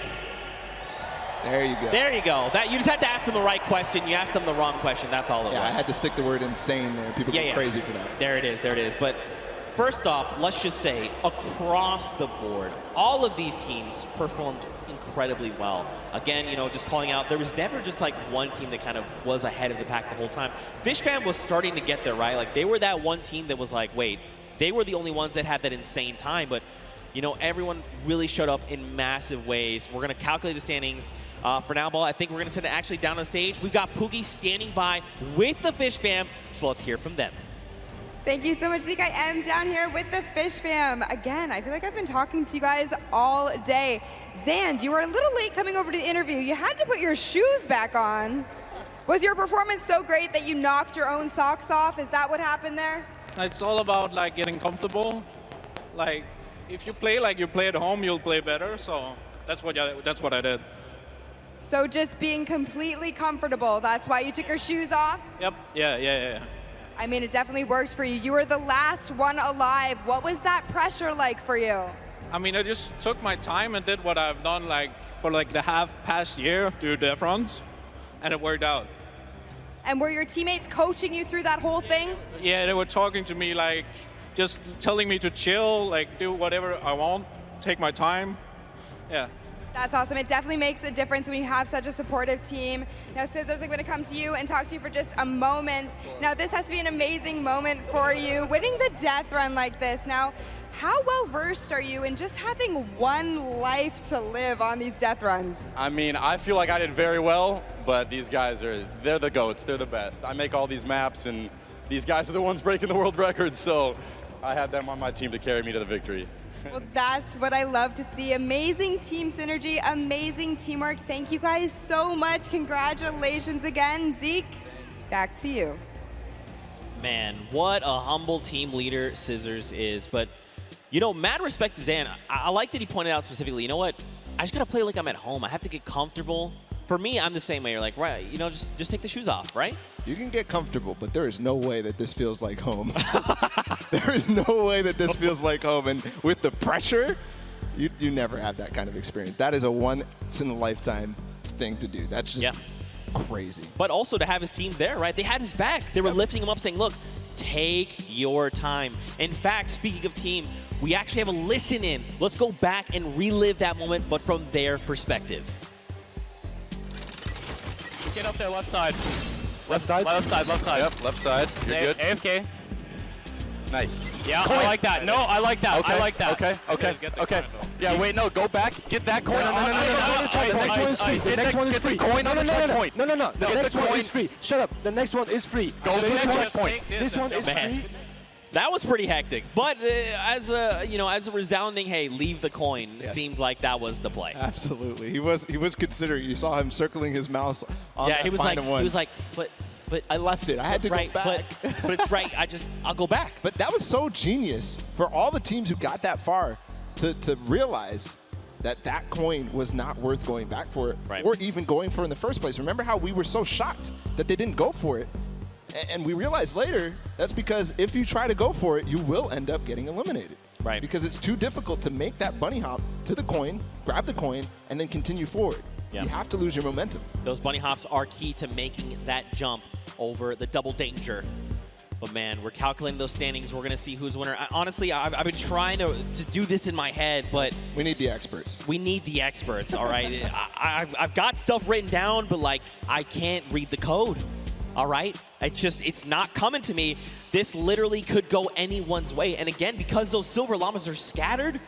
There you go. There you go. You just had to ask them the right question. You asked them the wrong question. That's all it was. I had to stick the word insane there. People get crazy for that. There it is. There it is. But first off, let's just say across the board, all of these teams performed incredibly well. Again, you know, just calling out, there was never just like one team that kind of was ahead of the pack the whole time. Fish Fam was starting to get there, right? Like they were that one team that was like, wait, they were the only ones that had that insane time, but you know, everyone really showed up in massive ways. We're going to calculate the standings. For now, Ball, I think we're going to send it actually down the stage. We've got Poogie standing by with the Fish Fam, so let's hear from them. Thank you so much, Zeke. I am down here with the Fish Fam. Again, I feel like I've been talking to you guys all day. Zand, you were a little late coming over to the interview. You had to put your shoes back on. Was your performance so great that you knocked your own socks off? Is that what happened there? It's all about like getting comfortable. Like, if you play like you play at home, you'll play better. So that's what I did. So just being completely comfortable. That's why you took your shoes off? Yep. Yeah. I mean, it definitely works for you. You were the last one alive. What was that pressure like for you? I mean, I just took my time and did what I've done like for like the past year to the front, and it worked out. And were your teammates coaching you through that whole thing? Yeah, they were talking to me like, just telling me to chill, like do whatever I want, take my time. Yeah. That's awesome. It definitely makes a difference when you have such a supportive team. Now, Scissors, I'm going to come to you and talk to you for just a moment. Now, this has to be an amazing moment for you, winning the death run like this. Now, how well versed are you in just having one life to live on these death runs? I mean, I feel like I did very well, but these guys they're the GOATs, they're the best. I make all these maps, and these guys are the ones breaking the world records, so I had them on my team to carry me to the victory. Well, that's what I love to see. Amazing team synergy, amazing teamwork. Thank you guys so much. Congratulations again. Zeke, back to you. Man, what a humble team leader Scissors is. But, you know, mad respect to Zan. I like that he pointed out specifically, you know what? I just got to play like I'm at home. I have to get comfortable. For me, I'm the same way. You're like, right, you know, just take the shoes off, right? You can get comfortable, but there is no way that this feels like home. There is no way that this feels like home. And with the pressure, you never have that kind of experience. That is a once-in-a-lifetime thing to do. That's just crazy. But also to have his team there, right? They had his back. They were lifting him up saying, look, take your time. In fact, speaking of team, we actually have a listen in. Let's go back and relive that moment, but from their perspective. Get up there, left side. Left side? Left side, left side. Yep, left side. You're good. AFK. Nice. Yeah, I like that. No, I like that. Okay. I like that. Okay. Yeah, wait, no, go back. Get that coin. The next one is free. Coin on the checkpoint. No. The next one is free. Shut up. The next one is free. Go to the checkpoint. This one is free. That was pretty hectic, but as a resounding, hey, leave the coin, seemed like that was the play. Absolutely, he was considering. You saw him circling his mouse on that final one. He was like, but I left it. I had to go back. But it's right. I'll go back. But that was so genius for all the teams who got that far to realize that coin was not worth going back for, or even going for in the first place. Remember how we were so shocked that they didn't go for it? And we realized later that's because if you try to go for it, you will end up getting eliminated. Right. Because it's too difficult to make that bunny hop to the coin, grab the coin, and then continue forward. You have to lose your momentum. Those bunny hops are key to making that jump over the double danger. But man, we're calculating those standings. We're going to see who's winner. Honestly, I've been trying to do this in my head, but we need the experts. We need the experts, all right? I've got stuff written down, but like I can't read the code. All right? It's not coming to me. This literally could go anyone's way. And again, because those silver llamas are scattered,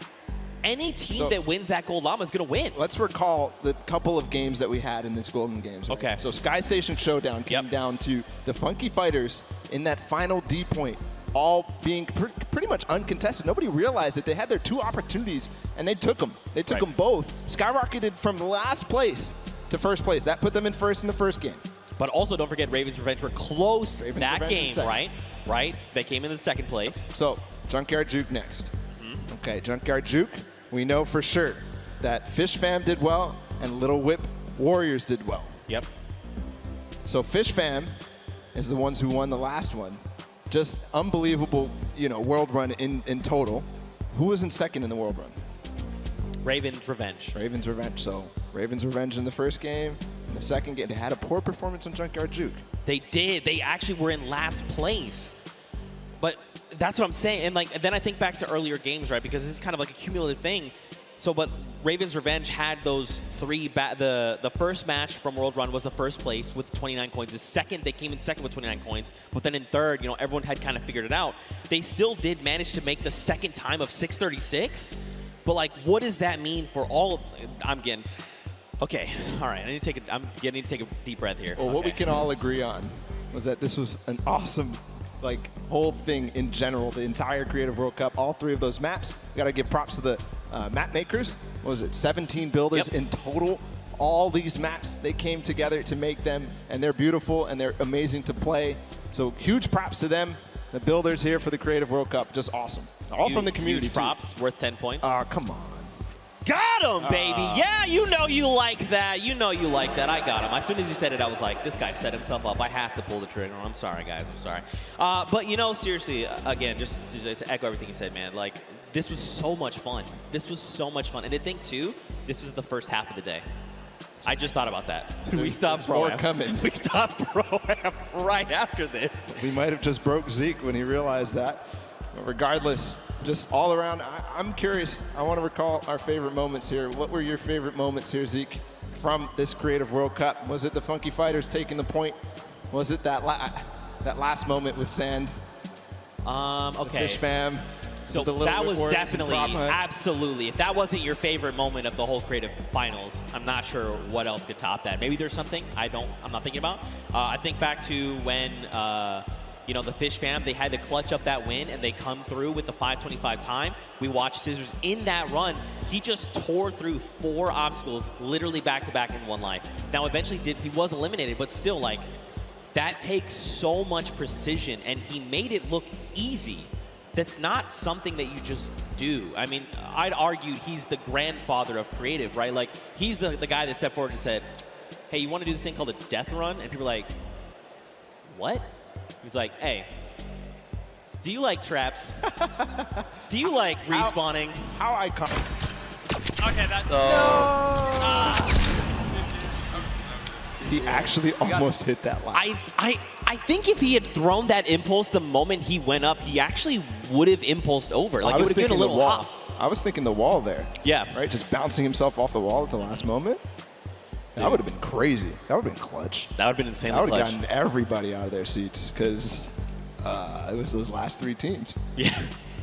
any team that wins that gold llama is going to win. Let's recall the couple of games that we had in this Golden Games. Right? Okay. So Sky Station Showdown came down to the Funky Fighters in that final D point, all being pretty much uncontested. Nobody realized that they had their two opportunities, and they took them. They took them both. Skyrocketed from last place to first place. That put them in first in the first game. But also, don't forget, Ravens Revenge were close that game, right? They came in the second place. So, Junkyard Juke next. Okay, Junkyard Juke, we know for sure that Fish Fam did well and Little Whip Warriors did well. Yep. So Fish Fam is the ones who won the last one. Just unbelievable, world run in total. Who was in second in the world run? Ravens Revenge. Ravens Revenge. So Ravens Revenge in the first game. In the second game, they had a poor performance on Junkyard Juke. They did. They actually were in last place. But that's what I'm saying. And then I think back to earlier games, right? Because this is kind of like a cumulative thing. So, but Ravens Revenge had those three. The first match from World Run was the first place with 29 coins. The second, they came in second with 29 coins. But then in third, everyone had kind of figured it out. They still did manage to make the second time of 636. But what does that mean for all? Okay, all right. I need to take a deep breath here. Well, what we can all agree on was that this was an awesome, whole thing in general. The entire Creative World Cup, all three of those maps. We got to give props to the map makers. What was it? 17 builders in total. All these maps, they came together to make them, and they're beautiful and they're amazing to play. So huge props to them, the builders here for the Creative World Cup. Just awesome. All from the community. Huge props, worth 10 points. Come on. Got him, baby. Yeah, you like that. I got him. As soon as he said it, I was like, this guy set himself up. I have to pull the trigger. I'm sorry, guys. I'm sorry. But, seriously, again, just to echo everything you said, man, this was so much fun. And to think, too, this was the first half of the day. I just thought about that. We stopped more Pro-Am. coming. We stopped Pro-Am right after this. We might have just broke Zeke when he realized that. But regardless, just all around, I'm curious. I want to recall our favorite moments here. What were your favorite moments here, Zeke, from this Creative World Cup? Was it the Funky Fighters taking the point? Was it that last moment with Sand? Okay. Fish fam. So that was definitely, absolutely. If that wasn't your favorite moment of the whole Creative Finals, I'm not sure what else could top that. Maybe there's something I'm not thinking about. I think back to when, the Fish fam, they had to clutch up that win and they come through with the 5:25 time. We watched Scissors in that run. He just tore through 4 obstacles, literally back to back in one life. Now, eventually he was eliminated, but still, like, that takes so much precision and he made it look easy. That's not something that you just do. I mean, I'd argue he's the grandfather of creative, right? Like, he's the guy that stepped forward and said, hey, you want to do this thing called a death run? And people are like, what? He's like, hey, do you like traps? Do you like respawning? How iconic. Okay, that's... He actually almost hit that line. I think if he had thrown that impulse the moment he went up, he actually would have impulsed over. Like, it would have been a little hop. I was thinking the wall there. Yeah. Right? Just bouncing himself off the wall at the last moment. That would have been crazy. That would have been clutch. That would have been insanely clutch. That would clutch. have gotten everybody out of their seats because it was those last 3 teams. Yeah.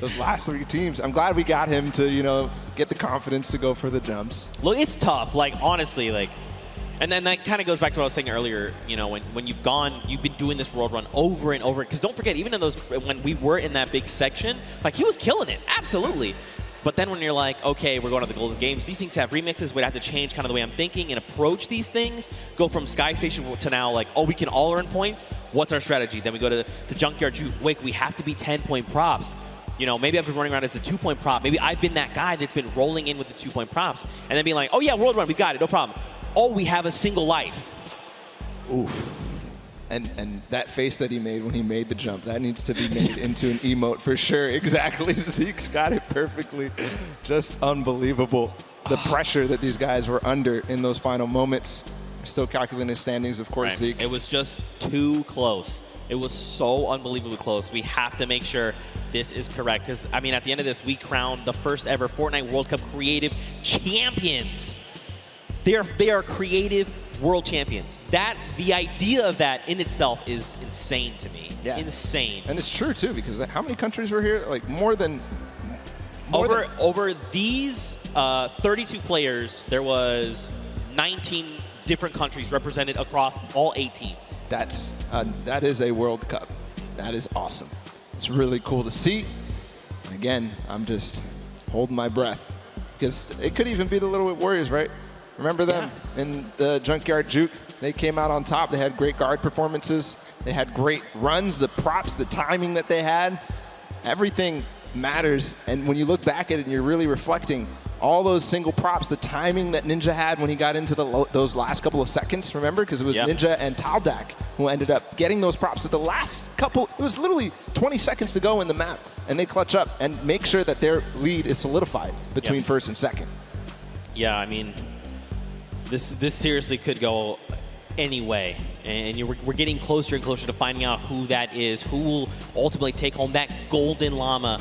Those last 3 teams. I'm glad we got him to, get the confidence to go for the jumps. Look, it's tough. Like, honestly, like, and then that kind of goes back to what I was saying earlier, when you've been doing this world run over and over. Because don't forget, even in when we were in that big section, like, he was killing it. Absolutely. But then when you're like, okay, we're going to the Golden Games, these things have remixes. We'd have to change kind of the way I'm thinking and approach these things. Go from Sky Station to now, like, oh, we can all earn points. What's our strategy? Then we go to the Junkyard Juke. Wait, we have to be 10-point props. Maybe I've been running around as a 2-point prop. Maybe I've been that guy that's been rolling in with the 2-point props. And then being like, oh, yeah, world run, we got it, no problem. Oh, we have a single life. Oof. And that face that he made when he made the jump, that needs to be made into an emote for sure. Exactly. Zeke's got it perfectly. Just unbelievable. The pressure that these guys were under in those final moments. Still calculating his standings, of course, right. Zeke. It was just too close. It was so unbelievably close. We have to make sure this is correct. Because, I mean, at the end of this, we crowned the first ever Fortnite World Cup Creative Champions. They are creative world champions. The idea of that in itself is insane to me. Yeah. Insane. And it's true, too, because how many countries were here? Like, over these 32 players, there was 19 different countries represented across all 8 teams. That is a World Cup. That is awesome. It's really cool to see. And again, I'm just holding my breath because it could even be the Little White Warriors, right? Remember them in the Junkyard Juke? They came out on top. They had great guard performances. They had great runs, the props, the timing that they had. Everything matters. And when you look back at it and you're really reflecting, all those single props, the timing that Ninja had when he got into those last couple of seconds, remember? Because it was Ninja and Taldak who ended up getting those props at the last couple. It was literally 20 seconds to go in the map. And they clutch up and make sure that their lead is solidified between first and second. Yeah, I mean, this seriously could go any way. And we're getting closer and closer to finding out who that is, who will ultimately take home that golden llama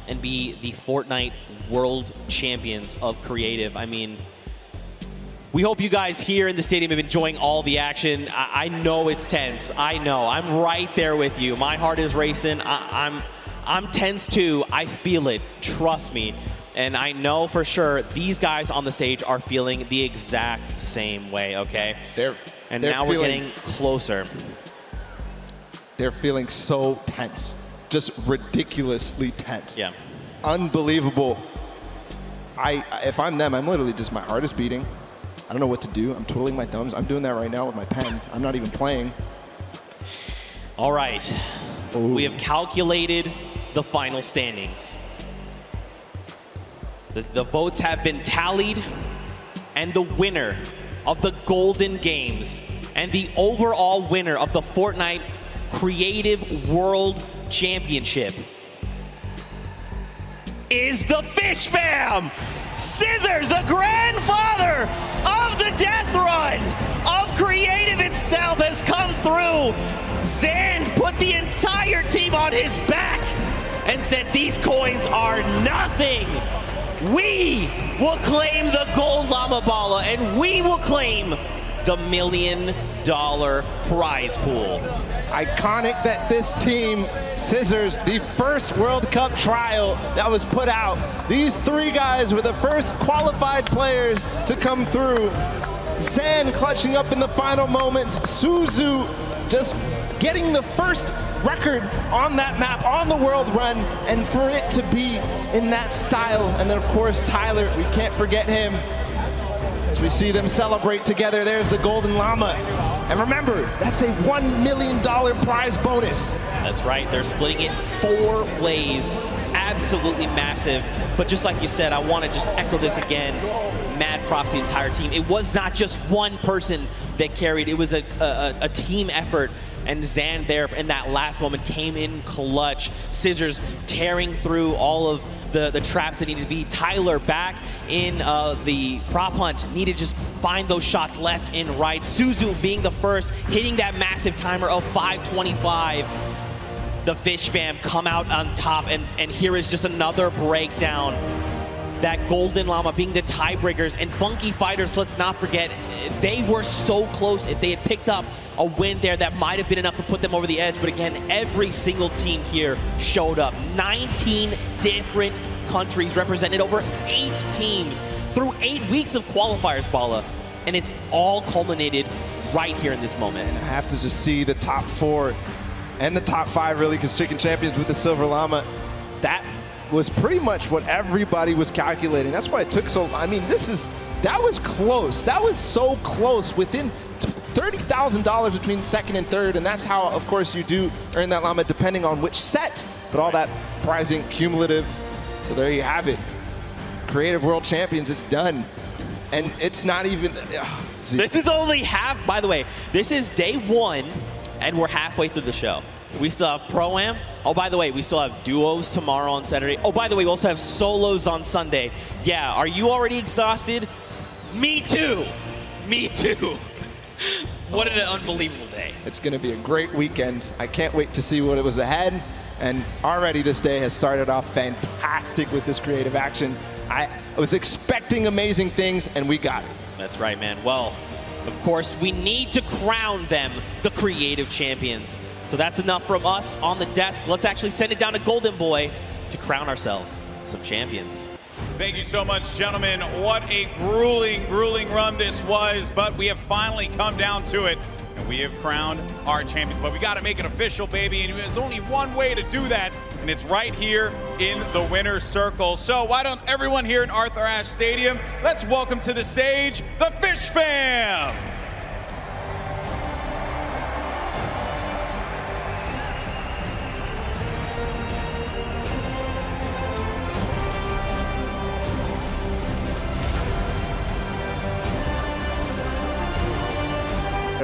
and be the Fortnite World Champions of Creative. I mean, we hope you guys here in the stadium have been enjoying all the action. I know it's tense. I know. I'm right there with you. My heart is racing. I'm tense too. I feel it. Trust me. And I know for sure these guys on the stage are feeling the exact same way, okay? Now we're getting closer. They're feeling so tense. Just ridiculously tense. Yeah. Unbelievable. If I'm them, I'm literally just, my heart is beating. I don't know what to do. I'm twiddling my thumbs. I'm doing that right now with my pen. I'm not even playing. All right. Ooh. We have calculated the final standings. The votes have been tallied, and the winner of the Golden Games and the overall winner of the Fortnite Creative World Championship is the Fish Fam! Scissors, the grandfather of the death run of Creative itself, has come through. Zand put the entire team on his back and said these coins are nothing. We will claim the gold llama balla, and we will claim the $1 million prize pool. Iconic that this team, Scissors, the first World Cup trial that was put out. These three guys were the first qualified players to come through. Zan clutching up in the final moments. Suzu just getting the first record on that map, on the world run, and for it to be in that style. And then, of course, Tyler, we can't forget him. As we see them celebrate together, there's the Golden Llama. And remember, that's a $1 million prize bonus. That's right, they're splitting it 4 ways. Absolutely massive. But just like you said, I want to just echo this again. Mad props to the entire team. It was not just one person that carried, it was a team effort. And Zan there in that last moment came in clutch. Scissors tearing through all of the traps that needed to be. Tyler back in the prop hunt, needed to just find those shots left and right. Suzu being the first, hitting that massive timer of 5:25. The Fish fam come out on top, and here is just another breakdown. That Golden Llama being the tiebreakers, and Funky Fighters, let's not forget, they were so close. If they had picked up a win there, that might have been enough to put them over the edge. But again, every single team here showed up. 19 different countries represented, over 8 teams through 8 weeks of qualifiers, Bala. And it's all culminated right here in this moment. And I have to just see the top 4 and the top 5, really, because Chicken Champions with the Silver Llama, that was pretty much what everybody was calculating. That's why it took so, I mean, that was close. That was so close, within $30,000 between second and third, and that's how, of course, you do earn that llama depending on which set, but all that prizing cumulative. So there you have it. Creative World Champions, it's done. And it's not even, this is only half, by the way, this is day 1, and we're halfway through the show. We still have Pro-Am. Oh, by the way, we still have duos tomorrow on Saturday. Oh, by the way, we also have solos on Sunday. Yeah, are you already exhausted? Me too. Me too. What an unbelievable day. It's going to be a great weekend. I can't wait to see what it was ahead. And already this day has started off fantastic with this creative action. I was expecting amazing things, and we got it. That's right, man. Well, of course, we need to crown them the creative champions. So that's enough from us on the desk. Let's actually send it down to Golden Boy to crown ourselves some champions. Thank you so much, gentlemen. What a grueling, grueling run this was, but we have finally come down to it, and we have crowned our champions. But we got to make it official, baby, and there's only one way to do that, and it's right here in the winner's circle. So why don't everyone here in Arthur Ashe Stadium, let's welcome to the stage the Fish fam.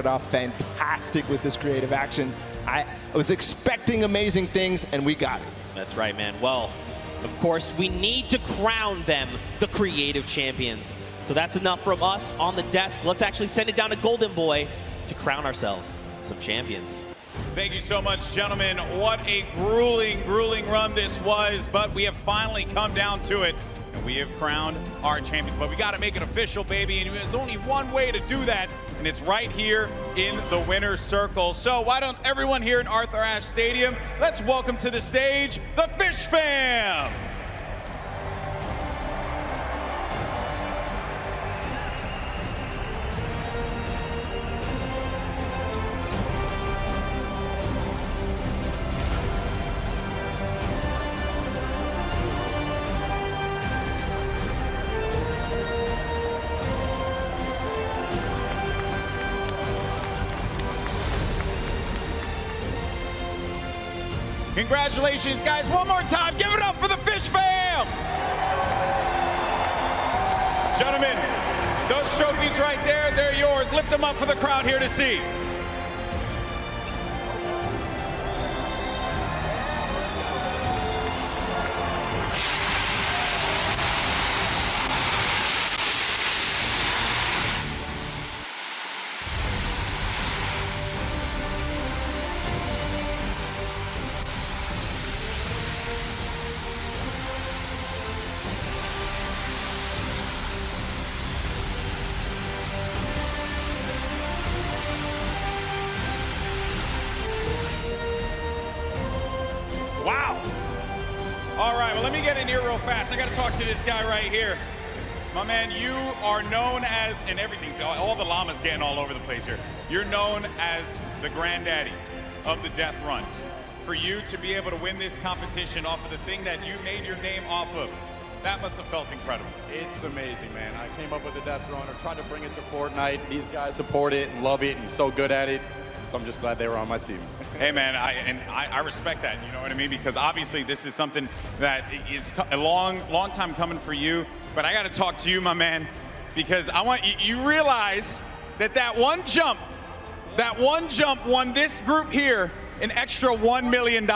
Off fantastic with this creative action. I was expecting amazing things, and we got it. That's right, man. Well, of course, we need to crown them the creative champions. So that's enough from us on the desk. Let's actually send it down to Golden Boy to crown ourselves some champions. Thank you so much, gentlemen. What a grueling, grueling run this was, but we have finally come down to it, and we have crowned our champions. But we got to make it official, baby, and there's only one way to do that, and it's right here in the winner's circle. So why don't everyone here in Arthur Ashe Stadium, let's welcome to the stage the Fish fam. Congratulations, guys. One more time. Give it up for the Fish fam. Gentlemen, those trophies right there, they're yours. Lift them up for the crowd here to see. let me get in here real fast. I got to talk to this guy right here. My man, you are known as, and everything's, all the llamas getting all over the place here. You're known as the granddaddy of the death run. For you to be able to win this competition off of the thing that you made your name off of, that must have felt incredible. It's amazing, man. I came up with the Death Runner, tried to bring it to Fortnite. These guys support it and love it and so good at it. So I'm just glad they were on my team. Hey, man, I respect that, you know what I mean? Because obviously this is something that is a long time coming for you. But I got to talk to you, my man, because I want you realize that one jump won this group here an extra $1 million.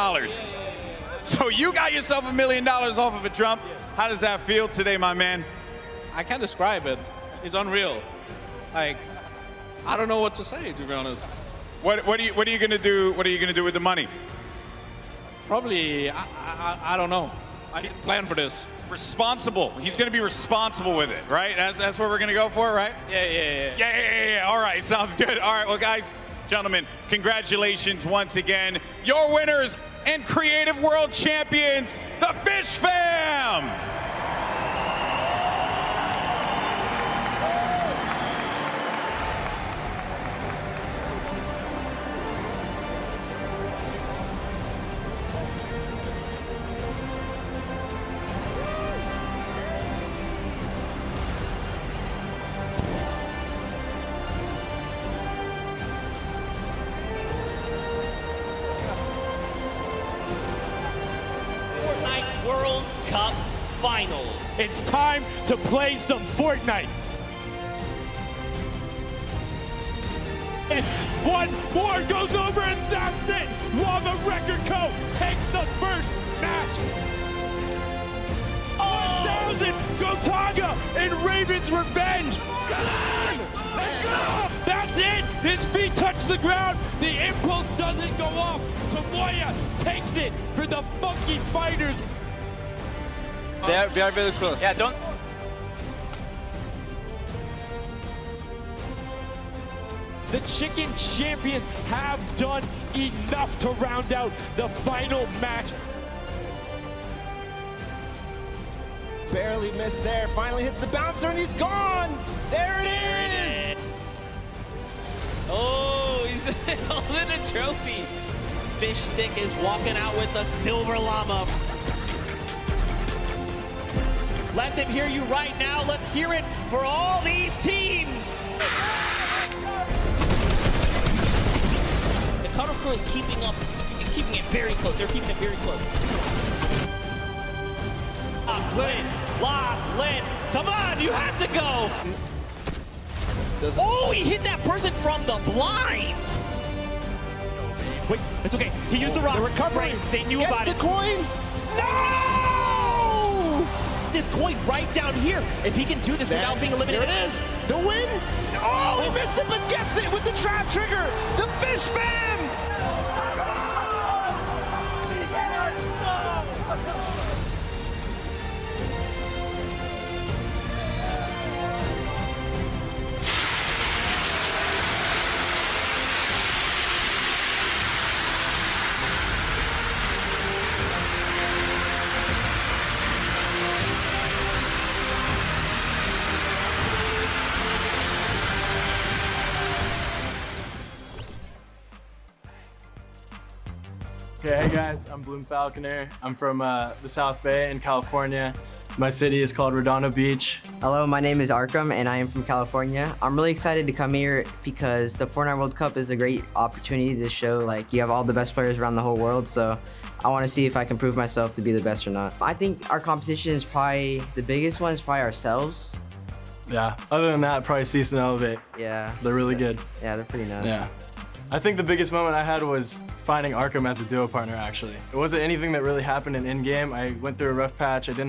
So you got yourself $1 million off of a jump. How does that feel today, my man? I can't describe it. It's unreal. Like, I don't know what to say, to be honest. What are you gonna do? What are you gonna do with the money? Probably, I don't know. I didn't plan for this. Responsible. He's gonna be responsible with it, right? That's what we're gonna go for, right? Yeah. All right, sounds good. All right, well, guys, gentlemen, congratulations once again. Your winners and Creative World Champions, the Fish Fam! Fortnite World Cup Finals. It's time to play some Fortnite. And one more goes over and that's it. Lava Record Co. takes the first match. 1,000 Gotaga and Raven's Revenge. That's it. His feet touch the ground. The impulse doesn't go off. Tomoya takes it for the Funky Fighters. We are very close. Yeah, don't. The Chicken Champions have done enough to round out the final match. Barely missed there. Finally hits the bouncer and he's gone. There it is. Oh, he's holding a trophy. Fish Stick is walking out with the silver llama. Let them hear you right now. Let's hear it for all these teams. The Cuddle Crew is keeping it very close. They're keeping it very close. Lin, come on, you have to go. Oh, he hit that person from the blinds. Wait, it's okay. He used the rock. The recovery. Right, they knew Gets about the it. coin. No! This coin right down here. If he can do this without being eliminated. Here it is. The win. Oh, he missed it, but gets it with the trap trigger. The Fish Fam. Okay, hey guys, I'm Bloom Falconer. I'm from the South Bay in California. My city is called Redondo Beach. Hello, my name is Arkham and I am from California. I'm really excited to come here because the Fortnite World Cup is a great opportunity to show like you have all the best players around the whole world, so I want to see if I can prove myself to be the best or not. I think our competition is probably, the biggest one is probably ourselves. Yeah, other than that, probably Cease and Elevate. Yeah. They're really good. Yeah, they're pretty nuts. Yeah. I think the biggest moment I had was finding Arkham as a duo partner, actually. It wasn't anything that really happened in in-game. I went through a rough patch. I didn't have